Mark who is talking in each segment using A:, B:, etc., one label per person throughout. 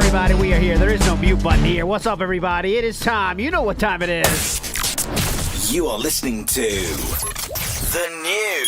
A: everybody? We are here. There is no mute button here. What's up, everybody? It is time. You know what time it is.
B: You are listening to the new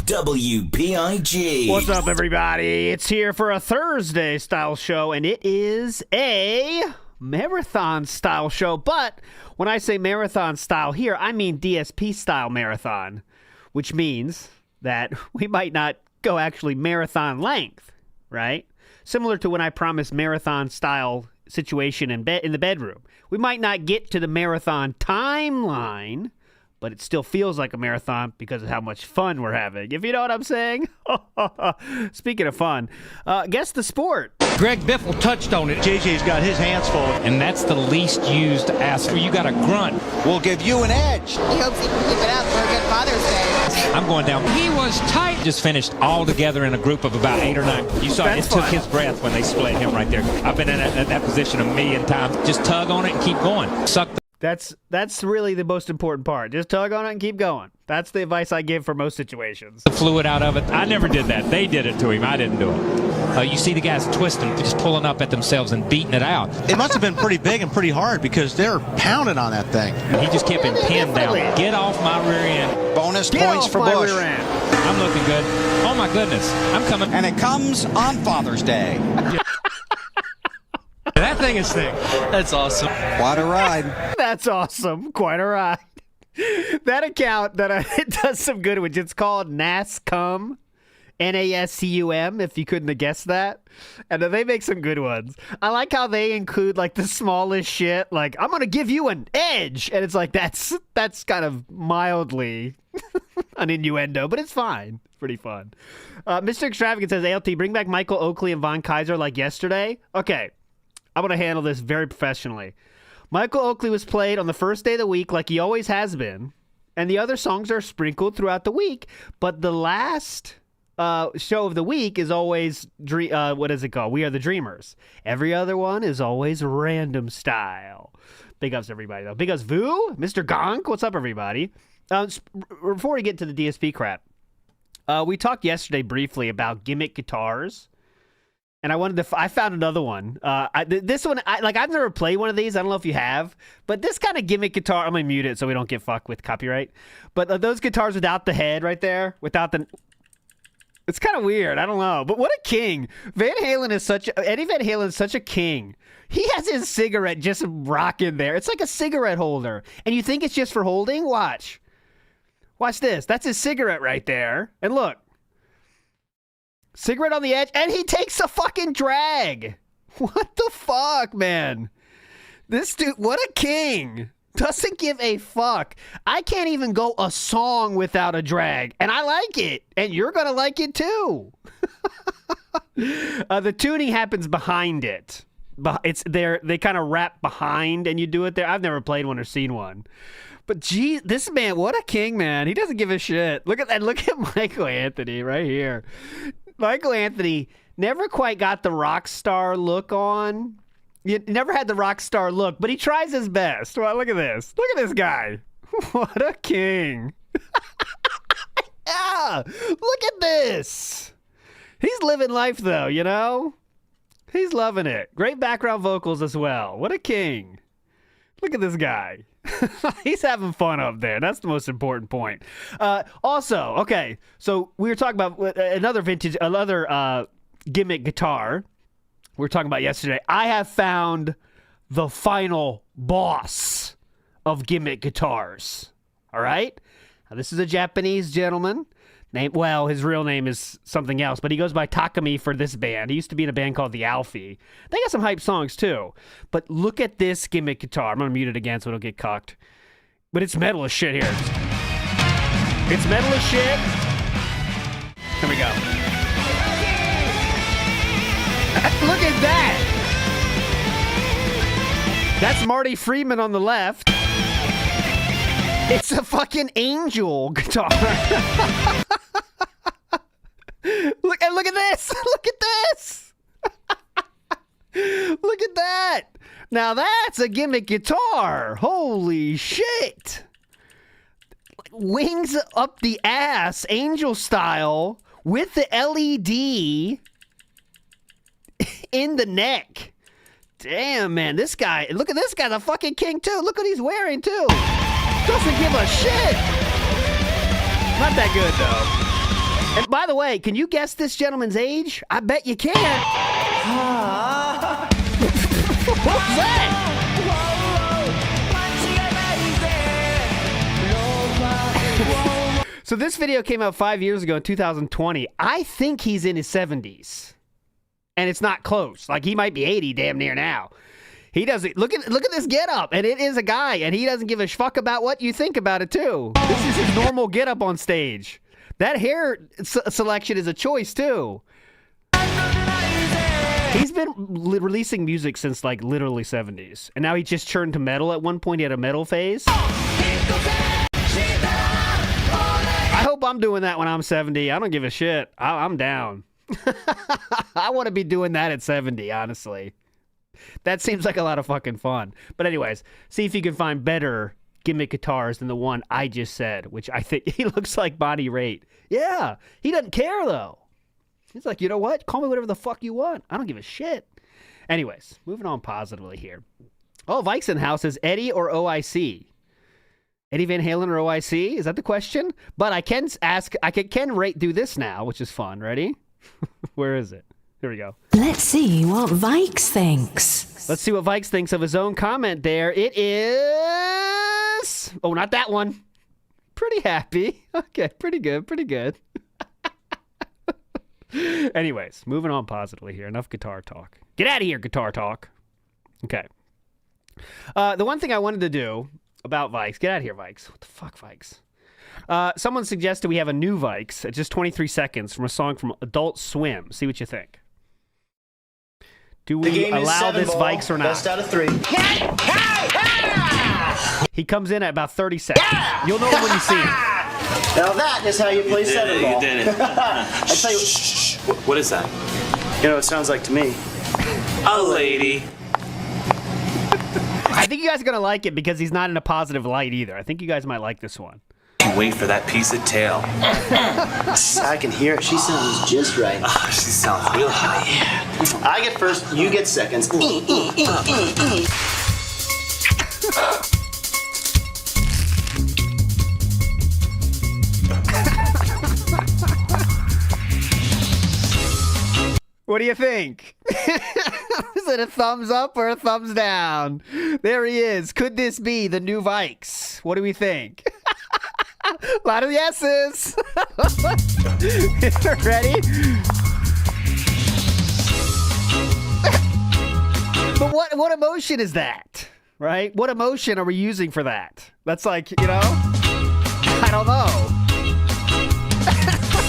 B: WPIG.
A: What's up, everybody? It's here for a Thursday-style show, and it is a marathon-style show. But when I say marathon-style here, I mean DSP-style marathon, which means that we might not go actually marathon length, right? Similar to when I promised marathon-style situation in the bedroom. We might not get to the marathon timeline, but it still feels like a marathon because of how much fun we're having. If you know what I'm saying. Speaking of fun, guess the sport.
C: Greg Biffle touched on it.
D: JJ's got his hands full.
C: And that's the least used ask for. You got a grunt.
D: We'll give you an edge.
E: He hopes he can keep it up for a good Father's Day.
C: I'm going down. He was tight. Just finished all together in a group of about 8 or 9. You saw
A: That's
C: it took
A: fun.
C: his breath when they split him right there. I've been in that position a million times. Just tug on it and keep going. Suck the
A: That's really the most important part. Just tug on it and keep going. That's the advice I give for most situations.
C: fluid out of it. I never did that. They did it to him. I didn't do it. You see the guys twisting, just pulling up at themselves and beating it out.
D: It must have been pretty big and pretty hard because they're pounding on that thing.
C: He just kept him pinned down. Get off my rear end.
D: Bonus
A: Get
D: points
A: off
D: for
A: my
D: Bush.
A: rear end.
C: I'm looking good. Oh, my goodness. I'm coming.
D: And it comes on Father's Day.
C: That thing is thick.
F: That's awesome.
D: What a ride.
A: That's awesome. Quite a ride. That account that it does some good with. It's called NASCUM. NASCUM, if you couldn't have guessed that. And they make some good ones. I like how they include like the smallest shit. Like, I'm going to give you an edge. And it's like, that's kind of mildly an innuendo, but it's fine. It's pretty fun. Mr. Extravagant says, ALT, bring back Michael Oakley and Von Kaiser like yesterday. Okay. I'm going to handle this very professionally. Michael Oakley was played on the first day of the week like he always has been. And the other songs are sprinkled throughout the week. But the last show of the week is always, what is it called? We Are the Dreamers. Every other one is always random style. Big ups, everybody, though. Big ups, Vu, Mr. Gonk. What's up, everybody? Before we get to the DSP crap, we talked yesterday briefly about gimmick guitars. And I found another one. This one, I've never played one of these. I don't know if you have. But this kind of gimmick guitar, I'm going to mute it so we don't get fucked with copyright. But those guitars without the head right there, without the... It's kind of weird. I don't know. But what a king. Eddie Van Halen is such a king. He has his cigarette just rocking there. It's like a cigarette holder. And you think it's just for holding? Watch. Watch this. That's his cigarette right there. And look. Cigarette on the edge. And he takes a fucking drag. What the fuck, man? This dude, what a king. Doesn't give a fuck. I can't even go a song without a drag. And I like it. And you're going to like it too. The tuning happens behind it. It's there. They kind of wrap behind and you do it there. I've never played one or seen one. But gee, this man, what a king, man. He doesn't give a shit. Look at that. Look at Michael Anthony right here. Michael Anthony never quite got the rock star look on. He never had the rock star look, but he tries his best. Well, look at this. Look at this guy. What a king. Yeah. Look at this. He's living life, though, you know? He's loving it. Great background vocals as well. What a king. Look at this guy. He's having fun up there. That's the most important point. Also, okay, so we were talking about another gimmick guitar we were talking about yesterday. I have found the final boss of gimmick guitars. All right? Now, this is a Japanese gentleman. His real name is something else, but he goes by Takami for this band. He used to be in a band called The Alfie. They got some hype songs, too. But look at this gimmick guitar. I'm going to mute it again so it'll get cocked. But it's metal as shit here. It's metal as shit. Here we go. Look at that. That's Marty Friedman on the left. It's a fucking angel guitar. Look at this. Look at this. Look at that. Now that's a gimmick guitar. Holy shit. Wings up the ass, angel style, with the LED in the neck. Damn, man, this guy, look at this guy's a fucking king, too. Look what he's wearing, too. Doesn't give a shit. Not that good, though. And by the way, can you guess this gentleman's age? I bet you can't. What was that? So this video came out 5 years ago in 2020. I think he's in his 70s. And it's not close. Like, he might be 80 damn near now. He doesn't look at this getup, and it is a guy, and he doesn't give a fuck about what you think about it too. This is his normal getup on stage. That hair selection is a choice too. He's been releasing music since like literally 70s, and now he just turned to metal. At one point, he had a metal phase. I hope I'm doing that when I'm 70. I don't give a shit. I'm down. I want to be doing that at 70, honestly. That seems like a lot of fucking fun. But anyways, see if you can find better gimmick guitars than the one I just said, which I think he looks like Bonnie Raitt. Yeah, he doesn't care, though. He's like, you know what? Call me whatever the fuck you want. I don't give a shit. Anyways, moving on positively here. Oh, Vikes in house is Eddie or OIC? Eddie Van Halen or OIC? Is that the question? But I can ask, do this now, which is fun. Ready? Where is it? Here we go.
F: Let's see what Vikes thinks.
A: Let's see what Vikes thinks of his own comment there. It is... Oh, not that one. Pretty happy. Okay, pretty good, pretty good. Anyways, moving on positively here. Enough guitar talk. Get out of here, guitar talk. Okay. The one thing I wanted to do about Vikes... Get out of here, Vikes. What the fuck, Vikes? Someone suggested we have a new Vikes at just 23 seconds from a song from Adult Swim. See what you think. Do we allow this Vikes or not?
G: Best out of 3.
A: He comes in at about 30 seconds. You'll know it when you see him.
G: Now that is how you play 7 ball.
H: You did it.
G: I tell you,
H: What is that?
G: you know what it sounds like to me.
H: A lady.
A: I think you guys are going to like it because he's not in a positive light either. I think you guys might like this one.
H: Wait for that piece of tail.
G: I can hear it. She sounds just right.
H: Oh, she sounds real high.
G: I get first, you get seconds.
A: What do you think? Is it a thumbs up or a thumbs down? There he is. Could this be the new Vikes? What do we think? A lot of yeses. Ready? But what emotion is that? Right? What emotion are we using for that? That's like, you know? I don't know.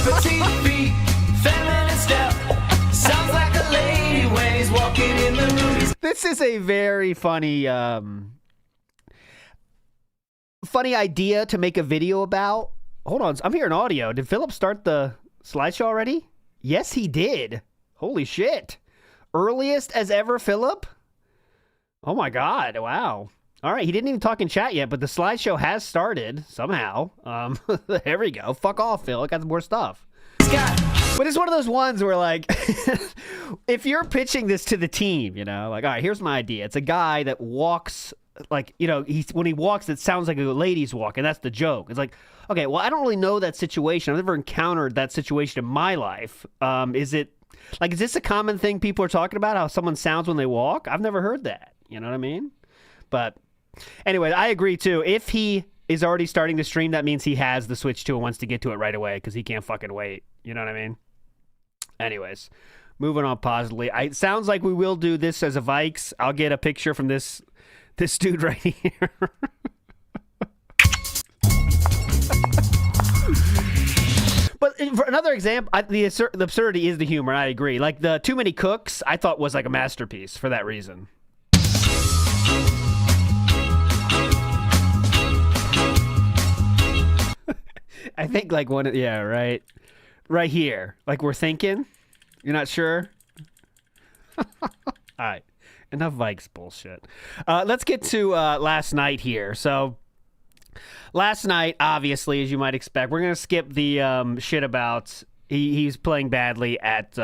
I: Petite feet, feminine step. Sounds like a lady when he's walking in the room.
A: This is a very funny funny idea to make a video about. Hold on, I'm hearing audio. Did Philip start the slideshow already? Yes, he did. Holy shit. Earliest as ever, Philip? Oh my God, wow. All right, he didn't even talk in chat yet, but the slideshow has started somehow. There we go. Fuck off, Phil. I got some more stuff. But it's one of those ones where, like, if you're pitching this to the team, you know, like, all right, here's my idea. It's a guy that walks, like, you know, when he walks, it sounds like a lady's walk, and that's the joke. It's like, okay, well, I don't really know that situation. I've never encountered that situation in my life. Is this a common thing people are talking about, how someone sounds when they walk? I've never heard that. You know what I mean? But anyway, I agree, too. If he is already starting to stream, that means he has the switch to it, wants to get to it right away because he can't fucking wait. You know what I mean? Anyways, moving on positively. It sounds like we will do this as a Vikes. I'll get a picture from this dude right here. But for another example, the absurdity is the humor. I agree. Like the Too Many Cooks, I thought was like a masterpiece for that reason. I think like one, yeah, right here. Like we're thinking. You're not sure? All right. Enough Vikes bullshit. Let's get to last night here. So last night, obviously, as you might expect, we're going to skip the shit about he's playing badly at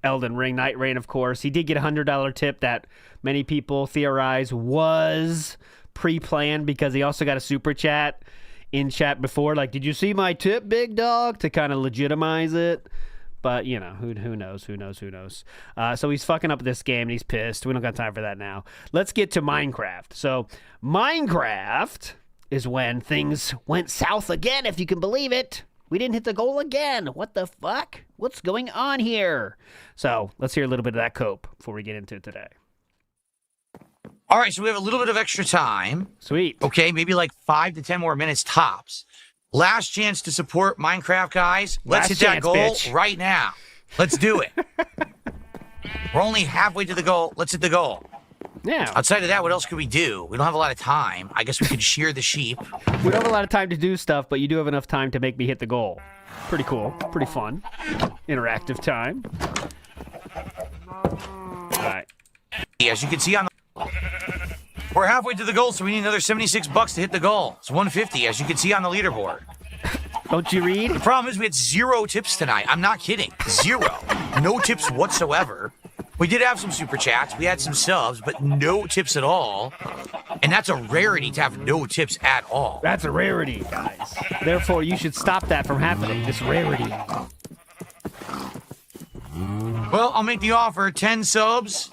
A: Elden Ring, Night Rain, of course. He did get a $100 tip that many people theorize was pre-planned because he also got a super chat in chat before. Like, did you see my tip, big dog? To kind of legitimize it. But, you know, who knows? So he's fucking up this game and he's pissed. We don't got time for that now. Let's get to Minecraft. So Minecraft is when things went south again, if you can believe it. We didn't hit the goal again. What the fuck? What's going on here? So let's hear a little bit of that cope before we get into it today.
J: All right, so we have a little bit of extra time.
A: Sweet.
J: Okay, maybe like 5 to 10 more minutes tops. Last chance to support Minecraft, guys. Let's hit that goal right now. Let's do it. We're only halfway to the goal. Let's hit the goal.
A: Yeah.
J: Outside of that, what else could we do? We don't have a lot of time. I guess we could shear the sheep.
A: We don't have a lot of time to do stuff, but you do have enough time to make me hit the goal. Pretty cool. Pretty fun. Interactive time. All right.
J: As you can see on the... We're halfway to the goal, so we need another $76 to hit the goal. It's 150, as you can see on the leaderboard.
A: Don't you read?
J: The problem is we had 0 tips tonight. I'm not kidding. 0. No tips whatsoever. We did have some super chats. We had some subs, but no tips at all. And that's a rarity to have no tips at all.
A: That's a rarity, guys. Therefore, you should stop that from happening. This rarity.
J: Well, I'll make the offer. 10 subs,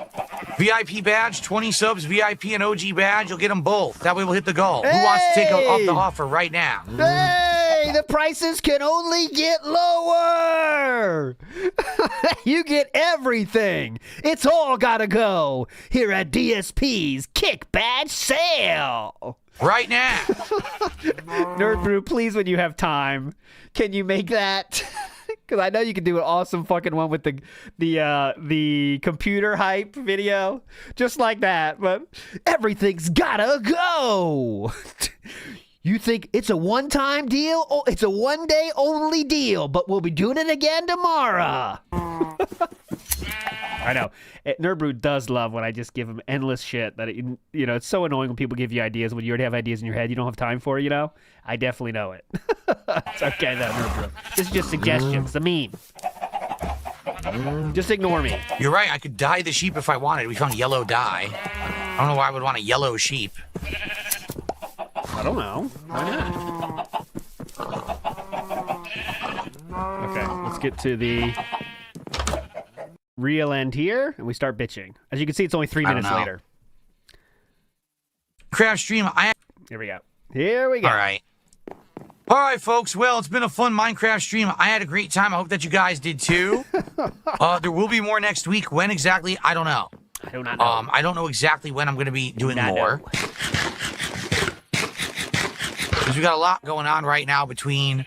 J: VIP badge, 20 subs, VIP and OG badge. You'll get them both. That way we'll hit the goal. Hey! Who wants to take off the offer right now?
A: Hey, the prices can only get lower. You get everything. It's all gotta go here at DSP's Kick Badge Sale.
J: Right now.
A: Nerd Brew, please, when you have time, can you make that? Because I know you can do an awesome fucking one with the computer hype video. Just like that. But everything's gotta go. You think it's a one-time deal? Oh, it's a one-day only deal, but we'll be doing it again tomorrow. I know. Nerd Brew does love when I just give him endless shit. That it's so annoying when people give you ideas when you already have ideas in your head you don't have time for, I definitely know it. It's okay, though, Nerd Brew. This is just suggestions. A meme. Just ignore me.
J: You're right. I could dye the sheep if I wanted. We found yellow dye. I don't know why I would want a yellow sheep.
A: I don't know. Why not? Okay, let's get to the real end here, and we start bitching. As you can see, it's only 3 minutes later.
J: Craft stream.
A: Here we go.
J: All right, folks. Well, it's been a fun Minecraft stream. I had a great time. I hope that you guys did too. There will be more next week. When exactly? I don't know.
A: I do not know.
J: I don't know exactly when I'm going to be doing more. Because we got a lot going on right now between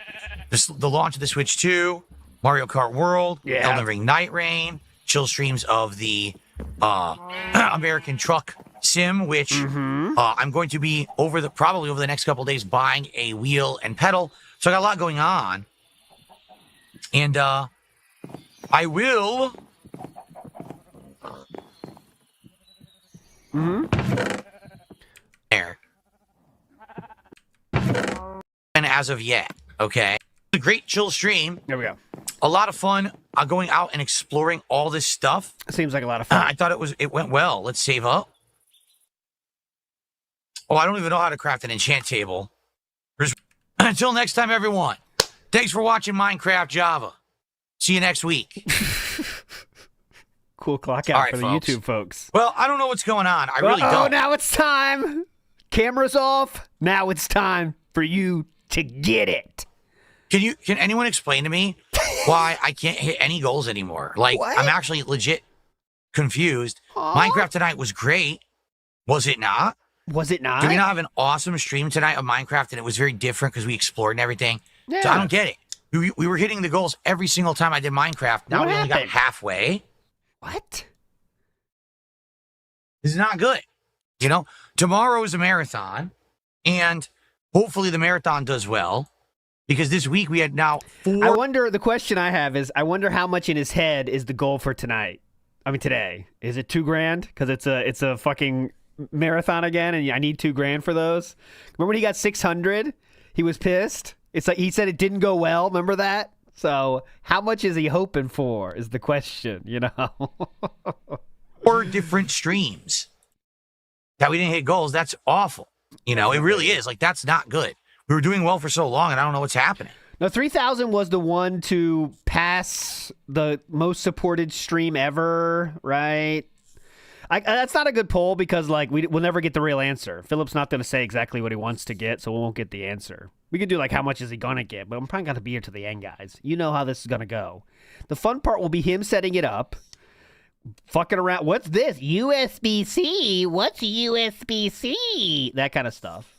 J: the launch of the Switch 2, Mario Kart World, Elden Ring Night Rain, chill streams of the American Truck Sim, which I'm going to be probably over the next couple of days buying a wheel and pedal. So I got a lot going on. And I will... There. And as of yet, okay? It's a great chill stream.
A: There we go.
J: A lot of fun going out and exploring all this stuff.
A: Seems like a lot of fun.
J: I thought it went well. Let's save up. Oh, I don't even know how to craft an enchant table. Until next time, everyone. Thanks for watching Minecraft Java. See you next week.
A: Cool clock out for the YouTube folks.
J: Well, I don't know what's going on. I really don't.
A: Oh, now it's time. Cameras off. Now it's time for you to get it.
J: Can anyone explain to me why I can't hit any goals anymore? Like, what? I'm actually legit confused. Minecraft tonight was great. Was it not?
A: Was it not?
J: Did we not have an awesome stream tonight of Minecraft and it was very different because we explored and everything? Yeah. So I don't get it. We were hitting the goals every single time I did Minecraft. Now we only got halfway.
A: What?
J: This is not good. Tomorrow is a marathon, and hopefully the marathon does well, because this week we had now 4...
A: the question I have is, I wonder how much in his head is the goal for tonight. I mean, today. Is it $2,000? Because it's a fucking marathon again, and I need $2,000 for those. Remember when he got 600? He was pissed. It's like he said it didn't go well. Remember that? So how much is he hoping for is the question, you know?
J: 4 different streams that we didn't hit goals. That's awful. You know, it really is. Like, that's not good. We were doing well for so long, and I don't know what's happening.
A: No, 3,000 was the one to pass the most supported stream ever, right? That's not a good poll because, like, we'll never get the real answer. Philip's not going to say exactly what he wants to get, so we won't get the answer. We could do, like, how much is he going to get, but I'm probably going to be here to the end, guys. You know how this is going to go. The fun part will be him setting it up, fucking around. What's this? USB-C? What's USB-C? That kind of stuff.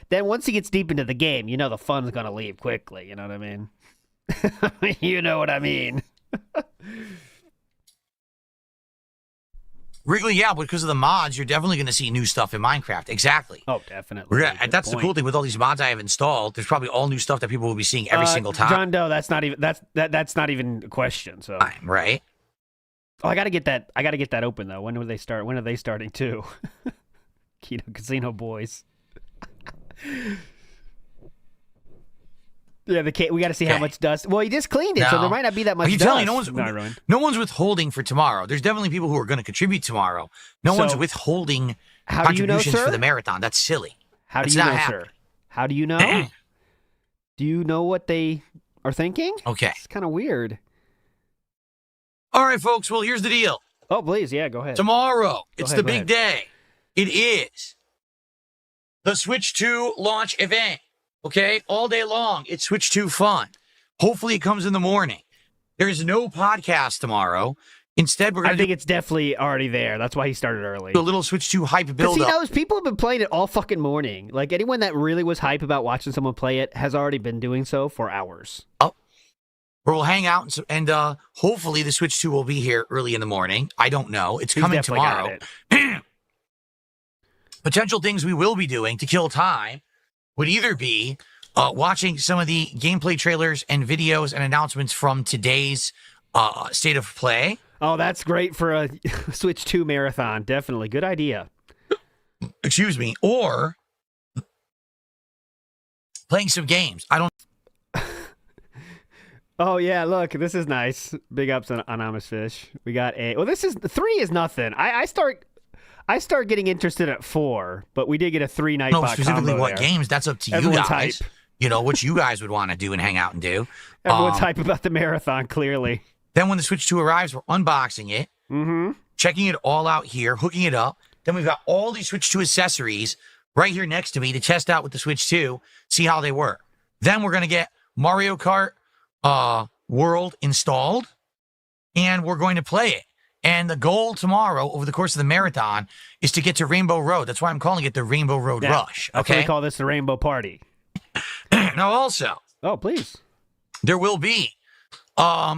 A: Then once he gets deep into the game, you know the fun's going to leave quickly. You know what I mean? You know what I mean.
J: Wrigley, yeah, because of the mods, you're definitely going to see new stuff in Minecraft. Exactly.
A: Oh, definitely.
J: That's the cool thing with all these mods I have installed. There's probably all new stuff that people will be seeing every single time.
A: John Doe, that's not even a question. So
J: right.
A: Oh, I gotta get that open though. When will they start? When are they starting too? Keto Casino Boys. Yeah, we got to see how much dust. Well, he just cleaned it, so there might not be that much dust.
J: Telling you, no one's withholding for tomorrow. There's definitely people who are going to contribute tomorrow. No one's withholding contributions for the marathon. That's silly.
A: How do you know, sir? How do you know? Do you know what they are thinking?
J: Okay.
A: It's kind of weird.
J: All right, folks. Well, here's the deal.
A: Oh, please. Yeah, go ahead.
J: Tomorrow, it's the big day. It is the Switch 2 launch event. Okay, all day long, it's Switch 2 fun. Hopefully it comes in the morning. There is no podcast tomorrow. Instead, we're going to
A: I think it's definitely already there. That's why he started early.
J: A little Switch 2 hype build-up.
A: Because he knows people have been playing it all fucking morning. Like, anyone that really was hype about watching someone play it has already been doing so for hours.
J: Oh. Where we'll hang out, and hopefully the Switch 2 will be here early in the morning. I don't know. It's coming tomorrow. Potential things we will be doing to kill time would either be watching some of the gameplay trailers and videos and announcements from today's State of Play.
A: Oh, that's great for a Switch 2 marathon. Definitely. Good idea.
J: Excuse me. Or playing some games. I don't...
A: Oh, yeah, look, this is nice. Big ups on Amish Fish. We got a... Well, 3 is nothing. I start getting interested at 4, but we did get a 3-night
J: No, specifically what games, that's up to you guys.
A: Hype.
J: You know, what you guys would want to do and hang out and do.
A: Everyone's hype about the marathon, clearly.
J: Then when the Switch 2 arrives, we're unboxing it, checking it all out here, hooking it up. Then we've got all these Switch 2 accessories right here next to me to test out with the Switch 2, see how they work. Then we're going to get Mario Kart World installed, and we're going to play it. And the goal tomorrow, over the course of the marathon, is to get to Rainbow Road. That's why I'm calling it the Rainbow Road Rush.
A: That's why we call this the Rainbow Party.
J: Now, also...
A: Oh, please.
J: There will be a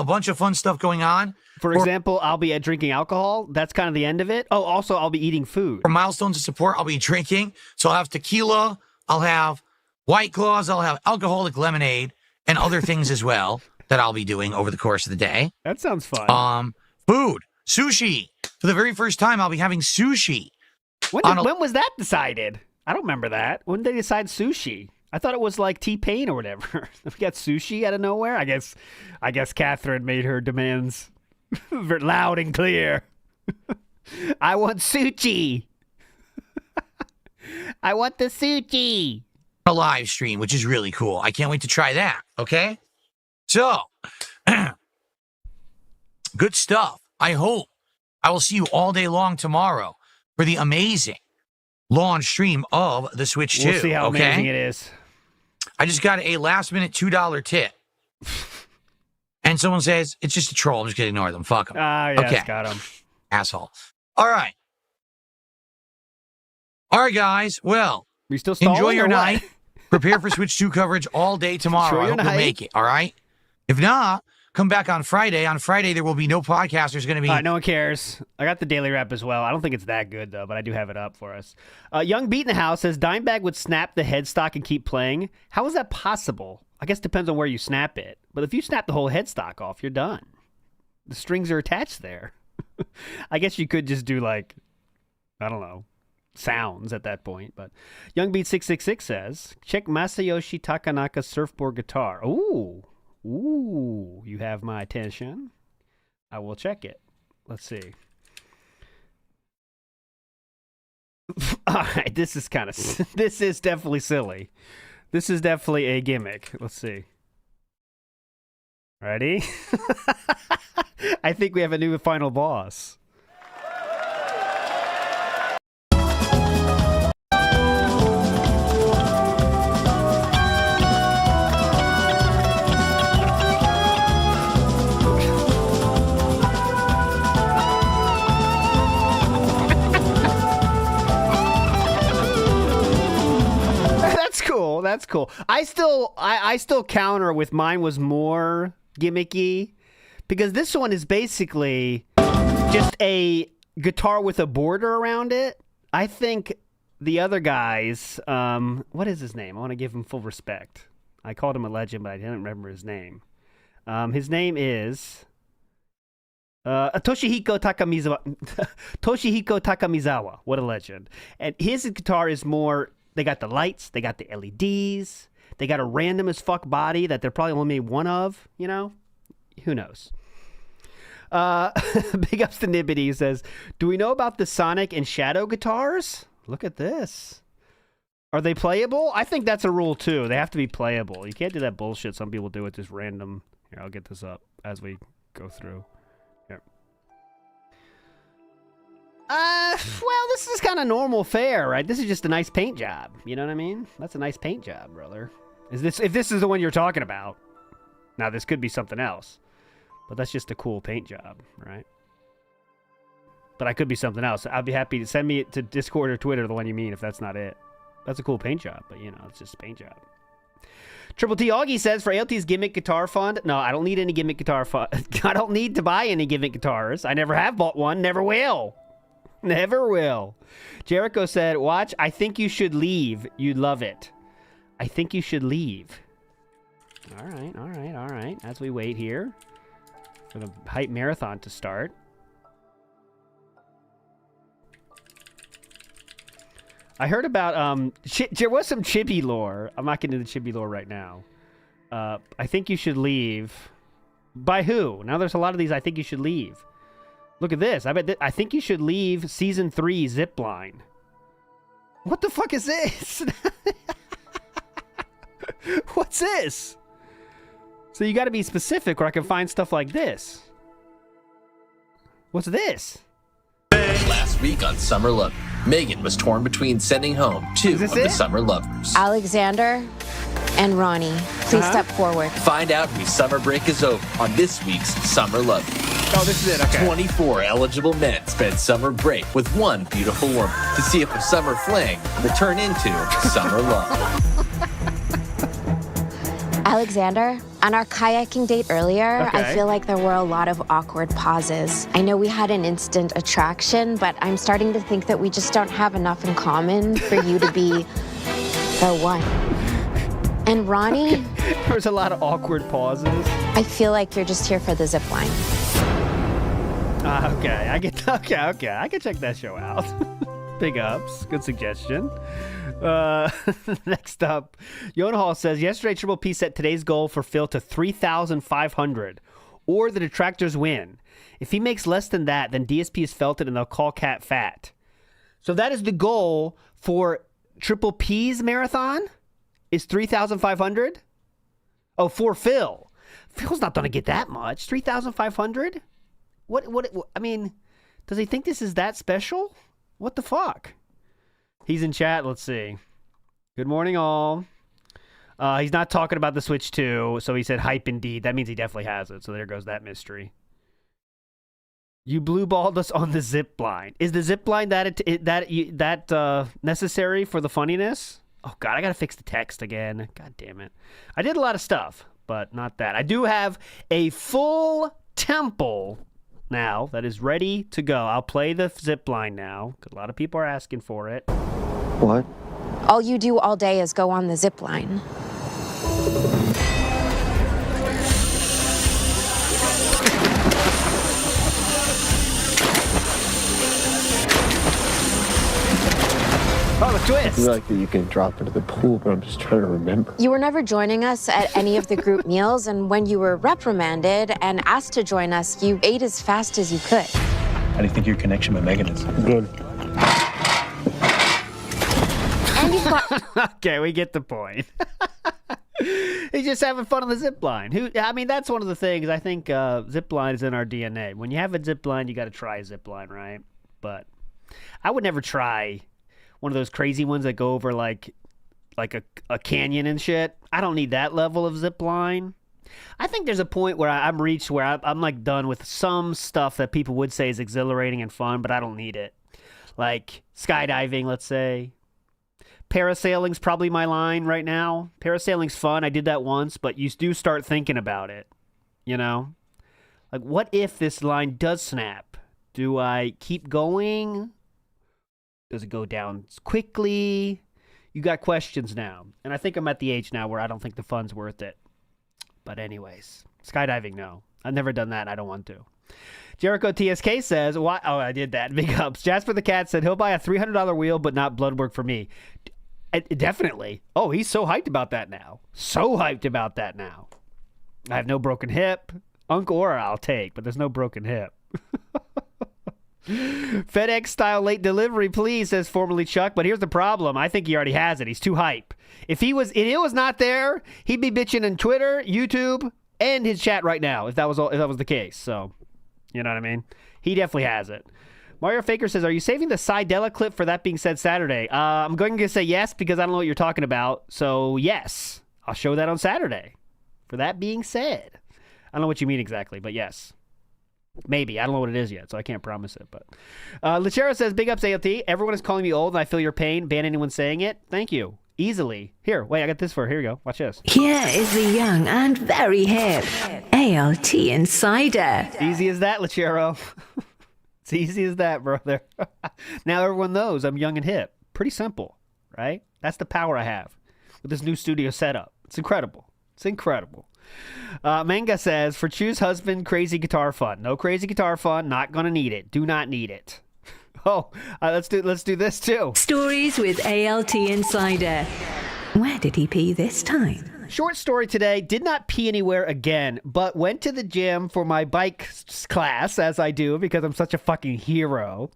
J: bunch of fun stuff going on.
A: For example, I'll be drinking alcohol. That's kind of the end of it. Oh, also, I'll be eating food.
J: For milestones of support, I'll be drinking. So I'll have tequila, I'll have White Claws, I'll have alcoholic lemonade, and other things as well that I'll be doing over the course of the day.
A: That sounds fun.
J: Food, sushi. For the very first time, I'll be having sushi.
A: When was that decided? I don't remember that. When did they decide sushi? I thought it was like T-Pain or whatever. We got sushi out of nowhere. I guess Catherine made her demands loud and clear. I want sushi. I want the sushi.
J: A live stream, which is really cool. I can't wait to try that. Okay, so good stuff. I hope I will see you all day long tomorrow for the amazing launch stream of the Switch 2.
A: We'll see how amazing it is.
J: I just got a last-minute $2 tip. And someone says, it's just a troll. I'm just going to ignore them. Fuck them.
A: Yes,
J: okay.
A: Got him.
J: Asshole. All right. All right, guys. Well,
A: we still
J: enjoy your night. Prepare for Switch 2 coverage all day tomorrow. I hope you'll make it. All right? If not, come back on Friday. On Friday, there will be no podcast. There's going to be...
A: no one cares. I got the daily rep as well. I don't think it's that good, though, but I do have it up for us. Young Beat in the House says, Dimebag would snap the headstock and keep playing. How is that possible? I guess it depends on where you snap it. But if you snap the whole headstock off, you're done. The strings are attached there. I guess you could just do, like, I don't know, sounds at that point. But Young Beat 666 says, check Masayoshi Takanaka's surfboard guitar. Ooh. Ooh, you have my attention. I will check it. Let's see. All right, this is definitely silly. This is definitely a gimmick. Let's see. Ready? I think we have a new final boss. That's cool. I still counter with mine was more gimmicky because this one is basically just a guitar with a border around it. I think the other guys, what is his name? I want to give him full respect. I called him a legend, but I didn't remember his name. His name is Toshihiko Takamizawa. Toshihiko Takamizawa. What a legend. And his guitar is more... They got the lights, they got the LEDs, they got a random as fuck body that they're probably only made one of, you know? Who knows? Big ups to Nibbity. He says, do we know about the Sonic and Shadow guitars? Look at this. Are they playable? I think that's a rule too. They have to be playable. You can't do that bullshit some people do with just random. Here, I'll get this up as we go through. Here. Well, this is kind of normal fare, right? This is just a nice paint job. You know what I mean? That's a nice paint job, brother. If this is the one you're talking about. Now, this could be something else. But that's just a cool paint job, right? But I could be something else. I'd be happy to send me to Discord or Twitter the one you mean if that's not it. That's a cool paint job, but, you know, it's just a paint job. Triple T Augie says, for ALT's Gimmick Guitar Fund, no, I don't need any Gimmick Guitar Fund. I don't need to buy any Gimmick guitars. I never have bought one. Never will. Never will. Jericho said, watch, I think you should leave. You'd love it. I think you should leave. All right. As we wait here for the hype marathon to start. I heard about, there was some Chibi lore. I'm not getting into the Chibi lore right now. I think you should leave. By who? Now there's a lot of these I think you should leave. Look at this. I think you should leave Season 3 Zipline. What the fuck is this? What's this? So you got to be specific or I can find stuff like this. What's this?
K: Last week on Summer Love, Megan was torn between sending home two of the summer lovers.
L: Alexander and Ronnie, please step forward.
K: Find out whose summer break is over on this week's Summer Love.
A: Oh, this is it. Okay.
K: 24 eligible men spent summer break with one beautiful woman to see if a summer fling will turn into summer love.
L: Alexander, on our kayaking date earlier,
A: Okay.
L: I feel like there were a lot of awkward pauses. I know we had an instant attraction, but I'm starting to think that we just don't have enough in common for you to be the one. And Ronnie?
A: There was a lot of awkward pauses.
L: I feel like you're just here for the zip line.
A: Okay. I can check that show out. Big ups. Good suggestion. Next up, Yonahal says, yesterday Triple P set today's goal for Phil to 3,500 or the detractors win. If he makes less than that, then DSP is felted and they'll call Cat fat. So that is the goal for Triple P's marathon is 3,500? Oh, for Phil. Phil's not going to get that much. 3,500? What, I mean, does he think this is that special? What the fuck? He's in chat. Let's see. Good morning, all. He's not talking about the Switch 2, so he said hype indeed. That means he definitely has it, so there goes that mystery. You blue balled us on the zip line. Is the zip line that necessary for the funniness? Oh, God, I got to fix the text again. God damn it. I did a lot of stuff, but not that. I do have a full temple now that is ready to go. I'll play the zip line now, because a lot of people are asking for it.
G: What?
L: All you do all day is go on the zip line.
A: Oh, the twist.
G: I feel like that you can drop into the pool, but I'm just trying to remember.
L: You were never joining us at any of the group meals, and when you were reprimanded and asked to join us, you ate as fast as you could.
M: How do you think your connection with Megan is?
G: Good.
L: And you've got...
A: Okay, we get the point. He's just having fun on the zip line. I mean, that's one of the things. I think zip line is in our DNA. When you have a zip line, you got to try a zip line, right? But I would never try one of those crazy ones that go over like a canyon and shit. I don't need that level of zip line. I think there's a point where I'm reached where I'm like done with some stuff that people would say is exhilarating and fun, but I don't need it. Like skydiving, let's say. Parasailing's probably my line right now. Parasailing's fun. I did that once, but you do start thinking about it. You know? Like, what if this line does snap? Do I keep going? Does it go down quickly? You got questions now. And I think I'm at the age now where I don't think the fun's worth it. But anyways, skydiving, no. I've never done that. I don't want to. Jericho TSK says, "Why? Oh, I did that. Big ups." Jasper the Cat said, he'll buy a $300 wheel, but not blood work for me. Definitely. Oh, he's so hyped about that now. So hyped about that now. I have no broken hip. Uncle Aura I'll take, but there's no broken hip. FedEx style late delivery, please, says formerly Chuck. But here's the problem. I think he already has it. He's too hype. If it was not there, he'd be bitching in Twitter, YouTube, and his chat right now. If that was the case. So, you know what I mean? He definitely has it. Mario Faker says, are you saving the Sidella clip for That Being Said Saturday? I'm going to say yes because I don't know what you're talking about. So, yes. I'll show that on Saturday. For That Being Said. I don't know what you mean exactly, but yes. Maybe. I don't know what it is yet, so I can't promise it. But Lechero says, big ups ALT. Everyone is calling me old, and I feel your pain. Ban anyone saying it. Thank you. Easily. Here, wait, I got this for her. Here you go. Watch this.
F: Here is the young and very hip ALT Insider.
A: Easy as that, Lechero. It's easy as that, brother. Now everyone knows I'm young and hip. Pretty simple, right? That's the power I have with this new studio setup. It's incredible. It's incredible. Manga says, for choose husband, crazy guitar fun. No crazy guitar fun. Not gonna need it. Do not need it. Oh, let's do this too.
F: Stories with ALT Insider. Where did he pee this time?
A: Short story today, did not pee anywhere again, but went to the gym for my bike class, as I do, because I'm such a fucking hero.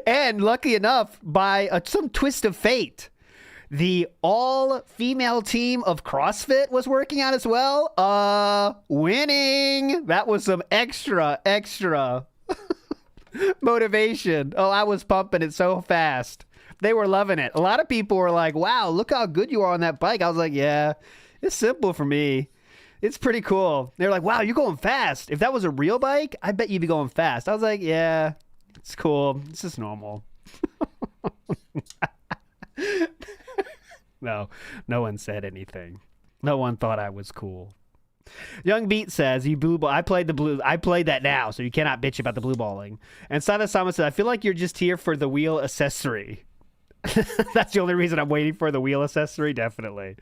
A: And lucky enough, by some twist of fate, the all-female team of CrossFit was working out as well. Winning! That was some extra motivation. Oh, I was pumping it so fast. They were loving it. A lot of people were like, wow, look how good you are on that bike. I was like, yeah, it's simple for me. It's pretty cool. They're like, wow, you're going fast. If that was a real bike, I bet you'd be going fast. I was like, yeah, it's cool. It's just normal. No one said anything. No one thought I was cool. Young Beat says, you blue ball. I played that now, so you cannot bitch about the blue balling. And Sada Sama said, I feel like you're just here for the wheel accessory. That's the only reason I'm waiting for the wheel accessory, definitely.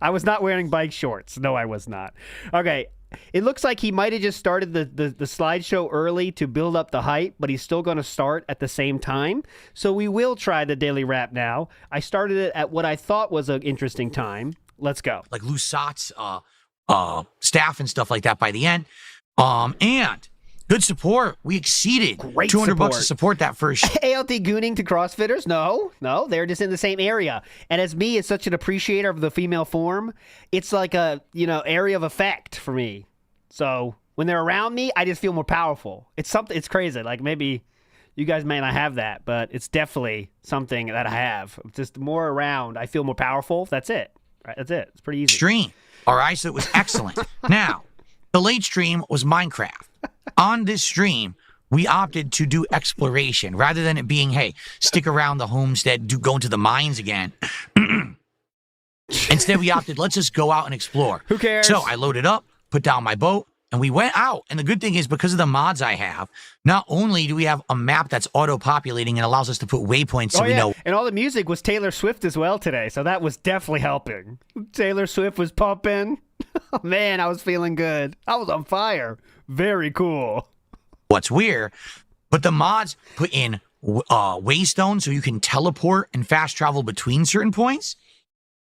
A: I was not wearing bike shorts. No, I was not. Okay, it looks like he might have just started the slideshow early to build up the hype, but he's still going to start at the same time. So we will try the daily wrap now. I started it at what I thought was an interesting time. Let's go.
J: Like Lusat's staff and stuff like that by the end. And good support. We exceeded
A: Great
J: $200 to support that first.
A: ALT gooning to CrossFitters? No, they're just in the same area. And as me, as such an appreciator of the female form, it's like a area of effect for me. So when they're around me, I just feel more powerful. It's crazy. Like maybe you guys may not have that, but it's definitely something that I have. Just more around, I feel more powerful. That's it. Right? That's it. It's pretty easy.
J: Stream. All right, so it was excellent. Now, the late stream was Minecraft. On this stream, we opted to do exploration rather than it being, hey, stick around the homestead, go into the mines again. Instead, we opted, let's just go out and explore.
A: Who cares?
J: So I loaded up, put down my boat, and we went out. And the good thing is, because of the mods I have, not only do we have a map that's auto-populating and allows us to put waypoints so we know.
A: And all the music was Taylor Swift as well today, so that was definitely helping. Taylor Swift was pumping. Man, I was feeling good. I was on fire. Very cool.
J: What's weird, but the mods put in waystone so you can teleport and fast travel between certain points.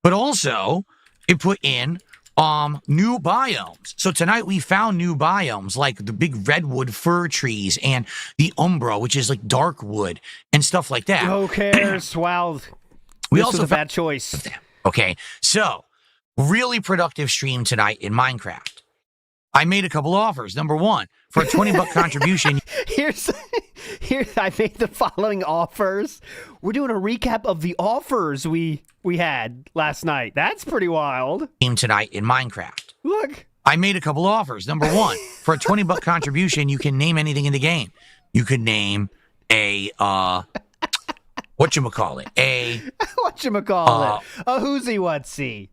J: But also, it put in new biomes. So tonight we found new biomes like the big redwood fir trees and the umbra, which is like dark wood and stuff like that.
A: Who cares? Wow.
J: We
A: This
J: also
A: was a bad choice.
J: Okay, so really productive stream tonight in Minecraft. I made a couple offers. Number one, for a $20 contribution.
A: Here, I made the following offers. We're doing a recap of the offers we had last night. That's pretty wild.
J: Tonight in Minecraft.
A: Look.
J: I made a couple offers. Number one, for a $20 contribution, you can name anything in the game. You could name a, whatchamacallit? A
A: whoosy whatsy.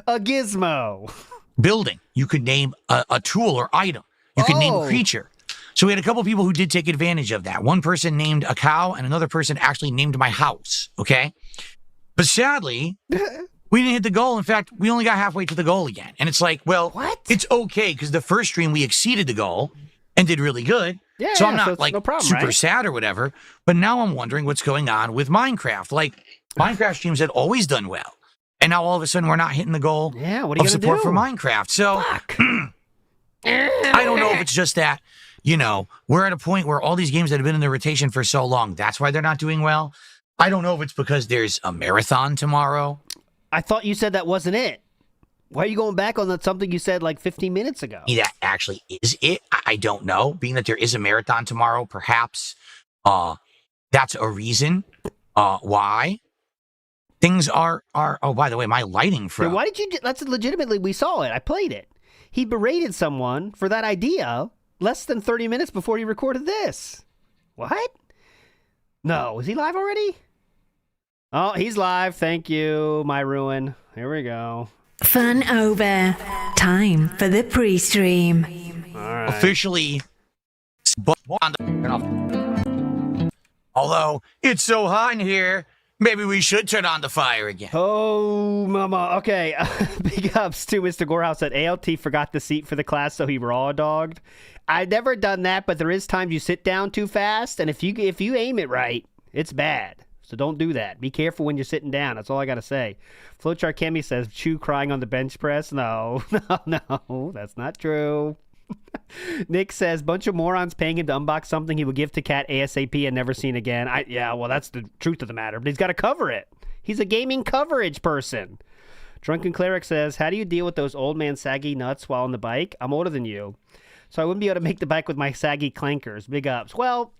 A: A gizmo.
J: Building. You could name a tool or item. You could name a creature. So we had a couple people who did take advantage of that. One person named a cow, and another person actually named my house. Okay? But sadly, we didn't hit the goal. In fact, we only got halfway to the goal again. And it's like, well, it's okay, because the first stream we exceeded the goal and did really good.
A: Yeah,
J: so I'm not
A: no problem,
J: super
A: right?
J: sad or whatever. But now I'm wondering what's going on with Minecraft. Like, Minecraft streams had always done well. And now all of a sudden we're not hitting the goal of support for Minecraft. So I don't know if it's just that, we're at a point where all these games that have been in the rotation for so long, that's why they're not doing well. I don't know if it's because there's a marathon tomorrow.
A: I thought you said that wasn't it. Why are you going back on something you said like 15 minutes ago?
J: That actually is it. I don't know. Being that there is a marathon tomorrow, perhaps that's a reason why. Things are, oh, by the way, my lighting
A: Yeah, why did you, that's legitimately, we saw it. I played it. He berated someone for that idea less than 30 minutes before he recorded this. What? No, is he live already? Oh, he's live. Thank you, my ruin. Here we go.
F: Fun over. Time for the pre-stream.
A: All right.
J: Officially, although it's so hot in here, maybe we should turn on the fire again.
A: Oh, mama. Okay. Big ups to Mr. Gorehouse that ALT forgot the seat for the class, so he raw dogged. I've never done that, but there is times you sit down too fast, and if you aim it right, it's bad. So don't do that. Be careful when you're sitting down. That's all I got to say. Flowchart Kemi says, Chew crying on the bench press. No, that's not true. Nick says, bunch of morons paying him to unbox something he will give to Cat ASAP and never seen again. Yeah, well, that's the truth of the matter. But he's got to cover it. He's a gaming coverage person. Drunken Cleric says, how do you deal with those old man saggy nuts while on the bike? I'm older than you, so I wouldn't be able to make the bike with my saggy clankers. Big ups. Well,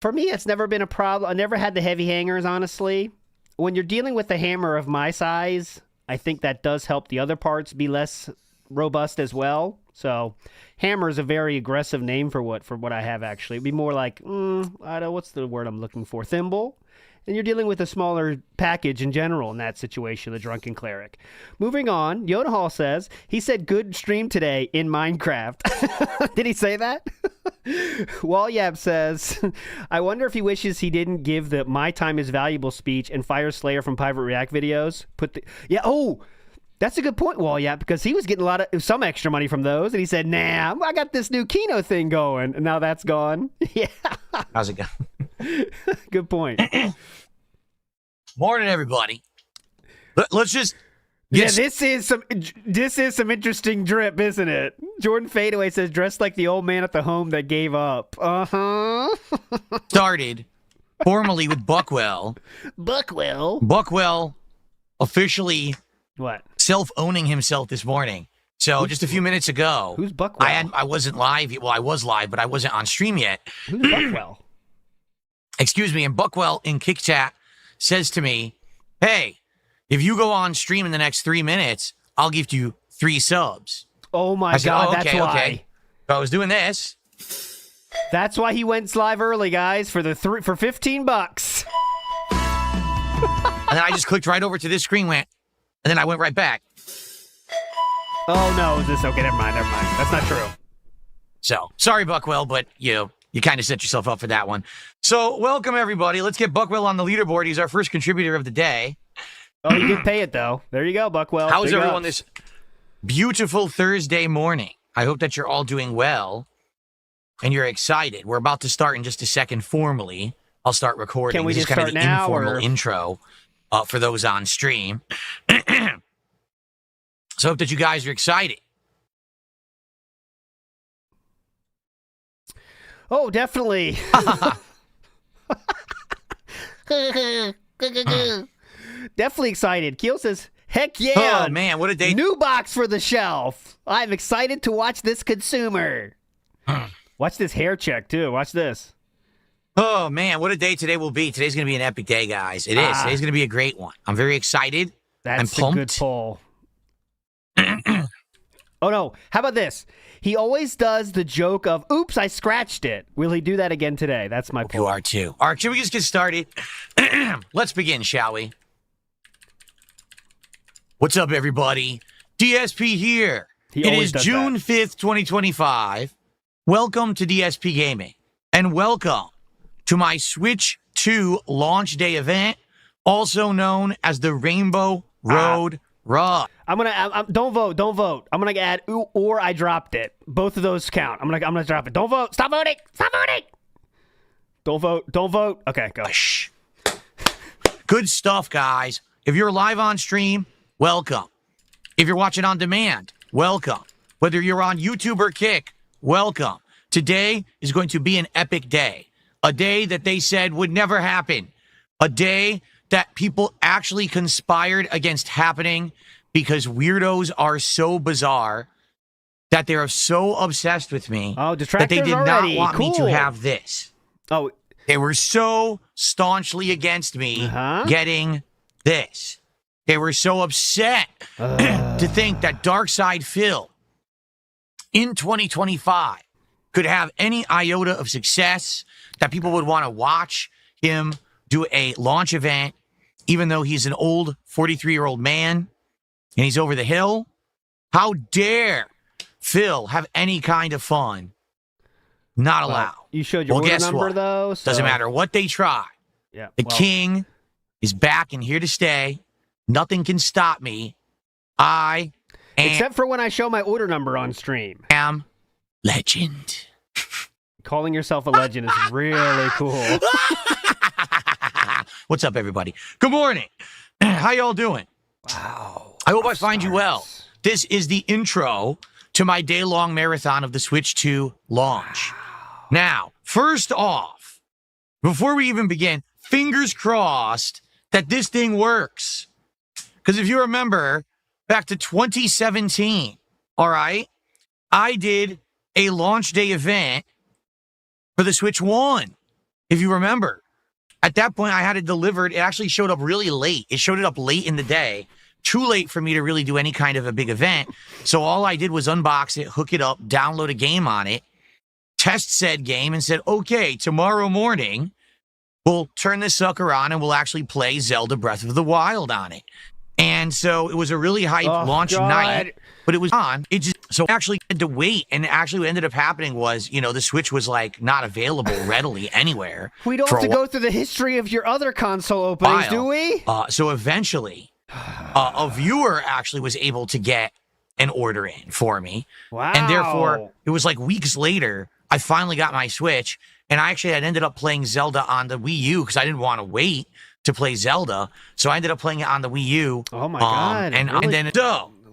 A: for me, it's never been a problem. I never had the heavy hangers, honestly. When you're dealing with a hammer of my size, I think that does help the other parts be less robust as well. So, hammer is a very aggressive name for what I have, actually. It'd be more like, I don't know, what's the word I'm looking for? Thimble? And you're dealing with a smaller package in general in that situation, the Drunken Cleric. Moving on, Yoda Hall says, he said good stream today in Minecraft. Did he say that? Walyab says, I wonder if he wishes he didn't give the My Time is Valuable speech and Fire Slayer from Private React videos. That's a good point, Walyap, because he was getting some extra money from those, and he said, nah, I got this new Kino thing going, and now that's gone. Yeah.
J: How's it going?
A: Good point.
J: Morning, everybody. Let's just...
A: This is some interesting drip, isn't it? Jordan Fadeaway says, dressed like the old man at the home that gave up. Uh-huh.
J: Started formally with Buckwell. Buckwell officially...
A: What?
J: Self-owning himself this morning. So just a few minutes ago.
A: Who's Buckwell?
J: I wasn't live. Well, I was live, but I wasn't on stream yet.
A: Who's Buckwell?
J: Excuse me. And Buckwell in Kick Chat says to me, hey, if you go on stream in the next 3 minutes, I'll give you 3 subs.
A: Oh my God,
J: okay,
A: that's why.
J: Okay. So I was doing this.
A: That's why he went live early, guys, for $15.
J: And then I just clicked right over to this screen, and then I went right back.
A: Oh, no. Is this okay? Never mind. That's not true.
J: So, sorry, Buckwell, but you kind of set yourself up for that one. So, welcome, everybody. Let's get Buckwell on the leaderboard. He's our first contributor of the day.
A: Oh, you did pay it, though. There you go, Buckwell.
J: How's everyone this beautiful Thursday morning? I hope that you're all doing well. and you're excited, we're about to start in just a second formally. I'll start recording.
A: Can we
J: this
A: just
J: is kind
A: start
J: of the
A: now,
J: informal
A: or?
J: intro for those on stream. So I hope that you guys are excited.
A: Oh, definitely. Definitely excited. Keel says, heck yeah.
J: Oh, man, what a day.
A: New box for the shelf. I'm excited to watch this consumer. Watch this hair check, too. Watch this.
J: Oh, man, what a day today will be. Today's going to be an epic day, guys. It is. Today's going to be a great one. I'm very excited.
A: That's
J: I'm pumped.
A: a good poll. Oh, no. How about this? He always does the joke of, oops, I scratched it. Will he do that again today? That's my poll.
J: You are, too. All right, should we just get started? Let's begin, shall we? What's up, everybody? DSP here. It is June 5th, 2025. Welcome to DSP Gaming, and welcome to my Switch 2 launch day event, also known as the Rainbow Road Run.
A: Don't vote. I'm gonna add or I dropped it. Both of those count. I'm gonna drop it. Don't vote. Stop voting. Don't vote. Okay, go.
J: Shh. Good stuff, guys. If you're live on stream, welcome. If you're watching on demand, welcome. Whether you're on YouTube or Kick, welcome. Today is going to be an epic day. A day that they said would never happen. A day that people actually conspired against happening because weirdos are so bizarre that they're so obsessed with me that they did not want me to have this.
A: Oh,
J: they were so staunchly against me getting this. They were so upset to think that Darkside Phil in 2025 could have any iota of success, that people would want to watch him do a launch event, even though he's an old 43-year-old man and he's over the hill. How dare Phil have any kind of fun? Not allowed.
A: You showed your order number, though. So.
J: Doesn't matter what they try.
A: Yeah.
J: The king is back and here to stay. Nothing can stop me.
A: Except for when I show my order number on stream.
J: Am legend.
A: Calling yourself a legend is really cool.
J: What's up, everybody? Good morning. How y'all doing?
A: Wow.
J: I hope I find you well. This is the intro to my day-long marathon of the Switch 2 launch. Wow. Now, first off, before we even begin, fingers crossed that this thing works. Because if you remember, back to 2017, all right, I did a launch day event for the Switch 1, if you remember. At that point, I had it delivered. It actually showed up really late. It showed it up late in the day. Too late for me to really do any kind of a big event. So all I did was unbox it, hook it up, download a game on it, test said game, and said, okay, tomorrow morning, we'll turn this sucker on and we'll actually play Zelda Breath of the Wild on it. And so it was a really hype launch night, but it was on. So I actually had to wait. And actually what ended up happening was, the Switch was like not available readily anywhere.
A: We don't have to go through the history of your other console openings, do we?
J: So eventually, a viewer actually was able to get an order in for me.
A: Wow.
J: And therefore, it was like weeks later, I finally got my Switch. And I actually had ended up playing Zelda on the Wii U because I didn't want to wait to play Zelda. So I ended up playing it on the Wii U.
A: Oh, my God.
J: And then...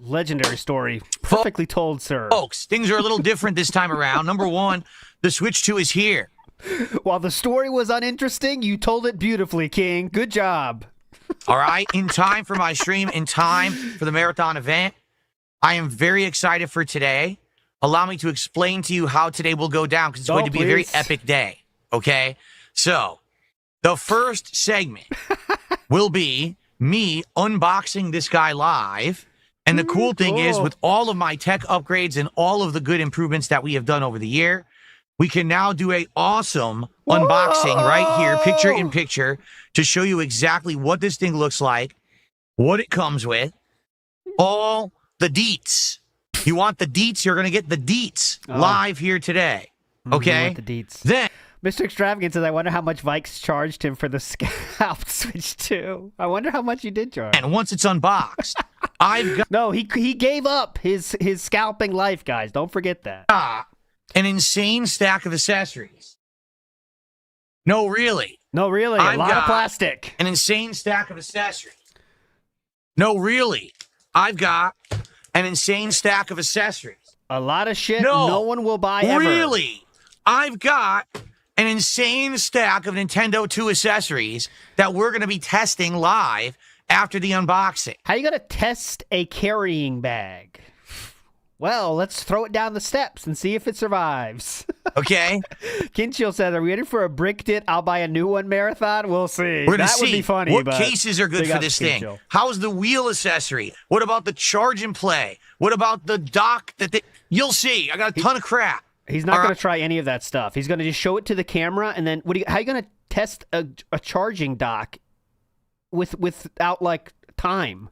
A: Legendary story. Perfectly told, sir.
J: Folks, things are a little different this time around. Number one, the Switch 2 is here.
A: While the story was uninteresting, you told it beautifully, King. Good job.
J: All right. In time for my stream, in time for the marathon event. I am very excited for today. Allow me to explain to you how today will go down because it's going to be a very epic day. Okay? So, the first segment will be me unboxing this guy live. And the cool thing is, with all of my tech upgrades and all of the good improvements that we have done over the year, we can now do a awesome unboxing right here, picture in picture, to show you exactly what this thing looks like, what it comes with, all the deets. You want the deets? You're going to get the deets live here today. Okay?
A: Want the deets.
J: Then,
A: Mr. Extravagant says, I wonder how much Vikes charged him for the scalp Switch 2. I wonder how much he did charge.
J: And once it's unboxed, I've got...
A: No, he gave up his scalping life, guys. Don't forget that.
J: an insane stack of accessories. No, really.
A: No, really. A lot of plastic.
J: An insane stack of accessories. No, really. I've got an insane stack of accessories.
A: A lot of shit no one will buy ever.
J: Really. I've got an insane stack of Nintendo 2 accessories that we're going to be testing live after the unboxing.
A: How you going to test a carrying bag? Well, let's throw it down the steps and see if it survives.
J: Okay.
A: Kinchiel says, are we ready for a bricked it, I'll buy a new one marathon? We'll see.
J: We're gonna
A: that
J: see
A: would be funny.
J: what
A: but
J: cases are good for this thing.
A: Kinchiel.
J: How's the wheel accessory? What about the charge and play? What about the dock? You'll see. I got a ton of crap.
A: He's not going to try any of that stuff. He's going to just show it to the camera, and then how are you going to test a charging dock without, like, time?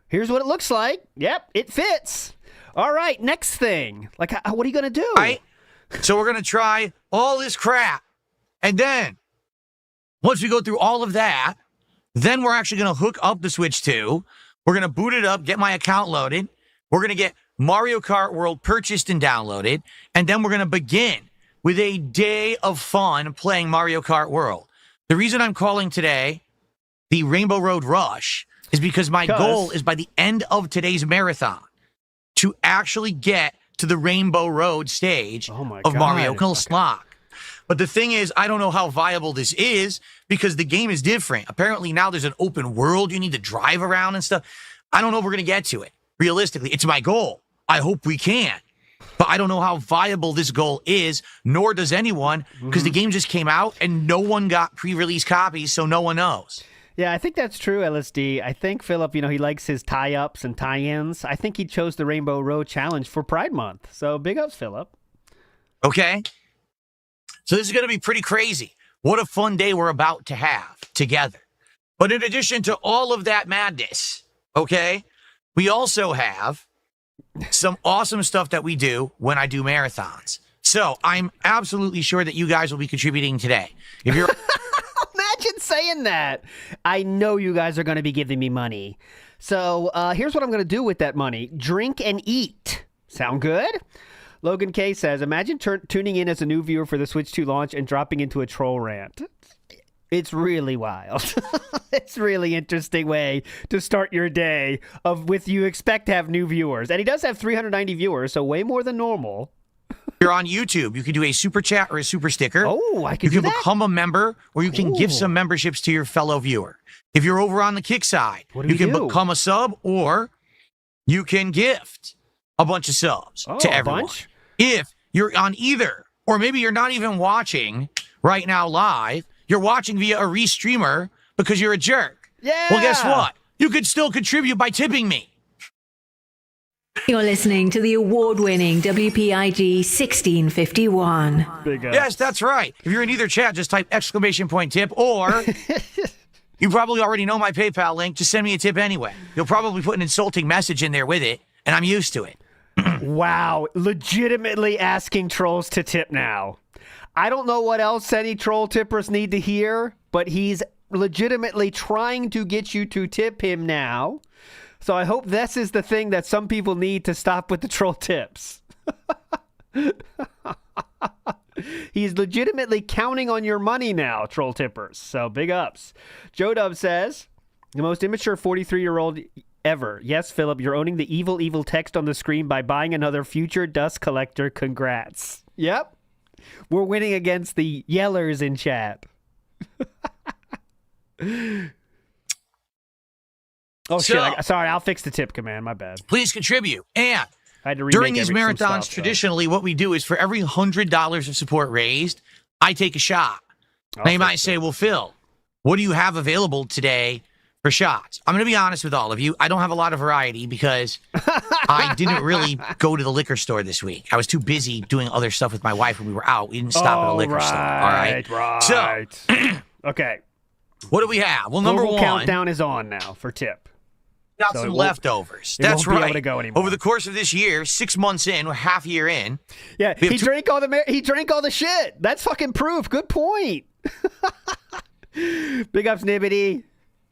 A: Here's what it looks like. Yep, it fits. All right, next thing. Like, what are you going to do?
J: All right. So we're going to try all this crap. And then, once we go through all of that, then we're actually going to hook up the Switch 2. We're going to boot it up, get my account loaded. We're going to get Mario Kart World purchased and downloaded. And then we're going to begin with a day of fun playing Mario Kart World. The reason I'm calling today the Rainbow Road Rush is because my goal is by the end of today's marathon to actually get to the Rainbow Road stage of Mario Kart. But the thing is, I don't know how viable this is because the game is different. Apparently now there's an open world. You need to drive around and stuff. I don't know if we're going to get to it. Realistically, it's my goal. I hope we can. But I don't know how viable this goal is, nor does anyone, because the game just came out and no one got pre-release copies, so no one knows.
A: Yeah, I think that's true, LSD. I think Philip, he likes his tie-ups and tie-ins. I think he chose the Rainbow Road Challenge for Pride Month. So big ups, Philip.
J: Okay. So this is going to be pretty crazy. What a fun day we're about to have together. But in addition to all of that madness, okay, we also have some awesome stuff that we do when I do marathons. So I'm absolutely sure that you guys will be contributing today. If you're
A: Imagine saying that. I know you guys are going to be giving me money. So here's what I'm going to do with that money. Drink and eat. Sound good? Logan K says, imagine tuning in as a new viewer for the Switch 2 launch and dropping into a troll rant. It's really wild. It's a really interesting way to start your day with you expect to have new viewers. And he does have 390 viewers, so way more than normal.
J: You're on YouTube. You can do a super chat or a super sticker.
A: Oh, I can do that?
J: You can become a member, or you can give some memberships to your fellow viewer. If you're over on the Kick side, you can become a sub, or you can gift a bunch of subs to everyone.
A: Bunch?
J: If you're on either, or maybe you're not even watching right now live, you're watching via a restreamer because you're a jerk.
A: Yeah.
J: Well, guess what? You could still contribute by tipping me.
F: You're listening to the award-winning WPIG 1651.
J: Yes, that's right. If you're in either chat, just type !tip, or you probably already know my PayPal link. Just send me a tip anyway. You'll probably put an insulting message in there with it, and I'm used to it.
A: Wow, legitimately asking trolls to tip now. I don't know what else any troll tippers need to hear, but he's legitimately trying to get you to tip him now. So I hope this is the thing that some people need to stop with the troll tips. He's legitimately counting on your money now, troll tippers. So big ups. Joe Dub says, the most immature 43-year-old ever. Yes, Philip, you're owning the evil, evil text on the screen by buying another future dust collector. Congrats. Yep. We're winning against the yellers in chat. Oh, shit. Sorry, I'll fix the tip command. My bad.
J: Please contribute. And
A: I had to
J: during these marathons, traditionally, what we do is for every $100 of support raised, I take a shot. Now, you might say, well, Phil, what do you have available today for shots? I'm going to be honest with all of you. I don't have a lot of variety because I didn't really go to the liquor store this week. I was too busy doing other stuff with my wife when we were out. We didn't stop at a liquor store. All right.
A: So, okay.
J: What do we have? Well, number one.
A: Countdown is on now for tip.
J: Got some leftovers. That's
A: right.
J: Able to go anymore. Over the course of this year, 6 months in, half a year in.
A: Yeah, he drank all the shit. That's fucking proof. Good point. Big ups, Nibbity.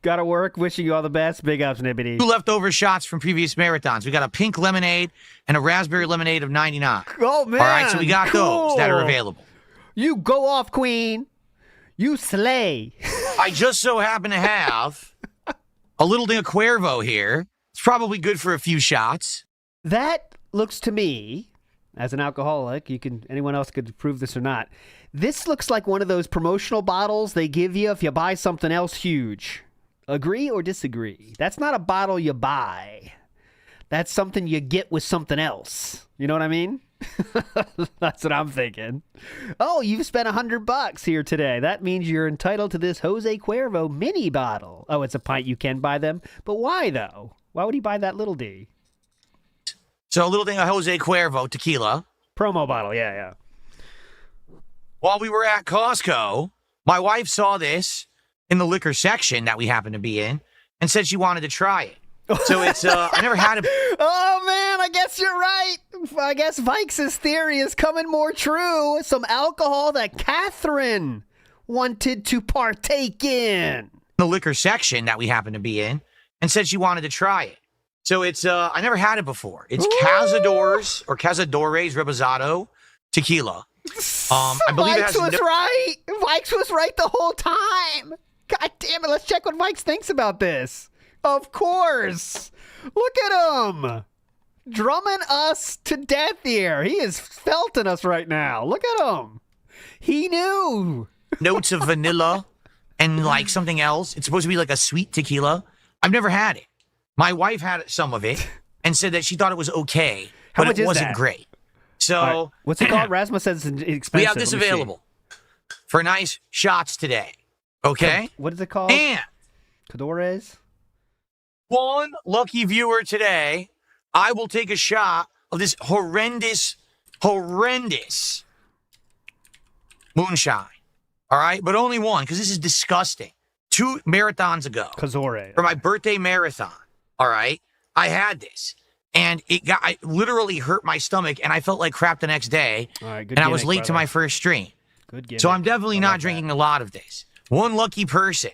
A: Gotta work. Wishing you all the best. Big ups, Nibbity.
J: 2 leftover shots from previous marathons. We got a pink lemonade and a raspberry lemonade of 99.
A: Oh, man.
J: All right, so we got
A: cool.
J: those that are available.
A: You go off, Queen. You slay.
J: I just so happen to have a little thing of Cuervo here. It's probably good for a few shots.
A: That looks to me, as an alcoholic, anyone else could prove this or not. This looks like one of those promotional bottles they give you if you buy something else huge. Agree or disagree? That's not a bottle you buy. That's something you get with something else. You know what I mean? That's what I'm thinking. Oh, you've spent $100 here today. That means you're entitled to this Jose Cuervo mini bottle. Oh, it's a pint. You can buy them. But why, though? Why would he buy that little D?
J: So a little thing of Jose Cuervo tequila.
A: Promo bottle, yeah.
J: While we were at Costco, my wife saw this in the liquor section that we happened to be in and said she wanted to try it. So it's, I never had it.
A: Oh, man, I guess you're right. I guess Vikes' theory is coming more true. Some alcohol that Catherine wanted to partake in.
J: The liquor section that we happened to be in and said she wanted to try it. So it's, I never had it before. It's Cazadores or Cazadores Reposado tequila. I believe
A: Vikes was right. Vikes was right the whole time. God damn it. Let's check what Vikes thinks about this. Of course. Look at him. Drumming us to death here. He is felting us right now. Look at him. He knew.
J: Notes of vanilla and like something else. It's supposed to be like a sweet tequila. I've never had it. My wife had some of it and said that she thought it was okay, but it wasn't great. So,
A: right. What's it called? Rasmus says it's expensive.
J: We have this available for nice shots today. Okay?
A: What is it called?
J: And
A: Cadores?
J: One lucky viewer today, I will take a shot of this horrendous moonshine. All right? But only one, because this is disgusting. 2 marathons ago.
A: Cazore.
J: For my birthday marathon. All right? I had this. And I literally hurt my stomach, and I felt like crap the next day.
A: All right,
J: and I was late to my first stream.
A: Good gimmick.
J: So I'm definitely not drinking a lot of this. One lucky person.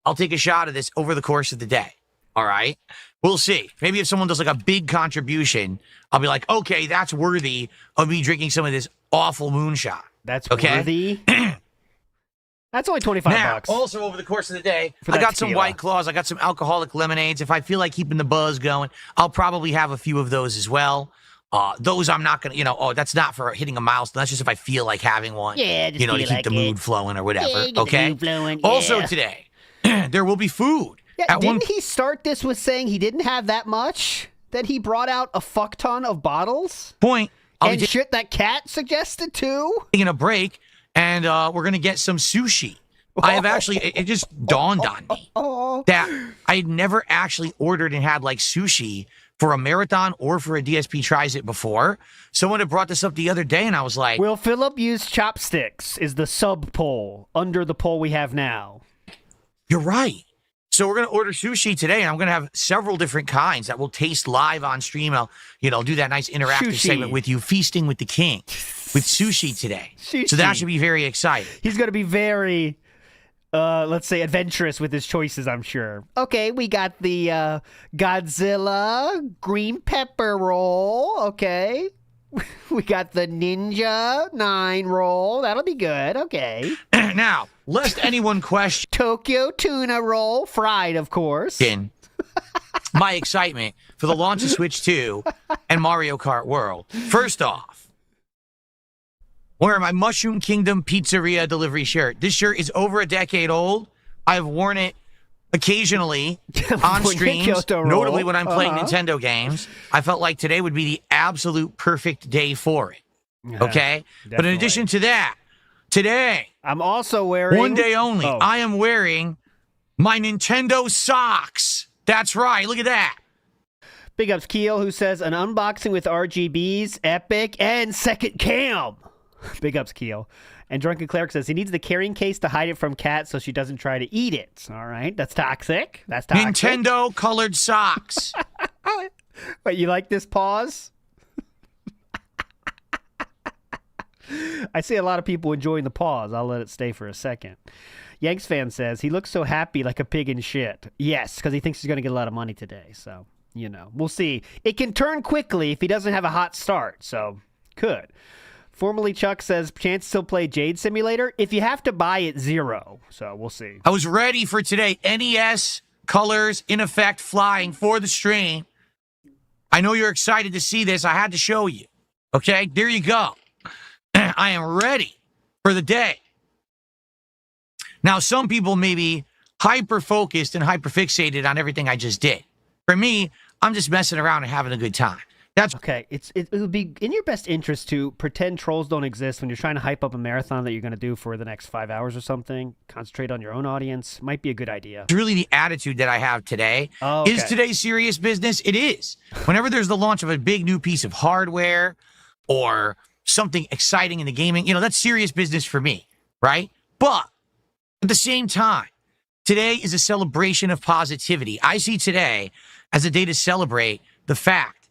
J: I'll take a shot of this over the course of the day. All right? We'll see. Maybe if someone does like a big contribution, I'll be like, okay, that's worthy of me drinking some of this awful moonshine.
A: That's
J: okay?
A: worthy? That's only $25.
J: Now, also over the course of the day, I got some White Claws. I got some alcoholic lemonades. If I feel like keeping the buzz going, I'll probably have a few of those as well. Those I'm not going to, that's not for hitting a milestone. That's just if I feel like having one.
A: Yeah, just
J: to keep the mood flowing or whatever.
A: Yeah, get
J: okay?
A: the mood flowing, yeah.
J: Also today, there will be food.
A: Yeah, didn't he start this with saying he didn't have that much? That he brought out a fuck ton of bottles?
J: Point.
A: And shit that Cat suggested too?
J: Taking a break, and we're going to get some sushi. I have actually, it just dawned on me that I had never actually ordered and had like sushi for a marathon or for a DSP Tries It before. Someone had brought this up the other day, and I was like,
A: Will Phillip use chopsticks is the sub poll under the poll we have now.
J: You're right. So we're going to order sushi today, and I'm going to have several different kinds that will taste live on stream. I'll, do that nice interactive segment with you, Feasting with the King, with sushi today. So that should be very exciting.
A: He's going to be very, let's say, adventurous with his choices, I'm sure. Okay, we got the Godzilla green pepper roll. Okay. We got the Ninja 9 roll. That'll be good. Okay.
J: Now, lest anyone question
A: Tokyo tuna roll, fried, of course.
J: My excitement for the launch of Switch 2 and Mario Kart World. First off, wearing my Mushroom Kingdom Pizzeria delivery shirt. This shirt is over a decade old. I've worn it occasionally on streams, notably when I'm playing Nintendo games. I felt like today would be the absolute perfect day for it. Okay? But in addition to that, today,
A: I'm also wearing...
J: one day only, I am wearing my Nintendo socks. That's right. Look at that.
A: Big ups Keel, who says, an unboxing with RGBs, epic, and second cam. Big ups Keel. And Drunken Cleric says he needs the carrying case to hide it from Kat so she doesn't try to eat it. All right. That's toxic. That's toxic.
J: Nintendo colored socks.
A: Wait, you like this pause? I see a lot of people enjoying the pause. I'll let it stay for a second. Yanks fan says he looks so happy like a pig in shit. Yes, because he thinks he's going to get a lot of money today. So, we'll see. It can turn quickly if he doesn't have a hot start. So, could. Formerly Chuck says, chance still play Jade Simulator? If you have to buy it, 0. So, we'll see.
J: I was ready for today. NES colors in effect flying for the stream. I know you're excited to see this. I had to show you. Okay, there you go. I am ready for the day. Now, some people may be hyper-focused and hyper-fixated on everything I just did. For me, I'm just messing around and having a good time. That's
A: okay. It would be in your best interest to pretend trolls don't exist when you're trying to hype up a marathon that you're going to do for the next 5 hours or something. Concentrate on your own audience. Might be a good idea.
J: It's really the attitude that I have today.
A: Oh, okay.
J: Is today serious business? It is. Whenever there's the launch of a big new piece of hardware or something exciting in the gaming, that's serious business for me, right? But at the same time, today is a celebration of positivity. I see today as a day to celebrate the fact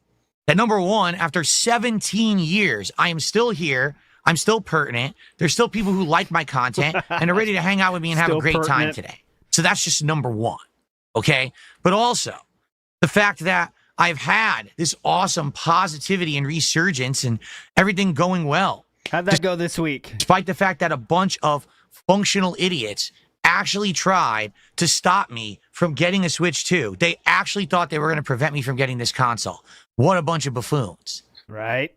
J: that, number one, after 17 years, I am still here. I'm still pertinent. There's still people who like my content and are ready to hang out with me and have a great time today. So that's just number one, okay? But also, the fact that I've had this awesome positivity and resurgence and everything going well.
A: How'd that go this week?
J: Despite the fact that a bunch of functional idiots actually tried to stop me from getting a Switch 2. They actually thought they were going to prevent me from getting this console. What a bunch of buffoons.
A: Right.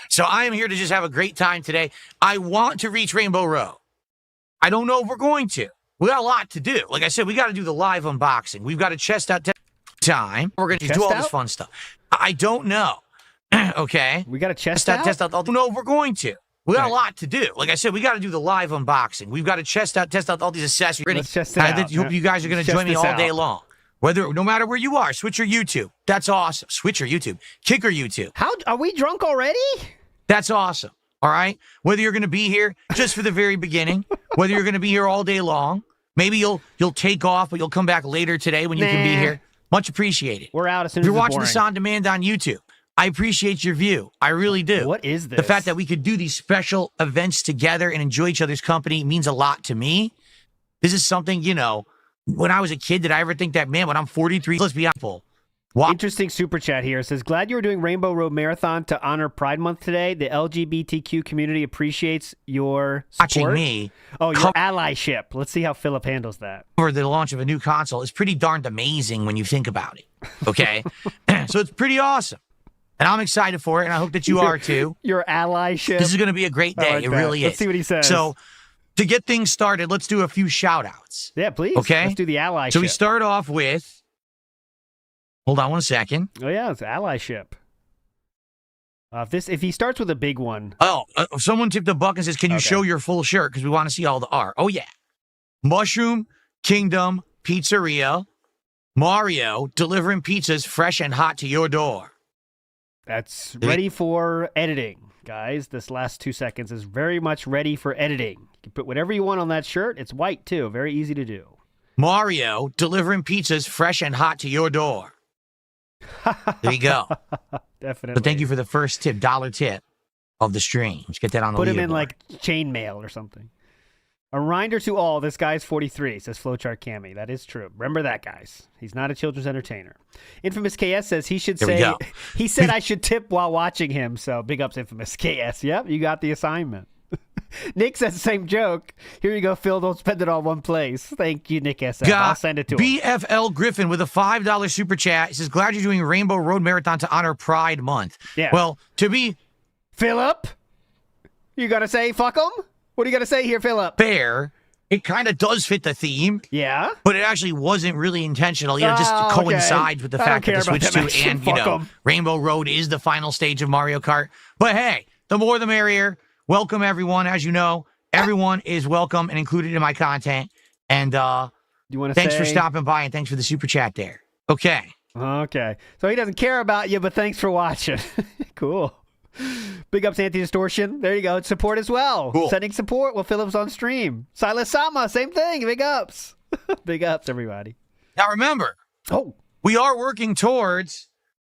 J: So I am here to just have a great time today. I want to reach Rainbow Road. I don't know if we're going to. We got a lot to do. Like I said, we got to do the live unboxing. We've got a chest out time. We're going to do all this fun stuff. I don't know. Okay.
A: We got a chest out?
J: Test out. I don't know if we're going to. We got a lot to do. Like I said, we got to do the live unboxing. We've got to test out all these accessories.
A: Let's test it out.
J: I hope you guys are going to join me all day long. No matter where you are, Switch or YouTube. That's awesome. Switch or YouTube. Kick or YouTube.
A: How are we drunk already?
J: That's awesome. All right. Whether you're going to be here just for the very beginning, whether you're going to be here all day long, maybe you'll take off, but you'll come back later today when you can be here. Much appreciated.
A: We're out as soon
J: as
A: you're
J: watching this on demand on YouTube. I appreciate your view. I really do.
A: What is this?
J: The fact that we could do these special events together and enjoy each other's company means a lot to me. This is something, when I was a kid, did I ever think that, man, when I'm 43, let's be honest.
A: Interesting super chat here. It says, glad you were doing Rainbow Road Marathon to honor Pride Month today. The LGBTQ community appreciates your support.
J: Watching me.
A: Oh, your allyship. Let's see how Philip handles that.
J: For the launch of a new console is pretty darned amazing when you think about it. Okay? So it's pretty awesome. And I'm excited for it, and I hope that you are too.
A: Your allyship.
J: This is going to be a great day.
A: Like
J: it really is.
A: Let's see what he says.
J: So, to get things started, let's do a few shout-outs.
A: Yeah, please.
J: Okay?
A: Let's do the allyship.
J: So we start off with... Hold on one second.
A: Oh, yeah, it's allyship. If he starts with a big one...
J: Oh, someone tipped a buck and says, can you show your full shirt? Because we want to see all the R. Oh, yeah. Mushroom Kingdom Pizzeria. Mario delivering pizzas fresh and hot to your door.
A: That's ready for editing, guys. This last 2 seconds is very much ready for editing. You can put whatever you want on that shirt. It's white, too. Very easy to do.
J: Mario delivering pizzas fresh and hot to your door. There you go.
A: Definitely.
J: So thank you for the first tip, $1 tip of the stream. Let's get that on the
A: Put him
J: leaderboard.
A: in like chainmail or something. A reminder to all, this guy's 43, says Flowchart Cammy. That is true. Remember that, guys. He's not a children's entertainer. Infamous KS says he should say, he said I should tip while watching him. So big ups, Infamous KS. Yep, you got the assignment. Nick says the same joke. Here you go, Phil. Don't spend it all one place. Thank you, Nick SF. I'll send it to him.
J: BFL Griffin with a $5 super chat. He says, glad you're doing Rainbow Road Marathon to honor Pride Month.
A: Yeah.
J: Well, to be...
A: Philip? You got to say fuck him? What do you got to say here, Philip?
J: Fair. It kind of does fit the theme.
A: Yeah?
J: But it actually wasn't really intentional. Just coincides with the fact that the Switch 2 and, Rainbow Road is the final stage of Mario Kart. But hey, the more the merrier. Welcome, everyone. As you know, everyone is welcome and included in my content. And thanks for stopping by and thanks for the super chat there. Okay.
A: Okay. So he doesn't care about you, but thanks for watching. Cool. Big ups, Anti-Distortion. There you go. It's support as well.
J: Cool.
A: Sending support while Philip's on stream. Silas Sama, same thing. Big ups. Big ups, everybody.
J: Now remember, we are working towards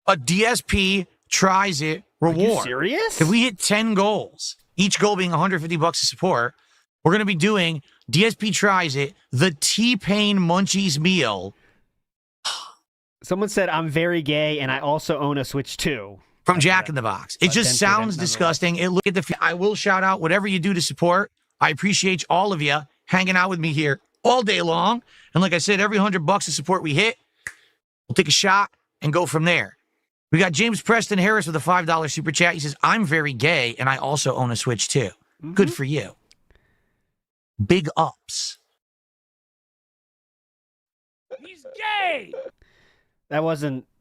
J: a DSP Tries It reward.
A: Are you serious?
J: If we hit 10 goals, each goal being $150 of support, we're going to be doing DSP tries it. The T-Pain Munchies meal.
A: Someone said, I'm very gay, and I also own a Switch 2.
J: From Jack in the Box. It just sounds disgusting. Look at the. I will shout out whatever you do to support. I appreciate all of you hanging out with me here all day long. And like I said, every $100 of support we hit, we'll take a shot and go from there. We got James Preston Harris with a $5 super chat. He says, I'm very gay, and I also own a Switch 2. Good for you. Big ups.
I: He's gay!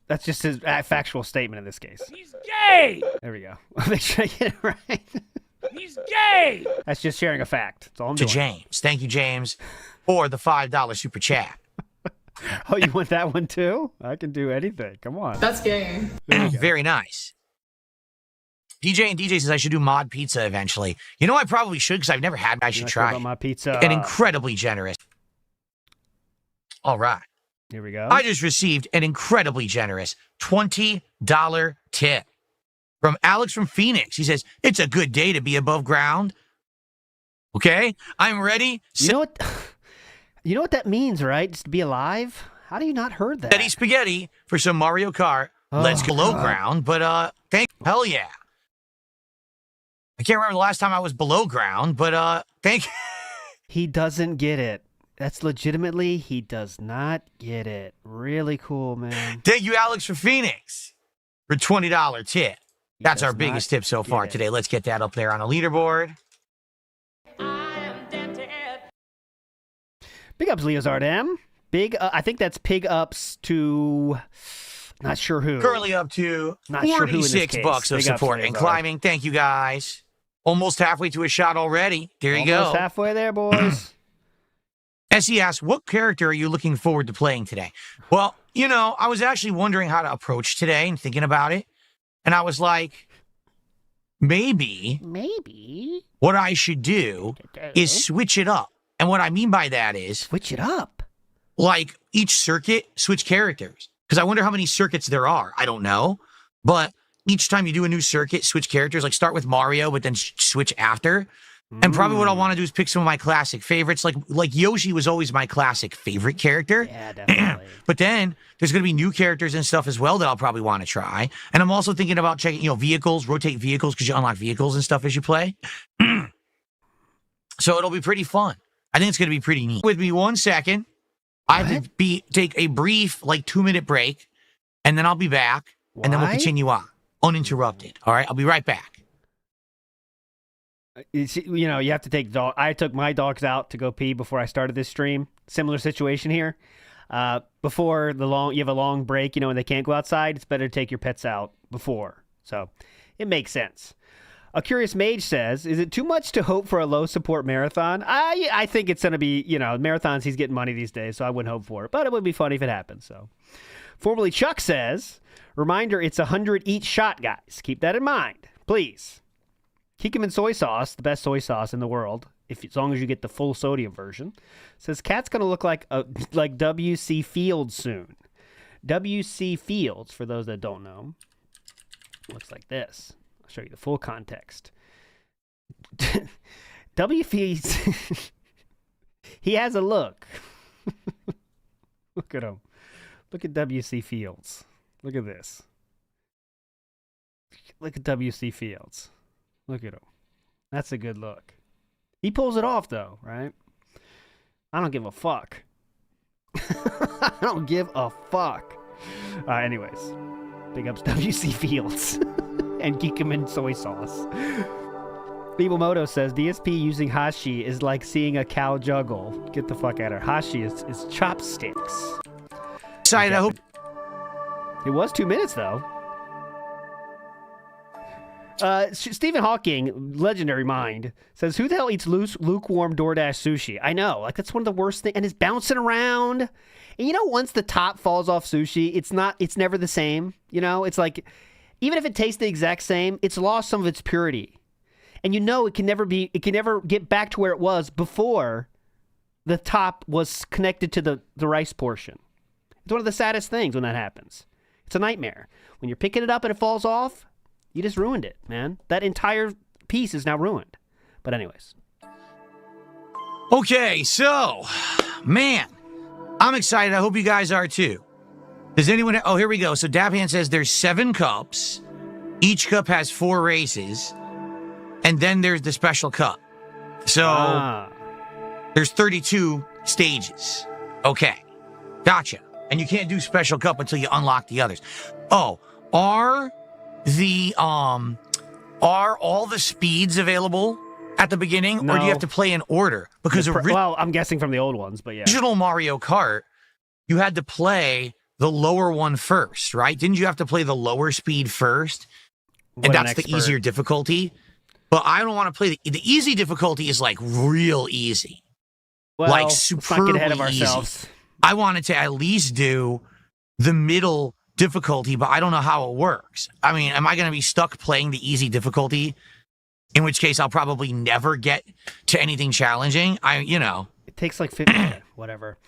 A: That's just his factual statement in this case.
I: He's gay!
A: There we go. Make sure I get it right.
I: He's gay!
A: That's just sharing a fact. That's all I'm
J: to
A: doing.
J: James. Thank you, James, for the $5 super chat.
A: Oh, you want that one too? I can do anything. Come on.
E: That's gay.
J: Very nice. DJ and DJ says I should do mod pizza eventually. You know, I probably should because I've never had it. I should try
A: my pizza.
J: And incredibly generous. All right.
A: Here we go.
J: I just received an incredibly generous $20 tip from Alex from Phoenix. He says, it's a good day to be above ground. Okay, I'm ready.
A: You know what that means, right? Just to be alive? How do you not heard that?
J: Spaghetti spaghetti for some Mario Kart. Let's go below ground, but hell yeah. I can't remember the last time I was below ground, but thank you.
A: He doesn't get it. That's legitimately, he does not get it. Really cool, man.
J: Thank you, Alex from Phoenix, for $20 tip. That's our biggest tip so far today. Let's get that up there on a leaderboard.
A: Big ups, Leozard M. I think that's pig ups to, not sure who.
J: Currently up to
A: not sure who in this
J: $46
A: case.
J: of
A: Big
J: support
A: ups,
J: and
A: Leozard.
J: climbing. Thank you, guys. Almost halfway to a shot already. There you go.
A: Almost halfway there, boys.
J: SE asks, what character are you looking forward to playing today? Well, you know, I was actually wondering how to approach today and thinking about it. And I was like, maybe what I should do is switch it up. And what I mean by that is
A: switch it up.
J: Like each circuit, switch characters. Because I wonder how many circuits there are. I don't know. But each time you do a new circuit, switch characters. Like start with Mario, but then switch after. And probably what I want to do is pick some of my classic favorites. Like Yoshi was always my classic favorite character.
A: Yeah, definitely.
J: But then there's going to be new characters and stuff as well that I'll probably want to try. And I'm also thinking about checking, vehicles, rotate vehicles, because you unlock vehicles and stuff as you play. So it'll be pretty fun. I think it's going to be pretty neat. With me 1 second. I have to take a brief, 2-minute break, and then I'll be back, and then we'll continue on, uninterrupted. All right? I'll be right back.
A: You have to take I took my dogs out to go pee before I started this stream. Similar situation here. Before you have a long break, and they can't go outside, it's better to take your pets out before. So it makes sense. A Curious Mage says, is it too much to hope for a low support marathon? I think it's going to be, marathons, he's getting money these days, so I wouldn't hope for it. But it would be funny if it happens. So, Formerly Chuck says, reminder, it's 100 each shot, guys. Keep that in mind, please. Kikkoman soy sauce, the best soy sauce in the world, as long as you get the full sodium version, says Cat's going to look like W.C. Fields soon. W.C. Fields, for those that don't know, looks like this. I'll show you the full context. He has a look. Look at him. Look at W.C. Fields. Look at this. Look at W.C. Fields. Look at him. That's a good look. He pulls it off, though, right? I don't give a fuck. I don't give a fuck. Anyways, big ups W.C. Fields and Kikkoman soy sauce. Evil Moto says, DSP using Hashi is like seeing a cow juggle. Get the fuck out of here. Hashi is chopsticks.
J: Excited, I hope.
A: It was 2 minutes, though. Stephen Hawking, legendary mind, says, who the hell eats lukewarm DoorDash sushi? I know, that's one of the worst things, and it's bouncing around. And once the top falls off sushi, it's never the same. It's like, even if it tastes the exact same, it's lost some of its purity. And it can never get back to where it was before the top was connected to the rice portion. It's one of the saddest things when that happens. It's a nightmare. When you're picking it up and it falls off, you just ruined it, man. That entire piece is now ruined. But anyways.
J: Okay, so, man, I'm excited. I hope you guys are too. Does anyone... Oh, here we go. So Dabhan says there's 7 cups. Each cup has 4 races. And then there's the special cup. So there's 32 stages. Okay. Gotcha. And you can't do special cup until you unlock the others. Oh, are all the speeds available at the beginning,
A: No.
J: or do you have to play in order? Because
A: well, I'm guessing from the old ones, but yeah.
J: Original Mario Kart, you had to play the lower one first, right? Didn't you have to play the lower speed first?
A: What
J: And
A: an
J: that's the
A: expert.
J: easier difficulty. But I don't want to play the easy difficulty is like real easy.
A: Well,
J: Like
A: let's not
J: superbly
A: get ahead of
J: easy.
A: ourselves.
J: I wanted to at least do the middle difficulty, but I don't know how it works. I mean, am I going to be stuck playing the easy difficulty? In which case, I'll probably never get to anything challenging.
A: It takes like 50, whatever.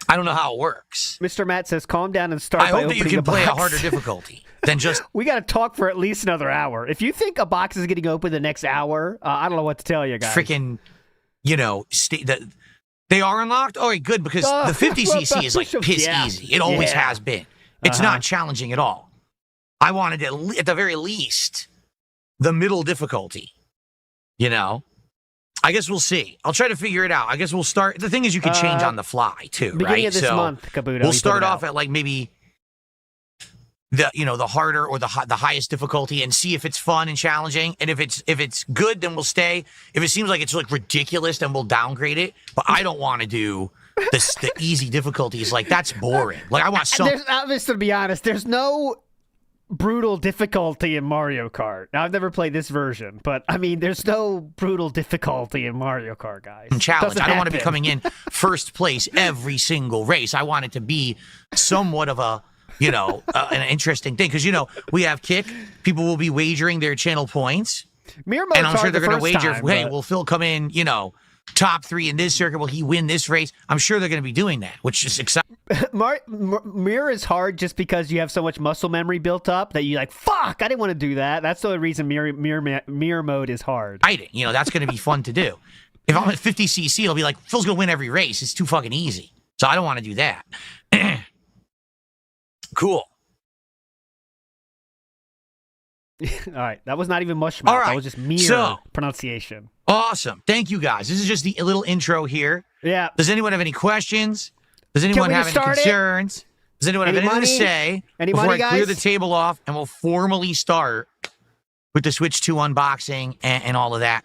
J: I don't know how it works.
A: Mr. Matt says, calm down and start
J: I
A: by
J: hope that you
A: opening
J: can
A: the
J: play a
A: box.
J: harder difficulty than just...
A: We got to talk for at least another hour. If you think a box is getting open the next hour, I don't know what to tell you guys.
J: Freaking, they are unlocked? All right, good, because the 50cc is like piss easy. It always has been. It's not challenging at all. I wanted at the very least the middle difficulty. I guess we'll see. I'll try to figure it out. I guess we'll start. The thing is, you can change on the fly too, right?
A: Beginning of this month, Kabuto.
J: We'll start off at like maybe the harder or the highest difficulty and see if it's fun and challenging. And if it's good, then we'll stay. If it seems like it's like ridiculous, then we'll downgrade it. But I don't want to do the easy difficulties. Like that's boring. Like I want some.
A: To be honest, there's no brutal difficulty in Mario Kart. Now, I've never played this version, but I mean, there's no brutal difficulty in Mario Kart, guys.
J: Challenge. I don't want to be coming in first place every single race. I want it to be somewhat of a, an interesting thing. Because, we have Kick. People will be wagering their channel points. And I'm sure they're going to wager, hey, will Phil come in, top 3 in this circuit? Will he win this race? I'm sure they're going to be doing that, which is exciting.
A: Mirror is hard just because you have so much muscle memory built up that you're like, fuck, I didn't want to do that. That's the only reason mirror mode is hard.
J: That's going to be fun to do. If I'm at 50cc, it'll be like, Phil's going to win every race. It's too fucking easy. So I don't want to do that. Cool.
A: All right. That was not even mushmouth.
J: All right.
A: That was just mirror pronunciation.
J: Awesome. Thank you, guys. This is just the little intro here.
A: Yeah.
J: Does anyone have any questions? Does anyone have any concerns? Does anyone have anything to say before I clear the table off and we'll formally start with the Switch 2 unboxing and all of that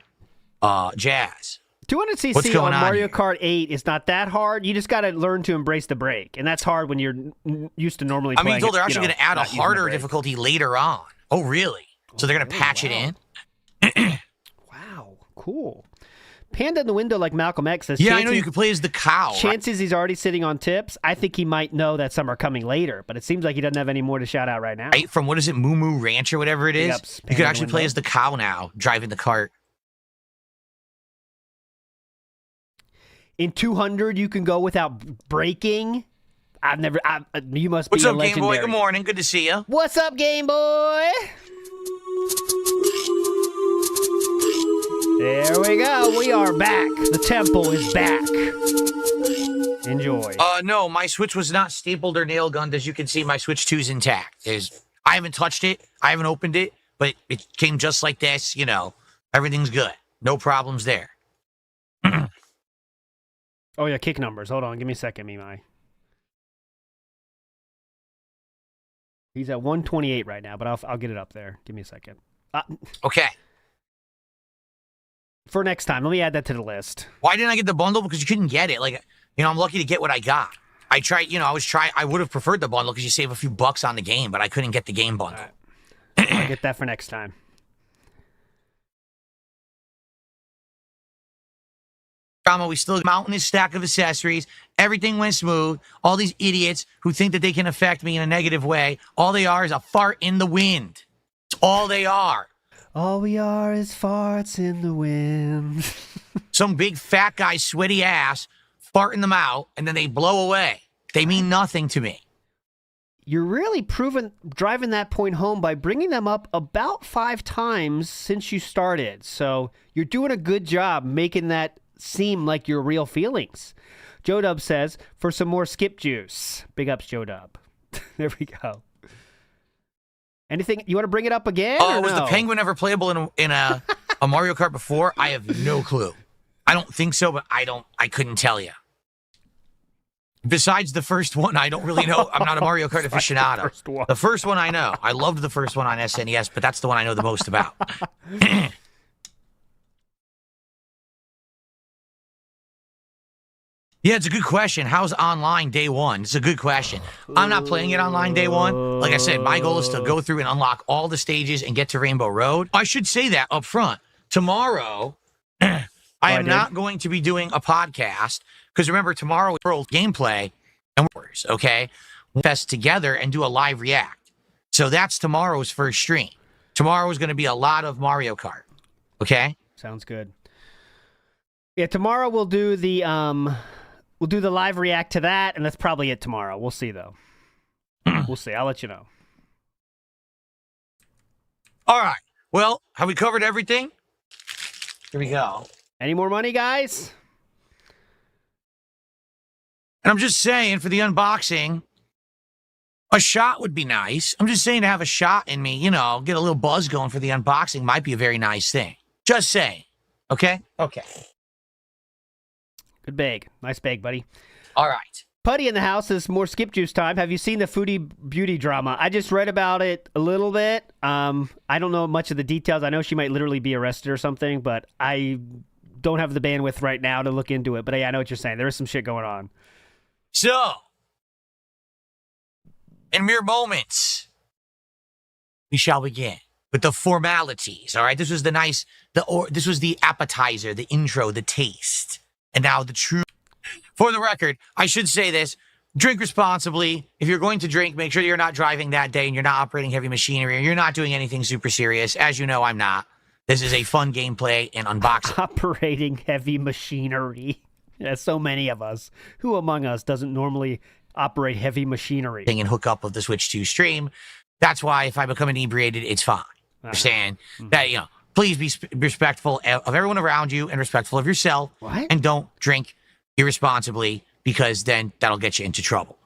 J: jazz?
A: 200cc on Mario Kart 8 is not that hard. You just got to learn to embrace the brake, and that's hard when you're used to normally playing.
J: They're actually going to add a harder difficulty later on. Oh, really? So they're going to patch it in?
A: Wow, cool. Panda in the window, like Malcolm X says.
J: Yeah, I know you can play as the cow.
A: Chances he's already sitting on tips. I think he might know that some are coming later, but it seems like he doesn't have any more to shout out right now.
J: Right, from what is it, Moo Moo Ranch or whatever it is? You could actually play as the cow now, driving the cart.
A: In 200, you can go without braking. You must be
J: What's up,
A: legendary.
J: Game Boy? Good morning. Good to see you.
A: What's up, Game Boy? There we go. We are back. The temple is back. Enjoy.
J: No, my Switch was not stapled or nail gunned. As you can see, my Switch 2 is intact. I haven't touched it. I haven't opened it, but it came just like this. Everything's good. No problems there.
A: Oh, yeah, kick numbers. Hold on. Give me a second, Mimai. He's at 128 right now, but I'll get it up there. Give me a second.
J: Okay.
A: For next time, let me add that to the list.
J: Why didn't I get the bundle? Because you couldn't get it. I'm lucky to get what I got. I tried, I would have preferred the bundle because you save a few bucks on the game, but I couldn't get the game bundle.
A: Right. I'll get that for next time.
J: We still got a mountainous stack of accessories. Everything went smooth. All these idiots who think that they can affect me in a negative way, all they are is a fart in the wind. It's all they are.
A: All we are is farts in the wind.
J: Some big fat guy, sweaty ass, farting them out, and then they blow away. They mean nothing to me.
A: You're really driving that point home by bringing them up about 5 times since you started. So you're doing a good job making that seem like your real feelings. Joe Dub says, for some more skip juice. Big ups, Joe Dub. There we go. Anything, you want to bring it up again?
J: Oh,
A: or
J: was
A: no?
J: the penguin ever playable in a Mario Kart before? I have no clue. I don't think so, but I couldn't tell you. Besides the first one, I don't really know. I'm not a Mario Kart aficionado. The first one I know. I loved the first one on SNES, but that's the one I know the most about. Yeah, it's a good question. How's online day one? It's a good question. I'm not playing it online day one. Like I said, my goal is to go through and unlock all the stages and get to Rainbow Road. I should say that up front. Tomorrow, I am not going to be doing a podcast because remember, tomorrow is World Gameplay and Wars, okay? We'll fest together and do a live react. So that's tomorrow's first stream. Tomorrow is going to be a lot of Mario Kart, okay?
A: Sounds good. Yeah, tomorrow we'll do the live react to that, and that's probably it tomorrow. We'll see, though. We'll see. I'll let you know.
J: All right. Well, have we covered everything? Here we go.
A: Any more money, guys?
J: And I'm just saying, for the unboxing, a shot would be nice. I'm just saying to have a shot in me, you know, get a little buzz going for the unboxing might be a very nice thing. Just saying. Okay? Okay.
A: Good bag. Nice bag, buddy.
J: All right.
A: Putty in the house is more skip juice time. Have you seen the Foodie Beauty drama? I just read about it a little bit. I don't know much of the details. I know she might literally be arrested or something, but I don't have the bandwidth right now to look into it. But yeah, I know what you're saying. There is some shit going on.
J: So, in mere moments, we shall begin with the formalities. All right, this was this was the appetizer, the intro, the taste, and now the true. For the record, I should say this: drink responsibly. If you're going to drink, make sure you're not driving that day and you're not operating heavy machinery, or you're not doing anything super serious. As you know, I'm not. This is a fun gameplay and unboxing.
A: Operating heavy machinery. There's so many of us. Who among us doesn't normally operate heavy machinery?
J: And hook up of the Switch 2 stream. That's why if I become inebriated, it's fine. Understand that, you know, please be respectful of everyone around you and respectful of yourself.
A: What?
J: And don't drink irresponsibly because then that'll get you into trouble.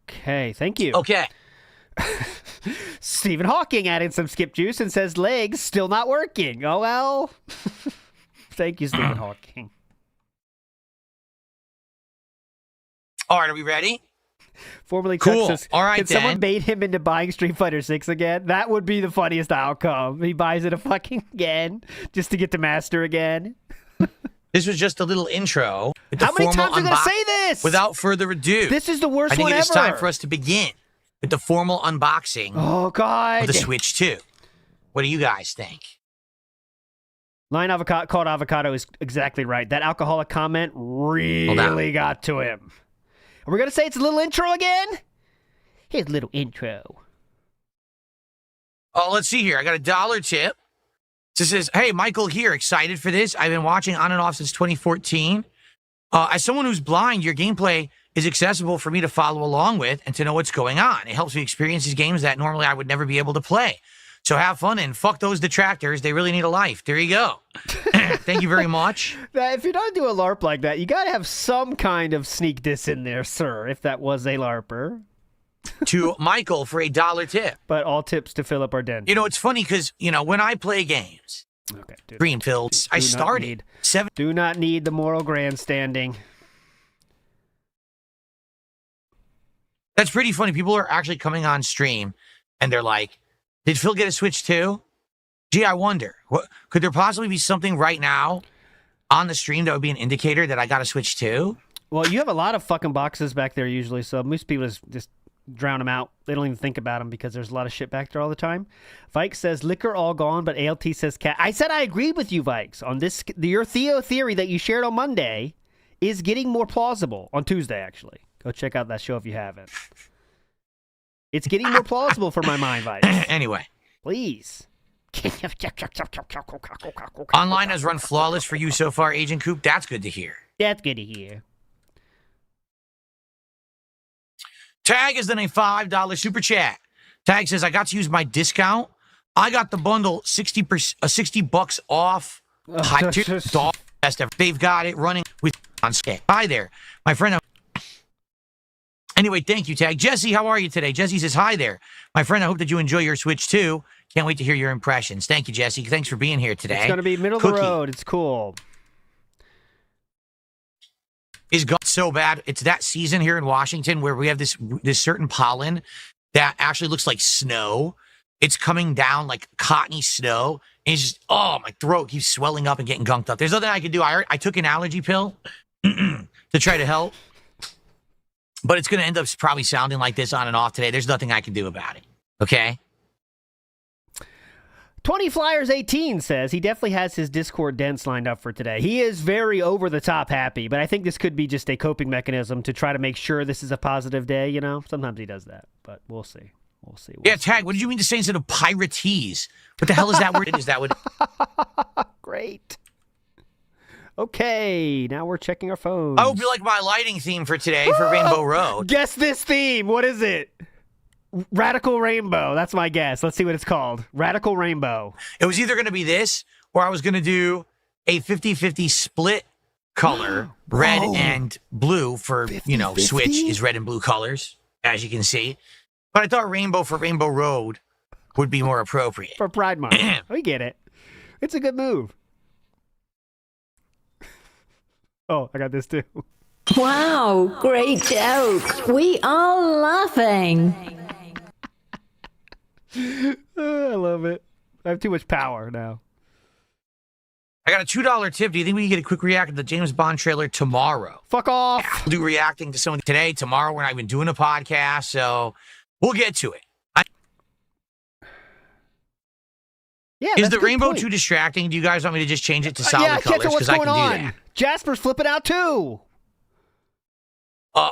A: Okay, thank you.
J: Okay.
A: Stephen Hawking added some skip juice and says legs still not working. Oh, well. Thank you, Stephen Hawking.
J: All right, are we ready?
A: Formerly
J: cool.
A: Says,
J: all right,
A: can
J: then.
A: someone bait him into buying Street Fighter 6 again? That would be the funniest outcome. He buys it again just to get to master again.
J: This was just a little intro.
A: How many times are you going to say this?
J: Without further ado.
A: This is the worst one ever.
J: I think it is time for us to begin with the formal unboxing
A: of
J: the Switch 2. What do you guys think?
A: Line avocado called avocado is exactly right. That alcoholic comment really got to him. Are we going to say it's a little intro again? Here's a little intro.
J: Oh, let's see here. I got a $1 tip. It says, hey, Michael here. Excited for this? I've been watching on and off since 2014. As someone who's blind, your gameplay is accessible for me to follow along with and to know what's going on. It helps me experience these games that normally I would never be able to play. So have fun and fuck those detractors. They really need a life. There you go. Thank you very much.
A: If you're not doing a LARP like that, you got to have some kind of sneak diss in there, sir, if that was a LARPer.
J: To Michael for a $1 tip.
A: But all tips to Philip Arden.
J: You know, it's funny because, you know, when I play games, Dreamfield, I started.
A: Do not need the moral grandstanding.
J: That's pretty funny. People are actually coming on stream and they're like, did Phil get a Switch too? Gee, I wonder. Could there possibly be something right now on the stream that would be an indicator that I got a Switch too?
A: Well, you have a lot of fucking boxes back there usually, so most people just drown them out. They don't even think about them because there's a lot of shit back there all the time. Vikes says liquor all gone, but ALT says cat. I said I agreed with you, Vikes, on this. Your Theo theory that you shared on Monday is getting more plausible on Tuesday, actually. Go check out that show if you haven't. It's getting more plausible for my mind, Vikes.
J: Anyway.
A: Please.
J: Online has run flawless for you so far, Agent Coop. That's good to hear.
A: That's good to hear.
J: Tag has done a $5 super chat. Tag says, I got to use my discount. I got the bundle $60 off Hi, dog best ever. They've got it running with on skate. Hi there, my friend. Anyway, thank you, Tag. Jesse, how are you today? Jesse says, hi there. My friend, I hope that you enjoy your Switch 2. Can't wait to hear your impressions. Thank you, Jesse. Thanks for being here today.
A: It's going to be middle of the road. It's cool.
J: Is gone so bad. It's that season here in Washington where we have this certain pollen that actually looks like snow. It's coming down like cottony snow. And it's just, oh, my throat keeps swelling up and getting gunked up. There's nothing I can do. I took an allergy pill to try to help. But it's going to end up probably sounding like this on and off today. There's nothing I can do about it. Okay?
A: 20 Flyers 18 says he definitely has his Discord dents lined up for today. He is very over-the-top happy, but I think this could be just a coping mechanism to try to make sure this is a positive day, you know? Sometimes he does that, but we'll see. We'll see.
J: Yeah, Tag, what did you mean to say instead of piratees? What the hell is that word? Is that what?
A: Great. Okay, now we're checking our phones.
J: I hope you like my lighting theme for today for Rainbow Road.
A: Guess this theme. What is it? Radical Rainbow. That's my guess. Let's see what it's called. Radical Rainbow.
J: It was either going to be this or I was going to do a 50-50 split color, red and blue for, 50-50? Switch is red and blue colors, as you can see. But I thought rainbow for Rainbow Road would be more appropriate.
A: For Pride Month. We get it. It's a good move. Oh, I got this too.
F: Wow, great joke. We are laughing.
A: I love it. I have too much power now.
J: I got a $2 tip. Do you think we can get a quick react to the James Bond trailer tomorrow?
A: Fuck off.
J: I'll do reacting to someone today. Tomorrow, we're not even doing a podcast, so we'll get to it.
A: Yeah,
J: is the rainbow too distracting? Do you guys want me to just change it to solid colors?
A: Because I can
J: do that.
A: Jasper's flipping out too.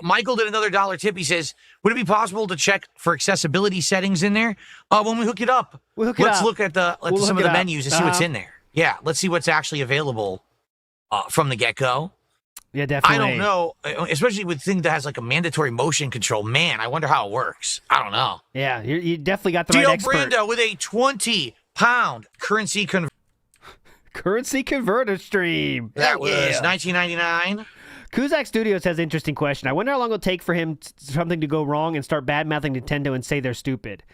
J: Michael did another $1 tip. He says, would it be possible to check for accessibility settings in there? When we hook it up, let's look at some of the menus and see what's in there. Yeah, let's see what's actually available from the get-go.
A: Yeah, definitely.
J: I don't know, especially with things that has like a mandatory motion control. Man, I wonder how it works. I don't know.
A: Yeah, you definitely got the right expert.
J: Brando with a 20-pound currency
A: converter stream.
J: That was $19.99.
A: Kuzak Studios has an interesting question. I wonder how long it'll take for him something to go wrong and start bad-mouthing Nintendo and say they're stupid.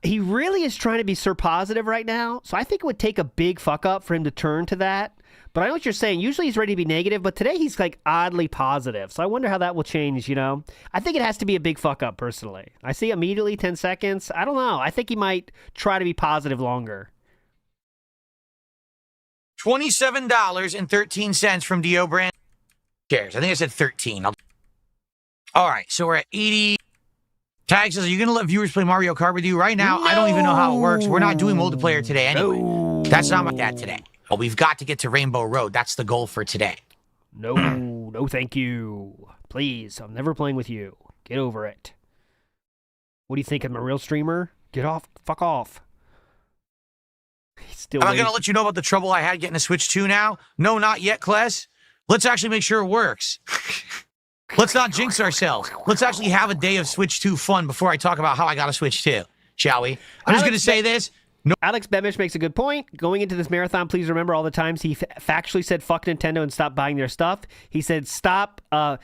A: He really is trying to be Sir Positive right now, so I think it would take a big fuck-up for him to turn to that. But I know what you're saying. Usually he's ready to be negative, but today he's like oddly positive. So I wonder how that will change, I think it has to be a big fuck-up, personally. I see immediately 10 seconds. I don't know. I think he might try to be positive longer.
J: $27.13 from Dio Brand. Shares. I think I said 13. All right, so we're at 80. Tag says, are you going to let viewers play Mario Kart with you? Right now, I don't even know how it works. We're not doing multiplayer today anyway. No. That's not like that today. But we've got to get to Rainbow Road. That's the goal for today.
A: No, thank you. Please, I'm never playing with you. Get over it. What do you think? I'm a real streamer? Get off. Fuck off.
J: Am I going to let you know about the trouble I had getting a Switch 2 now? No, not yet, Kless. Let's actually make sure it works. Let's not jinx ourselves. Let's actually have a day of Switch 2 fun before I talk about how I got a Switch 2, shall we? I'm just going to say this. No.
A: Alex Bebish makes a good point. Going into this marathon, please remember all the times he factually said fuck Nintendo and stop buying their stuff. He said stop, I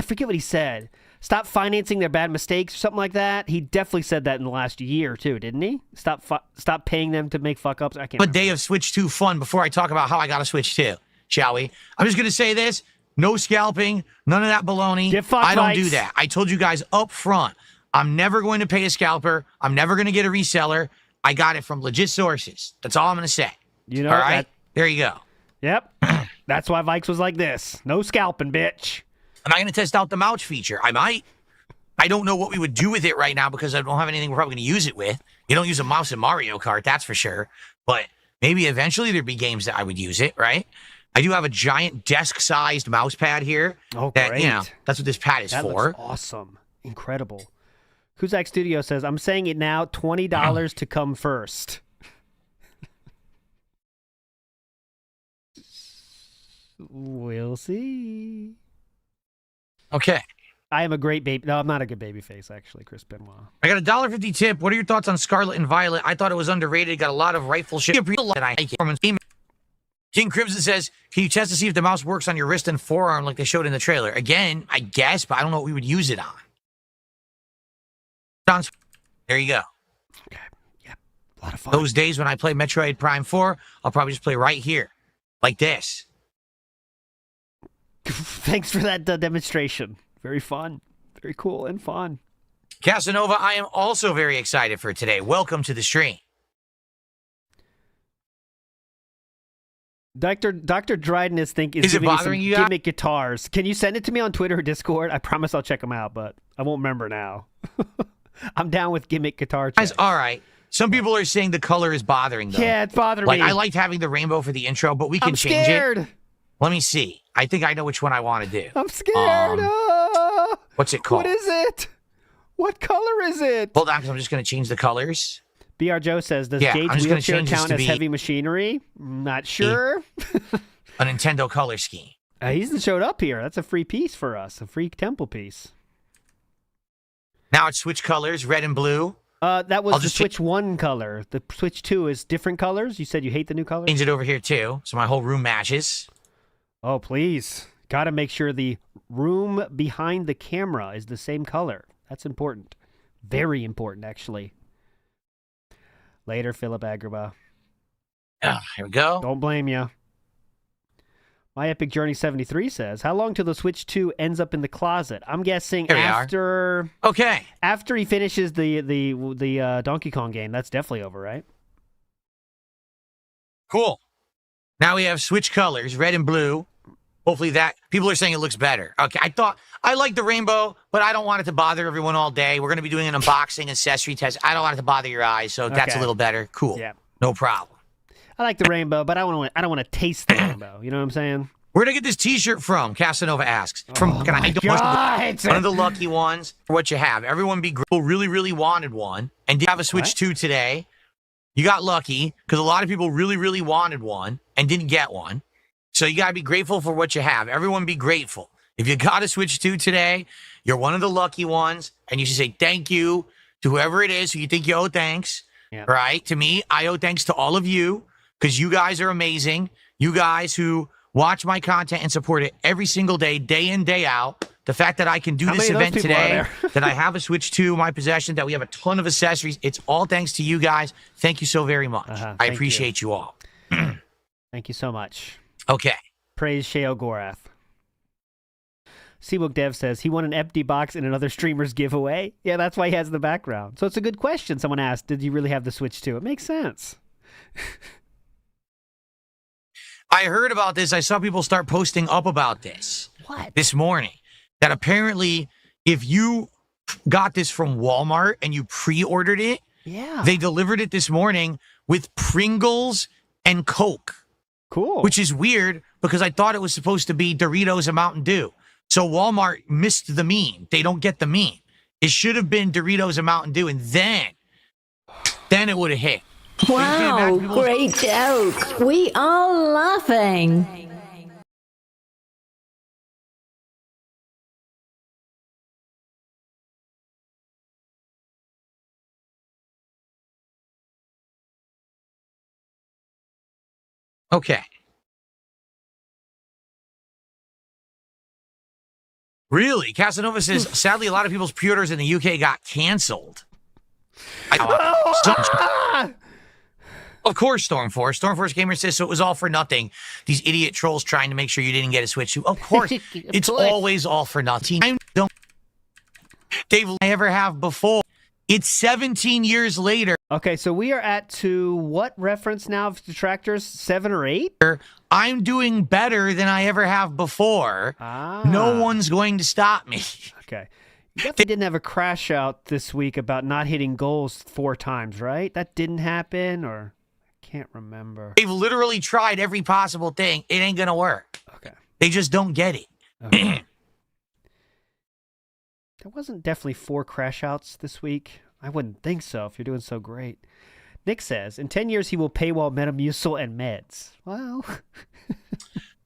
A: forget what he said. Stop financing their bad mistakes or something like that. He definitely said that in the last year too, didn't he? Stop paying them to make fuck ups. I can't.
J: A day of Switch 2 fun before I talk about how I got a Switch 2, shall we? I'm just going to say this. No scalping, none of that baloney. I don't do that. I told you guys up front, I'm never going to pay a scalper. I'm never going to get a reseller. I got it from legit sources. That's all I'm going to say. All right? There you go.
A: Yep. That's why Vikes was like this. No scalping, bitch.
J: Am I going to test out the mouse feature? I might. I don't know what we would do with it right now because I don't have anything we're probably going to use it with. You don't use a mouse in Mario Kart, that's for sure. But maybe eventually there'd be games that I would use it, right? I do have a giant desk-sized mouse pad here.
A: Oh, great.
J: That's what this pad is for.
A: That looks awesome. Incredible. Kuzak Studio says, I'm saying it now, $20 to come first. We'll see.
J: Okay.
A: I am a great baby. No, I'm not a good baby face, actually, Chris Benoit.
J: I got a $1.50 tip. What are your thoughts on Scarlet and Violet? I thought it was underrated. Got a lot of rightful shit. And I like it. King Crimson says, can you test to see if the mouse works on your wrist and forearm like they showed in the trailer? Again, I guess, but I don't know what we would use it on. There you go.
A: Okay. Yep. A lot of fun.
J: Those days when I play Metroid Prime 4, I'll probably just play right here. Like this.
A: Thanks for that demonstration. Very fun. Very cool and fun.
J: Casanova, I am also very excited for today. Welcome to the stream.
A: Dr. Dryden is
J: it
A: giving me
J: bothering
A: some
J: you?
A: gimmick guitars. Can you send it to me on Twitter or Discord? I promise I'll check them out, but I won't remember now. I'm down with gimmick guitar checks.
J: All right. Some people are saying the color is bothering them.
A: Yeah, it's bothering me.
J: I liked having the rainbow for the intro, but we can change it. Let me see. I think I know which one I want to do.
A: I'm scared.
J: What's it called?
A: What is it? What color is it?
J: Hold on, because I'm just going to change the colors.
A: BR Joe says, does
J: I'm
A: Jade's
J: just gonna
A: wheelchair
J: change this
A: count
J: to
A: as
J: be
A: heavy machinery? Not sure.
J: A Nintendo color scheme.
A: He's showed up here. That's a free piece for us. A free temple piece.
J: Now it's switch colors, red and blue.
A: That was the Switch 1 color. The Switch 2 is different colors. You said you hate the new colors?
J: Change it over here, too, so my whole room matches.
A: Oh, please. Got to make sure the room behind the camera is the same color. That's important. Very important, actually. Later, Philip Agrabah.
J: Here we go.
A: Don't blame you. My Epic Journey 73 says, how long till the Switch 2 ends up in the closet? I'm guessing after...
J: Okay.
A: After he finishes the Donkey Kong game. That's definitely over, right?
J: Cool. Now we have switch colors, red and blue. Hopefully that... People are saying it looks better. Okay, I like the rainbow, but I don't want it to bother everyone all day. We're going to be doing an unboxing accessory test. I don't want it to bother your eyes, so that's a little better. Cool. Yeah. No problem.
A: I like the rainbow, but I don't want to taste the rainbow. You know what I'm saying?
J: Where'd I get this T-shirt from? Casanova asks. From one of the lucky ones. For what you have. Everyone be grateful. Really, really wanted one, and did have a Switch 2 today. You got lucky because a lot of people really, really wanted one and didn't get one. So you gotta be grateful for what you have. Everyone be grateful. If you got a Switch 2 today, you're one of the lucky ones, and you should say thank you to whoever it is who you think you owe thanks. Yeah. Right? To me, I owe thanks to all of you. Because you guys are amazing. You guys who watch my content and support it every single day, day in, day out. The fact that I can do this event today, that I have a Switch 2 in my possession, that we have a ton of accessories, it's all thanks to you guys. Thank you so very much. I appreciate you all.
A: Thank you so much.
J: Okay.
A: Praise Sheo Gorath. Seabook Dev says he won an empty box in another streamer's giveaway. Yeah, that's why he has the background. So it's a good question. Someone asked, did you really have the Switch 2? It makes sense.
J: I heard about this. I saw people start posting up about this.
A: What?
J: This morning. That apparently, if you got this from Walmart and you pre-ordered it, they delivered it this morning with Pringles and Coke.
A: Cool.
J: Which is weird because I thought it was supposed to be Doritos and Mountain Dew. So Walmart missed the meme. They don't get the meme. It should have been Doritos and Mountain Dew, and then it would have hit.
F: Wow, great joke. We are laughing.
J: Okay. Really? Casanova says, sadly, a lot of people's pre-orders in the UK got canceled. Of course, Stormforce. Stormforce Gamer says, so it was all for nothing. These idiot trolls trying to make sure you didn't get a Switch 2. Of course. It's always all for nothing. I don't Dave I ever have before. It's 17 years later.
A: Okay, so we are at to what reference now of detractors? 7 or 8?
J: I'm doing better than I ever have before. No one's going to stop me.
A: Okay. You definitely didn't have a crash out this week about not hitting goals 4 times, right? That didn't happen, or I can't remember.
J: They've literally tried every possible thing. It ain't going to work.
A: Okay.
J: They just don't get it.
A: Okay. There wasn't definitely 4 crash outs this week. I wouldn't think so if you're doing so great. Nick says, in 10 years, he will paywall Metamucil and meds. Well...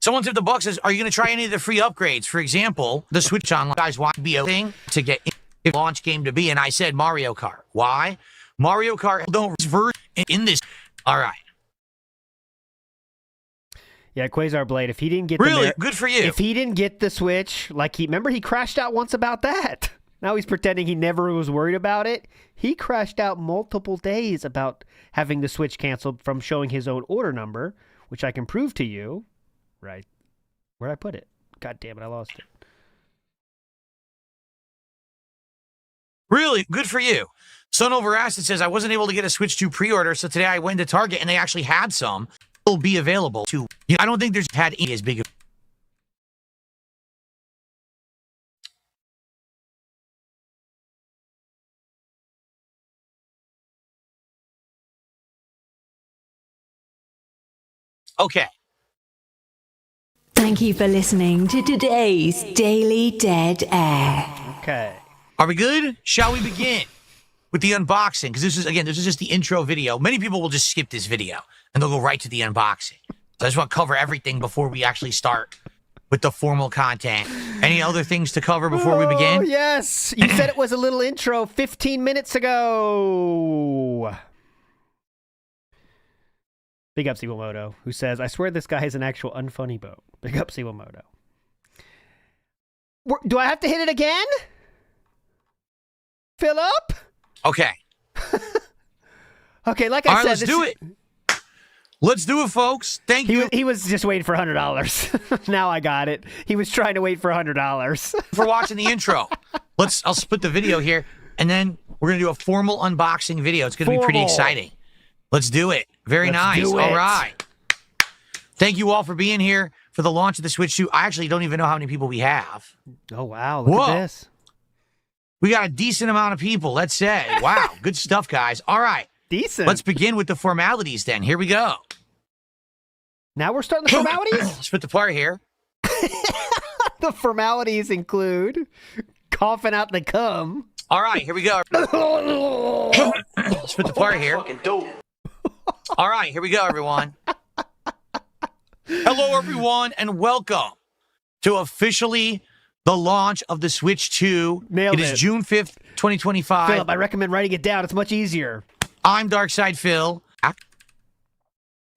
J: Someone tipped the buck says, are you going to try any of the free upgrades? For example, the Switch Online guys want to be a thing to get a launch game to be. And I said Mario Kart. Why? Mario Kart don't reverse in this. All right.
A: Yeah, Quasar Blade. If he didn't get
J: Really? Good for you.
A: If he didn't get the Switch, like remember he crashed out once about that. Now he's pretending he never was worried about it. He crashed out multiple days about having the Switch canceled from showing his own order number, which I can prove to you. Right. Where'd I put it? God damn it, I lost it.
J: Really? Good for you. Sun Over Acid says, I wasn't able to get a Switch 2 pre-order, so today I went to Target and they actually had some. Will be available to. I don't think there's had any as big of. Okay.
F: Thank you for listening to today's Daily Dead Air.
A: Okay.
J: Are we good? Shall we begin with the unboxing? Because this is just the intro video. Many people will just skip this video and they'll go right to the unboxing. So I just want to cover everything before we actually start with the formal content. Any other things to cover before we begin?
A: Oh, yes. You said it was a little intro 15 minutes ago. Big up Siwamoto, who says, I swear this guy is an actual unfunny boat. Big up Siwamoto. Do I have to hit it again? Fill up?
J: Okay.
A: Okay, like
J: All
A: I
J: right,
A: said.
J: let's do it. Let's do it, folks. Thank you.
A: He was just waiting for $100. Now I got it. He was trying to wait for $100.
J: For watching the intro. I'll split the video here, and then we're going to do a formal unboxing video. It's going to be pretty exciting. Let's do it. Very nice. All right. Thank you all for being here for the launch of the Switch 2. I actually don't even know how many people we have.
A: Oh, wow. Look at this.
J: We got a decent amount of people, let's say. Wow. Good stuff, guys. All right.
A: Decent.
J: Let's begin with the formalities then. Here we go.
A: Now we're starting the formalities?
J: Let's put the part here.
A: The formalities include coughing out the cum.
J: All right, here we go. Let's put the part here. All right, here we go, everyone. Hello, everyone, and welcome to officially the launch of the Switch 2.
A: Nailed it.
J: It is June 5th, 2025.
A: Philip, I recommend writing it down. It's much easier.
J: I'm Darkside Phil.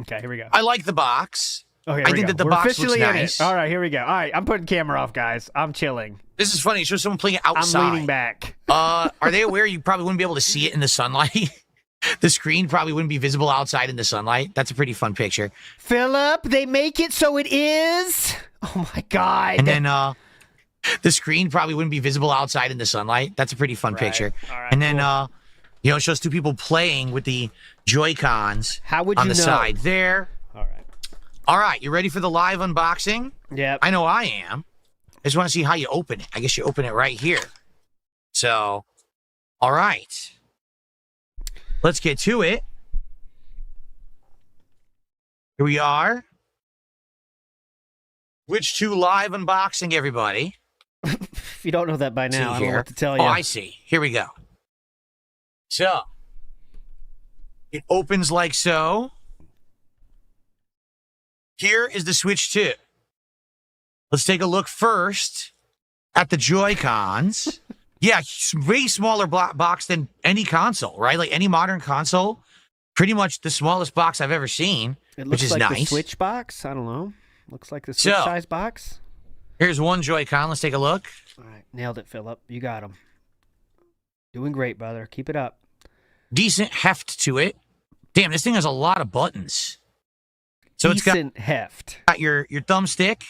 A: Okay, here we go.
J: I like the box.
A: Okay,
J: I think that the box looks nice.
A: All right, here we go. All right, I'm putting camera off, guys. I'm chilling.
J: This is funny. Show someone playing it outside.
A: I'm leaning back.
J: Are they aware you probably wouldn't be able to see it in the sunlight? The screen probably wouldn't be visible outside in the sunlight. That's a pretty fun picture.
A: Philip, they make it so it is. Oh, my God.
J: And then the screen probably wouldn't be visible outside in the sunlight. That's a pretty fun picture.
A: All right,
J: and then, it shows two people playing with the Joy-Cons on the side there. All right, you ready for the live unboxing?
A: Yep.
J: I know I am. I just want to see how you open it. I guess you open it right here. So, all right. Let's get to it. Here we are. Switch 2 live unboxing, everybody.
A: If you don't know that by now, I don't know what to tell you.
J: Oh, I see. Here we go. So, it opens like so. Here is the Switch 2. Let's take a look first at the Joy-Cons. Yeah, way smaller box than any console, right? Like any modern console. Pretty much the smallest box I've ever seen, which is
A: like
J: nice.
A: The Switch box? I don't know. Looks like the Switch size box.
J: Here's one Joy-Con. Let's take a look.
A: All right, nailed it, Philip. You got him. Doing great, brother. Keep it up.
J: Decent heft to it. Damn, this thing has a lot of buttons. So
A: Decent heft.
J: Got your thumbstick.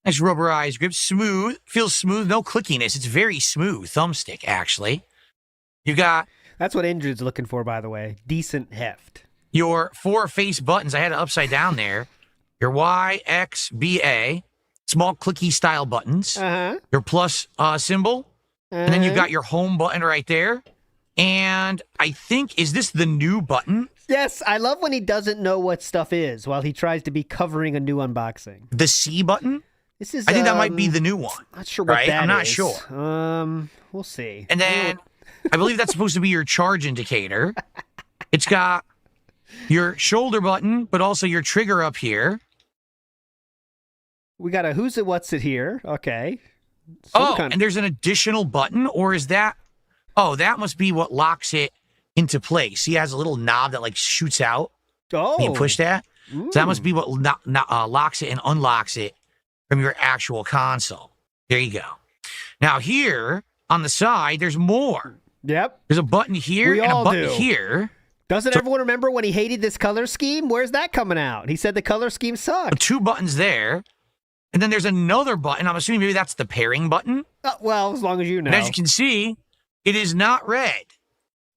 J: Nice rubberized grip. Smooth. Feels smooth. No clickiness. It's very smooth thumbstick, actually. You got...
A: That's what Indrid's looking for, by the way. Decent heft.
J: Your 4 face buttons. I had it upside down there. Your Y, X, B, A. Small clicky style buttons. Your plus symbol. And then you got your home button right there. And I think, is this the new button?
A: Yes, I love when he doesn't know what stuff is while he tries to be covering a new unboxing.
J: The C button?
A: This is.
J: I think that might be the new one.
A: Not sure what that is.
J: I'm not sure.
A: We'll see.
J: And then I believe that's supposed to be your charge indicator. It's got your shoulder button, but also your trigger up here.
A: We got a who's it, what's it here. Okay.
J: And there's an additional button, or is that... Oh, that must be what locks it into place. He has a little knob that, like, shoots out.
A: Oh.
J: You push that. So that must be what locks it and unlocks it from your actual console. There you go. Now here on the side, there's more.
A: Yep.
J: There's a button here
A: We
J: and a
A: all
J: button
A: do.
J: here.
A: Doesn't everyone remember when he hated this color scheme? Where's that coming out? He said the color scheme sucked.
J: 2 buttons there. And then there's another button. I'm assuming maybe that's the pairing button.
A: Well, as long as you know.
J: And as you can see, it is not red.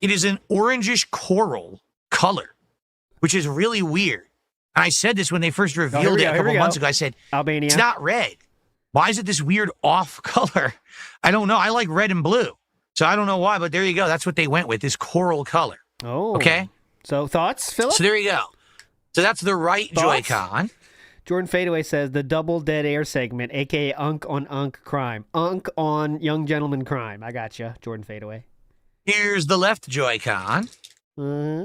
J: It is an orangish coral color, which is really weird. And I said this when they first revealed it a couple months ago. I said,
A: Albania.
J: It's not red. Why is it this weird off color? I don't know. I like red and blue. So I don't know why, but there you go. That's what they went with, this coral color.
A: Oh.
J: Okay?
A: So thoughts, Philip?
J: So there you go. So that's the right
A: Thoughts?
J: Joy-Con.
A: Jordan Fadeaway says the double dead air segment, a.k.a. Unk on Unk crime. Unk on young gentleman crime. I got you, Jordan Fadeaway.
J: Here's the left Joy-Con.
A: The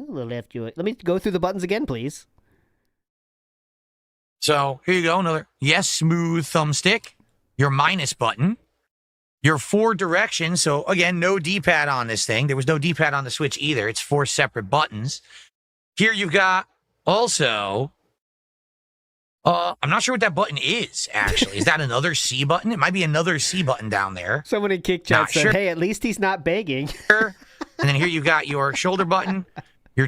A: left Joy. Let me go through the buttons again, please.
J: So here you go. Another yes, smooth thumbstick. Your minus button. Your 4 directions. So again, no D-pad on this thing. There was no D-pad on the Switch either. It's 4 separate buttons. Here you've got also, I'm not sure what that button is, actually. Is that another C button? It might be another C button down there.
A: Someone in Kick Chat
J: Not
A: said,
J: sure.
A: hey, at least he's not begging.
J: And then here you've got your shoulder button, your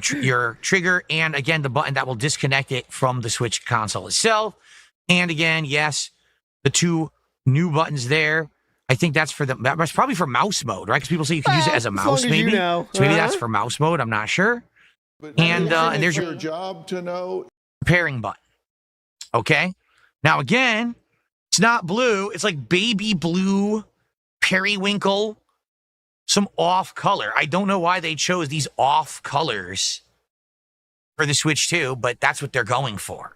J: trigger, and again, the button that will disconnect it from the Switch console itself. And again, yes, the 2 new buttons there. I think that's that's probably for mouse mode, right? Because people say you can use it as a mouse,
A: as
J: maybe.
A: you know.
J: So maybe that's for mouse mode. I'm not sure. And there's your
N: job to know
J: pairing button. Okay. Now again, it's not blue. It's like baby blue, periwinkle, some off color. I don't know why they chose these off colors for the Switch 2, but that's what they're going for.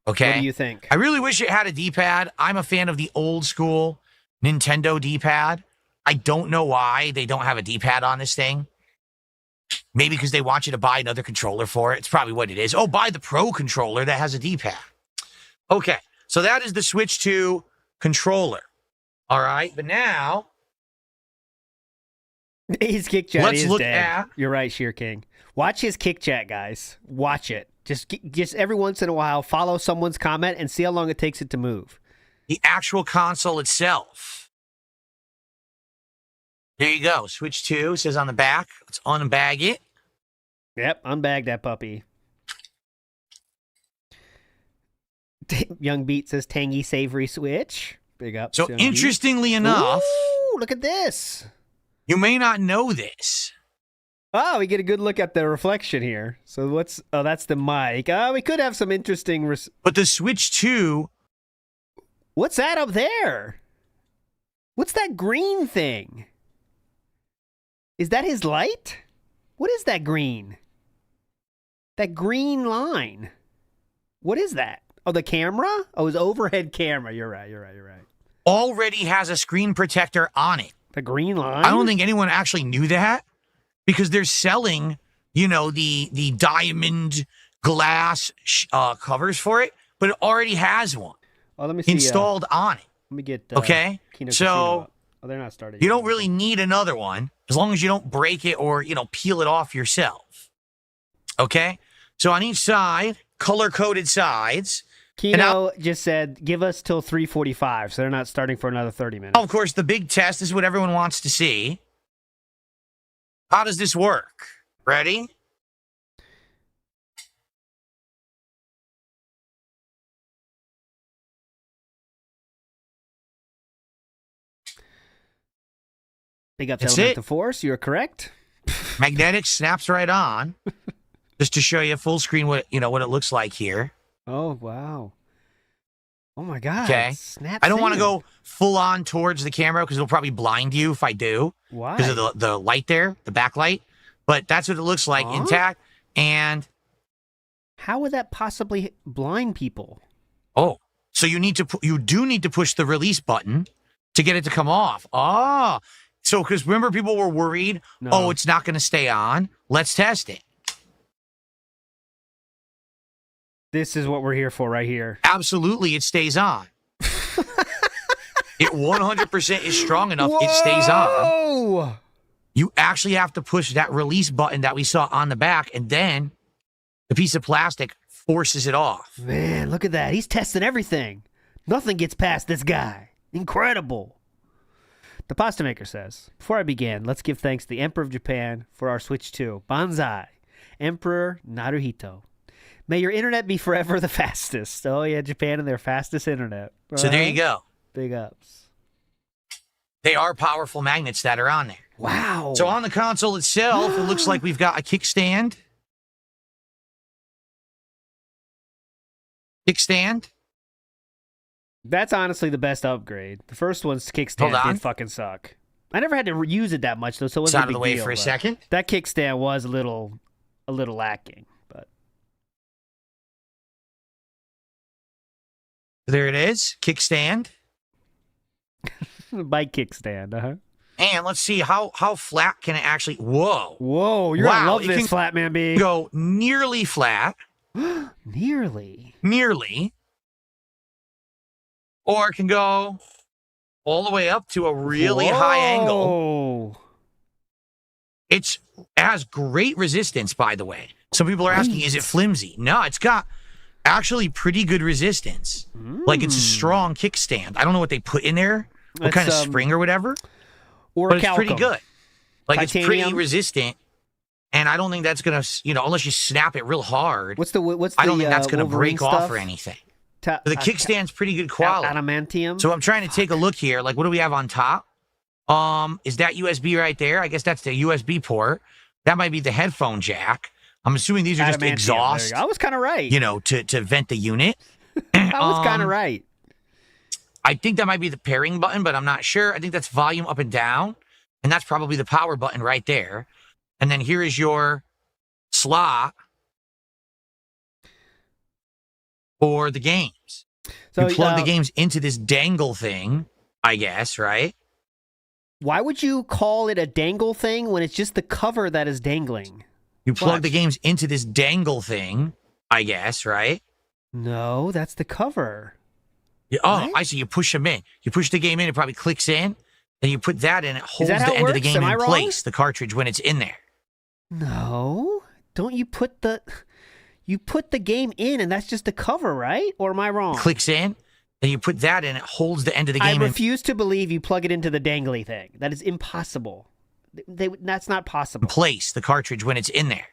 J: Okay.
A: What do you think?
J: I really wish it had a D-pad. I'm a fan of the old school Nintendo D-pad. I don't know why they don't have a D-pad on this thing. Maybe because they want you to buy another controller for it. It's probably what it is. Oh, buy the Pro controller that has a D-pad. Okay, so that is the Switch 2 controller. All right, but now
A: His Kick Chat
J: let's
A: is
J: look
A: dead.
J: at.
A: You're right, Sheer King. Watch his Kick Chat, guys. Watch it. Just every once in a while, follow someone's comment and see how long it takes it to move.
J: The actual console itself. There you go. Switch 2 says on the back. Let's unbag it.
A: Yep, unbag that puppy. Young Beat says tangy, savory Switch. Big up.
J: So
A: Young
J: interestingly
A: Beat.
J: enough,
A: Ooh, look at this.
J: you may not know this.
A: Oh, we get a good look at the reflection here. So what's... Oh, that's the mic. We could have some interesting...
J: But the Switch 2...
A: What's that up there? What's that green thing? Is that his light? What is that green? That green line. What is that? Oh, the camera? Oh, his overhead camera. You're right.
J: Already has a screen protector on it.
A: The green line?
J: I don't think anyone actually knew that because they're selling, the diamond glass covers for it, but it already has one.
A: Oh, let me see.
J: Installed on it.
A: Let me get.
J: Okay.
A: Kino
J: So
A: Casino up. Oh, they're not started.
J: you
A: yet.
J: don't really need another one as long as you don't break it or peel it off yourself. Okay. So on each side, color-coded sides.
A: Kino just said, give us till 3:45, so they're not starting for another 30 minutes.
J: Of course, the big test is what everyone wants to see. How does this work? Ready?
A: Big up
J: That's
A: Elemental
J: it.
A: Force. You're correct.
J: Magnetic snaps right on. Just to show you full screen what it looks like here.
A: Oh, wow. Oh, my God.
J: Okay. I don't want to go full on towards the camera because it'll probably blind you if I do.
A: Why?
J: Because of the light there, the backlight. But that's what it looks like intact. And
A: how would that possibly blind people?
J: oh, so you do need to push the release button to get it to come off. Oh, so because remember people were worried.
A: No.
J: Oh, it's not going to stay on. Let's test it.
A: This is what we're here for right here.
J: Absolutely, it stays on. It 100% is strong enough. It stays on.
A: Oh!
J: You actually have to push that release button that we saw on the back, and then the piece of plastic forces it off.
A: Man, look at that. He's testing everything. Nothing gets past this guy. Incredible. The pasta maker says, before I begin, let's give thanks to the Emperor of Japan for our Switch 2. Banzai. Emperor Naruhito. May your internet be forever the fastest. Oh, yeah, Japan and their fastest internet.
J: So there you go.
A: Big ups.
J: They are powerful magnets that are on there.
A: Wow.
J: So on the console itself, it looks like we've got a kickstand. Kickstand.
A: That's honestly the best upgrade. The first one's kickstand did fucking suck. I never had to use it that much, though, so it wasn't
J: out of the way for a second.
A: That kickstand was a little lacking, but
J: there it is, kickstand.
A: Bike kickstand,
J: And let's see how flat can it actually. Whoa,
A: you're gonna love this, Flat Man B.
J: Go nearly flat.
A: Nearly.
J: Or it can go all the way up to a really high angle. It has great resistance, by the way. Some people are asking, is it flimsy? No, it's got actually pretty good resistance. Like, it's a strong kickstand. I don't know what they put in there, what kind of spring or whatever, but it's pretty good. Like,
A: Titanium?
J: It's pretty resistant, and I don't think that's going to, unless you snap it real hard,
A: What's
J: I don't think that's going to break
A: Wolverine
J: off
A: stuff?
J: or anything. The kickstand's pretty good quality.
A: Adamantium.
J: So I'm trying to take a look here. Like, what do we have on top? Is that USB right there? I guess that's the USB port. That might be the headphone jack. I'm assuming these are just exhaust.
A: I was kind of right.
J: To vent the unit.
A: I was kind of right.
J: I think that might be the pairing button, but I'm not sure. I think that's volume up and down. And that's probably the power button right there. And then here is your slot for the games. So you plug the games into this dangle thing, I guess, right?
A: Why would you call it a dangle thing when it's just the cover that is dangling?
J: You plug the games into this dangle thing, I guess, right?
A: No, that's the cover.
J: I see. You push them in. You push the game in, it probably clicks in. Then you put that in, it holds the end of the game in place, the cartridge, when it's in there.
A: No. Don't you put the... You put the game in, and that's just the cover, right? Or am I wrong?
J: Clicks in, then you put that in, it holds the end of the game.
A: I refuse to believe you plug it into the dangly thing. That is impossible. That's not possible.
J: Place the cartridge when it's in there.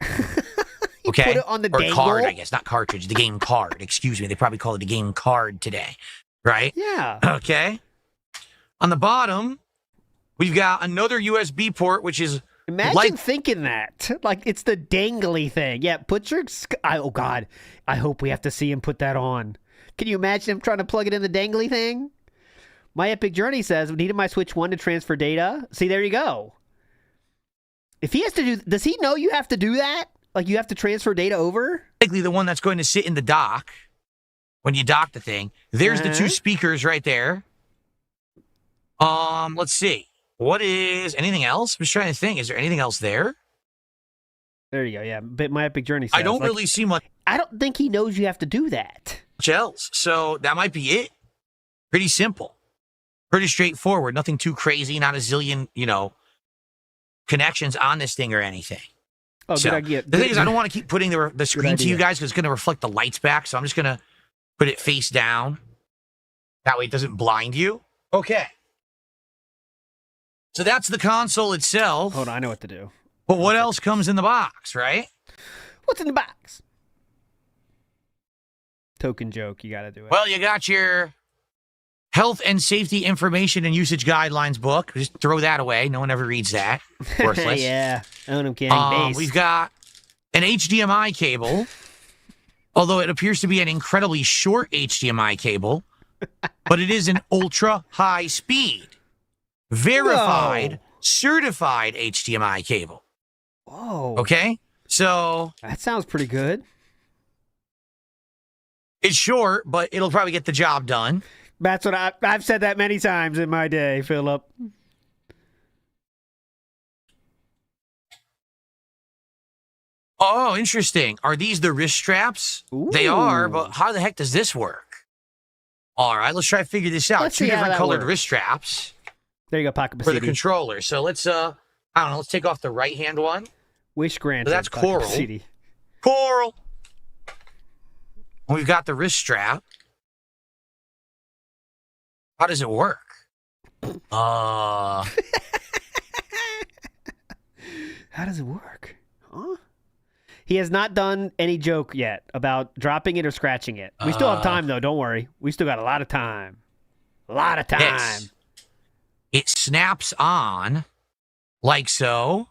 A: Okay? Put it on the dangle?
J: Card, I guess, not cartridge, the game card. Excuse me, they probably call it a game card today, right?
A: Yeah.
J: Okay. On the bottom, we've got another USB port, which is...
A: Imagine thinking that. Like, it's the dangly thing. Yeah, put your... oh, God. I hope we have to see him put that on. Can you imagine him trying to plug it in the dangly thing? My Epic Journey says, needed my Switch 1 to transfer data. See, there you go. If he has to do... Does he know you have to do that? Like, you have to transfer data over?
J: Likely the one that's going to sit in the dock when you dock the thing. There's the two speakers right there. Let's see. What is anything else? I'm just trying to think. Is there anything else there?
A: There you go. Yeah, but my Epic Journey says,
J: I don't really see much.
A: I don't think he knows you have to do that.
J: Much else. So that might be it. Pretty simple. Pretty straightforward. Nothing too crazy. Not a zillion, connections on this thing or anything.
A: Oh,
J: so,
A: good idea.
J: The thing is, I don't want to keep putting the screen to you guys because it's going to reflect the lights back. So I'm just going to put it face down. That way it doesn't blind you. Okay. So that's the console itself.
A: Hold on, I know what to do.
J: But what else comes in the box, right?
A: What's in the box? Token joke, you got to do it.
J: Well, you got your health and safety information and usage guidelines book. Just throw that away. No one ever reads that. Worthless.
A: Yeah. Own candy
J: We've got an HDMI cable, although it appears to be an incredibly short HDMI cable, but it is an ultra high speed. Verified, certified HDMI cable.
A: Whoa.
J: Okay? So...
A: That sounds pretty good.
J: It's short, but it'll probably get the job done.
A: That's what I've said that many times in my day, Philip.
J: Oh, interesting. Are these the wrist straps?
A: Ooh.
J: They are, but how the heck does this work? All right, let's try to figure this out.
A: Let's
J: Two
A: see how
J: different
A: that
J: colored
A: works.
J: wrist straps.
A: There you go, Pocket
J: for the
A: Basidi.
J: controller. So let's, I don't know, let's take off the right-hand one.
A: Wish granted.
J: So that's
A: Pocket
J: Coral.
A: Basidi.
J: Coral. We've got the wrist strap. How does it work?
A: How does it work? Huh? He has not done any joke yet about dropping it or scratching it. We still have time, though. Don't worry. We still got a lot of time. A lot of time.
J: Yes. It snaps on like so.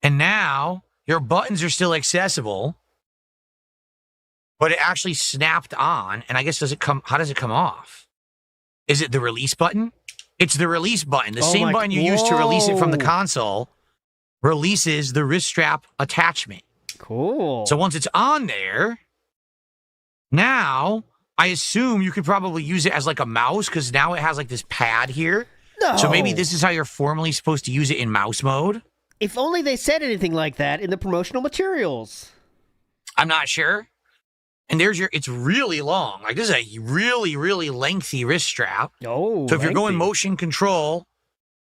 J: And now your buttons are still accessible. But it actually snapped on. And I guess how does it come off? Is it the release button? It's the release button. The same button you use to release it from the console releases the wrist strap attachment.
A: Cool.
J: So once it's on there, now I assume you could probably use it as like a mouse because now it has like this pad here.
A: No.
J: So maybe this is how you're formally supposed to use it in mouse mode.
A: If only they said anything like that in the promotional materials.
J: I'm not sure. And it's really long. Like this is a really, really lengthy wrist strap.
A: Oh,
J: so if you're going motion control,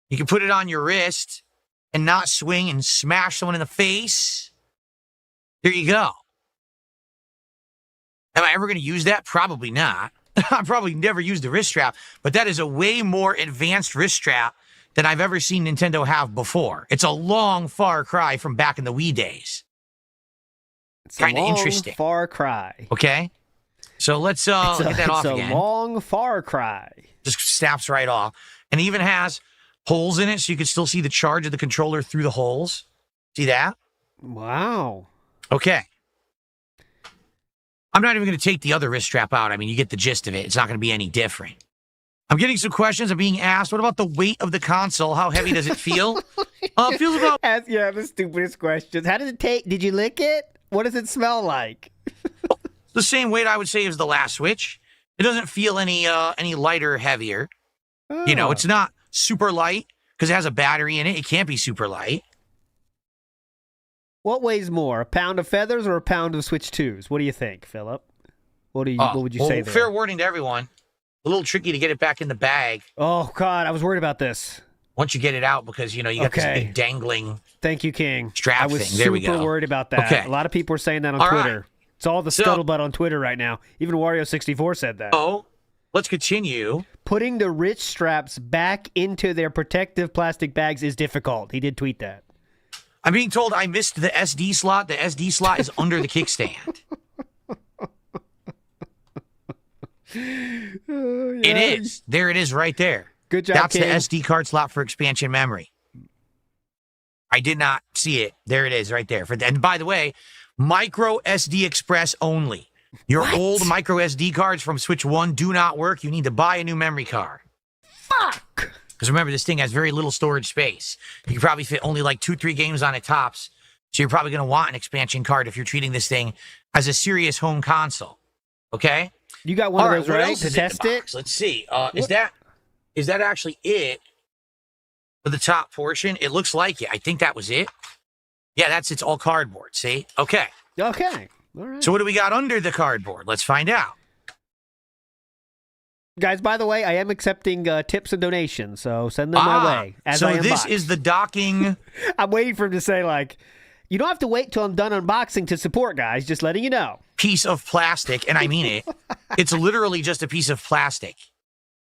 J: you can put it on your wrist and not swing and smash someone in the face. There you go. Am I ever going to use that? Probably not. I've probably never used a wrist strap, but that is a way more advanced wrist strap than I've ever seen Nintendo have before. It's a long far cry from back in the Wii days.
A: It's
J: kind of interesting.
A: Far cry.
J: Okay. So let's get that off again.
A: It's a long far cry.
J: Just snaps right off. And it even has holes in it so you can still see the charge of the controller through the holes. See that?
A: Wow.
J: Okay. I'm not even going to take the other wrist strap out. I mean, you get the gist of it. It's not going to be any different. I'm getting some questions. I'm being asked, what about the weight of the console? How heavy does it feel? It feels about...
A: the stupidest questions. How does it take? Did you lick it? What does it smell like?
J: The same weight I would say as the last Switch. It doesn't feel any lighter or heavier. Oh. You know, it's not super light because it has a battery in it. It can't be super light.
A: What weighs more, a pound of feathers or a pound of Switch 2s? What do you think, Philip? What would you say there?
J: Fair warning to everyone. A little tricky to get it back in the bag.
A: Oh, God, I was worried about this.
J: Once you get it out, because, you got this big dangling
A: Thank you, King.
J: strap
A: thing.
J: There we go.
A: I was super worried about that.
J: Okay.
A: A lot of people are saying that on Twitter. Right. It's all the scuttlebutt on Twitter right now. Even Wario64 said that.
J: Oh, let's continue.
A: Putting the wrist straps back into their protective plastic bags is difficult. He did tweet that.
J: I'm being told I missed the SD slot. The SD slot is under the kickstand. It is. There it is right there.
A: Good job,
J: That's
A: King.
J: the SD card slot for expansion memory. I did not see it. There it is right there. And by the way, micro SD Express only. Your old micro SD cards from Switch 1 do not work. You need to buy a new memory card.
A: Fuck!
J: Because remember, this thing has very little storage space. You can probably fit only like 2-3 games on it tops. So you're probably going to want an expansion card if you're treating this thing as a serious home console. Okay?
A: You got one of those, right? To test it?
J: Let's see. Is that actually it for the top portion? It looks like it. I think that was it. Yeah, it's all cardboard. See? Okay.
A: Okay. All right.
J: So what do we got under the cardboard? Let's find out.
A: Guys, by the way, I am accepting tips and donations, so send them my way.
J: So this is the docking.
A: I'm waiting for him to say, like, you don't have to wait till I'm done unboxing to support, guys. Just letting you know.
J: Piece of plastic, and I mean it. It's literally just a piece of plastic.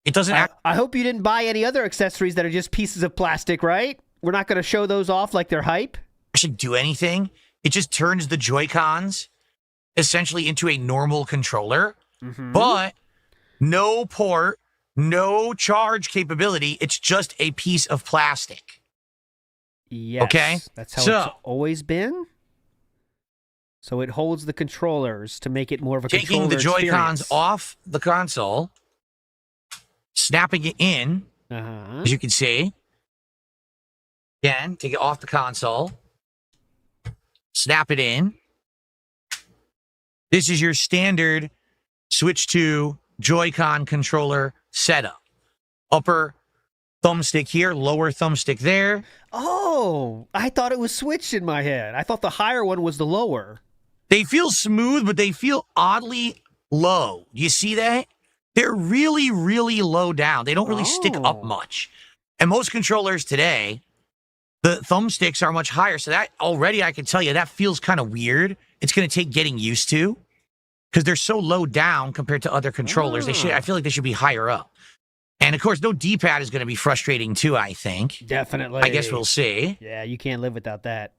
J: It doesn't
A: I hope you didn't buy any other accessories that are just pieces of plastic, right? We're not going to show those off like they're hype.
J: Actually do anything. It just turns the Joy-Cons essentially into a normal controller, but no port, no charge capability. It's just a piece of plastic.
A: Yes.
J: Okay?
A: That's how it's always been. So it holds the controllers to make it more of a controller
J: Taking the Joy-Cons
A: experience.
J: off the console, snapping it in, as you can see. Again, take it off the console, snap it in. This is your standard Switch 2 Joy-Con controller setup. Upper thumbstick here, lower thumbstick there.
A: Oh, I thought it was switched in my head. I thought the higher one was the lower.
J: They feel smooth, but they feel oddly low. You see that? They're really, really low down. They don't really stick up much. And most controllers today, the thumbsticks are much higher. So that already, I can tell you, that feels kind of weird. It's going to take getting used to. because they're so low down compared to other controllers. I feel like they should be higher up. And of course, no D-pad is going to be frustrating too, I think.
A: Definitely.
J: I guess we'll see.
A: Yeah, you can't live without that.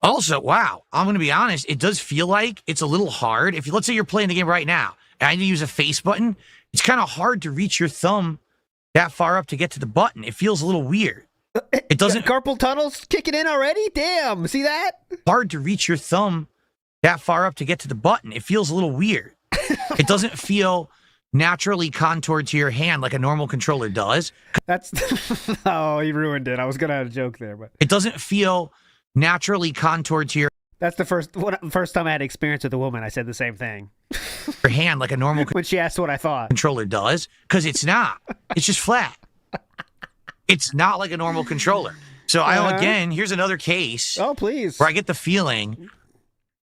J: Also, wow, I'm going to be honest, it does feel like it's a little hard. If let's say you're playing the game right now, and I need to use a face button, it's kind of hard to reach your thumb that far up to get to the button. It feels a little weird. It doesn't...
A: Carpal tunnel's kicking in already? Damn, see that?
J: Hard to reach your thumb that far up to get to the button. It feels a little weird. It doesn't feel naturally contoured to your hand like a normal controller does.
A: That's... Oh, he ruined it. I was going to have a joke there, but...
J: It doesn't feel naturally contoured to your...
A: That's the first time I had experience with a woman. I said the same thing.
J: Your hand like a normal...
A: When she asked what I thought.
J: Controller does, because it's not. It's just flat. It's not like a normal controller. So, again, here's another case.
A: Oh, please.
J: Where I get the feeling,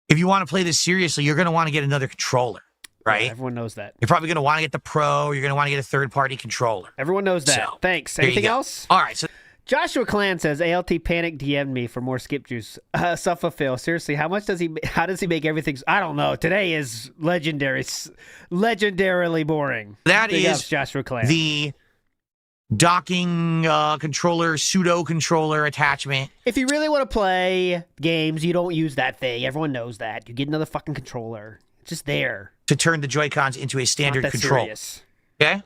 J: if you want to play this seriously, you're going to want to get another controller, right?
A: Yeah, everyone knows that.
J: You're probably going to want to get the Pro. You're going to want to get a third-party controller.
A: Everyone knows that. So, thanks. Anything else?
J: All right. So
A: Joshua Clan says, ALT Panic DM'd me for more skip juice. Phil, seriously, how does he make everything? I don't know. Today is legendarily boring.
J: That
A: Big
J: is
A: ups, Joshua Clan.
J: The docking controller, pseudo controller attachment.
A: If you really want to play games, you don't use that thing. Everyone knows that. You get another fucking controller. It's just there.
J: To turn the Joy-Cons into a standard controller.
A: Serious.
J: Okay?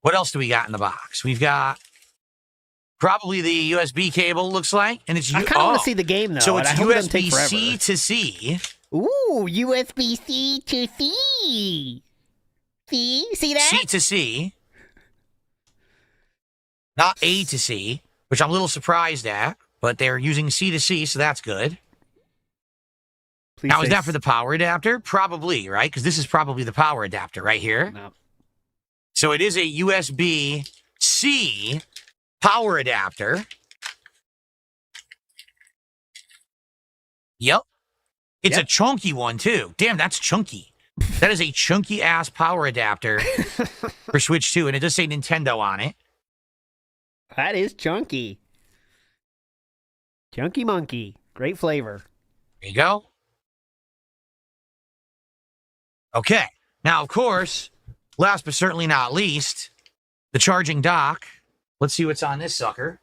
J: What else do we got in the box? We've got probably the USB cable, looks like. And it's
A: I kind of want to see the game, though.
J: So it's
A: I hope it doesn't take
J: USB-C
A: forever.
J: to C.
A: Ooh, USB-C to C. See that?
J: C to C. Not A to C, which I'm a little surprised at, but they're using C to C, so that's good.
A: Please
J: now, is that for the power adapter? Probably, right? Because this is probably the power adapter right here.
A: No.
J: So it is a USB-C power adapter. Yep. It's a chunky one, too. Damn, that's chunky. That is a chunky-ass power adapter for Switch 2, and it does say Nintendo on it.
A: That is chunky. Chunky monkey. Great flavor.
J: There you go. Okay. Now, of course, last but certainly not least, the charging dock. Let's see what's on this sucker.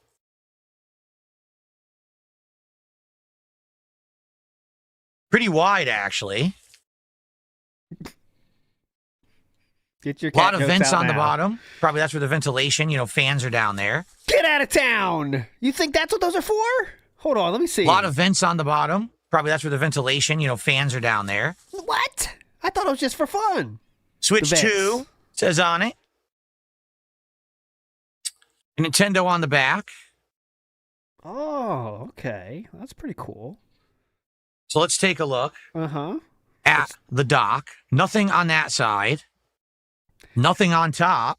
J: Pretty wide, actually.
A: Get your
J: a lot of
A: cat
J: vents
A: jokes out
J: on the
A: now.
J: bottom. Probably that's where the ventilation, fans are down there.
A: Get out of town! You think that's what those are for? Hold on, let me see.
J: A lot of vents on the bottom. Probably that's where the ventilation, fans are down there.
A: What? I thought it was just for fun.
J: Switch 2 says on it. Nintendo on the back.
A: Oh, okay. That's pretty cool.
J: So let's take a look
A: Uh-huh.
J: at the dock. Nothing on that side. Nothing on top.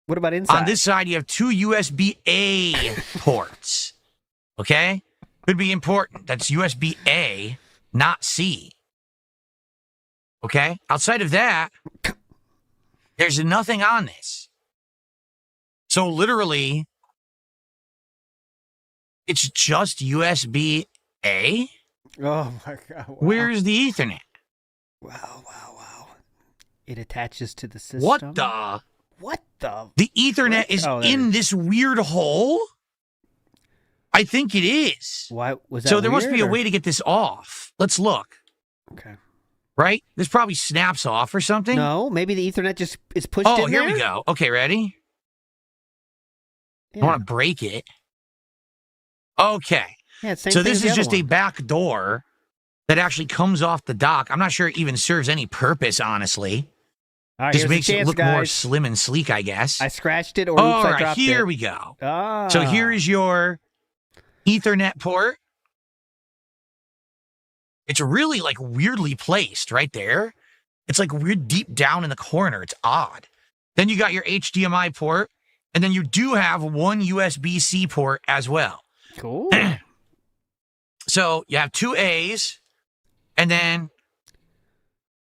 A: What about inside?
J: On this side, you have 2 USB-A ports. Okay? Could be important. That's USB-A, not C. Okay? Outside of that, there's nothing on this. So literally, it's just USB-A?
A: Oh, my God. Wow.
J: Where's the Ethernet?
A: Wow. It attaches to the system.
J: What the?
A: What the?
J: The Ethernet is in this weird hole? I think it is.
A: Why was that?
J: So there must
A: weird,
J: be a
A: or-
J: way to get this off. Let's look.
A: Okay.
J: Right? This probably snaps off or something.
A: No, maybe the Ethernet just is pushed in
J: Oh, here
A: there?
J: we go. Okay, ready?
A: Yeah.
J: I want to break it. Okay.
A: Yeah, it's same
J: So
A: thing
J: this
A: as the
J: is
A: other
J: just a
A: one.
J: back door that actually comes off the dock. I'm not sure it even serves any purpose, honestly.
A: All right,
J: Just
A: here's the
J: makes it
A: chance,
J: look more
A: guys.
J: slim and sleek, I guess.
A: I scratched it, or
J: All
A: oops, I
J: right,
A: dropped
J: here
A: it.
J: we go.
A: Ah.
J: So here is your Ethernet port. It's really like weirdly placed right there. It's like weird deep down in the corner. It's odd. Then you got your HDMI port, and then you do have one USB-C port as well.
A: Cool.
J: So you have 2 A's, and then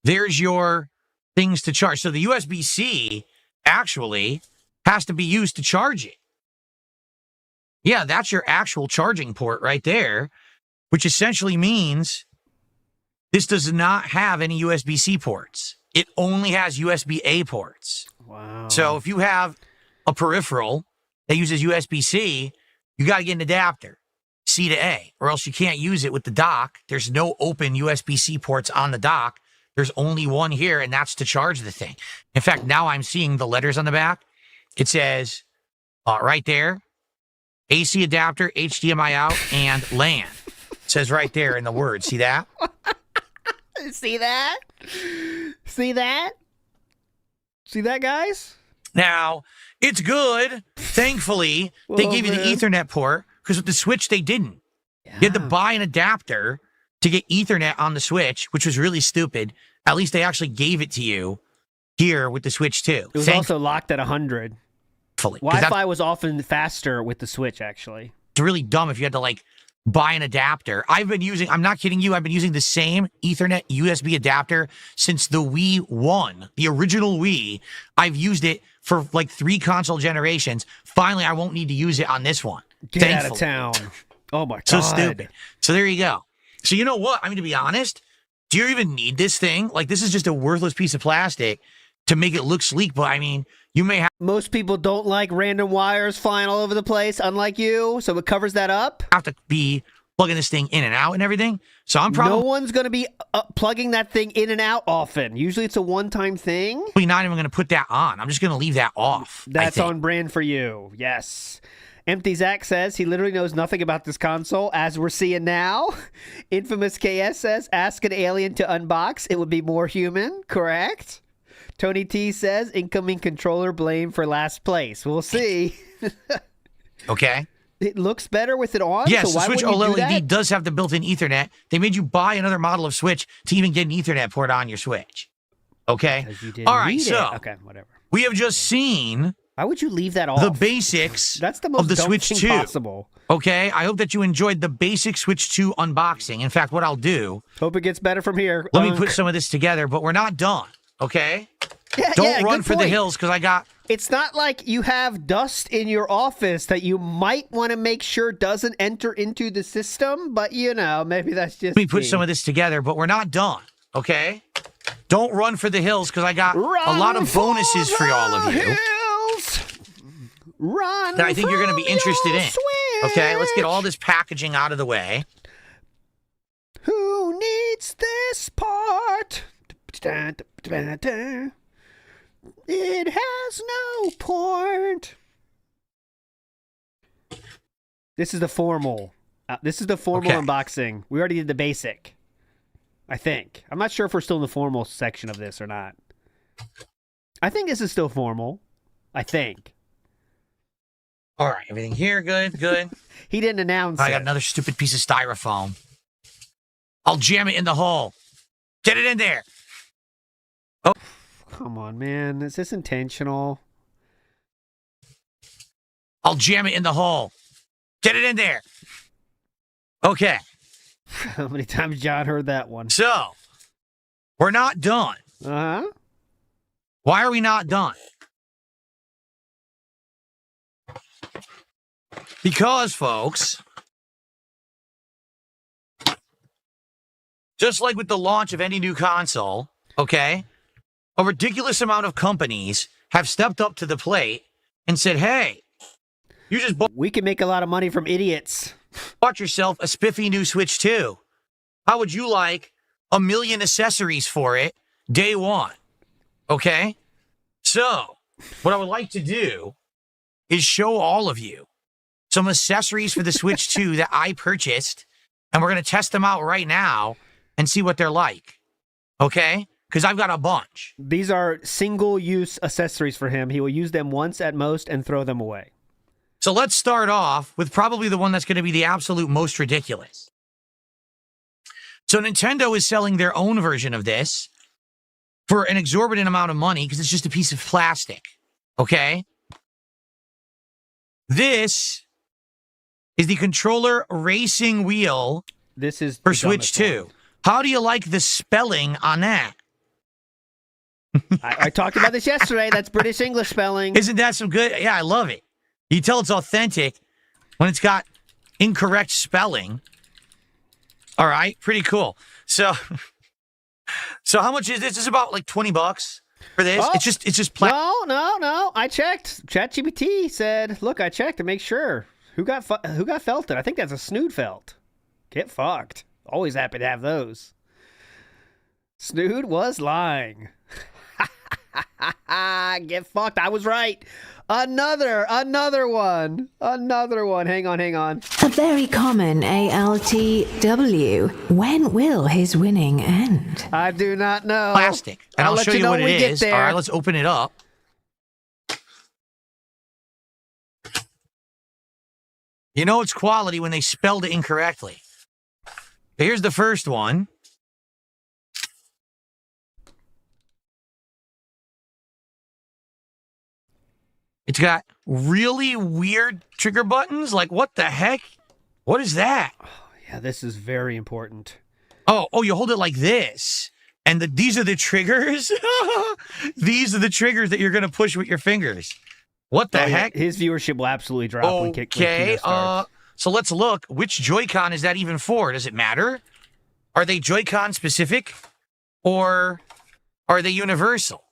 J: there's your things to charge. So the USB-C actually has to be used to charge it. Yeah, that's your actual charging port right there, which essentially means this does not have any USB-C ports. It only has USB-A ports.
A: Wow.
J: So if you have a peripheral that uses USB-C, you got to get an adapter, C to A, or else you can't use it with the dock. There's no open USB-C ports on the dock. There's only one here, and that's to charge the thing. In fact, now I'm seeing the letters on the back. It says right there, AC adapter, HDMI out, and LAN. It says right there in the word. See that?
A: See that? See that? See that, guys?
J: Now, it's good. Thankfully, they gave you the Ethernet port, because with the Switch, they didn't. Yeah. You had to buy an adapter to get Ethernet on the Switch, which was really stupid. At least they actually gave it to you here with the Switch 2.
A: It was also locked at 100.
J: Fully.
A: Wi-Fi was often faster with the Switch, actually.
J: It's really dumb if you had to, like, buy an adapter. I'm not kidding you, I've been using the same Ethernet USB adapter since the Wii 1, the original Wii. I've used it for, like, 3 console generations. Finally, I won't need to use it on this one.
A: Get out of town. Oh, my God.
J: So stupid. So there you go. So you know what? I mean, to be honest, do you even need this thing? Like, this is just a worthless piece of plastic to make it look sleek, but I mean, you may have...
A: Most people don't like random wires flying all over the place, unlike you, so it covers that up.
J: Have to be plugging this thing in and out and everything, so I'm probably...
A: No one's going to be plugging that thing in and out often. Usually it's a one-time thing.
J: We're not even going to put that on. I'm just going to leave that off.
A: That's on brand for you, yes. Empty Zach says he literally knows nothing about this console, as we're seeing now. Infamous KS says, ask an alien to unbox. It would be more human, correct? Tony T says, incoming controller blame for last place. We'll see.
J: Okay.
A: It looks better with it on?
J: Yes,
A: so
J: the Switch OLED does have the built-in Ethernet. They made you buy another model of Switch to even get an Ethernet port on your Switch. Okay? All right, so
A: okay, whatever.
J: We have just seen...
A: Why would you leave that off?
J: The basics
A: That's the most
J: of the
A: dumb
J: Switch
A: thing
J: 2.
A: possible.
J: Okay, I hope that you enjoyed the basic Switch 2 unboxing. In fact, what I'll do...
A: Hope it gets better from here.
J: Let me put some of this together, but we're not done, okay? Don't run for the hills, because I got...
A: It's not like you have dust in your office that you might want to make sure doesn't enter into the system, but, you know, maybe that's just
J: Let me put some of this together, but we're not done, okay? Don't run for the hills, because I got a lot of bonuses for all of you.
A: Run
J: that I think you're going to be interested in.
A: Switch.
J: Okay, let's get all this packaging out of the way.
A: Who needs this part? It has no point. This is the formal. Unboxing. We already did the basic, I think. I'm not sure if we're still in the formal section of this or not. I think this is still formal. I think.
J: All right, everything here, good.
A: He didn't announce
J: I got another stupid piece of styrofoam. I'll jam it in the hole. Get it in there. Oh,
A: come on, man. Is this intentional?
J: I'll jam it in the hole. Get it in there. Okay.
A: How many times John heard that one?
J: So, we're not done.
A: Uh-huh.
J: Why are we not done? Because, folks, just like with the launch of any new console, okay, a ridiculous amount of companies have stepped up to the plate and said, hey, you just
A: we can make a lot of money from idiots.
J: Bought yourself a spiffy new Switch 2. How would you like 1 million accessories for it day one? Okay? So, what I would like to do is show all of you some accessories for the Switch 2 that I purchased, and we're going to test them out right now and see what they're like. Okay? Because I've got a bunch.
A: These are single-use accessories for him. He will use them once at most and throw them away.
J: So let's start off with probably the one that's going to be the absolute most ridiculous. So Nintendo is selling their own version of this for an exorbitant amount of money because it's just a piece of plastic. Okay? This is the controller racing wheel.
A: This is
J: for Switch 2. How do you like the spelling on that?
A: I talked about this yesterday. That's British English spelling.
J: Isn't that some good? Yeah, I love it. You tell it's authentic when it's got incorrect spelling. All right, pretty cool. So So how much is this? This is about like $20 for this.
A: Oh,
J: it's just
A: No. I checked. ChatGPT said, "Look, I checked to make sure who got felted. I think that's a snood felt. Get fucked. Always happy to have those." Snood was lying. Get fucked. I was right. Another one. Hang on.
F: A very common ALTW. When will his winning end?
A: I do not know.
J: Plastic. And I'll show you what it is. All right, let's open it up. You know it's quality when they spelled it incorrectly. Here's the first one. It's got really weird trigger buttons. Like, what the heck? What is that?
A: Oh, yeah, this is very important.
J: Oh, you hold it like this. And these are the triggers? These are the triggers that you're going to push with your fingers. What the heck?
A: Yeah. His viewership will absolutely drop when Kino starts.
J: So let's look. Which Joy-Con is that even for? Does it matter? Are they Joy-Con specific? Or are they universal?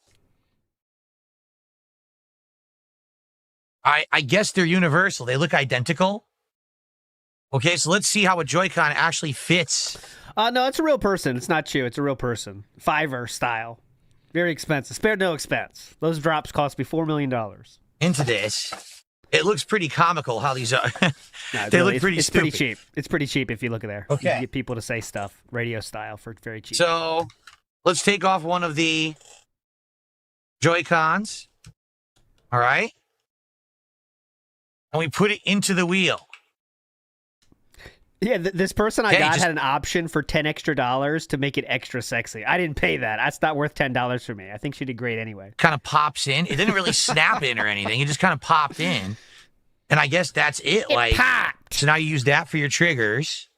J: I guess they're universal. They look identical. Okay, so let's see how a Joy-Con actually fits.
A: No, it's a real person. It's not you. It's a real person. Fiverr style. Very expensive. Spared no expense. Those drops cost me $4 million.
J: Into this. It looks pretty comical how these are. They look pretty
A: it's
J: stupid.
A: Pretty cheap. It's pretty cheap if you look at there.
J: Okay.
A: You can get people to say stuff radio style for very cheap.
J: So let's take off one of the Joy-Cons. All right. And we put it into the wheel.
A: Yeah, this person I got had an option for $10 extra to make it extra sexy. I didn't pay that. That's not worth $10 for me. I think she did great anyway.
J: Kind of pops in. It didn't really snap in or anything. It just kind of popped in. And I guess that's it.
A: It popped.
J: So now you use that for your triggers.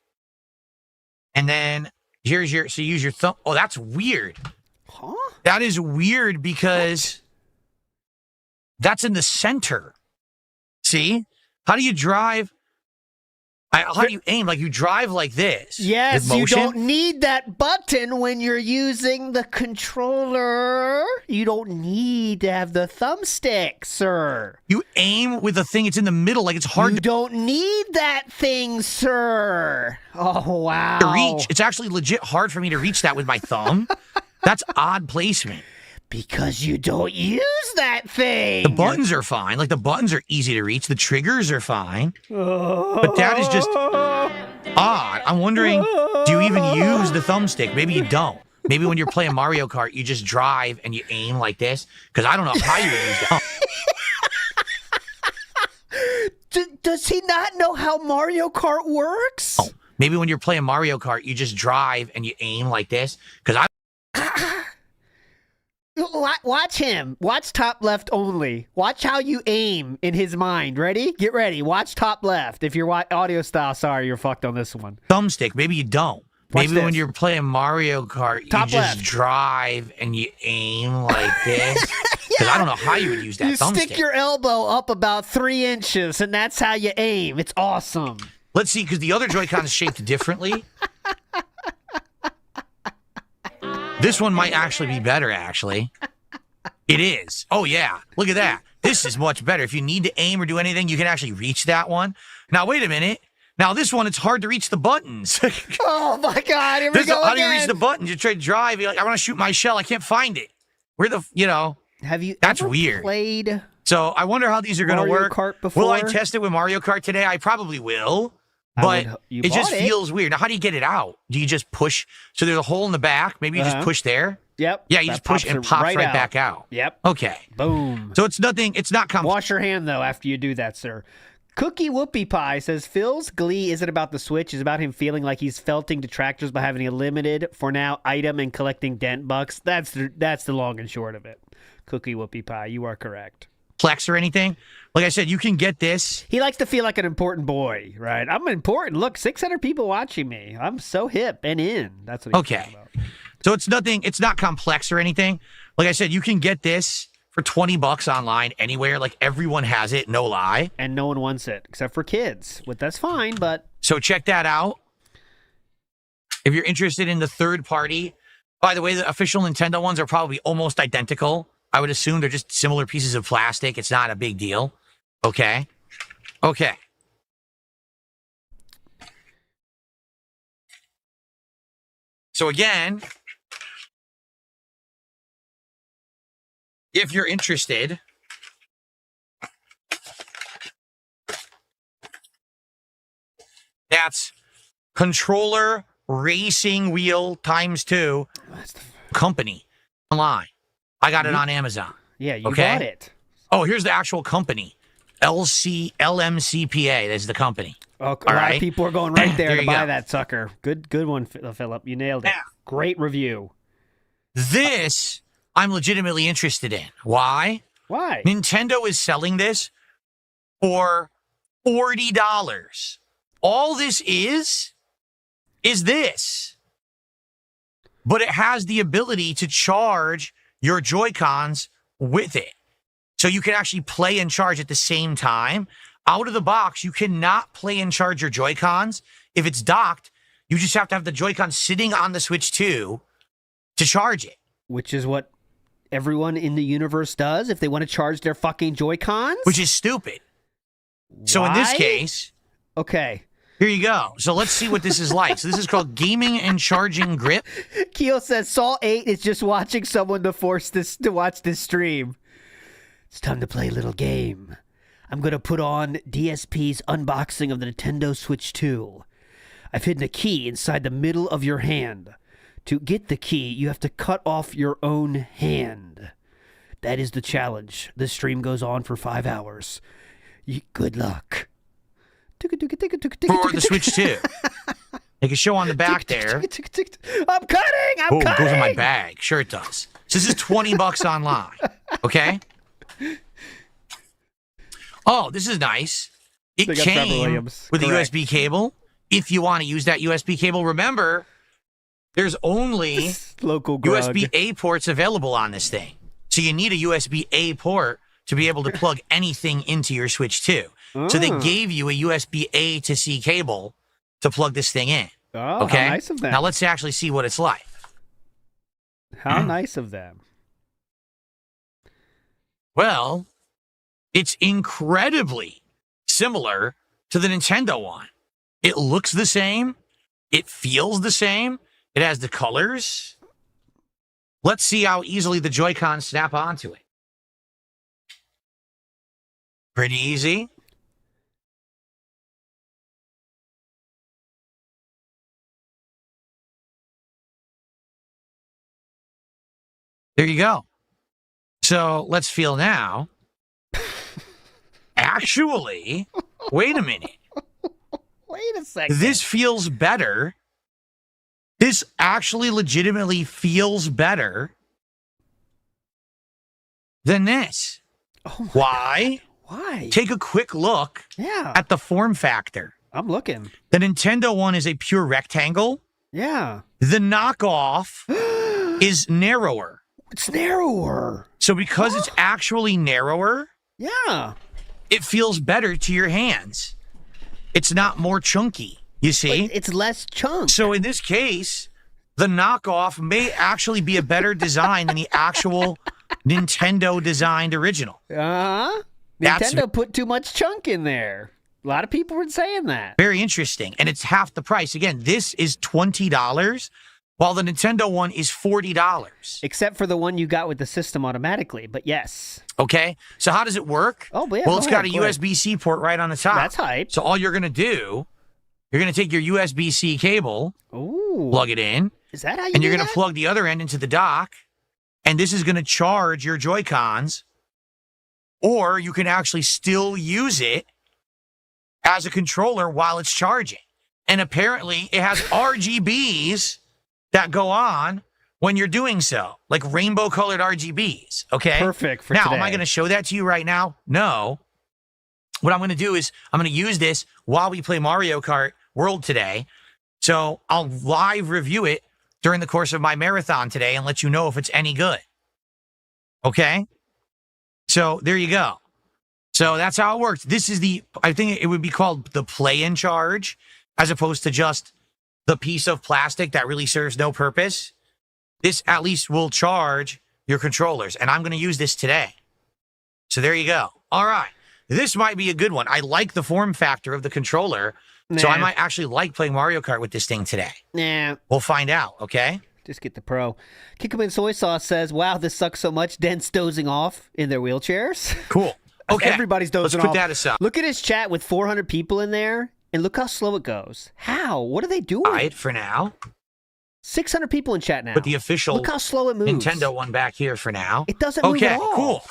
J: And then here's you use your thumb. Oh, that's weird.
A: Huh?
J: That is weird because that's in the center. See? How do you drive? How do you aim? Like you drive like this.
A: Yes, you don't need that button when you're using the controller. You don't need to have the thumbstick, sir.
J: You aim with the thing. It's in the middle. Like it's hard
A: You don't need that thing, sir. Oh, wow.
J: to reach. It's actually legit hard for me to reach that with my thumb. That's odd placement.
A: Because you don't use that thing.
J: The buttons are fine. Like the buttons are easy to reach. The triggers are fine. But that is just odd. I'm wondering, do you even use the thumbstick? Maybe you don't. Maybe when you're playing Mario Kart, you just drive and you aim like this. Because I don't know how you would use that.
A: Does he not know how Mario Kart works?
J: Oh, maybe when you're playing Mario Kart, you just drive and you aim like this. Because I
A: Watch him. Watch top left only. Watch how you aim in his mind. Ready? Get ready. Watch top left. If you're audio style, sorry, you're fucked on this one.
J: Thumbstick. Maybe you don't.
A: Watch
J: Maybe
A: this.
J: when you're playing Mario Kart,
A: Top
J: you just
A: left.
J: drive and you aim like this. Because I don't know how you would use that
A: You
J: thumbstick.
A: stick your elbow up about 3 inches, and that's how you aim. It's awesome.
J: Let's see, because the other Joy-Con is shaped differently. This one might actually be better, actually. It is. Oh, yeah. Look at that. This is much better. If you need to aim or do anything, you can actually reach that one. Now, wait a minute. Now, this one, it's hard to reach the buttons.
A: Oh, my God. Here we go
J: How
A: again.
J: do you reach the buttons? You try to drive. You're like, I want to shoot my shell. I can't find it. Where the,
A: Have you
J: That's
A: ever
J: weird.
A: played
J: So I wonder how these are going to
A: Mario
J: work.
A: Kart before?
J: Will I test it with Mario Kart today? I probably will. But
A: you
J: it just
A: bought it.
J: feels weird. Now, how do you get it out? Do you just push? So there's a hole in the back. Maybe you just push there.
A: Yep.
J: Yeah, you
A: That
J: just push and
A: it
J: pops right
A: out.
J: back out.
A: Yep.
J: Okay.
A: Boom.
J: So it's nothing. It's not complex.
A: Wash your hand, though, after you do that, sir. Cookie Whoopie Pie says, Phil's glee isn't about the Switch. It's about him feeling like he's felting detractors by having a limited, for now, item and collecting dent bucks. That's the long and short of it. Cookie Whoopie Pie, you are correct.
J: Plex or anything. Like I said, you can get this.
A: He likes to feel like an important boy, right? I'm important. Look, 600 people watching me. I'm so hip and in. That's what he's talking about.
J: So it's nothing. It's not complex or anything. Like I said, you can get this for $20 online anywhere. Like everyone has it, no lie.
A: And no one wants it except for kids. But that's fine, but
J: So check that out. If you're interested in the third party By the way, the official Nintendo ones are probably almost identical. I would assume they're just similar pieces of plastic. It's not a big deal. Okay. Okay. So again, if you're interested, that's controller racing wheel ×2 company online. I got it on Amazon.
A: Yeah, you got it.
J: Oh, here's the actual company. LMCPA is the company.
A: Oh, a lot of people are going right there to
J: you
A: buy
J: go.
A: that sucker. Good one, Philip. You nailed it.
J: Yeah.
A: Great review.
J: This I'm legitimately interested in. Why?
A: Why?
J: Nintendo is selling this for $40. All this is this. But it has the ability to charge your Joy-Cons with it. So you can actually play and charge at the same time. Out of the box, you cannot play and charge your Joy-Cons. If it's docked, you just have to have the Joy-Con sitting on the Switch 2 to charge it.
A: Which is what everyone in the universe does if they want to charge their fucking Joy-Cons?
J: Which is stupid. So in this case...
A: Okay.
J: Here you go. So let's see what this is like. So this is called Gaming and Charging Grip.
A: Keel says Saw 8 is just watching someone to watch this stream. It's time to play a little game. I'm going to put on DSP's unboxing of the Nintendo Switch 2. I've hidden a key inside the middle of your hand. To get the key, you have to cut off your own hand. That is the challenge. This stream goes on for 5 hours. Good luck.
J: For the Switch 2. They can show on the back there.
A: I'm cutting! I'm cutting!
J: It goes in my bag. Sure it does. So this is $20 online. Okay? Oh, this is nice. It came with a USB cable. If you want to use that USB cable, remember, there's only USB-A ports available on this thing. So you need a USB-A port to be able to plug anything into your Switch 2. So they gave you a USB-A to C cable to plug this thing in.
A: Oh,
J: okay?
A: how nice of them.
J: Now let's actually see what it's like.
A: How nice of them.
J: Well, it's incredibly similar to the Nintendo one. It looks the same. It feels the same. It has the colors. Let's see how easily the Joy-Cons snap onto it. Pretty easy. There you go. So let's feel now. Actually, wait a minute.
A: Wait a second.
J: This feels better. This actually legitimately feels better than this.
A: Oh
J: Why?
A: God. Why?
J: Take a quick look at the form factor.
A: I'm looking.
J: The Nintendo one is a pure rectangle.
A: Yeah.
J: The knockoff is narrower.
A: It's narrower.
J: So because it's actually narrower, it feels better to your hands. It's not more chunky, you see?
A: But it's less chunk.
J: So in this case, the knockoff may actually be a better design than the actual Nintendo designed original.
A: Nintendo put too much chunk in there. A lot of people were saying that.
J: Very interesting. And it's half the price. Again, this is $20, while the Nintendo one is $40.
A: Except for the one you got with the system automatically, but yes.
J: Okay, so how does it work?
A: Oh, yeah,
J: well, it's got a USB-C port right on the top.
A: That's hype.
J: So all you're going to do, you're going to take your USB-C cable, plug it in.
A: Is that how you
J: And you're
A: do
J: going to plug the other end into the dock, and this is going to charge your Joy-Cons, or you can actually still use it as a controller while it's charging. And apparently it has RGBs that go on when you're doing so, like rainbow-colored RGBs, okay?
A: Perfect for
J: now,
A: today.
J: am I going to show that to you right now? No. What I'm going to do is I'm going to use this while we play Mario Kart World today. So I'll live review it during the course of my marathon today and let you know if it's any good. Okay? So there you go. So that's how it works. This is I think it would be called the play and charge, as opposed to just the piece of plastic that really serves no purpose. this at least will charge your controllers. And I'm going to use this today. So there you go. All right. This might be a good one. I like the form factor of the controller. So I might actually like playing Mario Kart with this thing today.
A: Nah.
J: We'll find out, okay?
A: Just get the Pro. Kickaman Soy Sauce says, wow, this sucks so much. Dent's dozing off in their wheelchairs.
J: Cool. Okay.
A: Everybody's dozing
J: Let's
A: off.
J: put that aside.
A: Look at his chat with 400 people in there, and look how slow it goes. How? What are they doing?
J: All right, for now.
A: 600 people in chat now.
J: Put the official
A: look how slow it moves.
J: Nintendo one back here for now.
A: It doesn't move at all.
J: Okay, cool.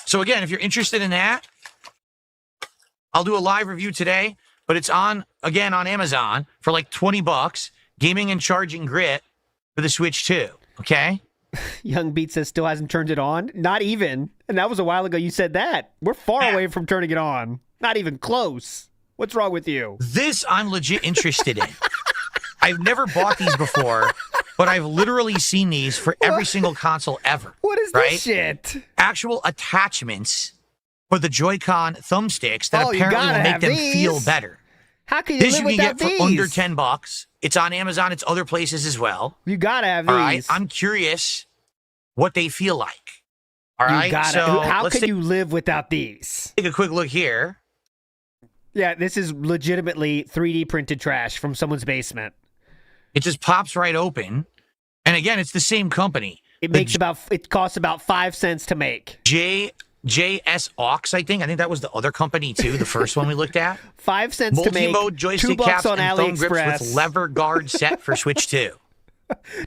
J: So again, if you're interested in that, I'll do a live review today, but it's on Amazon for like $20. Gaming and Charging Grit for the Switch 2. Okay?
A: Young Beat says still hasn't turned it on. Not even. And that was a while ago you said that. We're far away from turning it on. Not even close. What's wrong with you?
J: This I'm legit interested in. I've never bought these before, but I've literally seen these for every single console ever.
A: What is this shit?
J: Actual attachments for the Joy-Con thumbsticks that apparently will make them feel better.
A: How can you live without these?
J: This you can get for under $10. It's on Amazon. It's other places as well.
A: You gotta have these.
J: All right. I'm curious what they feel like. All right.
A: So how can you live without these?
J: Take a quick look here.
A: Yeah, this is legitimately 3D printed trash from someone's basement.
J: It just pops right open. And again, it's the same company.
A: It costs about 5 cents to make.
J: JS Aux, I think that was the other company too, the first one we looked at.
A: 5 cents to make.
J: Multi-mode joystick caps
A: on
J: and thumb grips
A: AliExpress
J: with lever guard set for Switch 2.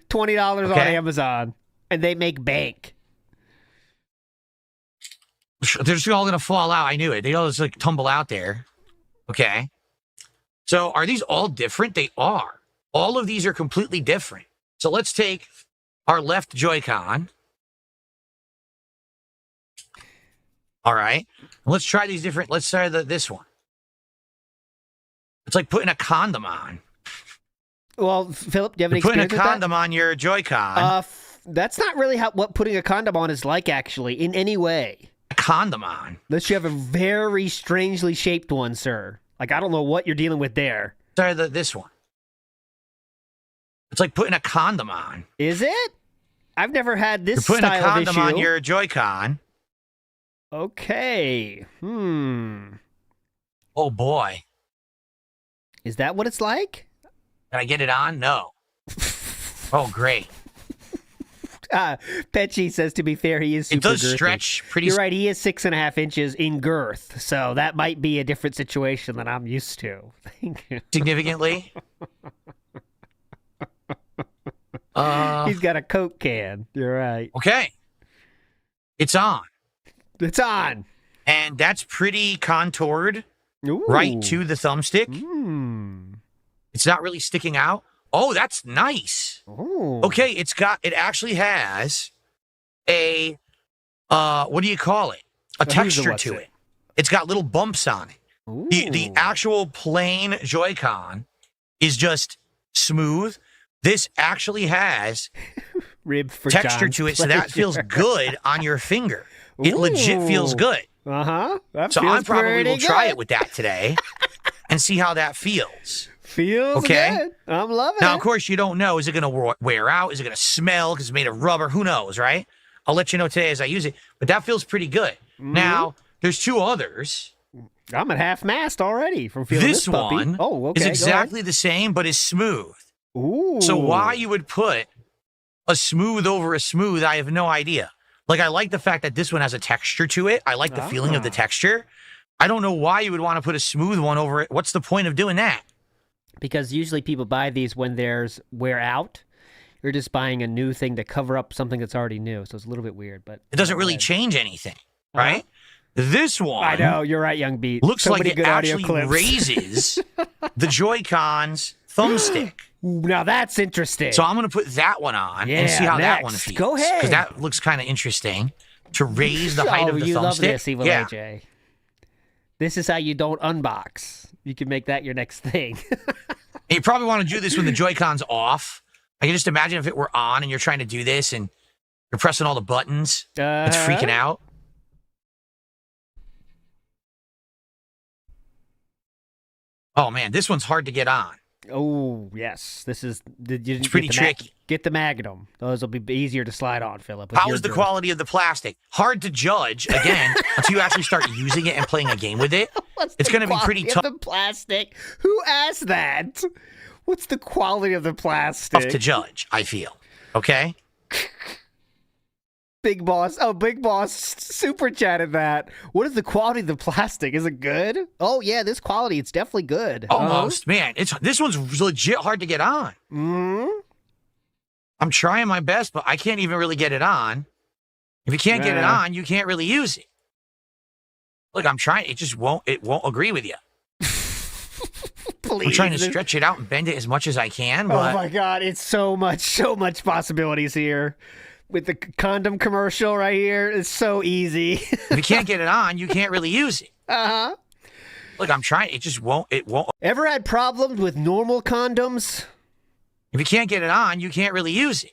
A: $20 on Amazon. And they make bank.
J: They're just all going to fall out. I knew it. They all just like tumble out there. Okay. So are these all different? They are. All of these are completely different. So let's take our left Joy-Con. All right. Let's try these different. Let's try this one. It's like putting a condom on.
A: Well, Philip, do you have any experience with that?
J: Putting a condom on your Joy-Con.
A: That's not really what putting a condom on is like, actually, in any way.
J: A condom on?
A: Unless you have a very strangely shaped one, sir. Like, I don't know what you're dealing with there.
J: Try this one. It's like putting a condom on.
A: Is it? I've never had this
J: You're putting
A: style
J: a condom
A: of issue.
J: on your Joy-Con.
A: Okay.
J: Oh, boy.
A: Is that what it's like?
J: Can I get it on? No. Oh, great.
A: Petchy says, to be fair, he is super
J: It does
A: girthy.
J: stretch pretty...
A: You're right, he is 6.5 inches in girth, so that might be a different situation than I'm used to.
J: Significantly?
A: He's got a Coke can. You're right.
J: Okay. It's on.
A: It's on.
J: And that's pretty contoured.
A: Ooh.
J: Right to the thumbstick. It's not really sticking out. Oh, that's nice.
A: Ooh.
J: Okay, it actually has a, what do you call it? A texture to it. It's got little bumps on it. The actual plain Joy-Con is just smooth. This actually has
A: rib for
J: texture
A: John's
J: to it, so that feels good on your finger. It legit feels good. So I probably will try it with that today and see how that feels.
A: Feels good. I'm loving it.
J: Now, of course, you don't know. Is it going to wear out? Is it going to smell because it's made of rubber? Who knows, right? I'll let you know today as I use it. But that feels pretty good. Now, there's two others.
A: I'm at half mast already from feeling this puppy.
J: One is exactly the same, but is smooth.
A: Ooh.
J: So why you would put a smooth over a smooth, I have no idea. Like, I like the fact that this one has a texture to it. I like the feeling of the texture. I don't know why you would want to put a smooth one over it. What's the point of doing that?
A: Because usually people buy these when there's wear out. You're just buying a new thing to cover up something that's already new. So it's a little bit weird, but
J: it doesn't really change anything, right? This one,
A: I know, you're right, Young Beat.
J: Looks
A: so
J: like
A: many
J: it
A: good
J: actually
A: audio clips.
J: raises the Joy-Con's thumbstick.
A: Now that's interesting.
J: So I'm going to put that one on and see how that one feels.
A: Go ahead.
J: Because that looks kind of interesting to raise the height of the thumbstick.
A: You love this, Evil AJ. This is how you don't unbox. You can make that your next thing.
J: And you probably want to do this when the Joy-Con's off. I can just imagine if it were on and you're trying to do this and you're pressing all the buttons. It's freaking out. Oh, man, this one's hard to get on.
A: Oh, yes. This is...
J: It's pretty tricky.
A: Get the Magnum. Those will be easier to slide on, Philip.
J: How is the quality of the plastic? Hard to judge, again, until you actually start using it and playing a game with it. It's going to be pretty tough.
A: The plastic? Who asked that? What's the quality of the plastic?
J: Tough to judge, I feel. Okay?
A: Big Boss. Oh, Big Boss super chatted that. What is the quality of the plastic? Is it good? Oh, yeah, this quality, it's definitely good.
J: Almost. Man, this one's legit hard to get on.
A: Mm-hmm.
J: I'm trying my best, but I can't even really get it on. If you can't get it on, you can't really use it. Look, I'm trying. It won't agree with you.
A: Please.
J: I'm trying to stretch it out and bend it as much as I can. But
A: oh, my God. It's so much possibilities here. With the condom commercial right here, it's so easy.
J: If you can't get it on, you can't really use it.
A: Uh-huh.
J: Look, I'm trying. It won't.
A: Ever had problems with normal condoms?
J: If you can't get it on, you can't really use it.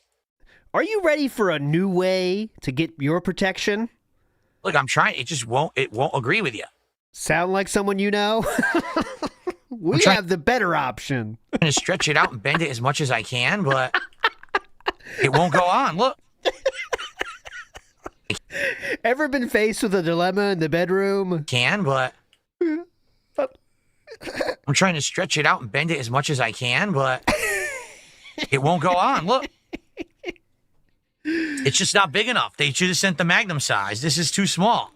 A: Are you ready for a new way to get your protection?
J: Look, I'm trying. It won't agree with you.
A: Sound like someone you know? We have the better option.
J: I'm going to stretch it out and bend it as much as I can, but it won't go on. Look.
A: Ever been faced with a dilemma in the bedroom?
J: But I'm trying to stretch it out and bend it as much as I can, but it won't go on. Look. It's just not big enough. They should have sent the Magnum size. This is too small.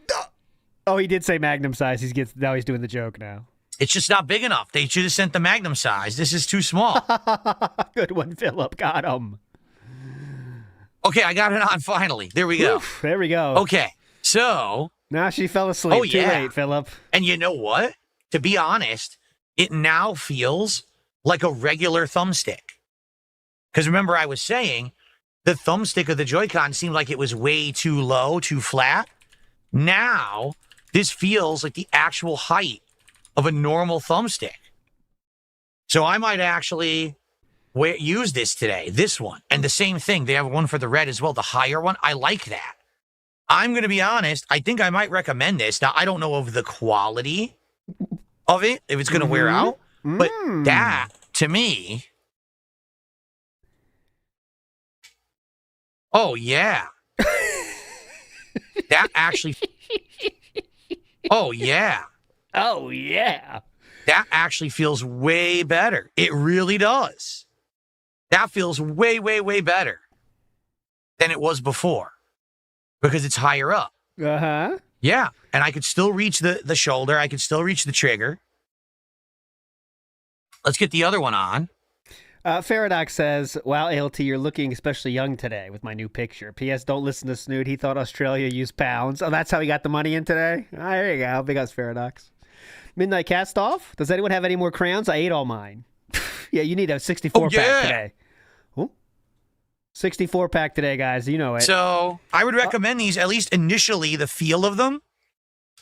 A: Oh, he did say Magnum size. Now he's doing the joke now.
J: It's just not big enough. They should have sent the Magnum size. This is too small.
A: Good one, Philip. Got him.
J: Okay, I got it on finally. There we go.
A: Oof, there we go.
J: Okay, so...
A: Now she fell asleep.
J: Oh, yeah.
A: Too late, Philip.
J: And you know what? To be honest, it now feels like a regular thumbstick. Because remember I was saying, the thumbstick of the Joy-Con seemed like it was way too low, too flat. Now, this feels like the actual height of a normal thumbstick. So I might actually... use this today, this one. And the same thing, they have one for the red as well, the higher one. I like that. I'm going to be honest, I think I might recommend this. Now, I don't know of the quality of it, if it's going to wear out, but that, to me... Oh, yeah. That actually... Oh, yeah.
A: Oh, yeah.
J: That actually feels way better. It really does. That feels way, way, way better than it was before because it's higher up.
A: Uh-huh.
J: Yeah, and I could still reach the shoulder. I could still reach the trigger. Let's get the other one on.
A: Faradox says, wow, ALT, you're looking especially young today with my new picture. P.S. Don't listen to Snoot. He thought Australia used pounds. Oh, that's how he got the money in today? Oh, there you go. Big ups, Faradox. Midnight Cast Off. Does anyone have any more crayons? I ate all mine. Yeah, you need a 64-pack today. 64-pack today, guys. You know it.
J: So I would recommend these, at least initially, the feel of them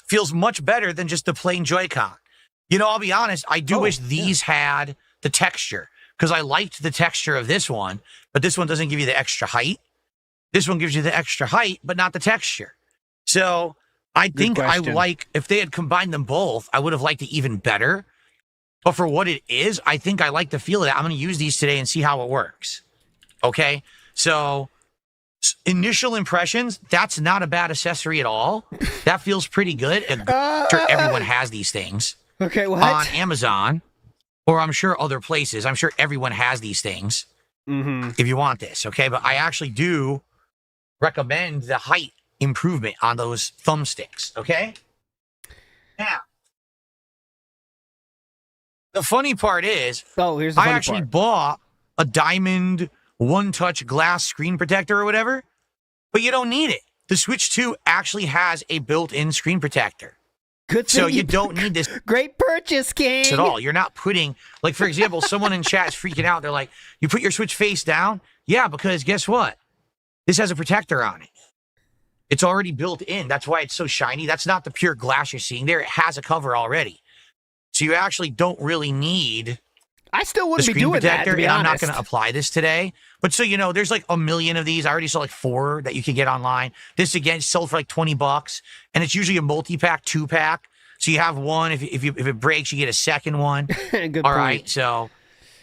J: feels much better than just the plain Joy-Con. You know, I'll be honest, I do wish these had the texture because I liked the texture of this one, but this one doesn't give you the extra height. This one gives you the extra height, but not the texture. So I think if they had combined them both, I would have liked it even better. But for what it is, I think I like the feel of that. I'm going to use these today and see how it works. Okay? So, initial impressions, that's not a bad accessory at all. That feels pretty good. I'm sure everyone has these things.
A: Okay, what?
J: On Amazon, or I'm sure other places. I'm sure everyone has these things if you want this, okay? But I actually do recommend the height improvement on those thumbsticks, okay? Now, the funny part is, I actually bought a diamond one-touch glass screen protector or whatever, but you don't need it. The Switch 2 actually has a built-in screen protector.
A: Good
J: so you don't need this.
A: Great purchase, King.
J: At all. You're not putting, like, for example, someone in chat is freaking out. They're like, you put your Switch face down? Yeah, because guess what? This has a protector on it. It's already built in. That's why it's so shiny. That's not the pure glass you're seeing there. It has a cover already. So you actually don't really need
A: I still wouldn't be doing that, to be honest.
J: I'm not going to apply this today. But so you know, there's like a million of these. I already saw like 4 that you can get online. This, again, sold for like $20. And it's usually a multi-pack, 2-pack. So you have one. If it breaks, you get a second one.
A: Good
J: All
A: point.
J: right. So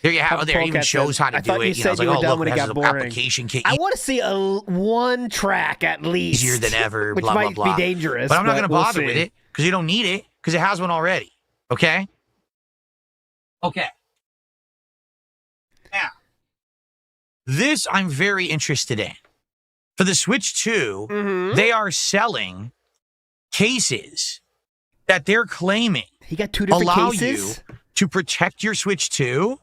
J: There you have it. There, it even shows how to do it.
A: You know,
J: it's like, oh, look, it has an application kit.
A: I want to see one track at least.
J: Easier than ever,
A: which
J: blah,
A: might
J: blah, blah.
A: be dangerous.
J: But I'm not going to
A: we'll
J: bother
A: see.
J: with it because you don't need it because it has one already. Okay? Okay. Now, this I'm very interested in. For the Switch 2, they are selling cases that they're claiming
A: he got 2 different
J: allow
A: cases?
J: you to protect your Switch 2,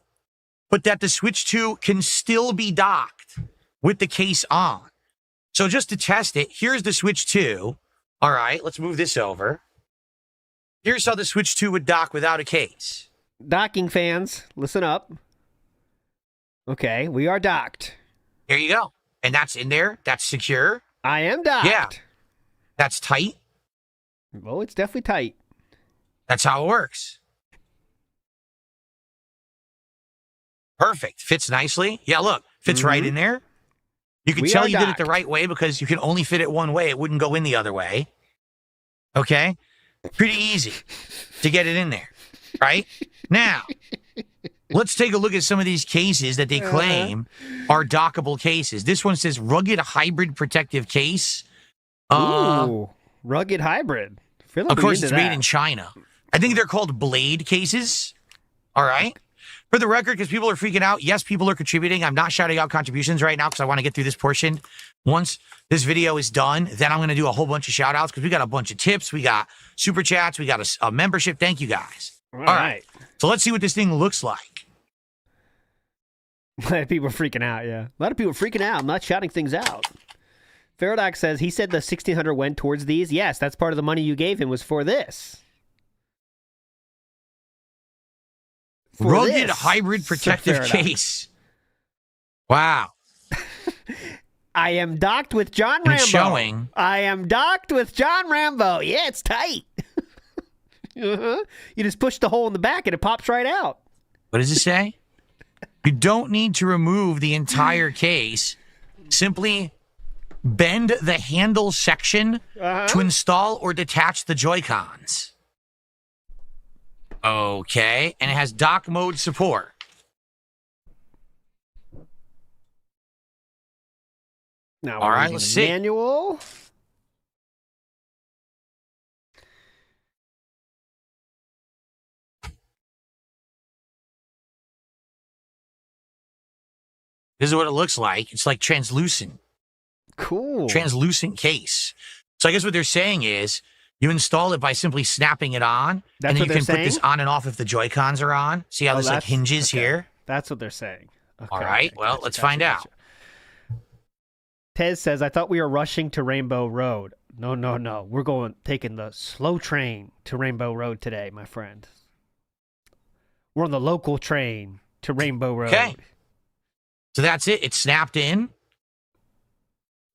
J: but that the Switch 2 can still be docked with the case on. So just to test it, here's the Switch 2. All right, let's move this over. Here's how the Switch 2 would dock without a case.
A: Docking fans, listen up. Okay, we are docked.
J: There you go. And that's in there. That's secure.
A: I am docked.
J: Yeah. That's tight.
A: Well, it's definitely tight.
J: That's how it works. Perfect. Fits nicely. Yeah, look. Fits right in there. You can tell you did it the right way because you can only fit it one way. It wouldn't go in the other way. Okay? Pretty easy to get it in there. Right? Now, let's take a look at some of these cases that they claim are dockable cases. This one says rugged hybrid protective case.
A: Ooh, rugged hybrid.
J: Of course, it's made in China. I think they're called blade cases. All right. For the record, because people are freaking out, yes, people are contributing. I'm not shouting out contributions right now because I want to get through this portion. Once this video is done, then I'm going to do a whole bunch of shout outs because we got a bunch of tips. We got super chats. We got a membership. Thank you guys. All right. So let's see what this thing looks like.
A: A lot of people are freaking out, yeah. A lot of people are freaking out. I'm not shouting things out. Faradox says, he said the 1600 went towards these. Yes, that's part of the money you gave him was for this.
J: Rugged hybrid protective case. Wow.
A: I am docked with John Rambo.
J: Showing.
A: I am docked with John Rambo. Yeah, it's tight. You just push the hole in the back and it pops right out.
J: What does it say? You don't need to remove the entire case. Simply bend the handle section to install or detach the Joy-Cons. Okay, and it has dock mode support.
A: Now,
J: all right, let's see.
A: Manual.
J: This is what it looks like. It's like translucent.
A: Cool.
J: Translucent case. So I guess what they're saying is you install it by simply snapping it on, and then you can put this on and off if the Joy-Cons are on. See how there's like hinges here?
A: That's what they're saying. Okay,
J: all right, well, let's find out.
A: Tez says, I thought we were rushing to Rainbow Road. No. We're taking the slow train to Rainbow Road today, my friend. We're on the local train to Rainbow Road.
J: Okay. So that's it. It's snapped in.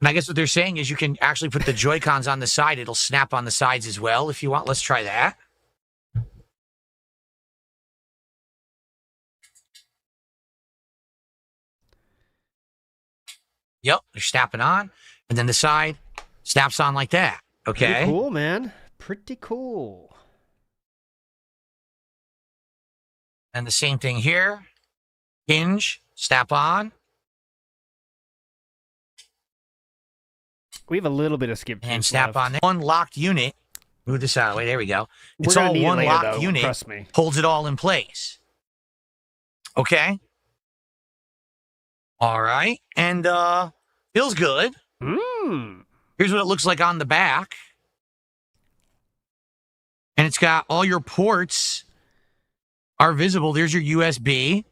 J: And I guess what they're saying is you can actually put the Joy-Cons on the side. It'll snap on the sides as well if you want. Let's try that. Yep, they're snapping on. And then the side snaps on like that. Okay.
A: Pretty cool, man. Pretty cool.
J: And the same thing here. Hinge, snap on.
A: We have a little bit of skip.
J: And snap on there. One locked unit. Move this out of the way. There we go. It's
A: We're
J: all
A: gonna need
J: one
A: it later,
J: locked
A: though,
J: unit.
A: trust me.
J: Holds it all in place. Okay. All right. And feels good. Here's what it looks like on the back. And it's got all your ports are visible. There's your USB.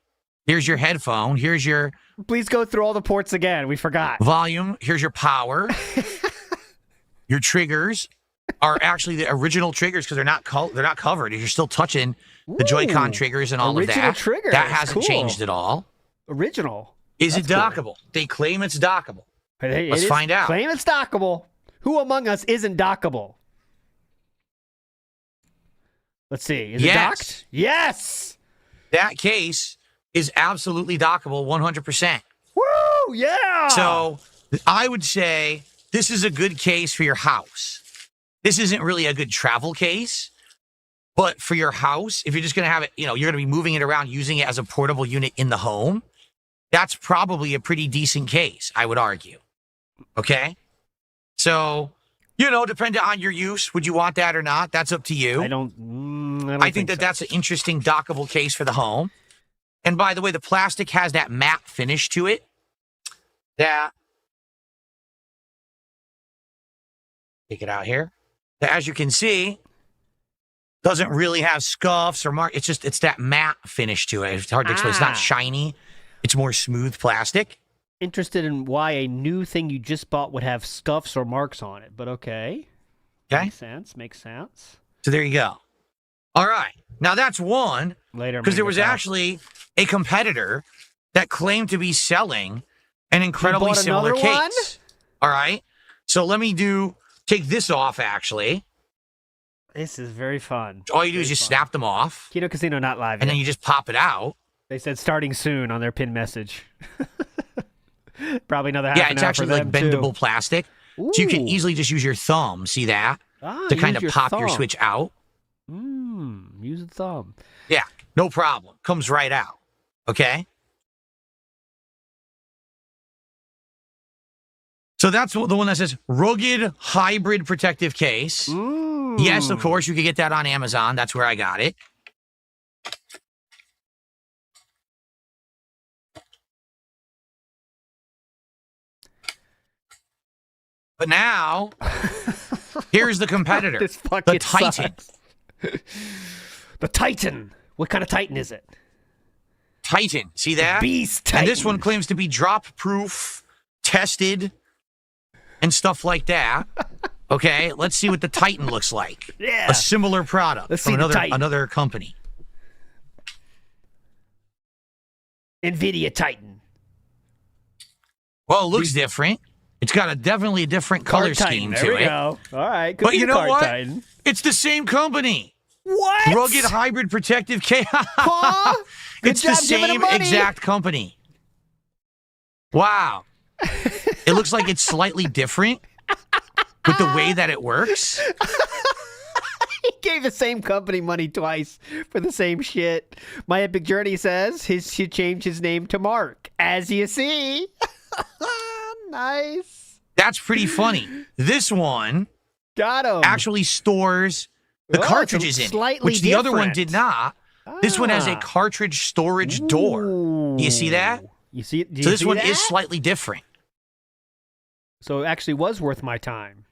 J: Here's your headphone. Here's your...
A: Please go through all the ports again. We forgot.
J: Volume. Here's your power. Your triggers are actually the original triggers because they're not covered. You're still touching the Joy-Con triggers and all of that.
A: Original triggers.
J: That hasn't
A: Cool.
J: changed at all.
A: Original.
J: Is it dockable? They claim it's dockable. Let's find out.
A: Claim it's dockable. Who among us isn't dockable? Let's see. Is it docked? Yes!
J: That case is absolutely dockable 100%.
A: Woo! Yeah!
J: So I would say this is a good case for your house. This isn't really a good travel case, But for your house, if you're just going to have it, you're going to be moving it around, using it as a portable unit in the home, that's probably a pretty decent case, I would argue. Okay? So, depending on your use, would you want that or not? That's up to you.
A: I
J: think that's an interesting dockable case for the home. And by the way, the plastic has that matte finish to it. That, take it out here. That, as you can see, doesn't really have scuffs or marks. It's that matte finish to it. It's hard to explain. It's not shiny. It's more smooth plastic.
A: Interested in why a new thing you just bought would have scuffs or marks on it, but okay.
J: Okay.
A: Makes sense.
J: So there you go. All right. Now that's one.
A: Later.
J: Because there was actually a competitor that claimed to be selling an incredibly similar case.
A: One?
J: All right. So let me take this off, actually.
A: This is very fun.
J: All you do is just snap them off.
A: Kino Casino not live
J: And
A: yet.
J: then you just pop it out.
A: They said starting soon on their pin message. Probably another half
J: Yeah,
A: an
J: it's
A: hour
J: actually
A: for
J: like
A: them,
J: bendable
A: too.
J: plastic. So you can easily just use your thumb, see that? To kind of pop your switch out.
A: Use the thumb.
J: Yeah, no problem. Comes right out. Okay? So that's the one that says rugged hybrid protective case. Yes, of course, you can get that on Amazon. That's where I got it. But now, here's the competitor.
A: This
J: the
A: fucking
J: Titan.
A: The Titan. What kind of Titan is it?
J: Titan. See that?
A: Beast
J: And this
A: Titan.
J: one claims to be drop-proof, tested, and stuff like that. Okay, let's see what the Titan looks like.
A: Yeah.
J: A similar product
A: Let's
J: from
A: see the Titan.
J: another company.
A: NVIDIA Titan.
J: Well, it looks different. It's got definitely a different color scheme to
A: There we
J: it.
A: go. All right. Could
J: But
A: be
J: you
A: the
J: know
A: card
J: what?
A: Titan.
J: It's the same company.
A: What?
J: Rugged hybrid protective case.
A: Huh? Good
J: It's the
A: job giving
J: same
A: them money.
J: exact company. Wow. It looks like it's slightly different with the way that it works.
A: He gave the same company money twice for the same shit. My Epic Journey says he should change his name to Mark. As you see. Nice.
J: That's pretty funny. This one
A: Got him.
J: actually stores the cartridges in, which the other one did not. This one has a cartridge storage door. Do you see that?
A: You see? Do you
J: So this
A: see
J: one
A: that?
J: is slightly different.
A: So it actually was worth my time.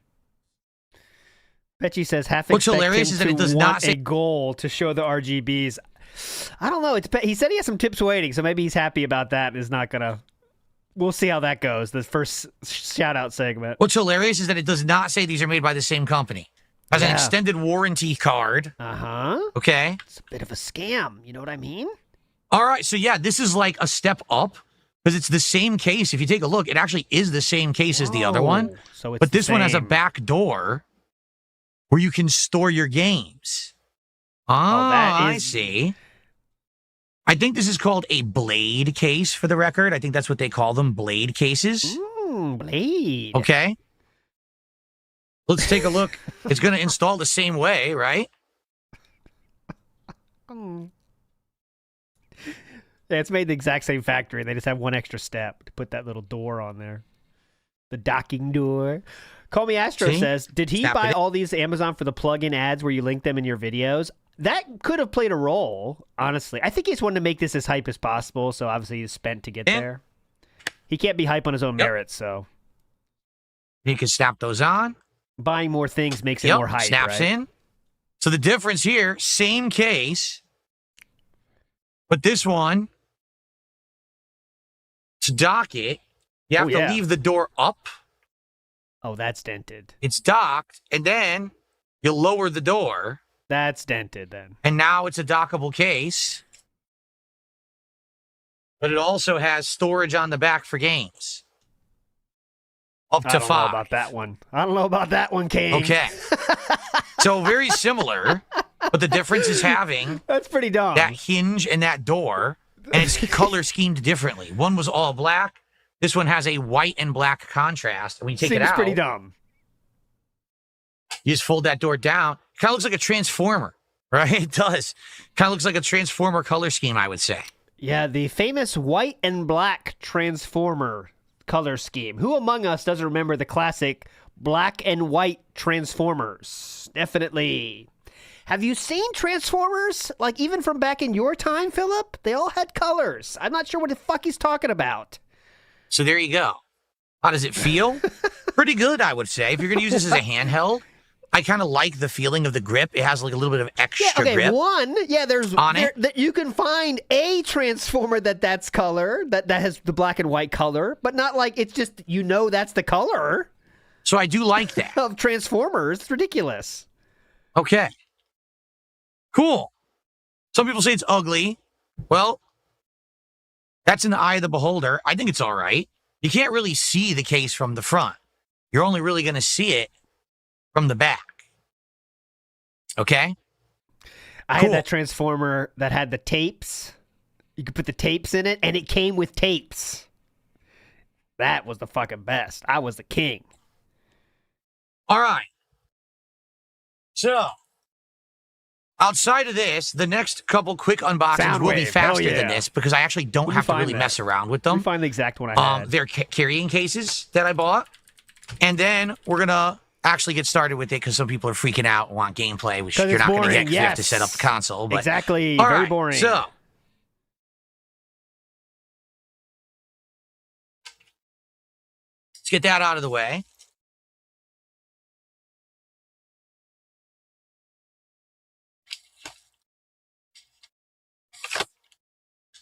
A: Betchy says half
J: What's
A: expect
J: hilarious
A: him
J: is that
A: to
J: it does
A: want
J: not say-
A: a goal to show the RGBs. I don't know. He said he has some tips waiting, so maybe he's happy about that and is not gonna. We'll see how that goes. The first shout out segment.
J: What's hilarious is that it does not say these are made by the same company. Has an extended warranty card. Okay.
A: It's a bit of a scam. You know what I mean?
J: All right. So yeah, this is like a step up because it's the same case. If you take a look, it actually is the same case as the other one.
A: So it's
J: but this
A: the
J: one has a
A: same.
J: back door where you can store your games. I see. I think this is called a blade case for the record. I think that's what they call them, blade cases.
A: Blade.
J: Okay. Let's take a look. It's going to install the same way, right?
A: Yeah, it's made the exact same factory. They just have one extra step to put that little door on there. The docking door. Call Me Astro
J: See?
A: says, did he
J: Snap
A: buy
J: it.
A: all these Amazon for the plug-in ads where you link them in your videos? That could have played a role, honestly. I think he just wanted to make this as hype as possible, so obviously he's spent to get there. He can't be hype on his own merits, so.
J: You can snap those on.
A: Buying more things makes it more hype,
J: snaps
A: right?
J: in. So the difference here, same case, but this one, to dock it, you have to leave the door up.
A: Oh, that's dented.
J: It's docked, and then you lower the door.
A: That's dented then.
J: And now it's a dockable case. But it also has storage on the back for games. Up to 5.
A: I don't know about that one. I don't know about that one, King.
J: Okay. So very similar, but the difference is having
A: that's pretty dumb.
J: That hinge and that door, and it's color schemed differently. One was all black. This one has a white and black contrast. And when you take it
A: Seems
J: out,
A: pretty dumb.
J: you just fold that door down. It kind of looks like a transformer, right? It does. Kind of looks like a Transformer color scheme, I would say.
A: Yeah, the famous white and black Transformer color scheme. Who among us doesn't remember the classic black and white Transformers? Definitely. Have you seen Transformers? Like, even from back in your time, Philip? They all had colors. I'm not sure what the fuck he's talking about.
J: So there you go. How does it feel? Pretty good, I would say. If you're going to use this as a handheld, I kind of like the feeling of the grip. It has like a little bit of extra grip.
A: There's
J: on it.
A: You can find a Transformer that's color, that has the black and white color, but not like it's just, that's the color.
J: So I do like that.
A: Of Transformers. It's ridiculous.
J: Okay. Cool. Some people say it's ugly. Well, that's in the eye of the beholder. I think it's all right. You can't really see the case from the front. You're only really going to see it from the back. Okay?
A: I had that Transformer that had the tapes. You could put the tapes in it, and it came with tapes. That was the fucking best. I was the king.
J: All right. So, outside of this, the next couple quick unboxings will be faster than this because I actually don't have to really mess around with them.
A: We find the exact one I had.
J: They're carrying cases that I bought. And then we're going to actually get started with it because some people are freaking out and want gameplay, which you're not going to get because you have to set up the console. But,
A: exactly.
J: All
A: Very
J: right,
A: boring.
J: So, let's get that out of the way.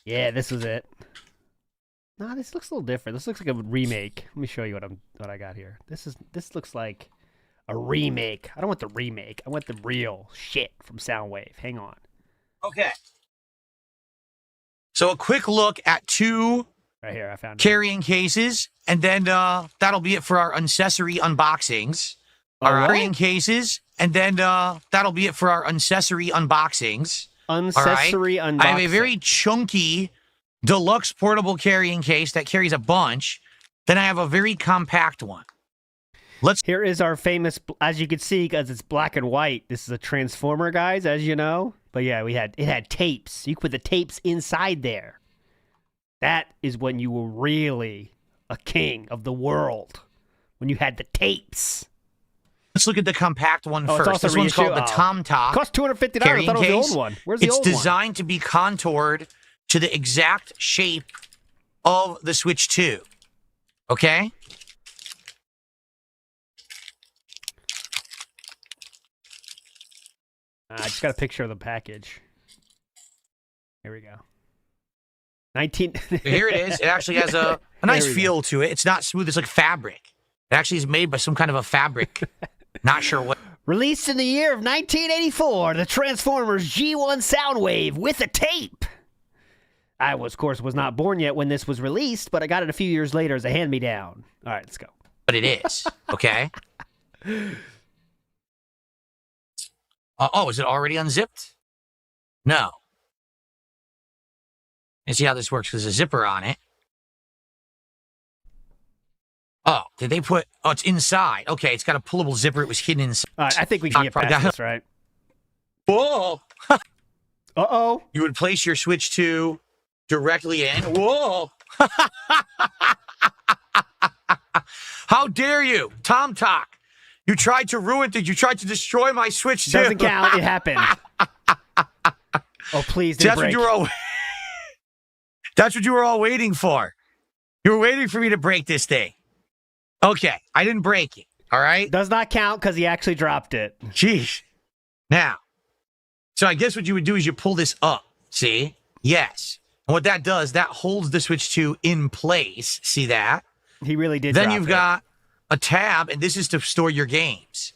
A: Yeah, this was it. Nah, this looks a little different. This looks like a remake. Let me show you what I got here. This looks like a remake. I don't want the remake. I want the real shit from Soundwave. Hang on.
J: Okay. So a quick look at two
A: right here. I found
J: carrying cases, and then that'll be it for our accessory unboxings. Carrying cases, and then that'll be it for our accessory unboxings.
A: Accessory unboxing.
J: I have a very chunky deluxe portable carrying case that carries a bunch. Then I have a very compact one.
A: Here is our famous, as you can see, because it's black and white. This is a Transformer, guys, as you know. But yeah, it had tapes. You could put the tapes inside there. That is when you were really a king of the world. When you had the tapes.
J: Let's look at the compact one first.
A: Also
J: this one's called the Tom Talk.
A: Cost $250. I thought it was the old one. Where's the old one?
J: It's designed to be contoured to the exact shape of the Switch 2. Okay?
A: I just got a picture of the package. Here we go. 19.
J: Here it is. It actually has a nice feel to it. It's not smooth. It's like fabric. It actually is made by some kind of a fabric. Not sure what.
A: Released in the year of 1984, the Transformers G1 Soundwave with a tape. I, of course, was not born yet when this was released, but I got it a few years later as a hand-me-down. All right, let's go.
J: But it is, okay? Is it already unzipped? No. Let's see how this works. There's a zipper on it. Oh, did they put... Oh, it's inside. Okay, it's got a pullable zipper. It was hidden inside.
A: All right, I think we can get past this, right?
J: Whoa!
A: Uh-oh.
J: You would place your Switch 2 directly in. Whoa! How dare you, Tom Talk? You tried to ruin things. You tried to destroy my Switch 2.
A: Doesn't count. It happened. Oh, please, didn't break.
J: That's what you were all waiting for. You were waiting for me to break this thing. Okay, I didn't break it, all right?
A: Does not count because he actually dropped it.
J: Jeez. Now, so I guess what you would do is you pull this up, see? Yes. And what that does, that holds the Switch 2 in place. See that?
A: He really did
J: Then
A: drop
J: you've
A: it.
J: got a tab, and this is to store your games.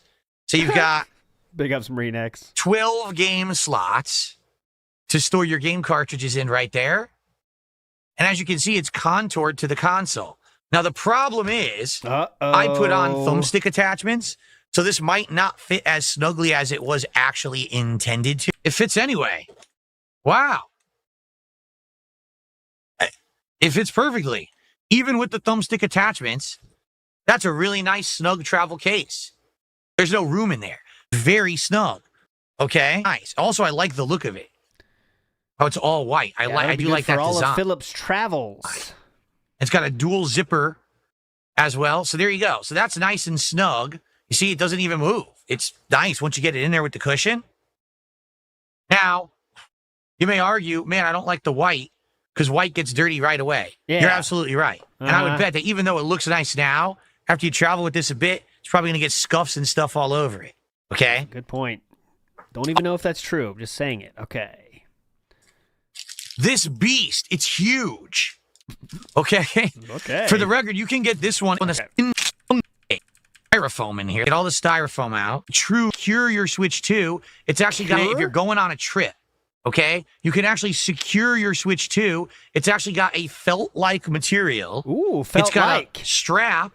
J: So you've got...
A: Big up some Renex.
J: 12 game slots to store your game cartridges in right there. And as you can see, it's contoured to the console. Now, the problem is, I put on thumbstick attachments, so this might not fit as snugly as it was actually intended to. It fits anyway. Wow. It fits perfectly. Even with the thumbstick attachments, that's a really nice, snug travel case. There's no room in there. Very snug. Okay, nice. Also, I like the look of it. Oh, it's all white. I do like that
A: all
J: design.
A: Of Phillips travels.
J: It's got a dual zipper as well. So there you go. So that's nice and snug. You see, it doesn't even move. It's nice once you get it in there with the cushion. Now, you may argue, man, I don't like the white because white gets dirty right away. Yeah. You're absolutely right. And I would bet that even though it looks nice now, after you travel with this a bit, it's probably going to get scuffs and stuff all over it. Okay?
A: Good point. Don't even know if that's true. I'm just saying it. Okay.
J: This beast, it's huge. Okay?
A: Okay.
J: For the record, you can get this one on the styrofoam in here. Get all the styrofoam out. True Secure your Switch 2. It's actually got, if you're going on a trip, okay, you can actually secure your Switch 2. It's actually got a felt-like material.
A: Ooh, felt-like.
J: It's got a strap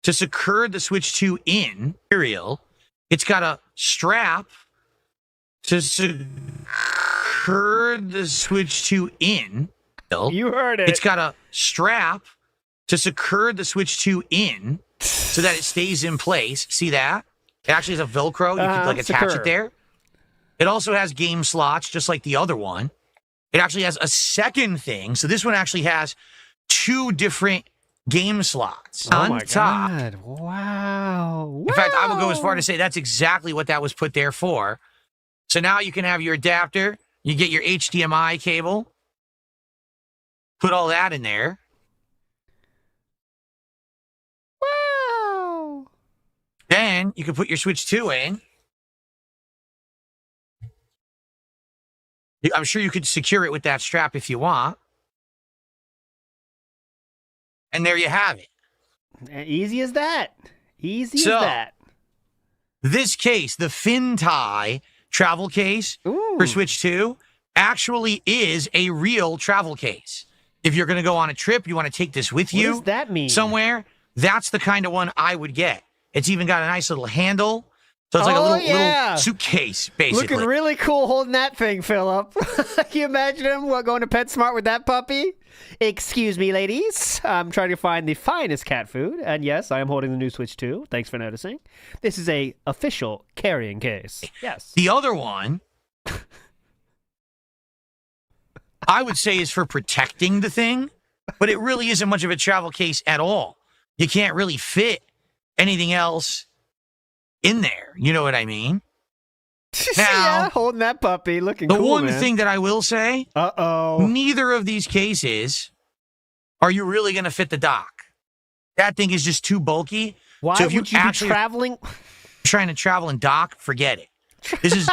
J: to secure the Switch 2 in material. It's got a strap to secure the Switch 2 in.
A: You heard it.
J: It's got a strap to secure the Switch 2 in so that it stays in place. See that? It actually has a Velcro. You can attach it there. It also has game slots, just like the other one. It actually has a second thing. So this one actually has 2 different game slots on top.
A: God. Wow.
J: In fact, I would go as far to say that's exactly what that was put there for. So now you can have your adapter. You get your HDMI cable. Put all that in there.
A: Wow.
J: Then you can put your Switch 2 in. I'm sure you could secure it with that strap if you want. And there you have it.
A: Easy as that. Easy as that.
J: This case, the FinTie travel case for Switch 2, actually is a real travel case. If you're going to go on a trip, you want to take this with you.
A: What does that mean?
J: Somewhere, that's the kind of one I would get. It's even got a nice little handle. So it's like a little suitcase, basically.
A: Looking really cool holding that thing, Philip. Can you imagine him going to PetSmart with that puppy? Excuse me, ladies. I'm trying to find the finest cat food. And yes, I am holding the new Switch 2. Thanks for noticing. This is a official carrying case. Yes.
J: The other one, I would say, is for protecting the thing, but it really isn't much of a travel case at all. You can't really fit anything else in there. You know what I mean? Now,
A: yeah, holding that puppy, looking cool,
J: the one
A: man.
J: thing that I will say, neither of these cases are you really going to fit the dock. That thing is just too bulky.
A: Why
J: so if
A: would you be traveling?
J: Trying to travel and dock, forget it. This is.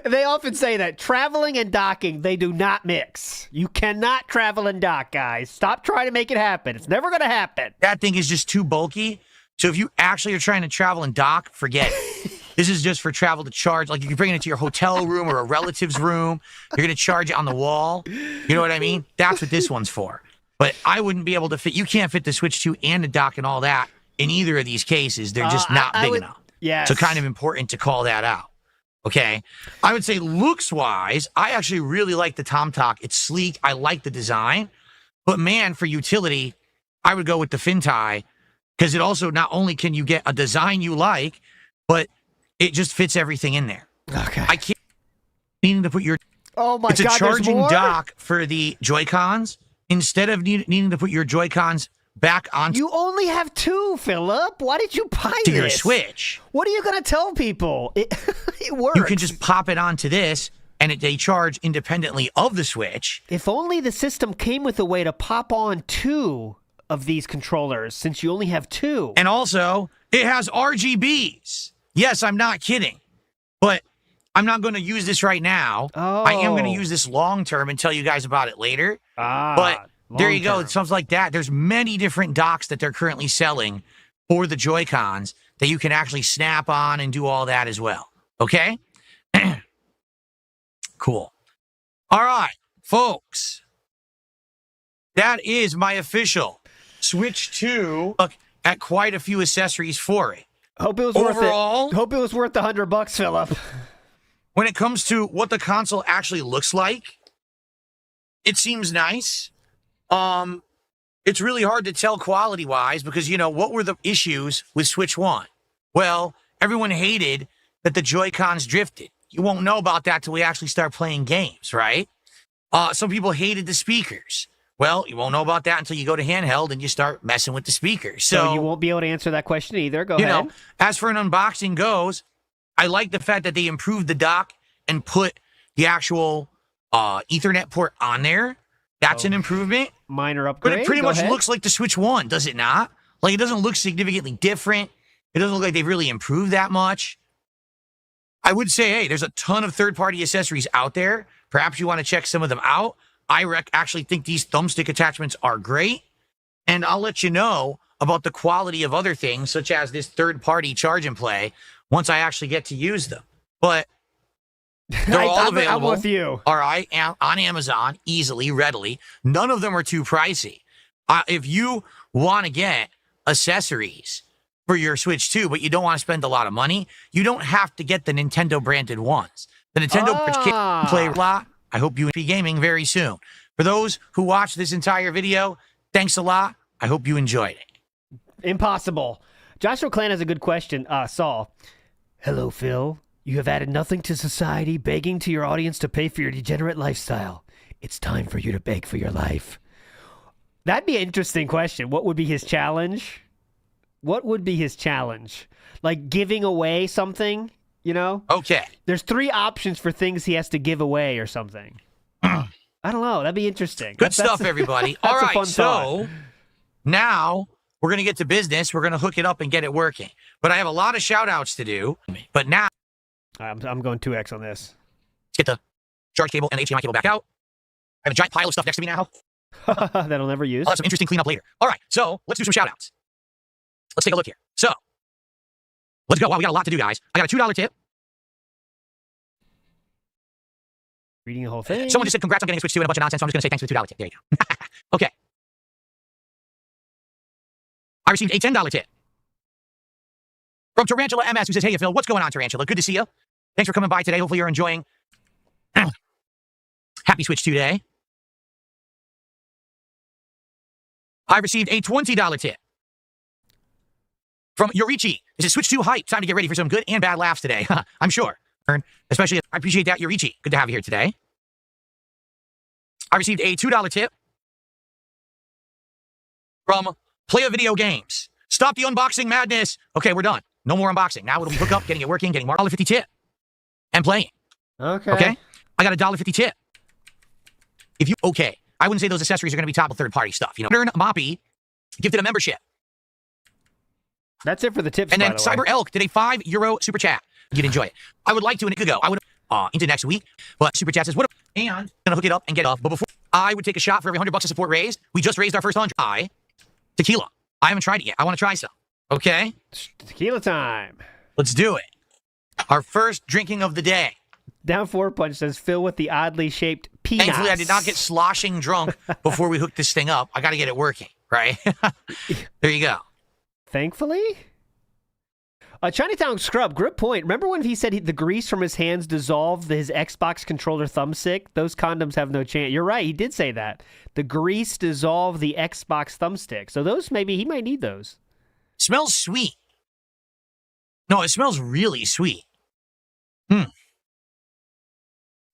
A: They often say that traveling and docking, they do not mix. You cannot travel and dock, guys. Stop trying to make it happen. It's never going to happen.
J: That thing is just too bulky. So if you actually are trying to travel and dock, forget it. This is just for travel to charge. Like you can bring it to your hotel room or a relative's room. You're going to charge it on the wall. You know what I mean? That's what this one's for. But I wouldn't be able to fit. You can't fit the Switch 2 and the dock and all that in either of these cases. They're just not big enough.
A: Yeah.
J: So kind of important to call that out. Okay. I would say looks-wise, I actually really like the TomTalk. It's sleek. I like the design. But man, for utility, I would go with the FinTie. Because it also, not only can you get a design you like, but it just fits everything in there.
A: Okay.
J: I can't needing to put your.
A: Oh my
J: God! It's a charging dock for the Joy-Cons. Instead of needing to put your Joy-Cons back on.
A: You only have 2, Philip. Why did you buy
J: to
A: this?
J: Your Switch.
A: What are you going to tell people? It works.
J: You can just pop it onto this, and they charge independently of the Switch.
A: If only the system came with a way to pop on 2 of these controllers, since you only have 2.
J: And also, it has RGBs. Yes, I'm not kidding. But I'm not going to use this right now.
A: Oh.
J: I am going to use this long-term and tell you guys about it later. But there you go. Something like that. There's many different docks that they're currently selling for the Joy-Cons that you can actually snap on and do all that as well. Okay? Cool. All right, folks. That is my official Switch 2. Look at quite a few accessories for it.
A: Hope it was
J: overall,
A: worth it. Hope it was worth the $100, Philip.
J: When it comes to what the console actually looks like, it seems nice. It's really hard to tell quality-wise because, you know, what were the issues with Switch 1? Well, everyone hated that the Joy-Cons drifted. you won't know about that till we actually start playing games, right? Some people hated the speakers. Well, you won't know about that until you go to handheld and you start messing with the speakers.
A: So you won't be able to answer that question either. Go ahead.
J: Know, as for an unboxing goes, I like the fact that they improved the dock and put the actual Ethernet port on there. That's an improvement.
A: Minor upgrade.
J: But it pretty much looks like the Switch 1, does it not? Like, it doesn't look significantly different. It doesn't look like they've really improved that much. I would say, hey, there's a ton of third-party accessories out there. Perhaps you want to check some of them out. I actually think these thumbstick attachments are great. And I'll let you know about the quality of other things, such as this third-party charge and play, once I actually get to use them. But they're all available.
A: I'm with you.
J: All right, on Amazon, easily, readily. None of them are too pricey. If you want to get accessories for your Switch 2, but you don't want to spend a lot of money, you don't have to get the Nintendo-branded ones. The Nintendo can play a lot. I hope you be gaming very soon. For those who watched this entire video, thanks a lot. I hope you enjoyed it.
A: Impossible. Joshua Clan has a good question. Saul. Hello, Phil. You have added nothing to society, begging to your audience to pay for your degenerate lifestyle. It's time for you to beg for your life. That'd be an interesting question. What would be his challenge? What would be his challenge? Like giving away something? You know?
J: Okay.
A: There's 3 options for things he has to give away or something. I don't know. That'd be interesting.
J: Good stuff, everybody. All right, so now we're going to get to business. We're going to hook it up and get it working. But I have a lot of shout-outs to do. But now...
A: I'm going 2X on this.
J: Let's get the charge cable and the HDMI cable back out. I have a giant pile of stuff next to me now.
A: That'll never use.
J: I'll have some interesting cleanup later. All right, so let's do some shout-outs. Let's take a look here. So, let's go. Wow, we got a lot to do, guys. I got a $2 tip.
A: Reading the whole thing.
J: Someone just said congrats on getting a Switch 2 and a bunch of nonsense, so I'm just going to say thanks for the $2 tip. There you go. Okay. I received a $10 tip from Tarantula MS, who says, hey, Phil, what's going on, Tarantula? Good to see you. Thanks for coming by today. Hopefully you're enjoying Happy Switch 2 Day. I received a $20 tip from Yorichi. This is Switch 2 hype. Time to get ready for some good and bad laughs today. I'm sure. Especially, I appreciate that, Yorichi. Good to have you here today. I received a $2 tip from Play a Video Games. Stop the unboxing madness. Okay, we're done. No more unboxing. Now it'll be hook up, getting it working, getting more $1.50 tip, and playing. Okay? I got a $1.50 tip. If you, I wouldn't say those accessories are going to be top of third-party stuff. You know, Moppy gifted a membership.
A: That's it for the tips,
J: And then
A: by the
J: Cyber
A: way.
J: Elk did a €5 super chat. You'd enjoy it. I would like to, and it could go. I would into next week. But super chat says, what? And I'm gonna hook it up and get off. But before I would take a shot for every $100 of support raised. We just raised our first 100. Tequila. I haven't tried it yet. I want to try some. Okay.
A: Tequila time.
J: Let's do it. Our first drinking of the day.
A: Down 4 punch says fill with the oddly shaped peanuts.
J: Thankfully, I did not get sloshing drunk before we hooked this thing up. I got to get it working, right? There you go.
A: Thankfully. Chinatown Scrub, grip point. Remember when he said the grease from his hands dissolved his Xbox controller thumbstick? Those condoms have no chance. You're right. He did say that. The grease dissolved the Xbox thumbstick. So those, maybe he might need those.
J: Smells sweet. No, it smells really sweet.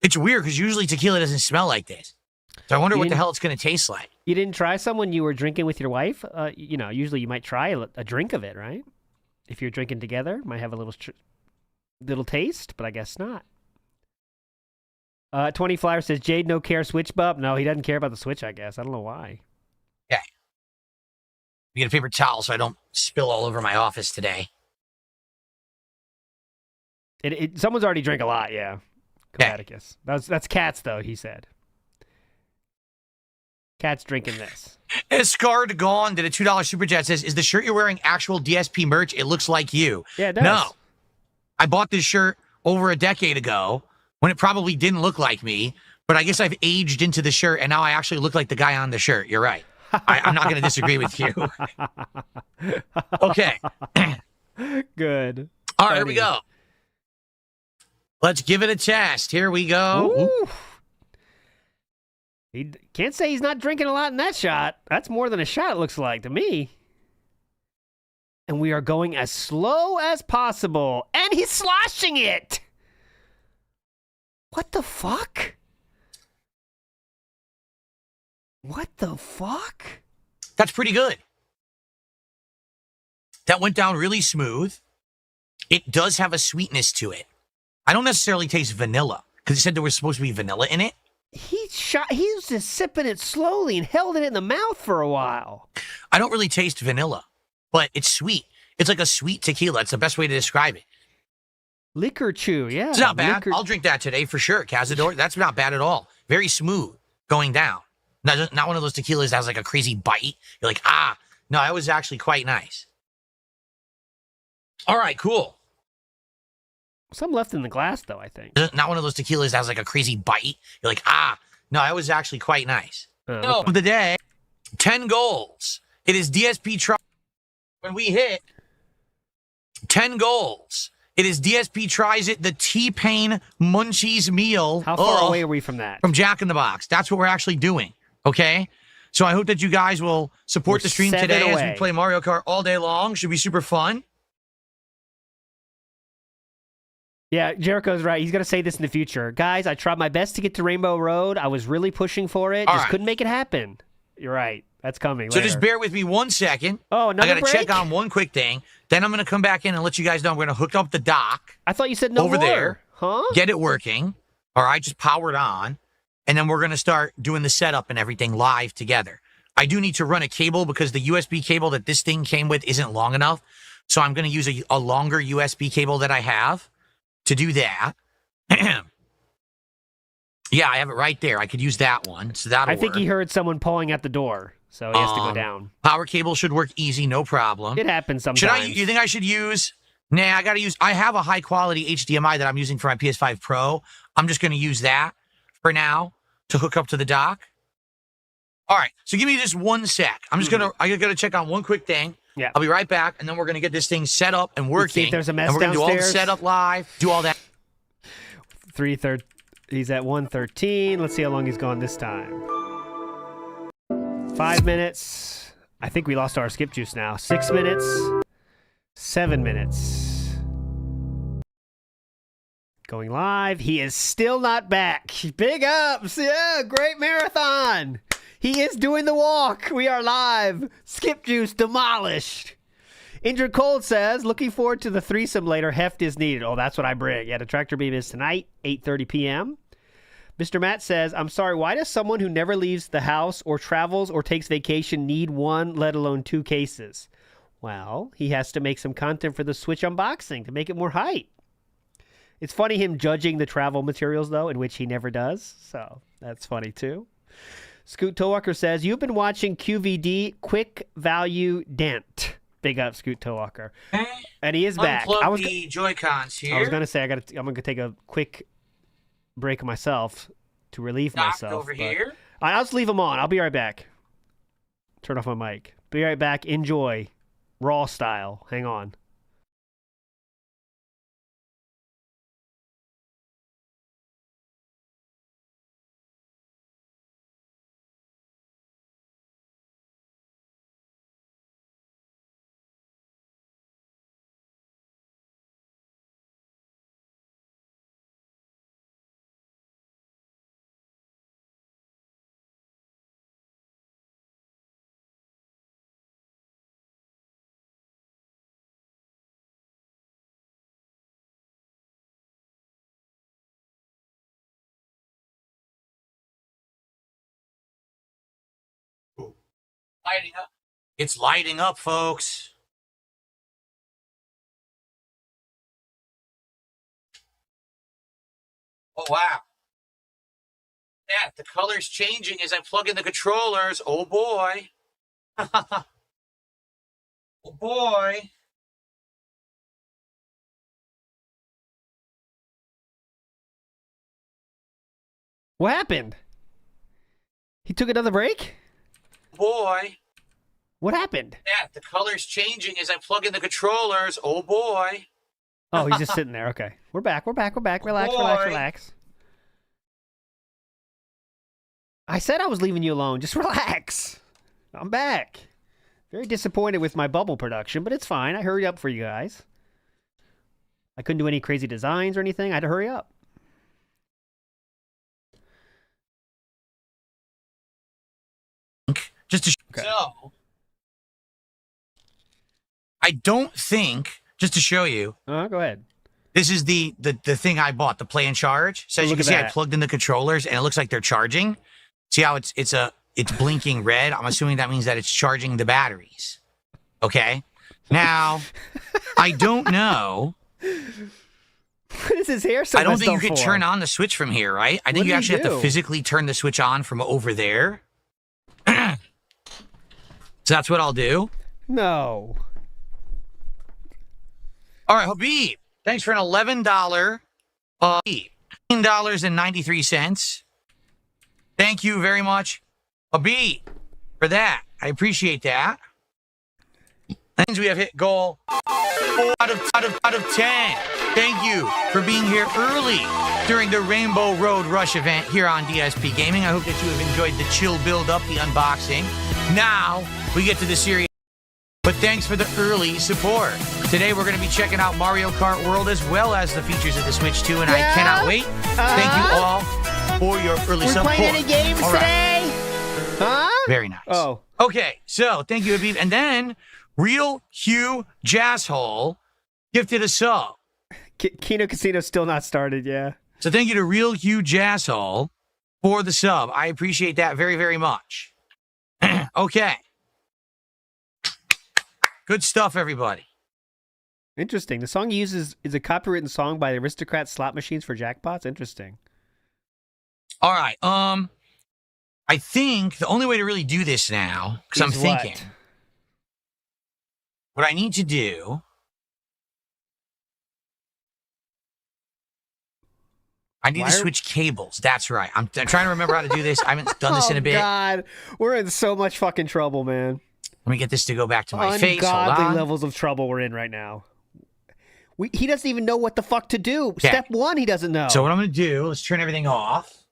J: It's weird because usually tequila doesn't smell like this. So I wonder what the hell it's going to taste like.
A: You didn't try some when you were drinking with your wife? You know, usually you might try a drink of it, right? If you're drinking together, might have a little taste, but I guess not. 20 Flyer says, Jade, no care, Switch bub. No, he doesn't care about the Switch, I guess. I don't know why.
J: Okay. We get a paper towel so I don't spill all over my office today.
A: Someone's already drank a lot, yeah. Copaticus. That's Cats, though, he said. Cat's drinking this.
J: Scarred Gone did a $2 super chat. Says, is the shirt you're wearing actual DSP merch? It looks like you.
A: Yeah, it does.
J: No. I bought this shirt over a decade ago when it probably didn't look like me, but I guess I've aged into the shirt and now I actually look like the guy on the shirt. You're right. I'm not going to disagree with you. Okay.
A: Good.
J: All right, here we go. Let's give it a test. Here we go.
A: Ooh. He can't say he's not drinking a lot in that shot. That's more than a shot, it looks like to me. And we are going as slow as possible. And he's sloshing it. What the fuck? What the fuck?
J: That's pretty good. That went down really smooth. It does have a sweetness to it. I don't necessarily taste vanilla because he said there was supposed to be vanilla in it.
A: He was just sipping it slowly and held it in the mouth for a while.
J: I don't really taste vanilla, but it's sweet. It's like a sweet tequila. It's the best way to describe it.
A: Liquor chew, yeah.
J: It's not bad. I'll drink that today for sure. Cazador, that's not bad at all. Very smooth going down. Not one of those tequilas that has like a crazy bite. You're like, ah. No, that was actually quite nice. All right, cool.
A: Some left in the glass, though, I think.
J: Not one of those tequilas that has like a crazy bite. You're like, ah. No, that was actually quite nice. Of the day, 10 goals. It is DSP try. When we hit 10 goals, it is DSP tries it, the T-Pain Munchies meal.
A: How far away are we from that?
J: From Jack in the Box. That's what we're actually doing. Okay? So I hope that you guys will support the stream today as we play Mario Kart all day long. Should be super fun.
A: Yeah, Jericho's right. He's going to say this in the future. Guys, I tried my best to get to Rainbow Road. I was really pushing for it. Just couldn't make it happen. You're right. That's coming
J: So
A: later.
J: just bear with me 1 second.
A: Oh, another
J: I got to
A: break?
J: check on one quick thing. Then I'm going to come back in and let you guys know I'm going to hook up the dock.
A: I thought you said no
J: over
A: more.
J: there.
A: Huh?
J: Get it working. All right, just power it on. And then we're going to start doing the setup and everything live together. I do need to run a cable because the USB cable that this thing came with isn't long enough. So I'm going to use a longer USB cable that I have to do that. Yeah, I have it right there. I could use that one. So that'll
A: I think
J: work.
A: he heard someone pulling at the door, so he has to go down.
J: Power cable should work easy, no problem.
A: It happens sometimes.
J: You think I should use? Nah, I have a high quality HDMI that I'm using for my PS5 Pro. I'm just going to use that for now to hook up to the dock. All right, so give me just 1 sec. I gotta check on one quick thing.
A: Yeah.
J: I'll be right back, and then we're gonna get this thing set up and working.
A: See if there's a mess
J: and we're gonna do all the
A: downstairs.
J: setup live, do all that.
A: 3:30. He's at 1:13. Let's see how long he's gone this time. 5 minutes. I think we lost our skip juice now. 6 minutes. 7 minutes. Going live. He is still not back. Big ups. Yeah, great marathon. He is doing the walk. We are live. Skip juice demolished. Injured Cold says, looking forward to the threesome later. Heft is needed. Oh, that's what I bring. Yeah, the tractor beam is tonight, 8:30 p.m. Mr. Matt says, I'm sorry, why does someone who never leaves the house or travels or takes vacation need one, let alone 2 cases? Well, he has to make some content for the Switch unboxing to make it more hype. It's funny him judging the travel materials, though, in which he never does. So that's funny, too. Scoot Towalker says, you've been watching QVD Quick Value Dent. Big up, Scoot Towalker. And he is back.
J: Unplug the Joy-Cons here.
A: I was going to say, I'm going to take a quick break myself to relieve myself.
J: Over here.
A: I'll just leave them on. I'll be right back. Turn off my mic. Be right back. Enjoy. Raw style. Hang on.
J: Lighting up. It's lighting up, folks. Oh, wow. Yeah, the color's changing as I plug in the controllers. Oh, boy. Oh, boy.
A: What happened? He took another break?
J: Boy.
A: What happened?
J: Yeah, the color's changing as I plug in the controllers. Oh, boy.
A: Oh, he's just sitting there. Okay. We're back. Relax,
J: Boy.
A: relax. I said I was leaving you alone. Just relax. I'm back. Very disappointed with my bubble production, but it's fine. I hurried up for you guys. I couldn't do any crazy designs or anything. I had to hurry up. Okay.
J: So, I don't think, just to show you.
A: Go ahead.
J: This is the thing I bought, the Play and Charge. So as you can see, I plugged in the controllers, and it looks like they're charging. See how it's blinking red? I'm assuming that means that it's charging the batteries. Okay? Now, I don't know.
A: What is his hair so
J: I don't think you
A: messed
J: could
A: up
J: turn
A: for?
J: on the switch from here, right? I think
A: What
J: you
A: did
J: actually
A: he
J: have to
A: do?
J: physically turn the switch on from over there. So that's what I'll do.
A: No.
J: All right, Habib. Thanks for an $11. $15.93. Thank you very much, Habib, for that. I appreciate that. That means we have hit goal 4 out of 10. Thank you for being here early during the Rainbow Road Rush event here on DSP Gaming. I hope that you have enjoyed the chill build-up, the unboxing. Now, we get to the serious. But thanks for the early support. Today, we're going to be checking out Mario Kart World as well as the features of the Switch 2, and I cannot wait. Thank you all for your early support.
A: We're playing any games today? Huh?
J: Very nice.
A: Oh.
J: Okay, so thank you, Habib. And then, Real Hugh Jasshole gifted a sub.
A: Kino Casino's still not started, yeah.
J: So thank you to Real Hugh Jasshole for the sub. I appreciate that very, very much. Okay. Good stuff, everybody.
A: Interesting. The song he uses is a copywritten song by the Aristocrat Slot Machines for Jackpots. Interesting.
J: All right. I think the only way to really do this now, because I'm thinking, what I need to do, I need to switch cables. That's right. I'm trying to remember how to do this. I haven't done this in a bit.
A: Oh, God. We're in so much fucking trouble, man.
J: Let me get this to go back to my face. Hold
A: Ungodly
J: on.
A: levels of trouble we're in right now. He doesn't even know what the fuck to do.
J: Okay.
A: Step 1, he doesn't know.
J: So what I'm going to do, let's turn everything off.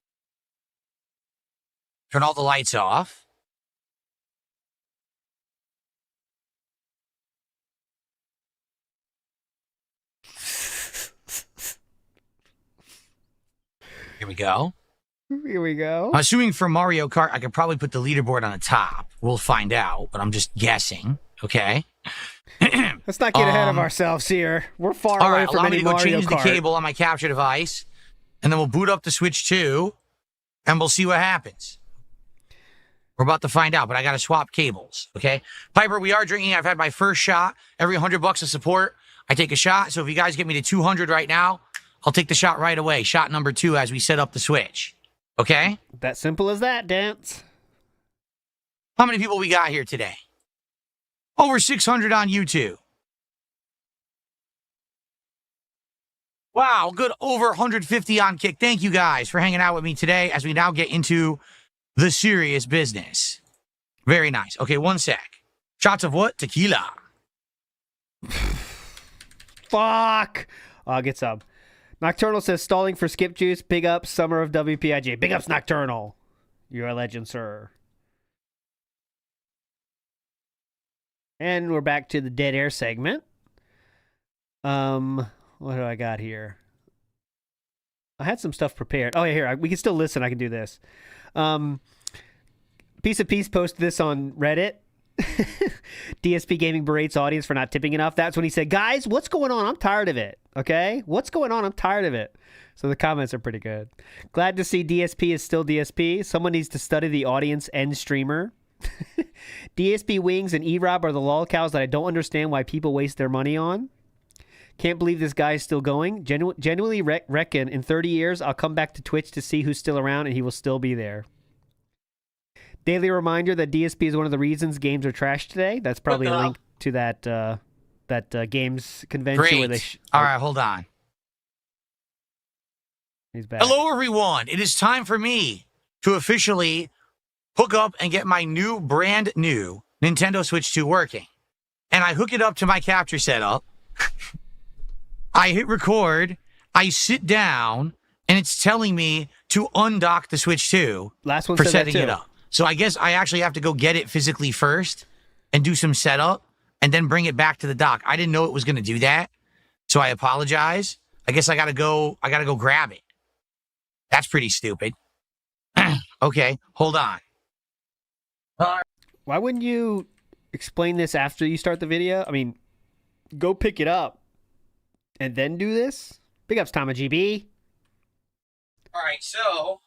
J: Turn all the lights off. Here we go.
A: Here we go.
J: I'm assuming for Mario Kart, I could probably put the leaderboard on the top. We'll find out, but I'm just guessing. Okay.
A: Let's not get ahead of ourselves here. We're far
J: all
A: away
J: right,
A: from
J: allow me
A: any
J: to go
A: Mario
J: change
A: Kart.
J: the cable on my capture device, and then we'll boot up the Switch 2, and we'll see what happens. We're about to find out, but I got to swap cables, okay? Piper, we are drinking. I've had my first shot. Every $100 of support, I take a shot. So if you guys get me to 200 right now, I'll take the shot right away. Shot number 2 as we set up the Switch, okay?
A: That simple as that, Dance.
J: How many people we got here today? Over 600 on YouTube. Wow, good over 150 on Kick. Thank you guys for hanging out with me today as we now get into the serious business. Very nice. Okay, one sec. Shots of what? Tequila.
A: Fuck. I'll get some. Nocturnal says, stalling for Skip Juice. Big ups, Summer of WPIG. Big ups, Nocturnal. You're a legend, sir. And we're back to the dead air segment. What do I got here? I had some stuff prepared. Oh, yeah, here. We can still listen. I can do this. Piece of Peace posted this on Reddit. DSP Gaming berates audience for not tipping enough. That's when he said, guys, what's going on? I'm tired of it. Okay? What's going on? I'm tired of it. So the comments are pretty good. Glad to see DSP is still DSP. Someone needs to study the audience and streamer. DSP Wings and E-Rob are the lol cows that I don't understand why people waste their money on. Can't believe this guy is still going. Genuinely reckon in 30 years I'll come back to Twitch to see who's still around and he will still be there. Daily reminder that DSP is one of the reasons games are trash today. That's probably a link to that games convention.
J: Great.
A: Where
J: All right, hold on.
A: He's back.
J: Hello, everyone. It is time for me to officially hook up and get my new, brand new Nintendo Switch 2 working. And I hook it up to my capture setup. I hit record. I sit down, and it's telling me to undock the Switch 2
A: Last one
J: for
A: said
J: setting
A: that too.
J: it up. So I guess I actually have to go get it physically first and do some setup and then bring it back to the dock. I didn't know it was going to do that, so I apologize. I guess I got to go grab it. That's pretty stupid. Okay, hold on.
A: Why wouldn't you explain this after you start the video? I mean, go pick it up and then do this. Big ups, Tama GB.
J: All right, so.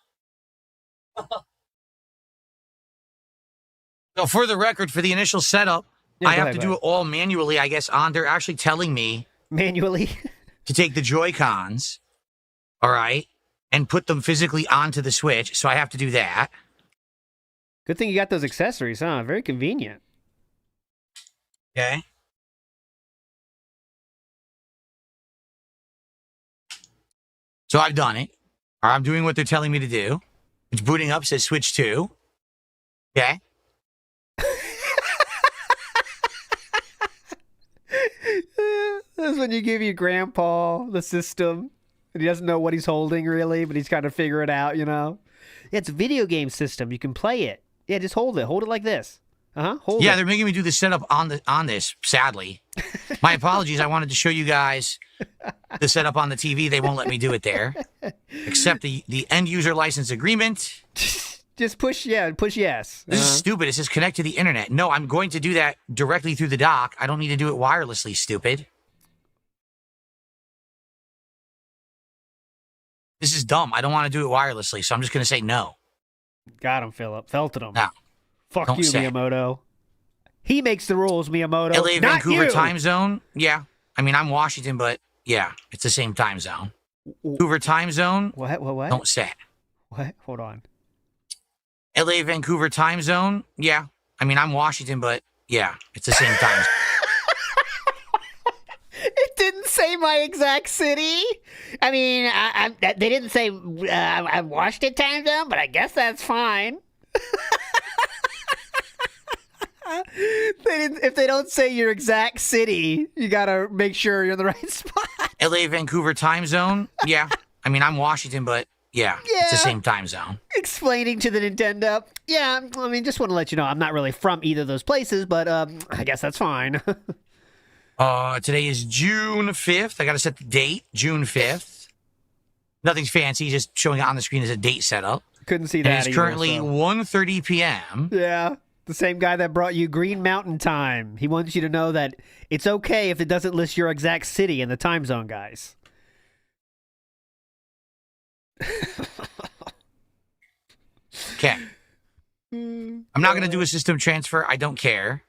J: So for the record, for the initial setup,
A: Yeah,
J: I
A: go
J: have
A: ahead,
J: to
A: go
J: do it all manually, I guess, on. They're actually telling me
A: manually
J: to take the Joy-Cons, all right, and put them physically onto the Switch. So I have to do that.
A: Good thing you got those accessories, huh? Very convenient.
J: Okay. So I've done it. Or I'm doing what they're telling me to do. It's booting up, says Switch 2. Okay.
A: That's when you give your grandpa the system. And he doesn't know what he's holding, really, but he's trying to figure it out, you know? Yeah, it's a video game system. You can play it. Yeah, just hold it. Hold it like this. Hold it.
J: Yeah, they're making me do the setup on this, sadly. My apologies. I wanted to show you guys the setup on the TV. They won't let me do it there. Accept the end user license agreement.
A: Just push yes.
J: This is stupid. It says connect to the internet. No, I'm going to do that directly through the dock. I don't need to do it wirelessly, stupid. This is dumb. I don't want to do it wirelessly, so I'm just going to say no.
A: Got him, Philip. Felted him.
J: No.
A: Fuck
J: Don't
A: you,
J: say.
A: Miyamoto. He makes the rules, Miyamoto.
J: LA,
A: not
J: Vancouver
A: you.
J: time zone? Yeah. I mean, I'm Washington, but yeah, it's the same time zone. Vancouver time zone?
A: What?
J: Don't say.
A: What? Hold on.
J: LA, Vancouver time zone? Yeah. I mean, I'm Washington, but yeah, it's the same time zone.
A: It didn't say my exact city. I mean, they didn't say I'm Washington time zone, but I guess that's fine. If they don't say your exact city, you gotta make sure you're in the right spot.
J: LA, Vancouver time zone? Yeah. I mean, I'm Washington, but yeah, it's the same time zone.
A: Explaining to the Nintendo. Yeah, I mean, just want to let you know I'm not really from either of those places, but I guess that's fine.
J: Today is June 5th. I got to set the date, June 5th. Nothing's fancy, just showing it on the screen as a date setup.
A: Couldn't see
J: And
A: that
J: it's
A: either,
J: currently 1:30 p.m.
A: Yeah, the same guy that brought you Green Mountain Time. He wants you to know that it's okay if it doesn't list your exact city in the time zone, guys.
J: Okay. I'm not going to do a system transfer. I don't care.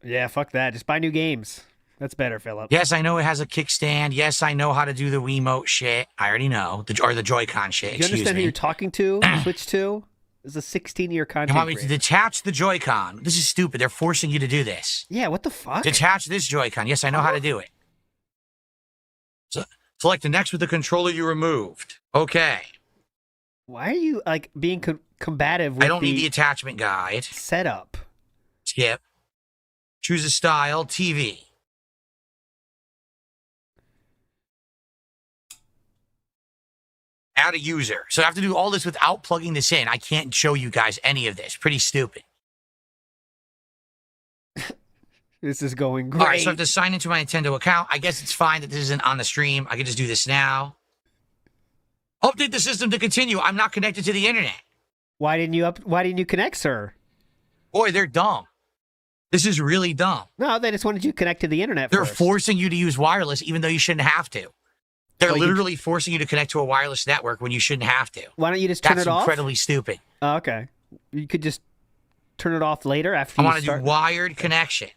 A: Yeah, fuck that. Just buy new games. That's better, Philip.
J: Yes, I know it has a kickstand. Yes, I know how to do the Wiimote shit. I already know. Or the Joy-Con shit.
A: Do you understand who you're talking to? Switch to? It's a 16-year contract.
J: You want me to detach the Joy-Con? This is stupid. They're forcing you to do this.
A: Yeah, what the fuck?
J: Detach this Joy-Con. Yes, I know how to do it. So, select the next with the controller you removed. Okay.
A: Why are you like being combative with
J: I don't need the attachment guide.
A: Setup.
J: Skip. Choose a style. TV. Add a user. So I have to do all this without plugging this in. I can't show you guys any of this. Pretty stupid.
A: This is going great.
J: All right, so I have to sign into my Nintendo account. I guess it's fine that this isn't on the stream. I can just do this now. Update the system to continue. I'm not connected to the internet.
A: Why didn't you connect, sir?
J: Boy, they're dumb. This is really dumb.
A: No, they just wanted you to connect to the internet
J: They're
A: first.
J: forcing you to use wireless even though you shouldn't have to. They're
A: Well,
J: literally forcing you to connect to a wireless network when you shouldn't have to.
A: Why don't you just turn
J: That's
A: it off?
J: incredibly stupid.
A: Oh, okay. You could just turn it off later after
J: I
A: you
J: want to
A: start.
J: do wired connection.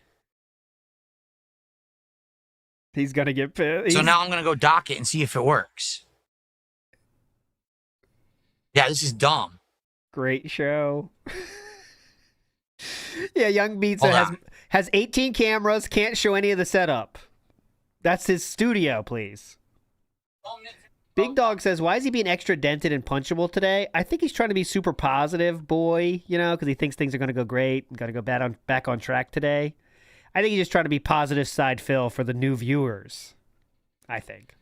A: He's going to get pissed.
J: So now I'm going to go dock it and see if it works. Yeah, this is dumb.
A: Great show. Yeah, Young Beats has 18 cameras, can't show any of the setup. That's his studio, please. Big Dog says, why is he being extra dented and punchable today? I think he's trying to be super positive, boy, you know, because he thinks things are going to go great. Got to go back on track today. I think he's just trying to be positive side Phil for the new viewers. I think.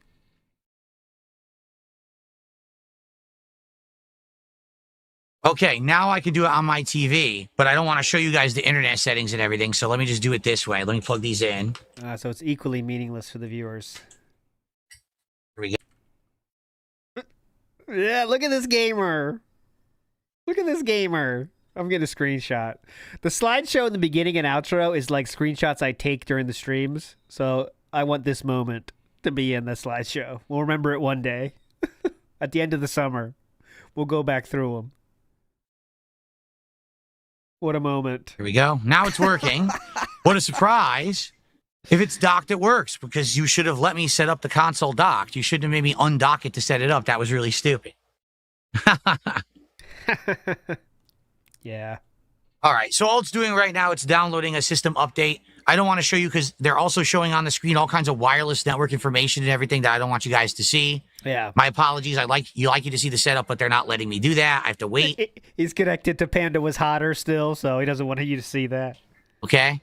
J: Okay, now I can do it on my TV, but I don't want to show you guys the internet settings and everything, so let me just do it this way. Let me plug these in.
A: So it's equally meaningless for the viewers.
J: Here we go.
A: Yeah, look at this gamer. Look at this gamer. I'm getting a screenshot. The slideshow in the beginning and outro is like screenshots I take during the streams. So I want this moment to be in the slideshow. We'll remember it one day. At the end of the summer, we'll go back through them. What a moment.
J: Here we go. Now it's working. What a surprise. If it's docked, it works, because you should have let me set up the console docked. You shouldn't have made me undock it to set it up. That was really stupid.
A: Yeah.
J: All right. So all it's doing right now, it's downloading a system update. I don't want to show you because they're also showing on the screen all kinds of wireless network information and everything that I don't want you guys to see.
A: Yeah.
J: My apologies. I like you to see the setup, but they're not letting me do that. I have to wait.
A: He's connected to Panda Was Hotter still, so he doesn't want you to see that.
J: Okay.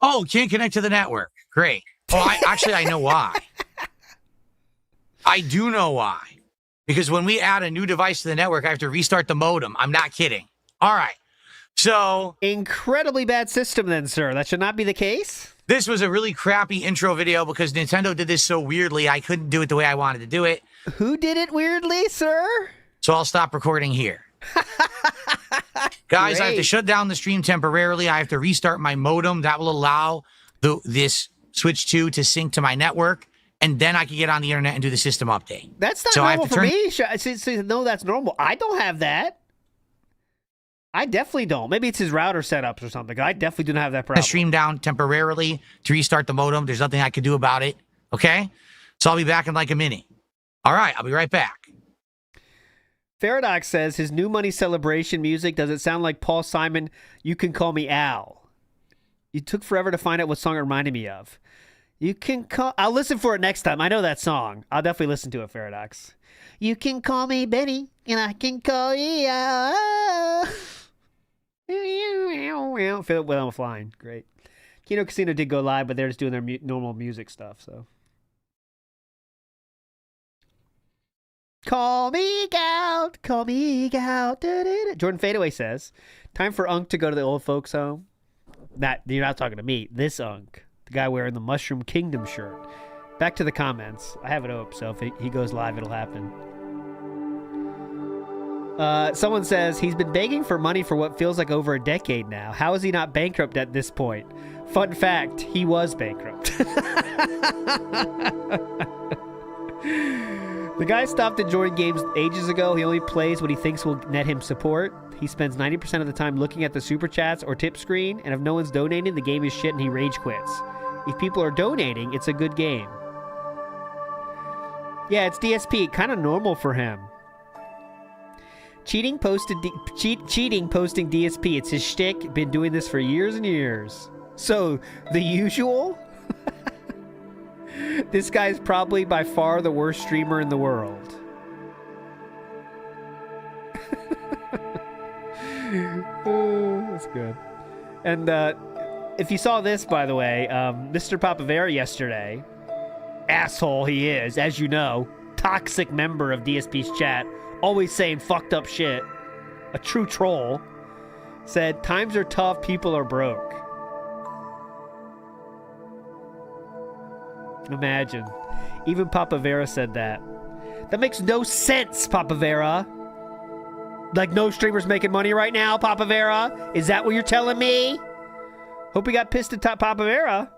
J: Oh, can't connect to the network. Great. Oh, I know why. I do know why. Because when we add a new device to the network, I have to restart the modem. I'm not kidding. All right. So...
A: incredibly bad system then, sir. That should not be the case.
J: This was a really crappy intro video because Nintendo did this so weirdly, I couldn't do it the way I wanted to do it.
A: Who did it weirdly, sir?
J: So I'll stop recording here. Guys, I have to shut down the stream temporarily. I have to restart my modem. That will allow this Switch 2 to sync to my network. And then I can get on the internet and do the system update.
A: That's not normal for me. No, that's normal. I don't have that. I definitely don't. Maybe it's his router setups or something. I definitely do not have that problem.
J: Stream down temporarily to restart the modem. There's nothing I can do about it. Okay? So I'll be back in like a minute. All right, I'll be right back.
A: Faradox says his new money celebration music, does it sound like Paul Simon, You Can Call Me Al? You took forever to find out what song it reminded me of. You can call... I'll listen for it next time. I know that song. I'll definitely listen to it, Faradox. You can call me Benny, and I can call you Al. Well, I'm flying. Great. Kino Casino did go live, but they're just doing their normal music stuff, so... Call me out, call me out. Jordan Fadeaway says, time for Unk to go to the old folks' home. You're not talking to me. This Unk, the guy wearing the Mushroom Kingdom shirt. Back to the comments. I have it up, so if he goes live, it'll happen. Someone says, he's been begging for money for what feels like over a decade now. How is he not bankrupt at this point? Fun fact, he was bankrupt. The guy stopped enjoying games ages ago. He only plays what he thinks will net him support. He spends 90% of the time looking at the super chats or tip screen, and if no one's donating, the game is shit and he rage quits. If people are donating, it's a good game. Yeah, it's DSP. Kind of normal for him. Cheating posting DSP. It's his shtick. Been doing this for years and years. So, the usual? This guy's probably by far the worst streamer in the world. Oh, that's good. And if you saw this, by the way, Mr. Papavera yesterday, asshole he is, as you know, toxic member of DSP's chat, always saying fucked up shit, a true troll, said, times are tough, people are broke. Imagine. Even Papavera said that. That makes no sense, Papavera. Like no streamers making money right now, Papavera? Is that what you're telling me? Hope he got pissed at Papavera.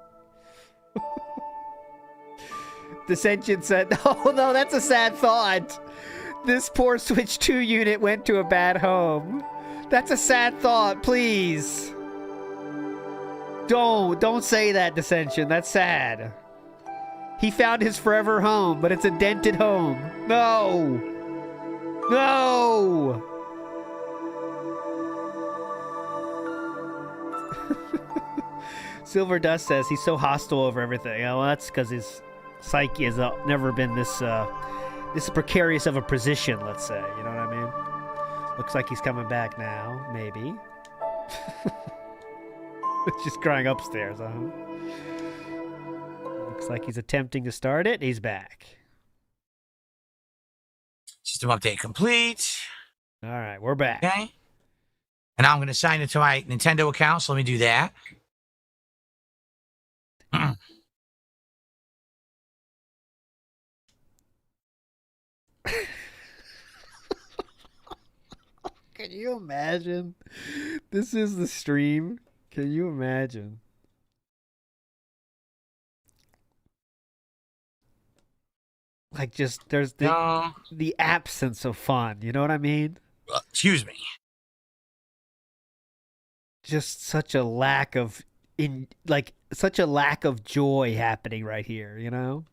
A: Dissension said, oh no, that's a sad thought. This poor Switch 2 unit went to a bad home. That's a sad thought, please. Don't say that, Dissension. That's sad. He found his forever home, but it's a dented home. No! No! Silver Dust says he's so hostile over everything. Oh, well, that's because his psyche has never been this precarious of a position, let's say. You know what I mean? Looks like he's coming back now, maybe. It's just crying upstairs, huh? Looks like he's attempting to start it. He's back.
J: System update complete.
A: All right, we're back.
J: Okay. And now I'm going to sign into my Nintendo account, so let me do that.
A: Can you imagine? This is the stream. Can you imagine? Like, just there's the absence of fun. You know what I mean?
J: Excuse me.
A: Just such a lack of such a lack of joy happening right here. You know?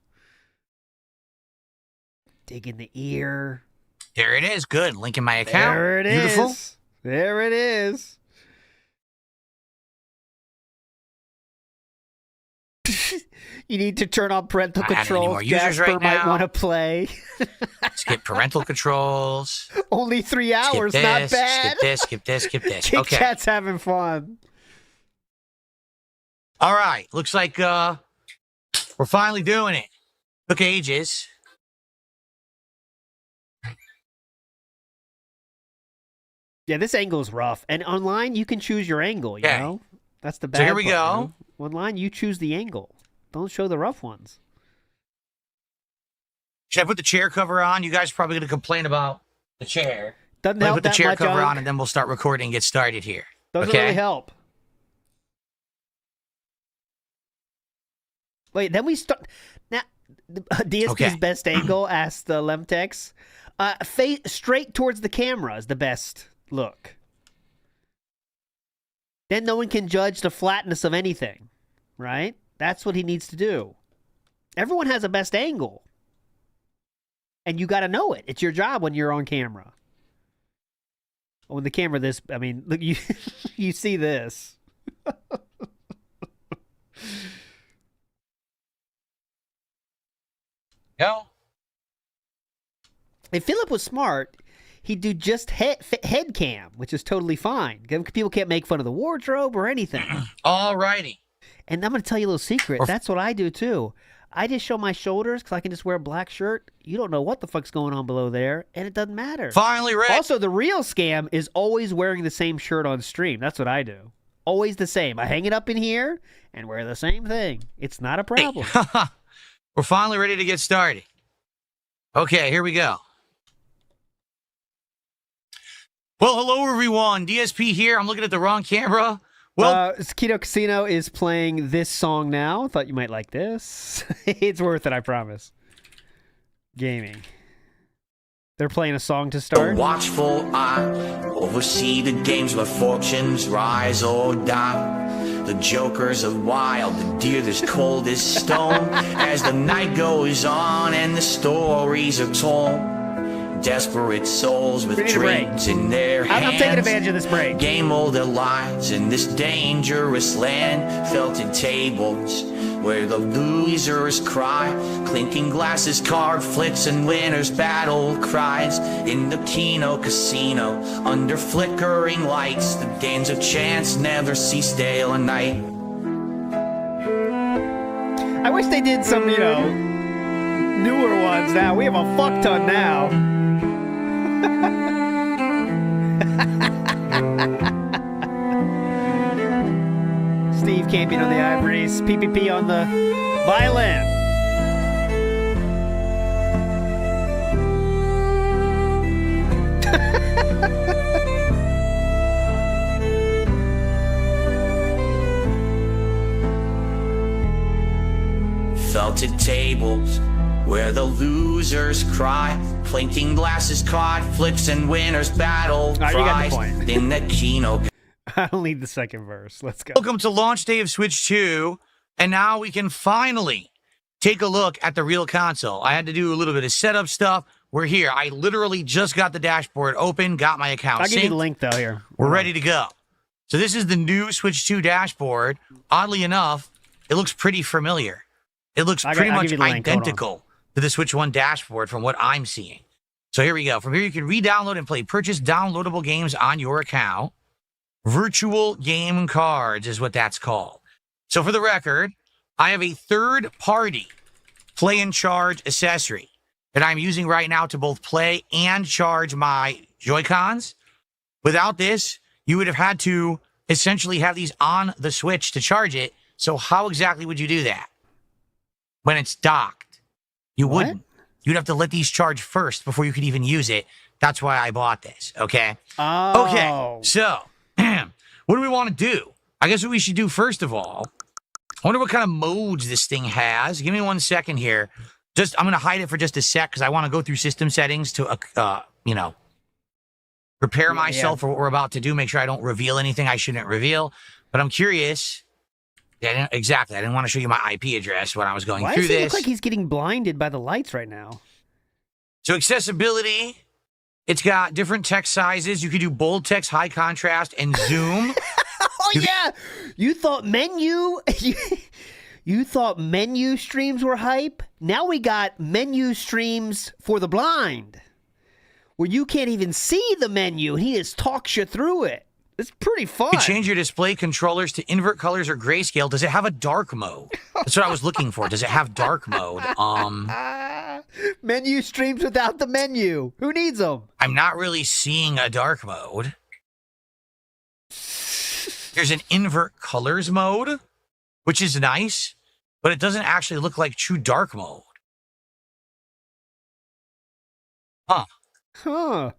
A: Dig in the ear.
J: There it is. Good. Link in my account.
A: There it is.
J: Beautiful.
A: There it is. You need to turn on parental controls. Jasper might want to play.
J: Skip parental controls.
A: Only 3 hours.
J: Skip
A: Not
J: this,
A: bad.
J: Skip this.
A: Kit
J: Okay.
A: Kat's having fun.
J: All right. Looks like we're finally doing it. Took ages.
A: Yeah, this angle is rough. And online, you can choose your angle, you know? That's the bad
J: So here we
A: part,
J: go.
A: you know? Online, you choose the angle. Don't show the rough ones.
J: Should I put the chair cover on? You guys are probably going to complain about the chair.
A: Doesn't
J: Let me
A: help
J: put the
A: that
J: chair
A: much,
J: cover
A: Unc.
J: on, and then we'll start recording and get started here.
A: Doesn't
J: okay?
A: really help. Wait, then we start. Now, DSP's best angle, asked Lemtex. Straight towards the camera is the best look. Then no one can judge the flatness of anything, right? That's what he needs to do. Everyone has a best angle. And you got to know it. It's your job when you're on camera. When the camera look, you you see this.
J: No.
A: If Philip was smart, he'd do just head cam, which is totally fine. People can't make fun of the wardrobe or anything.
J: All righty.
A: And I'm going to tell you a little secret. That's what I do, too. I just show my shoulders because I can just wear a black shirt. You don't know what the fuck's going on below there, and it doesn't matter.
J: Finally, Rick.
A: Also, the real scam is always wearing the same shirt on stream. That's what I do. Always the same. I hang it up in here and wear the same thing. It's not a problem.
J: We're finally ready to get started. Okay, here we go. Well, hello, everyone. DSP here. I'm looking at the wrong camera. Well,
A: Keto Casino is playing this song now. Thought you might like this. It's worth it, I promise. Gaming. They're playing a song to start.
I: The watchful eye oversee the games where fortunes rise or die. The jokers are wild, the deer that's cold as stone. As the night goes on and the stories are told. Desperate souls with dreams in their hands.
A: I'm taking advantage of this break.
I: Game all their lives in this dangerous land. Felted tables where the losers cry. Clinking glasses, card flips, and winners' battle cries. In the Kino Casino, under flickering lights, the games of chance never cease day or night.
A: I wish they did some, newer ones now. We have a fuck ton now. Steve camping on the ivories, PPP on the violin.
I: Felted tables where the losers cry. Clinking glasses, card flips, and winners battle
A: right, you got the
I: cries.
A: point.
I: In the Kino.
A: I don't need the second verse. Let's go.
J: Welcome to launch day of Switch 2, and now we can finally take a look at the real console. I had to do a little bit of setup stuff. We're here. I literally just got the dashboard open, got my account
A: I'll give you
J: synced.
A: the link, though, here.
J: We're ready to go. So this is the new Switch 2 dashboard. Oddly enough, it looks pretty familiar. It looks pretty much identical to the Switch 1 dashboard from what I'm seeing. So here we go. From here, you can re-download and play purchase downloadable games on your account. Virtual game cards is what that's called. So for the record, I have a third-party play and charge accessory that I'm using right now to both play and charge my Joy-Cons. Without this, you would have had to essentially have these on the Switch to charge it. So how exactly would you do that when it's docked? You wouldn't. you'd have to let these charge first before you could even use it. That's why I bought this, okay?
A: Oh.
J: Okay, so what do we want to do? I guess what we should do first of all, I wonder what kind of modes this thing has. Give me 1 second here. I'm going to hide it for just a sec because I want to go through system settings to, prepare myself for what we're about to do. Make sure I don't reveal anything I shouldn't reveal. But I'm curious. Yeah, exactly. I didn't want to show you my IP address when I was going through this.
A: Why does he look like he's getting blinded by the lights right now?
J: So accessibility, it's got different text sizes. You could do bold text, high contrast, and zoom.
A: Yeah. You thought menu... You thought menu streams were hype? Now we got menu streams for the blind, where you can't even see the menu. He just talks you through it. It's pretty fun.
J: You change your display controllers to invert colors or grayscale. Does it have a dark mode? That's what I was looking for. Does it have dark mode?
A: Menu streams without the menu. Who needs them?
J: I'm not really seeing a dark mode. There's an invert colors mode, which is nice, but it doesn't actually look like true dark mode. Huh.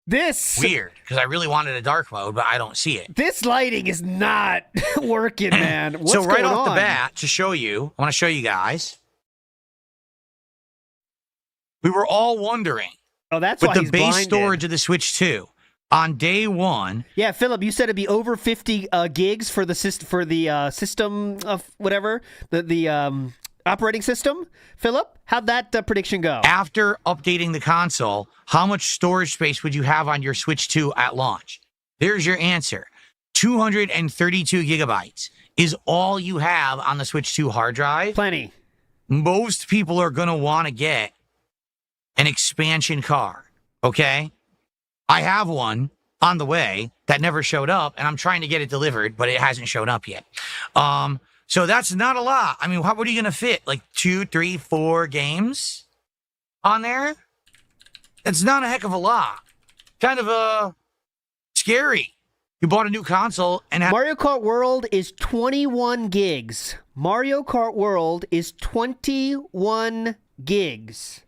A: This...
J: Weird, because I really wanted a dark mode, but I don't see it.
A: This lighting is not working, man. What's
J: so right
A: going
J: off
A: on?
J: the bat, to show you, I want to show you guys. We were all wondering.
A: Oh, that's
J: with
A: why
J: the
A: he's
J: base
A: blinded.
J: storage of the Switch 2 on day one.
A: Yeah, Philip, you said it'd be over 50 gigs for the system of whatever the operating system. Philip, how'd that prediction go?
J: After updating the console, how much storage space would you have on your Switch 2 at launch? There's your answer. 232 gigabytes is all you have on the Switch 2 hard drive.
A: Plenty.
J: Most people are going to want to get an expansion card, okay? I have one on the way that never showed up, and I'm trying to get it delivered, but it hasn't shown up yet. So that's not a lot. I mean, what are you going to fit? Like 2, 3, 4 games on there? That's not a heck of a lot. Kind of scary. You bought a new console and
A: Mario Kart World is 21 gigs. Mario Kart World is 21 gigs.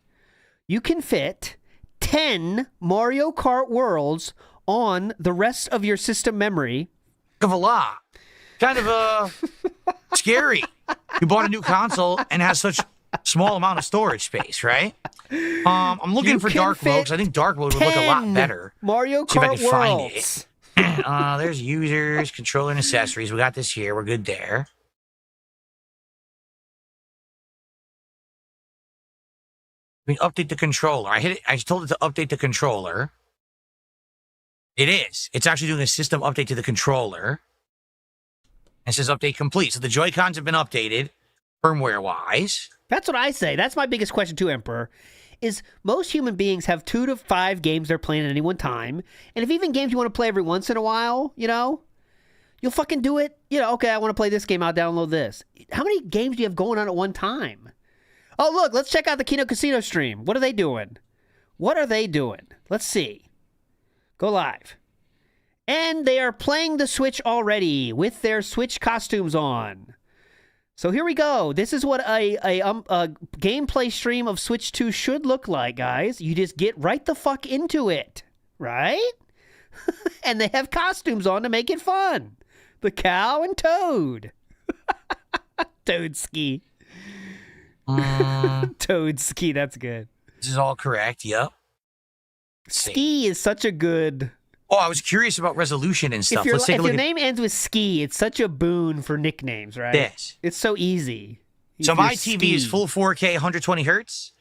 A: You can fit 10 Mario Kart Worlds on the rest of your system memory.
J: Of a lot. Kind of scary. You bought a new console and has such small amount of storage space, right? I'm looking for dark mode because I think dark mode would look a lot better.
A: Mario
J: See if I
A: Kart
J: can find
A: Worlds.
J: it. There's users, controller, and accessories. We got this here. We're good there. We update the controller. I told it to update the controller. It is. It's actually doing a system update to the controller. It says update complete. So the Joy-Cons have been updated firmware-wise.
A: That's what I say. That's my biggest question too, Emperor. Is most human beings have 2 to 5 games they're playing at any one time. And if even games you want to play every once in a while, you'll fucking do it. Okay, I want to play this game. I'll download this. How many games do you have going on at one time? Oh, look, let's check out the Kino Casino stream. What are they doing? Let's see. Go live. And they are playing the Switch already with their Switch costumes on. So here we go. This is what a gameplay stream of Switch 2 should look like, guys. You just get right the fuck into it, right? And they have costumes on to make it fun. The cow and Toad. Toadski. Toadski, that's good.
J: This is all correct, yep.
A: Ski is such a good...
J: Oh, I was curious about resolution and stuff. Let's take a look.
A: If your name ends with Ski, it's such a boon for nicknames, right?
J: Yes.
A: It's so easy.
J: So my TV is full 4K, 120 hertz.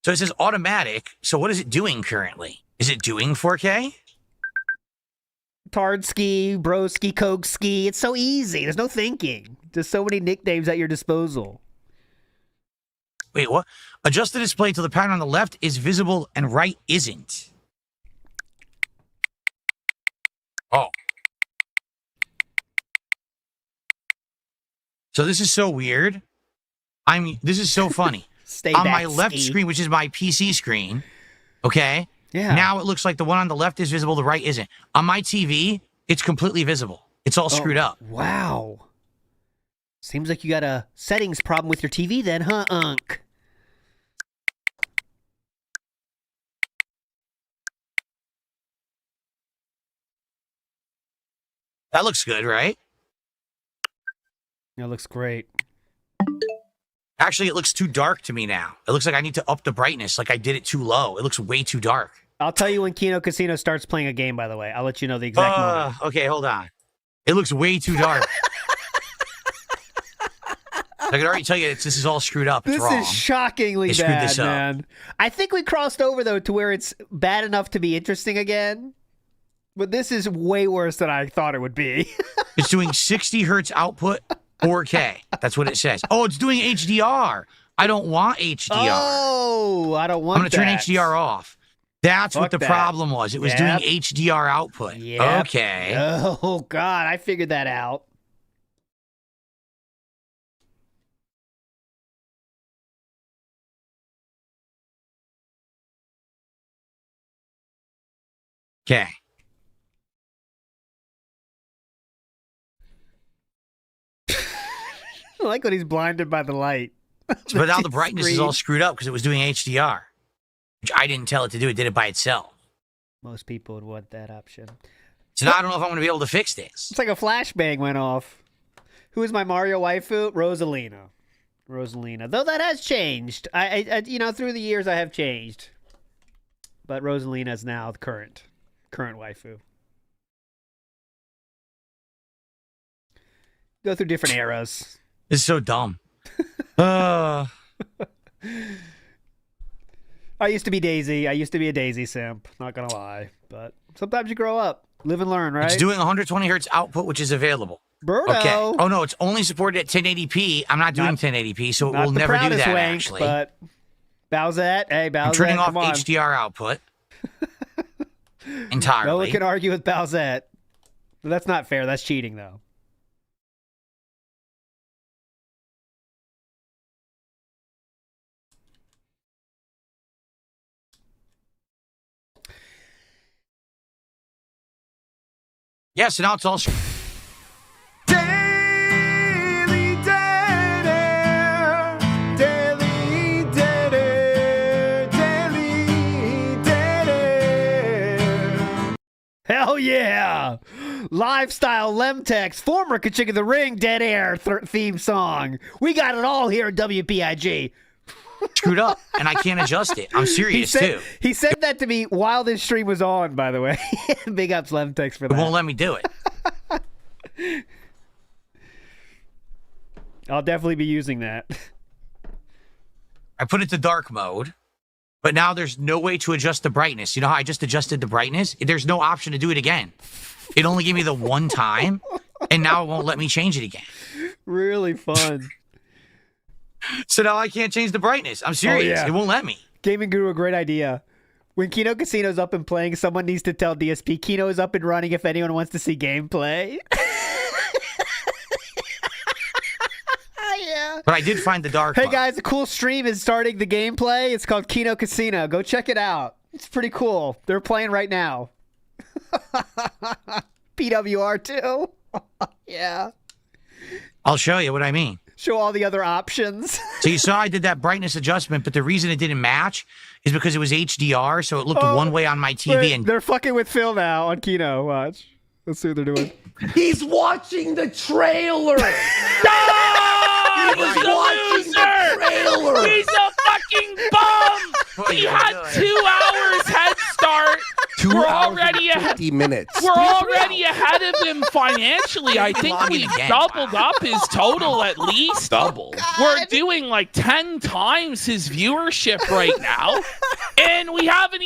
J: So it says automatic. So what is it doing currently? Is it doing 4K?
A: Tardski, Broski, Kogeski. It's so easy. There's no thinking. There's so many nicknames at your disposal.
J: Wait, what? Adjust the display till the pattern on the left is visible and right isn't. Oh. So this is so weird. This is so funny. On my left screen, which is my PC screen, okay?
A: Yeah.
J: Now it looks like the one on the left is visible, the right isn't. On my TV, it's completely visible. It's all screwed up.
A: Wow. Seems like you got a settings problem with your TV then, huh, Unk?
J: That looks good, right?
A: That looks great.
J: Actually, it looks too dark to me now. It looks like I need to up the brightness, like I did it too low. It looks way too dark.
A: I'll tell you when Kino Casino starts playing a game, by the way. I'll let you know the exact moment.
J: Okay, hold on. It looks way too dark. I can already tell you this is all screwed up. It's
A: This
J: wrong.
A: is shockingly
J: They screwed
A: bad,
J: this up.
A: man. I think we crossed over, though, to where it's bad enough to be interesting again. But this is way worse than I thought it would be.
J: It's doing 60 hertz output, 4K. That's what it says. Oh, it's doing HDR. I don't want HDR.
A: Oh, I don't want
J: I'm going to turn HDR off. That's what
A: Fuck
J: the
A: that.
J: problem was. It was
A: Yep.
J: doing HDR output.
A: Yep.
J: Okay.
A: Oh, God. I figured that out.
J: Okay.
A: I like when he's blinded by the light.
J: But now the brightness is all
A: Screen.
J: screwed up because it was doing HDR, which I didn't tell it to do. It did it by itself.
A: Most people would want that option.
J: So now I don't know if I'm going to be able to fix this.
A: It's like a flashbang went off. Who is my Mario waifu? Rosalina. Rosalina. Though that has changed. I you know, through the years I have changed. But Rosalina is now the current waifu. Go through different eras.
J: It's so dumb.
A: I used to be Daisy. I used to be a Daisy simp. Not gonna lie. But sometimes you grow up. Live and learn, right?
J: It's doing 120 hertz output, which is available.
A: Birdo.
J: Okay. Oh, no, it's only supported at 1080p. I'm not doing 1080p, so it
A: Not
J: will
A: the
J: never do
A: proudest
J: that,
A: wank,
J: actually.
A: But Bowsette, hey, Bowsette,
J: I'm turning off
A: come on.
J: HDR output entirely.
A: No one can argue with Bowsette. But that's not fair. That's cheating, though.
J: Yeah, so now it's all...
A: Hell yeah! Lifestyle Lemtex, former Kachik of the Ring, Dead Air theme song. We got it all here at WPIG.
J: Screwed up, and I can't adjust it. I'm serious, too.
A: He said that to me while this stream was on, by the way. Big ups, Lemtex, for that.
J: It won't let me do it.
A: I'll definitely be using that.
J: I put it to dark mode, but now there's no way to adjust the brightness. You know how I just adjusted the brightness? There's no option to do it again. It only gave me the one time, and now it won't let me change it again.
A: Really fun.
J: So now I can't change the brightness. I'm serious.
A: Oh, yeah.
J: It won't let me.
A: Gaming Guru, a great idea. When Kino Casino's up and playing, someone needs to tell DSP Kino is up and running if anyone wants to see gameplay. Yeah.
J: But I did find the dark
A: Hey
J: mode.
A: guys, a cool stream is starting the gameplay. It's called Kino Casino. Go check it out. It's pretty cool. They're playing right now. PWR too. Yeah.
J: I'll show you what I mean.
A: Show all the other options.
J: So you saw I did that brightness adjustment, but the reason it didn't match is because it was HDR, so it looked one way on my TV.
A: Wait,
J: And
A: they're fucking with Phil now on Kino. Watch. Let's see what they're doing.
N: He's watching the trailer.
O: He was watching the trailer. He's a fucking bum. He had 2 hours head start.
N: 2
O: We're
N: hours
O: already
N: and
O: ahead.
N: 50 minutes.
O: We're already ahead of him financially. I think we doubled up his total at least.
N: Double.
O: We're doing like 10 times his viewership right now. And we haven't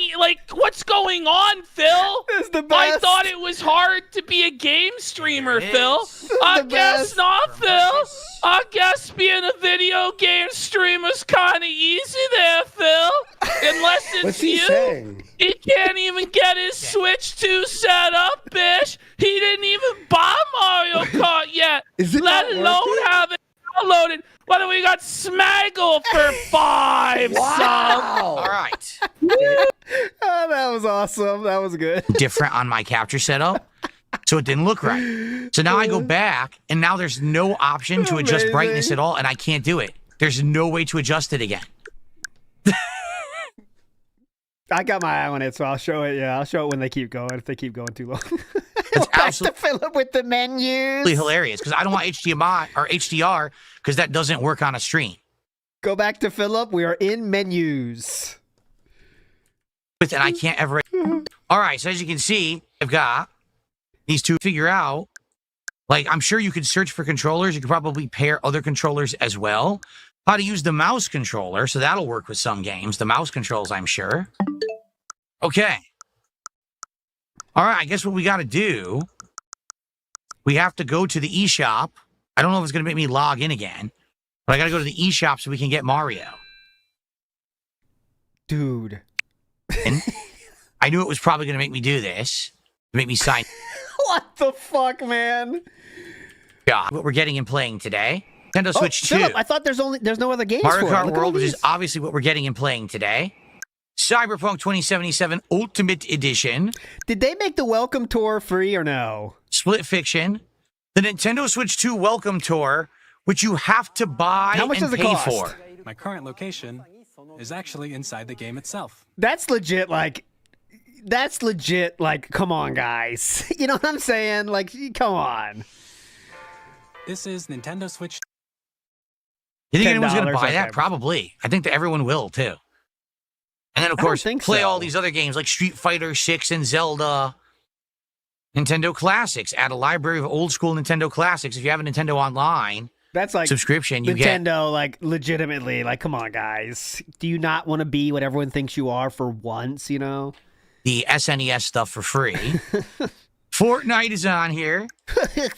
O: what's going on, Phil?
A: It's the
O: I
A: best.
O: thought it was hard to be a game streamer, Phil. I guess not, Phil. I guess being a video game streamer's kind of easy there, Phil. Unless it's
N: What's he
O: you.
N: saying?
O: He can't even get his Switch 2 set up, bitch. He didn't even buy Mario Kart yet.
N: Is it
O: let
N: not
O: alone
N: working?
O: have it downloaded. Why don't we got Smaggle for 5 subs?
N: Wow.
J: all right.
A: Oh, that was awesome. That was good.
J: Different on my capture setup, so it didn't look right. So now I go back, and now there's no option to adjust
A: Amazing.
J: brightness at all, and I can't do it. There's no way to adjust it again.
A: I got my eye on it, so I'll show it. Yeah, I'll show it when they keep going, if they keep going too long.
J: It's
A: Back to Philip with the menus.
J: hilarious because I don't want HDMI or HDR because that doesn't work on a stream.
A: Go back to Philip. We are in menus.
J: And I can't ever. All right, so as you can see, I've got these two to figure out. Like, I'm sure you could search for controllers. You could probably pair other controllers as well. How to use the mouse controller, so that'll work with some games. The mouse controls, I'm sure. Okay. All right, I guess what we got to do, we have to go to the eShop. I don't know if it's going to make me log in again, but I got to go to the eShop so we can get Mario.
A: Dude.
J: And I knew it was probably going to make me do this, to make me sign.
A: What the fuck, man?
J: Yeah, what we're getting and playing today. Nintendo Switch 2.
A: Philip, I thought there's no other games
J: Mario
A: for
J: Kart
A: it. Look at
J: World, which
A: these.
J: is obviously what we're getting and playing today. Cyberpunk 2077 Ultimate Edition.
A: Did they make the Welcome Tour free or no?
J: Split Fiction. The Nintendo Switch 2 Welcome Tour, which you have to buy
A: How much
J: and
A: does it
J: pay
A: cost?
J: for.
M: My current location is actually inside the game itself.
A: That's legit, like, come on, guys. You know what I'm saying? Like, come on.
M: This is Nintendo Switch.
J: You think anyone's going to
A: $10,
J: buy that?
A: okay.
J: Probably. I think that everyone will, too. And then, of
A: I don't
J: course,
A: think
J: play
A: so.
J: all these other games like Street Fighter 6 and Zelda. Nintendo Classics. Add a library of old school Nintendo Classics. If you have a Nintendo Online
A: That's like
J: subscription, you get...
A: Nintendo, like, legitimately, like, come on, guys. Do you not want to be what everyone thinks you are for once, you know?
J: the SNES stuff for free. Fortnite is on here.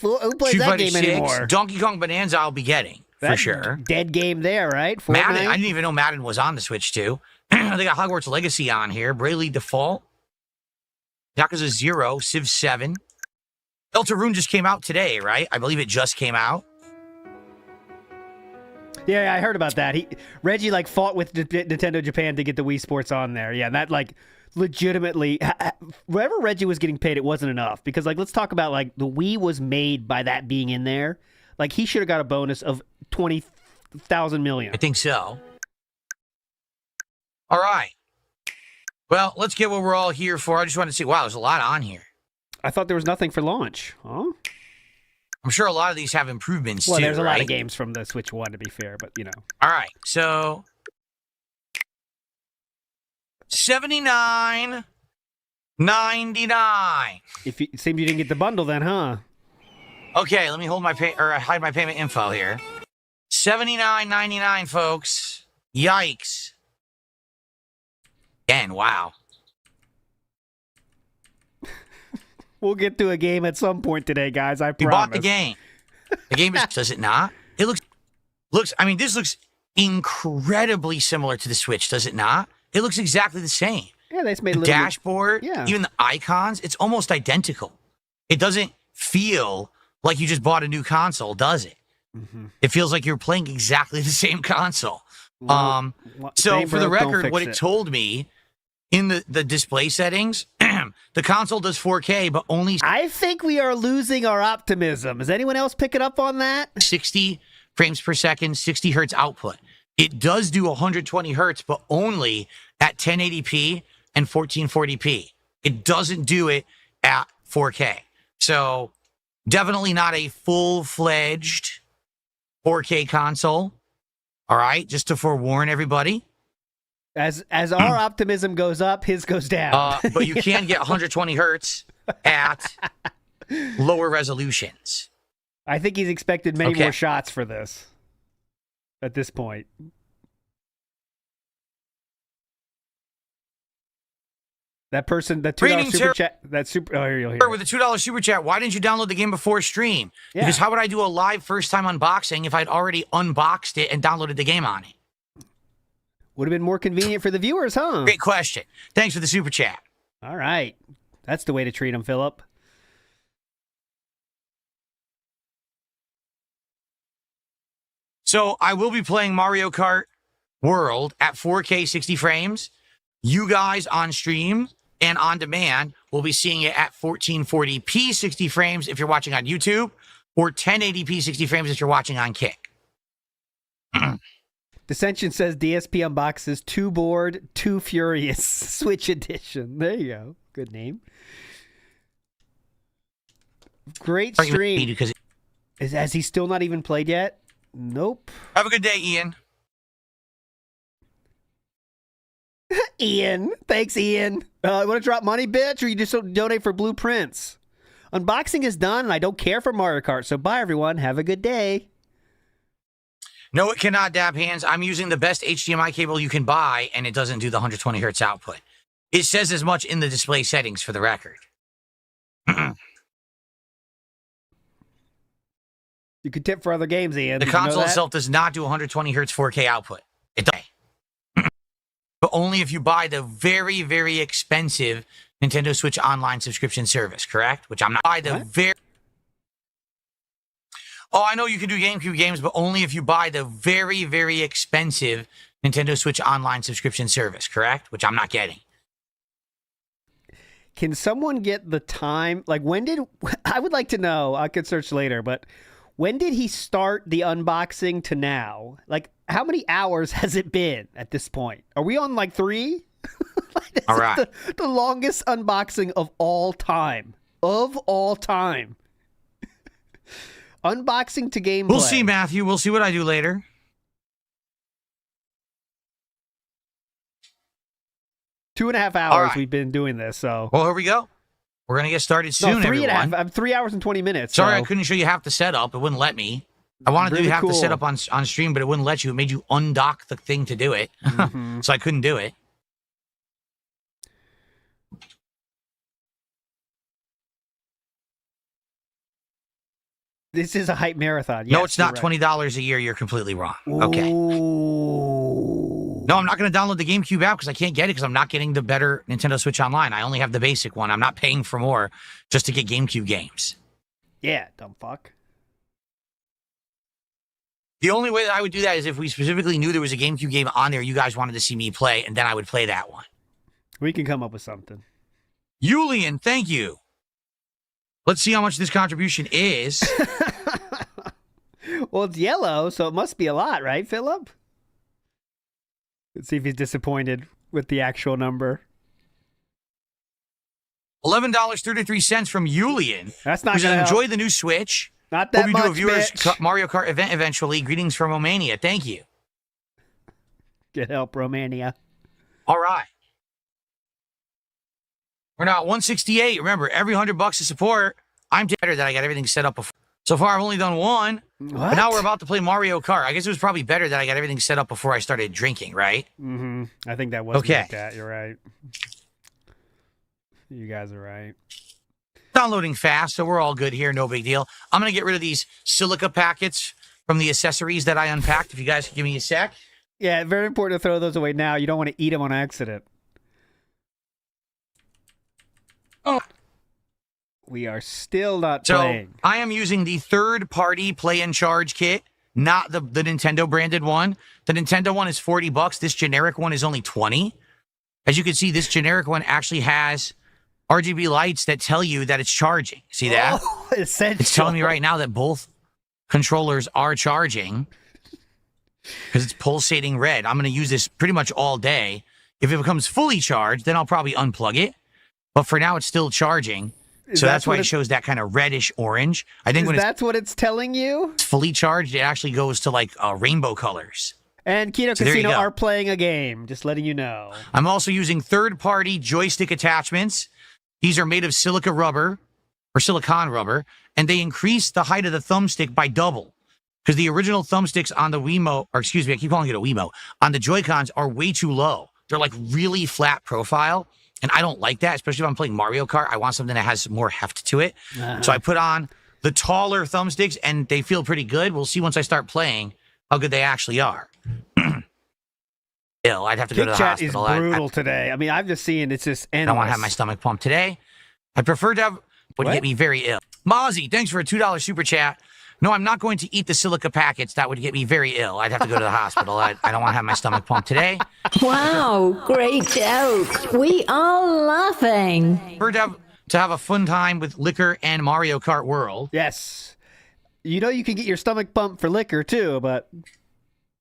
A: Who plays
J: Street
A: that
J: Fighter
A: game
J: 6.
A: anymore?
J: Donkey Kong Bonanza I'll be getting, for
A: That
J: sure.
A: Dead game there, right? Fortnite?
J: Madden, I didn't even know Madden was on the Switch, too. They got Hogwarts Legacy on here. Bravely Default. Yakuza 0. Civ 7. Deltarune just came out today, right? I believe it just came out.
A: Yeah, I heard about that. Reggie like fought with Nintendo Japan to get the Wii Sports on there. Yeah, that like legitimately, wherever Reggie was getting paid, it wasn't enough because like let's talk about like the Wii was made by that being in there. Like he should have got a bonus of 20,000 million.
J: I think so. All right. Well, let's get what we're all here for. I just want to see. Wow, there's a lot on here.
A: I thought there was nothing for launch. Huh?
J: I'm sure a lot of these have improvements
A: Well,
J: too.
A: there's a lot
J: right?
A: of games from the Switch 1 to be fair, but you know.
J: All right, so $79.99.
A: If it seemed you didn't get the bundle, then, huh?
J: Okay, let me hold my hide my payment info here. $79.99, folks. Yikes! And wow.
A: We'll get to a game at some point today, guys. I promise.
J: You bought the game. The game is, does it not? It looks. I mean, this looks incredibly similar to the Switch, does it not? It looks exactly the same.
A: Yeah, they just made
J: The
A: a little
J: dashboard,
A: yeah.
J: even the icons, it's almost identical. It doesn't feel like you just bought a new console, does it?
A: Mm-hmm.
J: It feels like you're playing exactly the same console.
A: Well,
J: So
A: they
J: for the
A: broke, don't
J: record,
A: fix
J: what it told me in the display settings, the console does 4K, but only
A: I think we are losing our optimism. Is anyone else picking up on that?
J: 60 frames per second, 60 hertz output. It does do 120 hertz, but only at 1080p and 1440p. It doesn't do it at 4K. So definitely not a full-fledged 4K console. All right, just to forewarn everybody.
A: As our optimism goes up, his goes down.
J: But you can get 120 hertz at lower resolutions.
A: I think he's expected many more shots for this at this point. That person, that $2 super chat, that super. Oh, here you'll hear.
J: With the $2 super chat, why didn't you download the game before stream?
A: Yeah.
J: Because how would I do a live first time unboxing if I'd already unboxed it and downloaded the game on it?
A: Would have been more convenient for the viewers, huh?
J: Great question. Thanks for the super chat.
A: All right. That's the way to treat him, Philip.
J: So I will be playing Mario Kart World at 4K 60 frames. You guys on stream and on demand will be seeing it at 1440p 60 frames if you're watching on YouTube, or 1080p 60 frames if you're watching on Kick.
A: Dissension says DSP unboxes Too Bored, Too Furious Switch Edition. There you go. Good name. Great stream.
J: Because
A: Has he still not even played yet? Nope.
J: have a good day, Ian.
A: Ian. Thanks, Ian. You want to drop money, bitch, or you just donate for blueprints? Unboxing is done, and I don't care for Mario Kart, so bye, everyone. Have a good day.
J: No, it cannot, Dab Hands. I'm using the best HDMI cable you can buy, and it doesn't do the 120 hertz output. It says as much in the display settings, for the record.
A: You could tip for other games, Ian.
J: The
A: Did you know
J: console
A: that?
J: itself does not do 120 hertz 4K output. It does. But only if you buy the very, very expensive Nintendo Switch Online subscription service, correct? Which I'm not. Buy the very. Oh, I know you can do GameCube games, but only if you buy the very, very expensive Nintendo Switch Online subscription service, correct? Which I'm not getting.
A: Can someone get the time? Like, when did... I would like to know. I could search later, but when did he start the unboxing to now? Like, how many hours has it been at this point? Are we on, like, 3?
J: All right.
A: The longest unboxing of all time. Of all time. Unboxing to gameplay.
J: We'll see, Matthew. We'll see what I do later.
A: Two and a half hours we've been doing this, so...
J: Well, here we go. We're going to get started soon,
A: no, 3
J: everyone.
A: and a half. I'm 3 hours and 20 minutes.
J: Sorry,
A: so.
J: I couldn't show you half the setup. It wouldn't let me. I wanted
A: Really
J: to have the
A: cool.
J: setup on stream, but it wouldn't let you. It made you undock the thing to do it.
A: Mm-hmm.
J: So I couldn't do it.
A: This is a hype marathon.
J: No,
A: Yes,
J: it's not
A: you're right.
J: $20 a year. You're completely wrong. Okay.
A: Ooh.
J: No, I'm not going to download the GameCube app because I can't get it because I'm not getting the better Nintendo Switch Online. I only have the basic one. I'm not paying for more just to get GameCube games.
A: Yeah, dumb fuck.
J: The only way that I would do that is if we specifically knew there was a GameCube game on there you guys wanted to see me play, and then I would play that one.
A: We can come up with something.
J: Yulian, thank you. Let's see how much this contribution is.
A: Well, it's yellow, so it must be a lot, right, Philip? Let's see if he's disappointed with the actual number.
J: $11.33 from Yulian.
A: That's not
J: who's
A: going to
J: enjoy the new Switch.
A: Not that
J: Hope you
A: much,
J: do a viewers
A: bitch.
J: Mario Kart event eventually. Greetings from Romania. Thank you.
A: Good help, Romania.
J: All right. We're now at 168. Remember, every $100 to support, I'm better that I got everything set up before. So far, I've only done one.
A: What?
J: But now we're about to play Mario Kart. I guess it was probably better that I got everything set up before I started drinking, right?
A: Mm-hmm. I think that was
J: Okay.
A: like that. You're right. You guys are right.
J: Downloading fast, so we're all good here. No big deal. I'm going to get rid of these silica packets from the accessories that I unpacked. If you guys could give me a sec.
A: Yeah, very important to throw those away now. You don't want to eat them on accident.
J: Oh.
A: We are still not
J: So
A: playing.
J: I am using the third-party Play and Charge kit, not the Nintendo branded one. The Nintendo one is $40. This generic one is only $20. As you can see, this generic one actually has RGB lights that tell you that it's charging. See that?
A: Oh, essential.
J: It's telling me right now that both controllers are charging because it's pulsating red. I'm going to use this pretty much all day. If it becomes fully charged, then I'll probably unplug it. But for now, it's still charging. So that's why it shows that kind of reddish orange. I think when
A: that's what it's telling you?
J: it's fully charged, it actually goes to like rainbow colors.
A: And Kino
J: So there you
A: Casino
J: go.
A: are playing a game. Just letting you know.
J: I'm also using third-party joystick attachments. These are made of silica rubber or silicon rubber, and they increase the height of the thumbstick by double. Because the original thumbsticks on the Wiimote, or excuse me, I keep calling it a Wiimote, on the Joy-Cons are way too low. They're like really flat profile, and I don't like that, especially if I'm playing Mario Kart. I want something that has more heft to it. So I put on the taller thumbsticks, and they feel pretty good. We'll see once I start playing how good they actually are. Ill. I'd have to go to the
A: Chat is
J: hospital.
A: brutal today. I mean, I'm just seeing it's just
J: I
A: endless.
J: don't want to have my stomach pumped today. I prefer to have would
A: What?
J: get me very ill. Mozzie, thanks for a $2 super chat. No, I'm not going to eat the silica packets. That would get me very ill. I'd have to go to the hospital. I don't want to have my stomach pumped today.
F: Wow, great joke. We are laughing.
J: Prefer to have a fun time with liquor and Mario Kart World.
A: Yes. You know you can get your stomach pumped for liquor too, but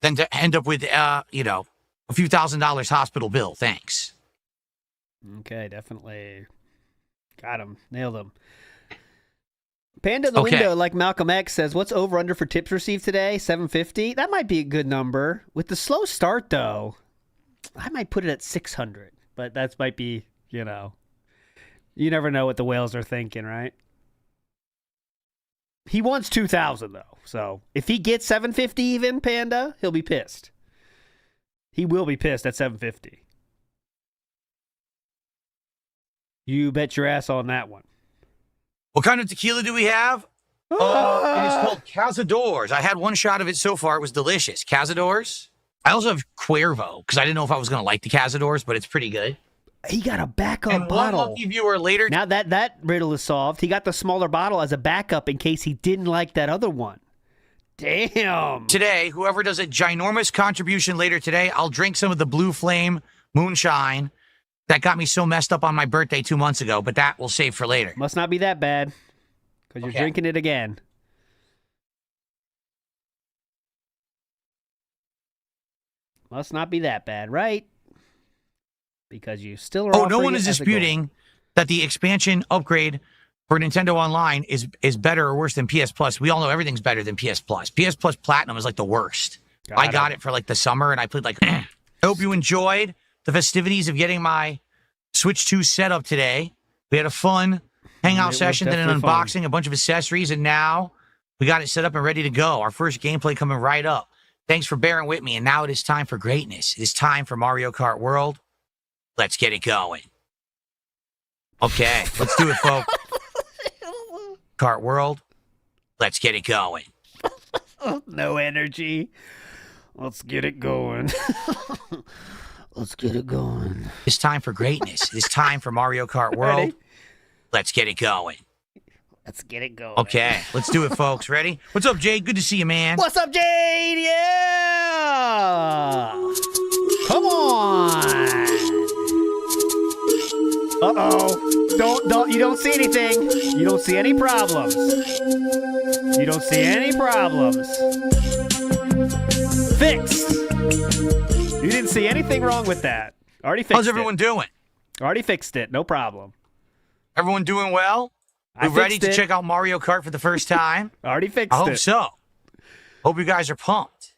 J: Than to end up with, a few $1,000s hospital bill. Thanks.
A: okay, definitely got him, nailed him. Panda in the
J: Okay.
A: window, like Malcolm X says, what's over under for tips received today? 750. That might be a good number. With the slow start, though, I might put it at 600. But that might be, you never know what the whales are thinking, right? He wants 2,000 though. So if he gets 750 even, Panda, he'll be pissed. He will be pissed at 750. You bet your ass on that one.
J: What kind of tequila do we have? It is called Cazadores. I had one shot of it so far. It was delicious. Cazadores. I also have Cuervo because I didn't know if I was going to like the Cazadores, but it's pretty good.
A: He got a backup
J: and
A: bottle.
J: One lucky viewer later.
A: Now that riddle is solved. He got the smaller bottle as a backup in case he didn't like that other one. Damn.
J: Today, whoever does a ginormous contribution later today, I'll drink some of the Blue Flame Moonshine that got me so messed up on my birthday 2 months ago, but that we'll save for later.
A: Must not be that bad because you're drinking it again. Must not be that bad, right? Because you still are.
J: Oh, no one is disputing that the expansion upgrade for Nintendo Online is better or worse than PS Plus. We all know everything's better than PS Plus. PS Plus Platinum is like the worst. I got it for like the summer, and I played like. I hope you enjoyed the festivities of getting my Switch 2 set up today. We had a fun hangout session, then an unboxing, a bunch of accessories, and now we got it set up and ready to go. Our first gameplay coming right up. Thanks for bearing with me, and now it is time for greatness. It is time for Mario Kart World. Let's get it going. Okay, let's do it, folks. Kart World. Let's get it going.
A: No energy. Let's get it going. Let's get it going.
J: It's time for greatness. It's time for Mario Kart World.
A: Ready?
J: Let's get it going.
A: Let's get it going.
J: Okay, let's do it, folks. Ready? What's up, Jade? Good to see you, man.
A: What's up, Jade? Yeah! Come on! Uh-oh. You don't see anything. You don't see any problems. You don't see any problems. Fixed. You didn't see anything wrong with that. Already fixed it.
J: How's everyone doing?
A: Already fixed it. No problem.
J: Everyone doing well? We're ready to check out Mario Kart for the first time?
A: Already fixed it.
J: I hope so. Hope you guys are pumped.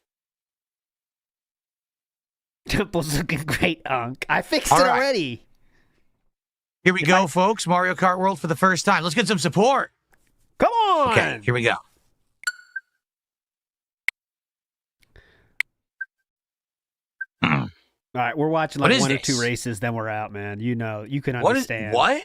A: Temple's looking great, Unc. I fixed it already.
J: Here we go, folks. Mario Kart World for the first time. Let's get some support.
A: Come on.
J: Okay, here we go.
A: All right, we're watching like one or two races, then we're out, man. You can understand.
J: What?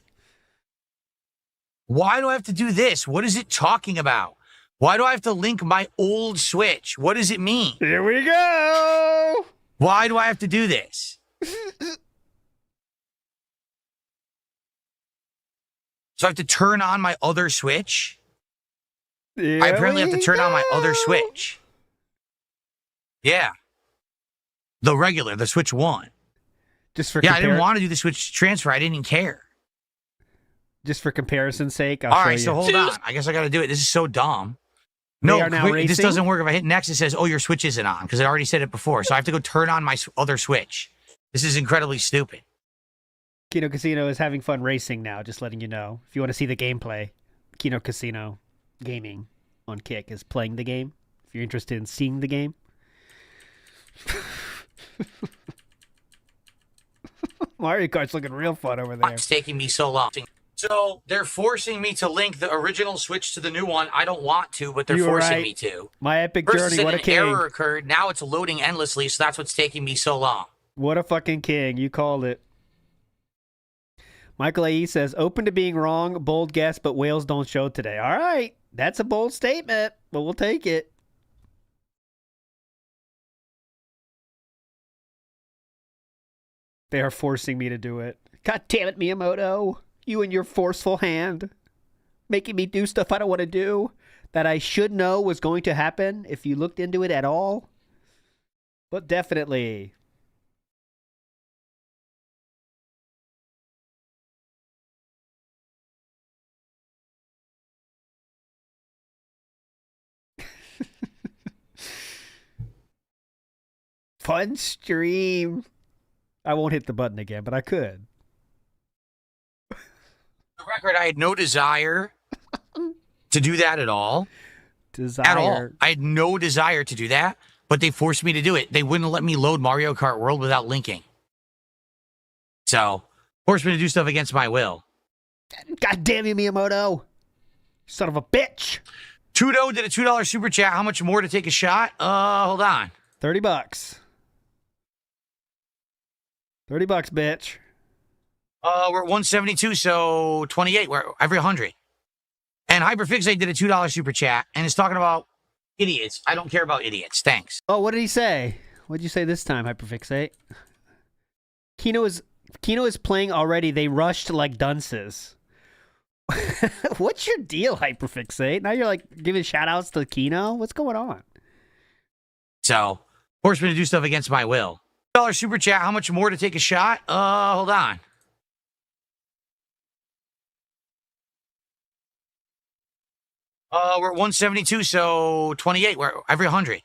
J: Why do I have to do this? What is it talking about? Why do I have to link my old Switch? What does it mean?
A: Here we go.
J: Why do I have to do this? So I have to turn on my other Switch? I apparently have to turn on my other Switch. Yeah. The Switch 1.
A: Just for
J: I didn't want to do the Switch transfer. I didn't care.
A: Just for comparison's sake,
J: All right, so hold on. I guess I got to do it. This is so dumb. No, this doesn't work. If I hit next, it says, oh, your Switch isn't on, because I already said it before. So I have to go turn on my other Switch. This is incredibly stupid.
A: Kino Casino is having fun racing now, just letting you know. If you want to see the gameplay, Kino Casino Gaming on Kick is playing the game. If you're interested in seeing the game. Mario Kart's looking real fun over there.
J: It's taking me so long. So they're forcing me to link the original Switch to the new one. I don't want to, but they're forcing me to.
A: My epic
J: First
A: journey, what a king.
J: An error occurred. Now it's loading endlessly, so that's what's taking me so long.
A: What a fucking king. You called it. Michael A.E. says, open to being wrong, bold guess, but whales don't show today. All right. That's a bold statement, but we'll take it. They are forcing me to do it. God damn it, Miyamoto. You and your forceful hand. Making me do stuff I don't want to do. That I should know was going to happen if you looked into it at all. But definitely. Fun stream. I won't hit the button again, but I could.
J: The record, I had no desire to do that at all.
A: Desire.
J: At all. I had no desire to do that, but they forced me to do it. They wouldn't let me load Mario Kart World without linking. So, forced me to do stuff against my will.
A: God damn you, Miyamoto. Son of a bitch.
J: Tudo did a $2 super chat. How much more to take a shot? Hold on.
A: $30. $30, bitch.
J: We're at 172, so 28. We're every 100. And Hyperfixate did a $2 super chat and is talking about idiots. I don't care about idiots. Thanks.
A: Oh, what did he say? What did you say this time, Hyperfixate? Kino is playing already. They rushed like dunces. What's your deal, Hyperfixate? Now you're like giving shout outs to Kino? What's going on?
J: So, forced me to do stuff against my will. $2 super chat. How much more to take a shot? Hold on. We're at 172, so 28. We're every 100.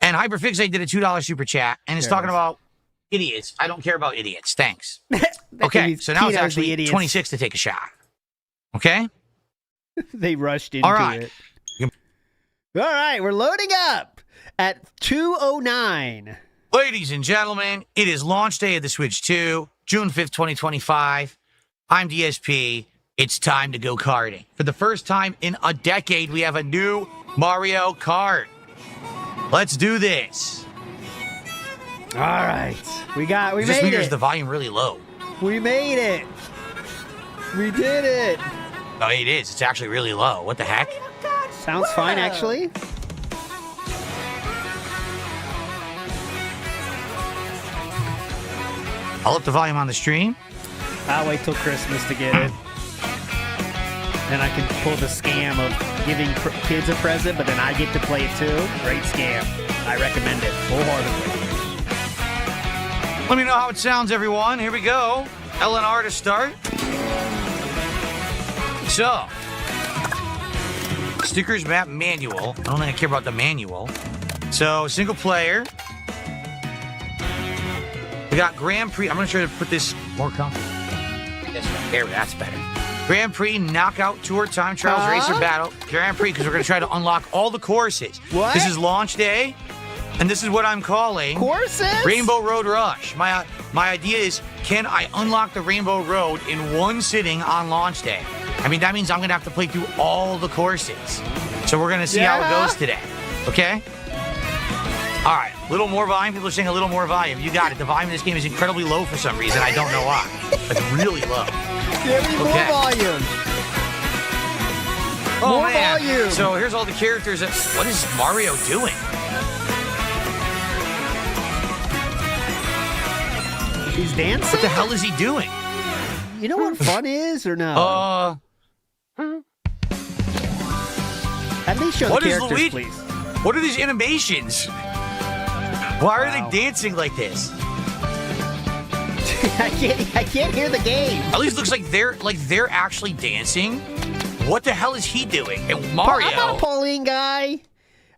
J: And Hyperfixate did a $2 super chat and is talking about idiots. I don't care about idiots. Thanks. Okay, so now it's actually 26 to take a shot. Okay?
A: They rushed into it. All right, we're loading up at 2:09.
J: Ladies and gentlemen, it is launch day of the Switch 2, June 5th, 2025. I'm DSP. It's time to go karting. For the first time in a decade, we have a new Mario Kart. Let's do this.
A: All right. We made
J: this meter
A: it.
J: Is the volume really low?
A: We made it. We did it.
J: Oh, it is. It's actually really low. What the heck?
A: Sounds fine, actually.
J: I'll up the volume on the stream.
A: I'll wait till Christmas to get it. Then I can pull the scam of giving kids a present, but then I get to play it too. Great scam. I recommend it wholeheartedly.
J: Let me know how it sounds, everyone. Here we go. LNR to start. So, stickers map manual. I don't think I care about the manual. So, single player. We got Grand Prix. I'm going to try to put this more comfortable. There, that's better. Grand Prix, Knockout Tour, Time Trials, Racer Battle, Grand Prix, because we're going to try to unlock all the courses.
A: What?
J: This is launch day, and this is what I'm calling...
A: Courses?
J: Rainbow Road Rush. My idea is, can I unlock the Rainbow Road in one sitting on launch day? I mean, that means I'm going to have to play through all the courses. So we're going to see how it goes today. Okay? All right. A little more volume. People are saying a little more volume. You got it. The volume in this game is incredibly low for some reason. I don't know why. It's really low.
A: Give me more volume.
J: Oh,
A: more
J: man.
A: volume.
J: So here's all the characters. What is Mario doing?
A: He's dancing?
J: What the hell is he doing?
A: You know what fun is or no? At least show the characters, please.
J: What are these animations? Why are they dancing like this?
A: I can't hear the game.
J: At least it looks like they're actually dancing. What the hell is he doing? And Mario.
A: I'm not a Pauline guy.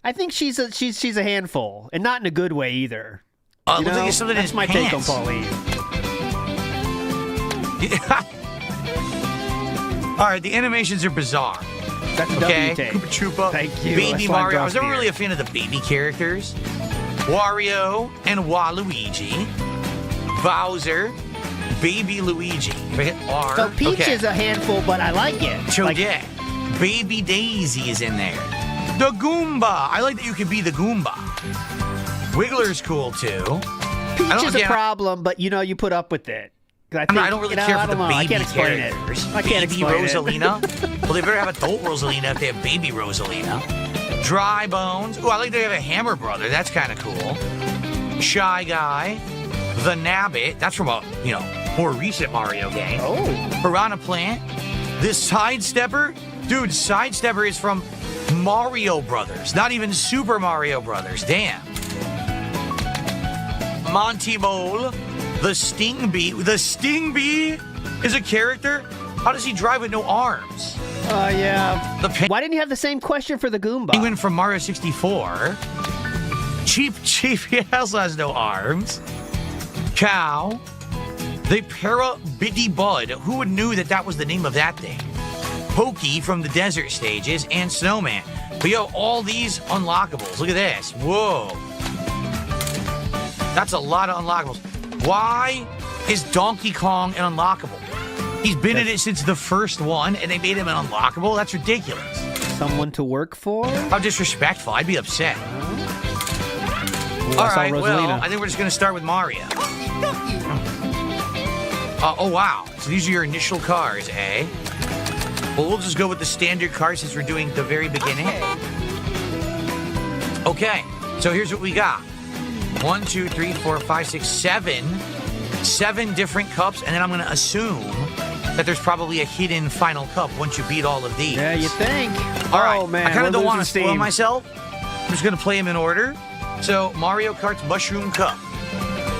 A: I think she's a handful, and not in a good way either.
J: It looks like something in his
A: my
J: pants.
A: take on Pauline.
J: All right, the animations are bizarre.
A: That's
J: okay,
A: W-take.
J: Koopa Troopa,
A: Thank you.
J: Baby Mario. I was never really a fan of the baby characters. Wario and Waluigi, Bowser, Baby Luigi. If I hit R.
A: So Peach is a handful, but I like it.
J: Cho'Gath. Baby Daisy is in there. The Goomba. I like that you can be the Goomba. Wiggler's cool too.
A: Peach is a problem, but you put up with it. I
J: don't really care for the baby
A: I can't explain
J: characters.
A: it. I can't
J: baby
A: explain
J: Rosalina.
A: it.
J: Well, they better have adult Rosalina if they have baby Rosalina. Dry Bones. Oh, I like they have a Hammer Brother. That's kind of cool. Shy Guy. The Nabbit. That's from a, more recent Mario game.
A: Oh.
J: Piranha Plant. This Sidestepper. Dude, Sidestepper is from Mario Brothers. Not even Super Mario Brothers. Damn. Monty Mole. The Sting Bee. The Sting Bee is a character? How does he drive with no arms?
A: Oh, yeah. Why didn't you have the same question for the Goomba?
J: Penguin from Mario 64. Cheap, he also has no arms. Cow. The Para Biddy Bud. Who would knew that was the name of that thing? Pokey from the desert stages, and Snowman. But yo, all these unlockables. Look at this. Whoa. That's a lot of unlockables. Why is Donkey Kong an unlockable? He's been in it since the first one, and they made him an unlockable? That's ridiculous.
A: Someone to work for?
J: How disrespectful. I'd be upset.
A: Ooh,
J: all right, well, I think we're just going to start with Mario. Oh, wow. So these are your initial cars, eh? Well, we'll just go with the standard cars since we're doing the very beginning. Okay, so here's what we got. 1, 2, 3, 4, 5, 6, 7. 7 different cups, and then I'm going to assume that there's probably a hidden final cup once you beat all of these.
A: Yeah, you think?
J: All right,
A: man,
J: I kind of don't want to spoil myself. I'm just going to play them in order. So, Mario Kart's Mushroom Cup.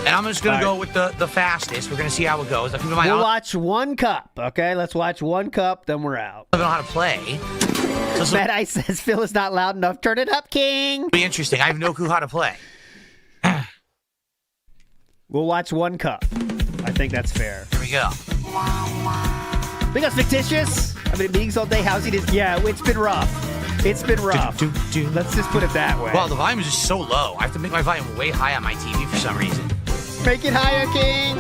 J: And I'm just going to go with the fastest. We're going to see how it goes.
A: We'll watch one cup, okay? Let's watch one cup, then we're out.
J: I don't know how to play. So
A: Mad Ice says, Phil is not loud enough. Turn it up, King.
J: Be interesting. I have no clue how to play.
A: We'll watch one cup. I think that's fair.
J: Here we go.
A: We got fictitious. I've been in meetings all day. How's he? Yeah, it's been rough. It's been rough. Let's just put it that way.
J: Wow, the volume is just so low. I have to make my volume way high on my TV for some reason.
A: Make it higher, King.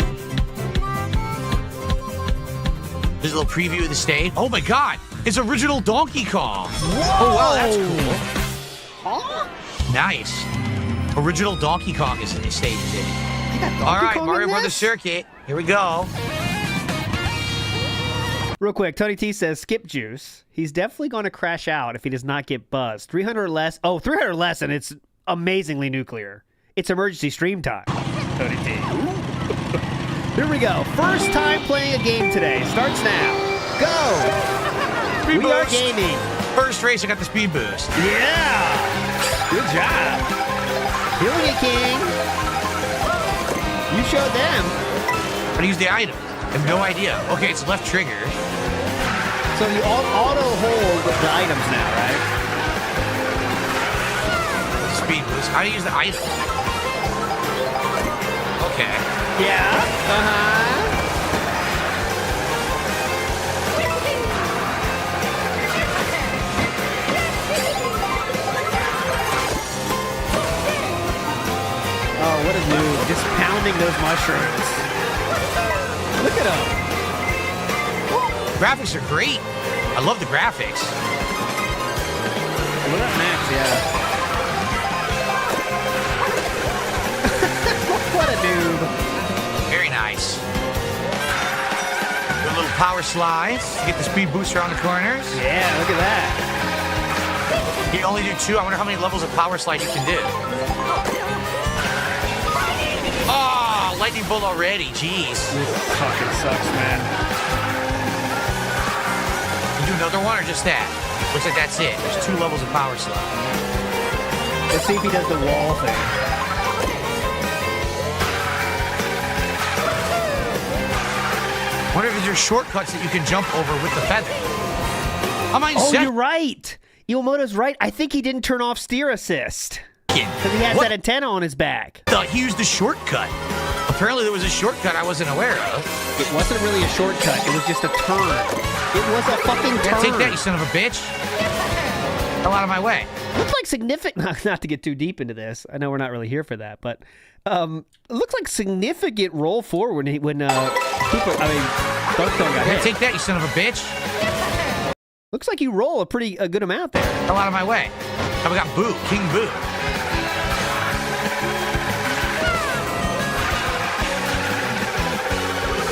J: There's a little preview of the stage. Oh my God, it's original Donkey Kong.
A: Whoa.
J: Oh wow, that's cool.
A: Huh?
J: Nice. Original Donkey Kong is in the stage. All right, Mario Brothers Circuit. Here we go.
A: Real quick, Tony T says, skip juice. He's definitely going to crash out if he does not get buzzed. 300 or less. Oh, 300 or less, and it's amazingly nuclear. It's emergency stream time, Tony T. Here we go. First time playing a game today. Starts now. Go.
J: Speed
A: we are
J: boost.
A: gaming.
J: First race, I got the speed boost.
A: Yeah. Good job. Healing it, King. You showed them.
J: How to use the item. I have no idea. Okay, it's left trigger.
A: So you auto hold the items now, right?
J: Speed boost. How do you use the item? Okay.
A: Yeah. Oh, what a noob. Just pounding those mushrooms. Look at them.
J: Graphics are great. I love the graphics.
A: Look at Max, yeah. What a noob.
J: Very nice. Good little power slides to get the speed boost around the corners.
A: Yeah, look at that.
J: You can only do 2. I wonder how many levels of power slide you can do. Oh, lightning bolt already. Jeez.
A: This fucking sucks, man.
J: You do another one or just that? Looks like that's it. There's 2 levels of power slide.
A: Let's see if he does the wall thing.
J: I wonder if there's shortcuts that you can jump over with the feather.
A: You're right. Iwamoto's right. I think he didn't turn off steer assist. Because he has that antenna on his back.
J: He used the shortcut. Apparently there was a shortcut I wasn't aware of.
A: It wasn't really a shortcut. It was just a turn. It was a fucking turn.
J: Take that, you son of a bitch. Hell out of my way.
A: Looks like significant, not to get too deep into this. I know we're not really here for that, but it looks like significant roll forward when Donkey Kong got hit.
J: Take that, you son of a bitch.
A: Looks like you roll a good amount there.
J: Hell out of my way. Now we got Boo, King Boo.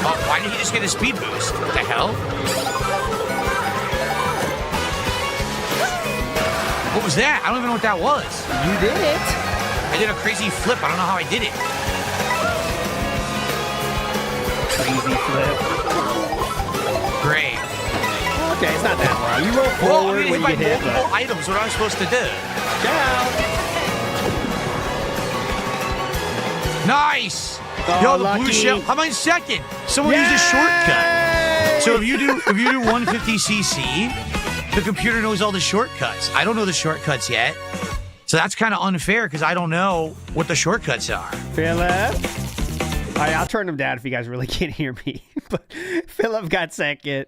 J: Oh, why did he just get a speed boost? What the hell? What was that? I don't even know what that was.
A: You did it.
J: I did a crazy flip. I don't know how I did it.
A: Crazy flip.
J: Great.
A: Okay, it's not that long. You roll forward when you get hit.
J: Multiple items. What am I supposed to do?
A: Ciao.
J: Nice.
A: Oh,
J: yo, the
A: lucky.
J: blue shell. How am I second? Someone used a shortcut. So if you do 150cc, the computer knows all the shortcuts. I don't know the shortcuts yet. So that's kind of unfair because I don't know what the shortcuts are.
A: Philip? All right, I'll turn them down if you guys really can't hear me. But Philip got second.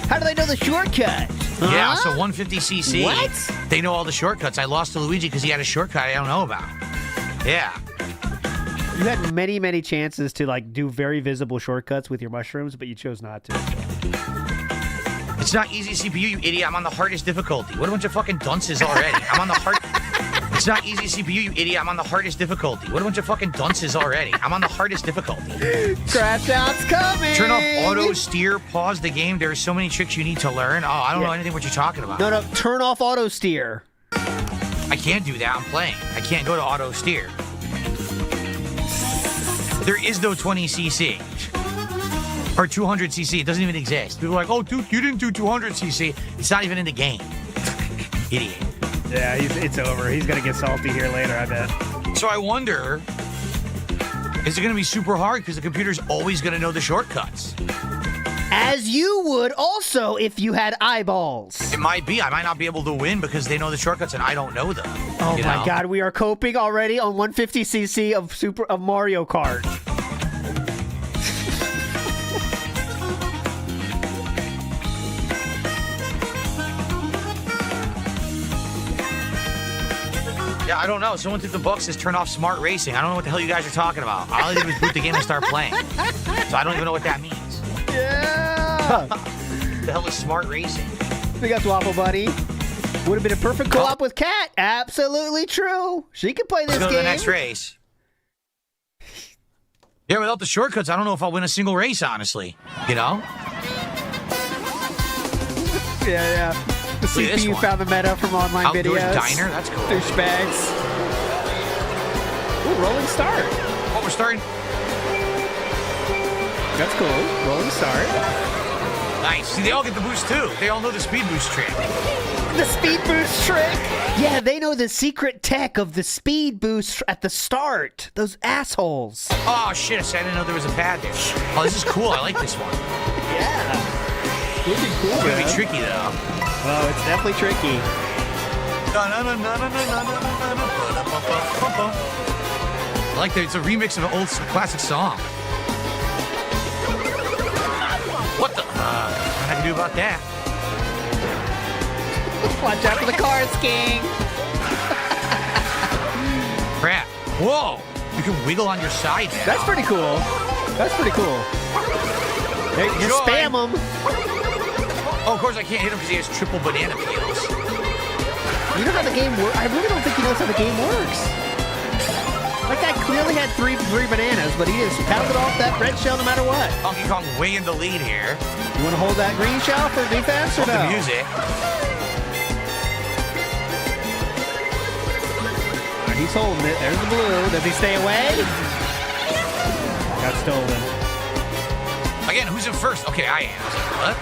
A: How do they know the shortcut?
J: Yeah,
A: Huh?
J: so 150cc.
A: What?
J: They know all the shortcuts. I lost to Luigi because he had a shortcut I don't know about. Yeah.
A: You had many, many chances to like do very visible shortcuts with your mushrooms, but you chose not to.
J: It's not easy CPU, you idiot. I'm on the hardest difficulty. What a bunch of fucking dunces already. I'm on the hard... It's not easy CPU, you idiot. I'm on the hardest difficulty. What a bunch of fucking dunces already. I'm on the hardest difficulty.
A: Crash out's coming!
J: Turn off auto steer, pause the game. There are so many tricks you need to learn. Oh, I don't know anything what you're talking about.
A: No, turn off auto steer.
J: I can't do that. I'm playing. I can't go to auto steer. There is no 20cc. Or 200cc. It doesn't even exist. People are like, oh, dude, you didn't do 200cc. It's not even in the game. Idiot.
A: Yeah, it's over. He's going to get salty here later, I bet.
J: So I wonder, is it going to be super hard because the computer's always going to know the shortcuts?
A: As you would also if you had eyeballs.
J: It might be. I might not be able to win because they know the shortcuts and I don't know them.
A: Oh my God, we are coping already on 150cc of Mario Kart.
J: Yeah, I don't know. Someone took the book, says turn off smart racing. I don't know what the hell you guys are talking about. All I did was boot the game and start playing. So I don't even know what that means.
A: Yeah.
J: The hell is smart racing?
A: We got Waffle Buddy. Would have been a perfect co-op with Kat. Absolutely true. She could play this
J: Let's go
A: game.
J: to the next race. Yeah, without the shortcuts, I don't know if I'll win a single race, honestly. You know?
A: Yeah. The
J: Look at this
A: CPU
J: one.
A: found the meta from online
J: Outdoors
A: videos.
J: diner, that's cool.
A: Douchebags. Ooh, rolling start.
J: Oh, we're starting.
A: That's cool. Rolling start.
J: Nice. See, they all get the boost, too. They all know the speed boost trick.
A: The speed boost trick. Yeah, they know the secret tech of the speed boost at the start. Those assholes.
J: Oh, shit. I didn't know there was a pad there. Oh, this is cool. I like this one.
A: Yeah. Looking cool,
J: It's going to
A: man.
J: be tricky, though.
A: Oh, it's definitely tricky.
J: I like that it's a remix of an old classic song. What the? What I can do about that?
A: Watch out for the cars, King.
J: Crap. Whoa. You can wiggle on your side now.
A: That's pretty cool. That's pretty cool. Hey, just
J: Enjoy.
A: spam him.
J: Oh, of course I can't hit him because he has triple banana peels.
A: You know how the game works? I really don't think he knows how the game works. That guy clearly had three bananas, but he just pounded off that red shell no matter what.
J: Donkey Kong way in the lead here.
A: You want to hold that green shell for defense or
J: Off
A: no?
J: the music.
A: He's holding it. There's the blue. Does he stay away? Got stolen.
J: Again, who's in first? Okay, I am. What?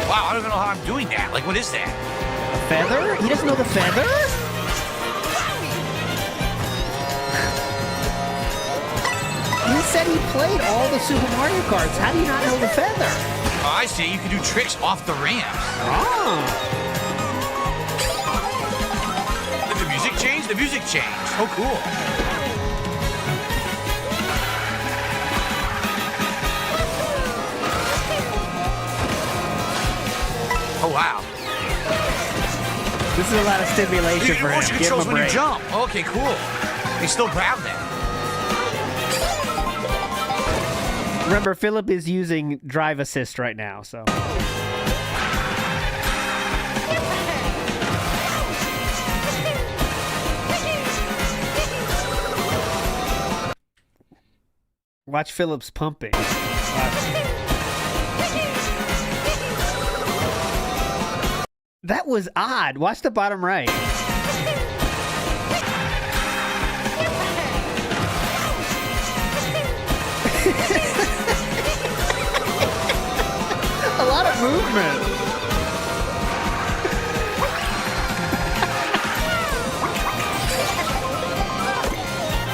J: Wow, I don't even know how I'm doing that. Like, what is that?
A: A feather? He doesn't know the feather? He said he played all the Super Mario Karts. How do you not know the feather?
J: Oh, I see. You can do tricks off the ramp.
A: Oh.
J: Did the music change? The music changed. Oh, cool. Oh, wow.
A: This is a lot of stimulation for him.
J: Motion
A: Give him
J: controls
A: a
J: when you
A: break.
J: jump. Okay, cool. They still grab that.
A: Remember, Philip is using drive assist right now, so. Watch Philip's pumping. That was odd. Watch the bottom right. A lot of movement.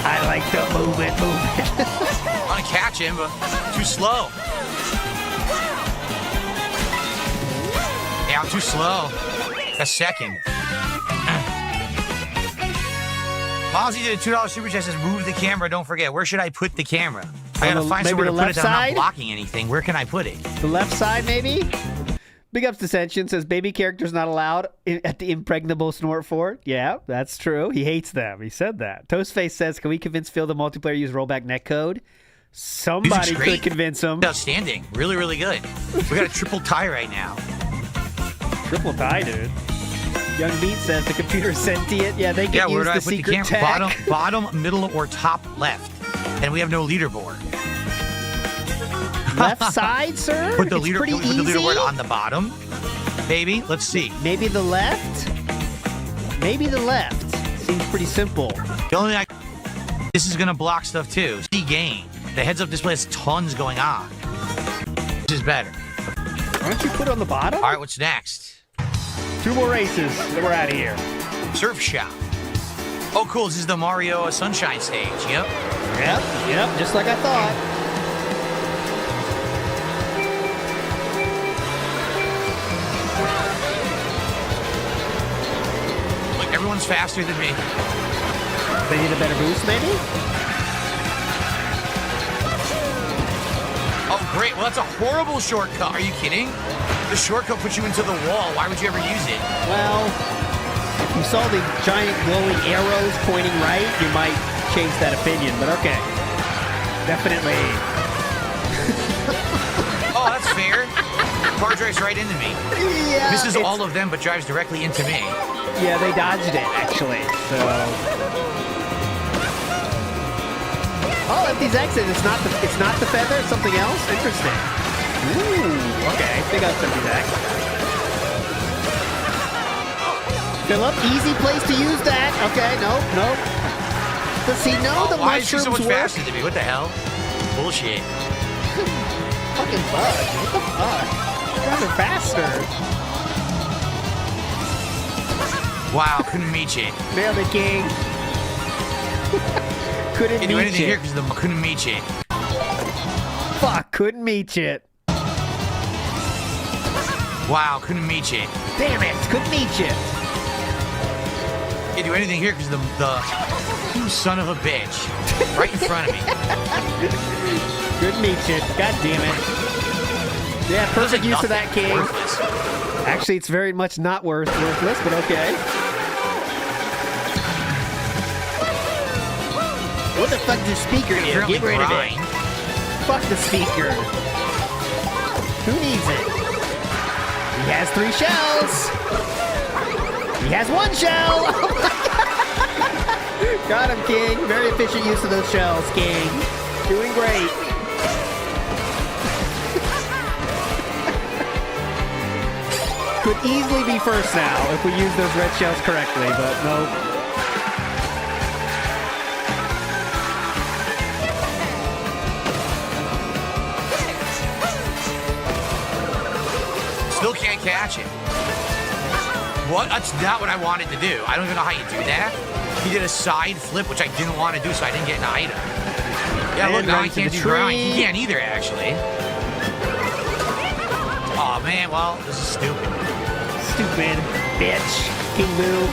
A: I like the movement.
J: I want to catch him, but too slow. Yeah, I'm too slow. a second. Mozzie did a $2 super chat, says move the camera, don't forget. Where should I put the camera? I gotta find somewhere to put it that I'm not blocking anything. Where can I put it?
A: The left side, maybe? Big ups Dissension says baby characters not allowed at the impregnable snort fort. Yeah, that's true. He hates them. He said that. Toastface says, can we convince Phil the multiplayer use rollback netcode? Somebody could convince him.
J: Outstanding. Really, really good. We got a triple tie right now.
A: Triple tie, dude. Young Beat says the computer's sentient. Yeah, they can use the secret tech.
J: Bottom, middle, or top left. And we have no leaderboard.
A: Left side, sir?
J: Put the
A: It's pretty
J: put the
A: easy.
J: leaderboard on the bottom. Baby, let's see.
A: Maybe the left? Maybe the left. Seems pretty simple.
J: The only this is gonna block stuff too. See game. The heads-up display has tons going on. This is better.
A: Why don't you put it on the bottom?
J: All right, what's next?
A: 2 more races, then we're out of here.
J: Surf shop. Oh, cool. This is the Mario Sunshine stage. Yep.
A: Yep. Just like I thought.
J: Look, everyone's faster than me.
A: They need a better boost, maybe?
J: Oh, great. Well, that's a horrible shortcut. Are you kidding? The shortcut puts you into the wall. Why would you ever use it?
A: Well, if you saw the giant glowing arrows pointing right, you might change that opinion, but okay. Definitely.
J: Oh, that's fair. Car drives right into me.
A: Yeah.
J: Misses all of them, but drives directly into me.
A: Yeah, they dodged it, actually. So. Oh, at these exits, it's not the feather, it's something else? Interesting. Ooh, okay. Big up Empties X. Philip, easy place to use that. Okay, nope. Does he know the
J: why is she
A: mushrooms
J: so much
A: work?
J: faster than me? What the hell? Bullshit.
A: Fucking bug. What the fuck? Rather faster.
J: Wow, couldn't meet you.
A: Nailed it, King. Couldn't
J: Can't do
A: meet
J: anything
A: you.
J: here because the couldn't meet you.
A: Fuck, couldn't meet you.
J: Wow, couldn't meet you.
A: Damn it, couldn't meet you.
J: Can't do anything here because the you son of a bitch, right in front of me.
A: Couldn't meet you. God damn it. Yeah, perfect use of that, King.
J: Worthless.
A: Actually, it's very much not worthless, but okay. What the fuck does the speaker do?
J: Apparently
A: Get rid of
J: grind.
A: it. Fuck the speaker. Who needs it? He has 3 shells. He has 1 shell. Oh my God. Got him, King. Very efficient use of those shells, King. Doing great. Could easily be first now if we use those red shells correctly, but nope.
J: Still can't catch it. What? That's not what I wanted to do. I don't even know how you do that. He did a side flip, which I didn't want to do, so I didn't get an item. Yeah,
A: And
J: look, now
A: right
J: I
A: to
J: can't
A: the
J: do grind. He
A: tree.
J: can't either, actually. Oh man, well, this is stupid.
A: Stupid bitch. King Boo.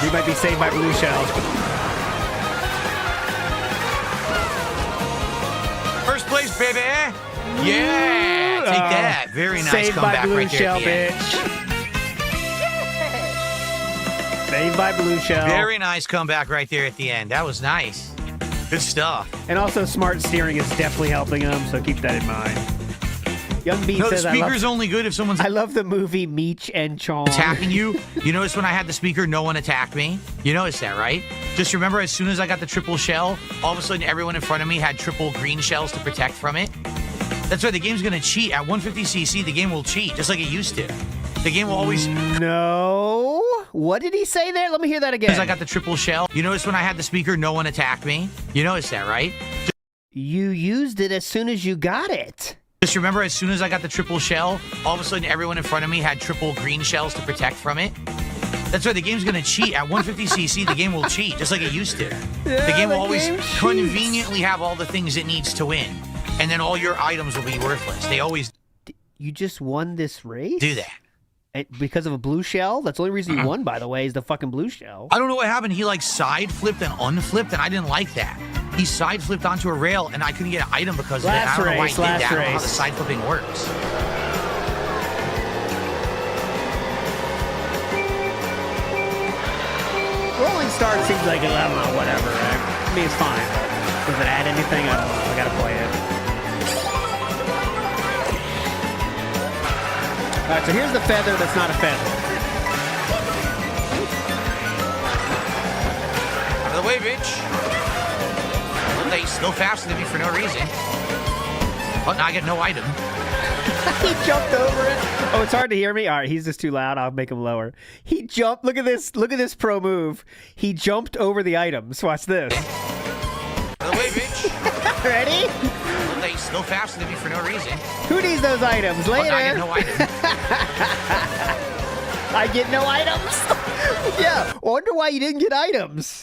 A: You might be saved by blue shell.
J: First place, baby. Yeah, take that. Very nice
A: Saved by
J: comeback
A: blue
J: right there
A: shell,
J: at the end.
A: bitch. Saved by blue shell.
J: Very nice comeback right there at the end. That was nice. Good stuff.
A: And also, smart steering is definitely helping him, so keep that in mind. Young Beat
J: No, the
A: says,
J: speaker's only good if someone's
A: I love the movie Meech and Chong.
J: attacking you. You notice when I had the speaker, no one attacked me? You noticed that, right? Just remember, as soon as I got the triple shell, all of a sudden everyone in front of me had triple green shells to protect from it. That's why the game's going to cheat. At 150cc, the game will cheat, just like it used to. The game will always...
A: No. What did he say there? Let me hear that again.
J: As I got the triple shell. You notice when I had the speaker, no one attacked me? You noticed that, right?
A: You used it as soon as you got it.
J: Just remember, as soon as I got the triple shell, all of a sudden everyone in front of me had triple green shells to protect from it. That's why the game's going to cheat. At 150cc, the game will cheat, just like it used to.
A: Yeah,
J: The game will
A: the
J: always
A: game cheats.
J: conveniently have all the things it needs to win. and then all your items will be worthless. They always
A: You just won this race?
J: do that.
A: Because of a blue shell? That's the only reason you won, by the way, is the fucking blue shell.
J: I don't know what happened. He like side flipped and unflipped, and I didn't like that. He side flipped onto a rail, and I couldn't get an item because of it. I don't know why he did that. I don't know how the side flipping works.
A: Rolling Start seems like, I don't know, whatever. I mean, it's fine, but does it add anything? I don't know. I gotta play it. All right, so here's the feather that's not a feather.
J: Out of the way, bitch. Well, they still faster than me for no reason. Oh, now I get no item.
A: He jumped over it. Oh, it's hard to hear me? All right, he's just too loud. I'll make him lower. He jumped. Look at this. Look at this pro move. He jumped over the items. Watch this.
J: Out of the way, bitch.
A: Ready?
J: Well, they still faster than me for no reason.
A: Who needs those items? Later.
J: Oh, now I get no item.
A: I get no items? Yeah. Wonder why you didn't get items.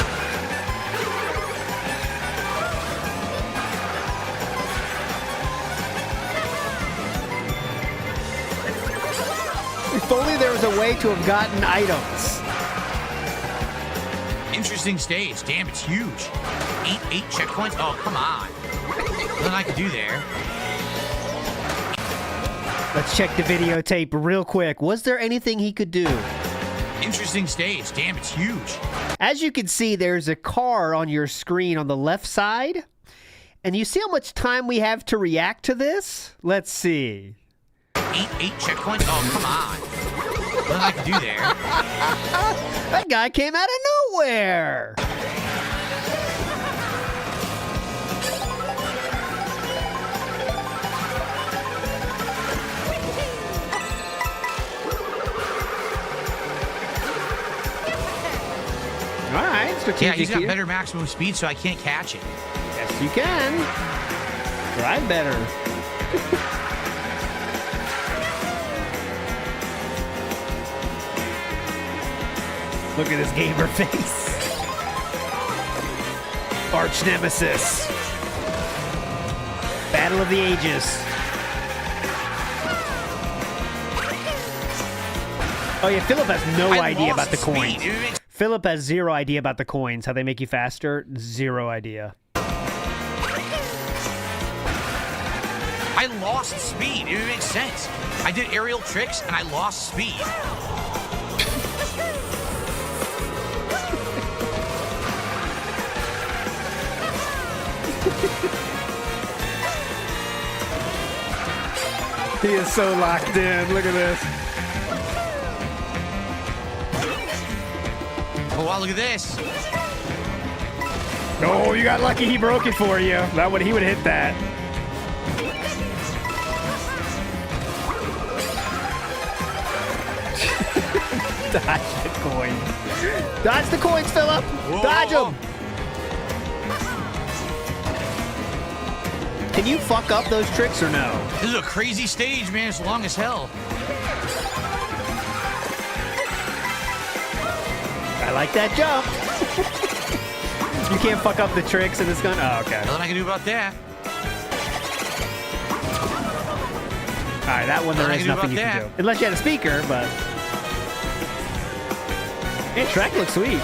A: If only there was a way to have gotten items.
J: Interesting stage. Damn, it's huge. Eight checkpoints? Oh, come on. Nothing I could do there.
A: Let's check the videotape real quick. Was there anything he could do?
J: Interesting stage. Damn, it's huge.
A: As you can see, there's a car on your screen on the left side. And you see how much time we have to react to this? Let's see.
J: Eight checkpoints? Oh, come on. Nothing I could do there.
A: That guy came out of nowhere. All right, strategic.
J: Yeah, he's got
A: here.
J: better maximum speed, so I can't catch it.
A: Yes, you can. Drive better. Look at this gamer face. Arch nemesis. Battle of the Ages. Oh yeah, Philip has no idea about the coins. Philip has zero idea about the coins. How they make you faster? Zero idea.
J: I lost speed. It makes sense. I did aerial tricks and I lost speed.
A: He is so locked in. Look at this.
J: Oh, wow, look at this.
A: No, you got lucky he broke it for you. That would he would hit that. Dodge the coins. Dodge the coins, Philip. Dodge them. Can you fuck up those tricks or no?
J: This is a crazy stage, man. It's long as hell.
A: I like that jump. You can't fuck up the tricks in this gun? Oh, okay.
J: Nothing I can do about that.
A: All right, that one there is nothing you can do. Unless you had a speaker, but... Hey, track looks sweet.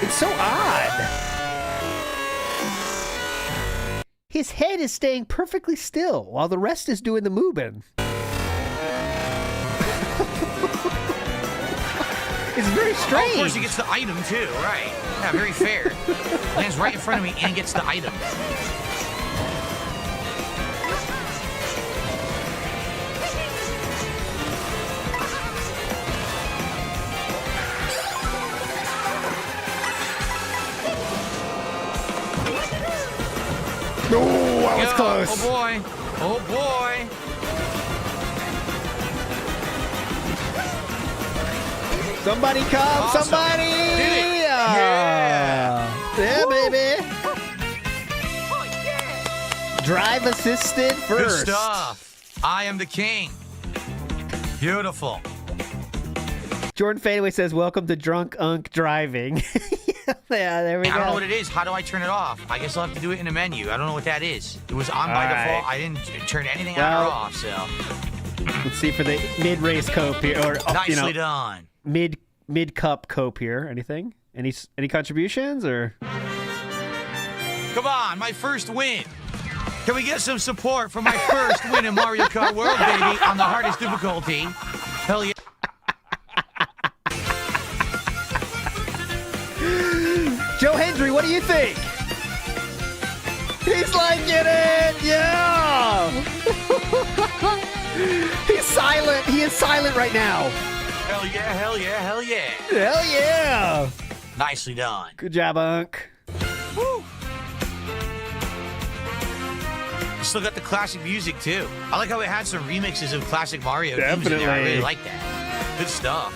A: It's so odd. His head is staying perfectly still while the rest is doing the moving. It's very strange.
J: Oh, of course he gets the item too, right? Yeah, very fair. Lands right in front of me and gets the item.
A: Oh, that was close.
J: Oh boy. Oh boy.
A: Somebody come,
J: Awesome.
A: somebody!
J: Yeah.
A: Yeah, baby. Drive assisted first.
J: Good stuff. I am the king. Beautiful.
A: Jordan Fadeaway says, welcome to Drunk Unk Driving. Yeah, there we go.
J: I don't know what it is. How do I turn it off? I guess I'll have to do it in a menu. I don't know what that is. It was on by default. I didn't turn anything on or off, so.
A: Let's see for the mid-race cope here. Or,
J: Nicely done.
A: Mid-cup cope here. Anything? Any contributions, or?
J: Come on, my first win. Can we get some support for my first win in Mario Kart World, baby, on the hardest difficulty? Hell yeah.
A: Joe Hendry, what do you think? He's liking it! Yeah! He's silent. He is silent right now.
J: Hell yeah, hell yeah, hell yeah.
A: Hell yeah!
J: Nicely done.
A: Good job, Unk.
J: Woo. Still got the classic music, too. I like how it had some remixes of classic Mario themes in there. I really like that. Good stuff.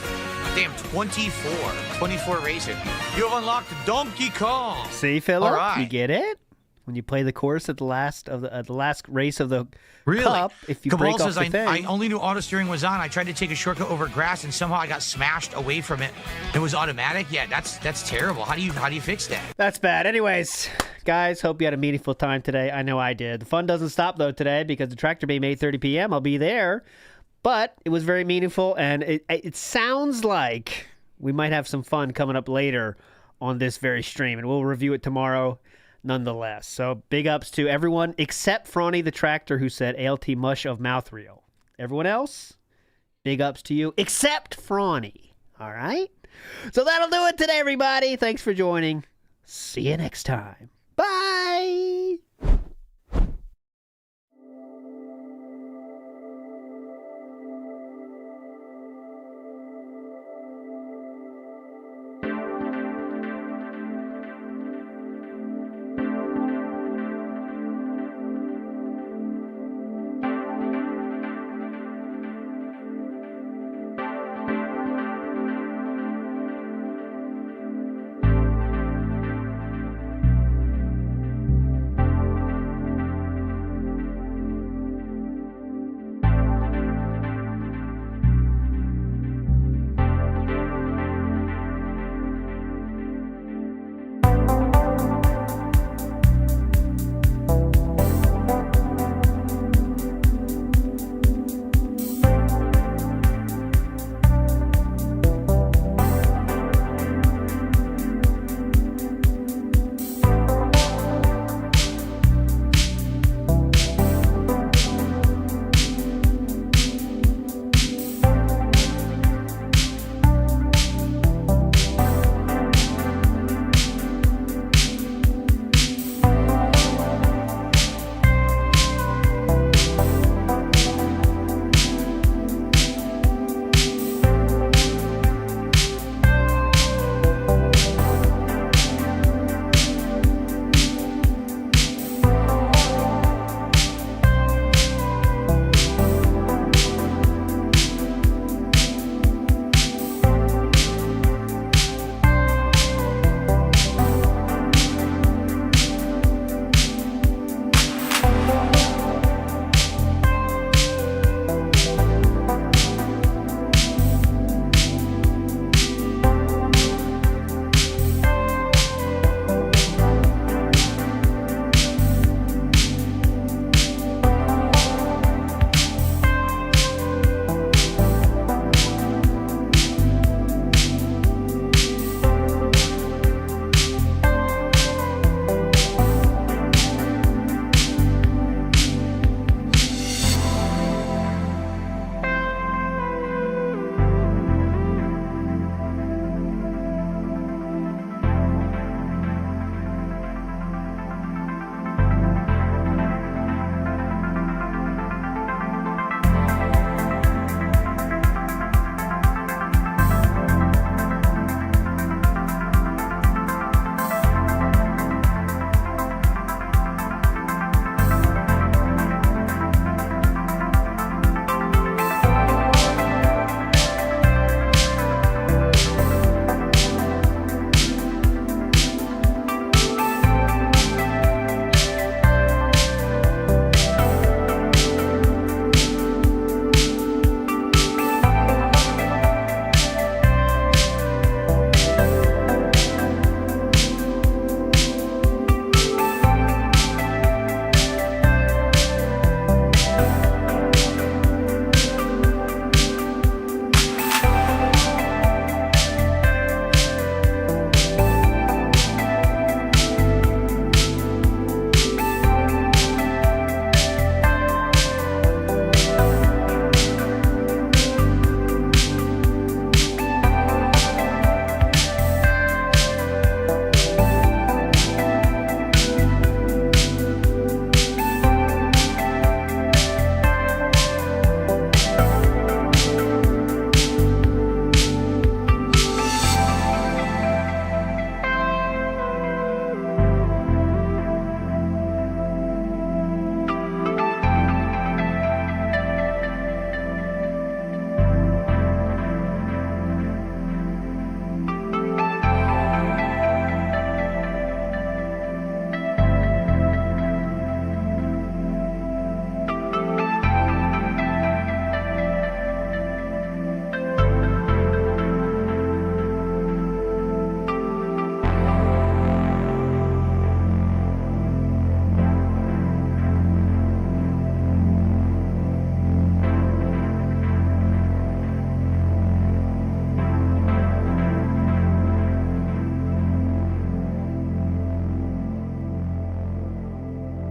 J: Damn, 24 racing. You have unlocked Donkey Kong.
A: See, Philip,
J: All right.
A: You get it? When you play the course at the last race of the
J: Really?
A: cup, if you
J: Cabal
A: break off
J: says,
A: the thing.
J: I only knew auto steering was on. I tried to take a shortcut over grass, and somehow I got smashed away from it. It was automatic. Yeah, that's terrible. How do you fix that?
A: That's bad. Anyways, guys, hope you had a meaningful time today. I know I did. The fun doesn't stop, though, today, because the Tractor Beam 8:30 p.m. I'll be there. But it was very meaningful, and it sounds like we might have some fun coming up later on this very stream, and we'll review it tomorrow nonetheless. So big ups to everyone except Frawny the Tractor, who said ALT mush of mouth reel. Everyone else, big ups to you except Frawny. All right? So that'll do it today, everybody. Thanks for joining. See you next time. Bye.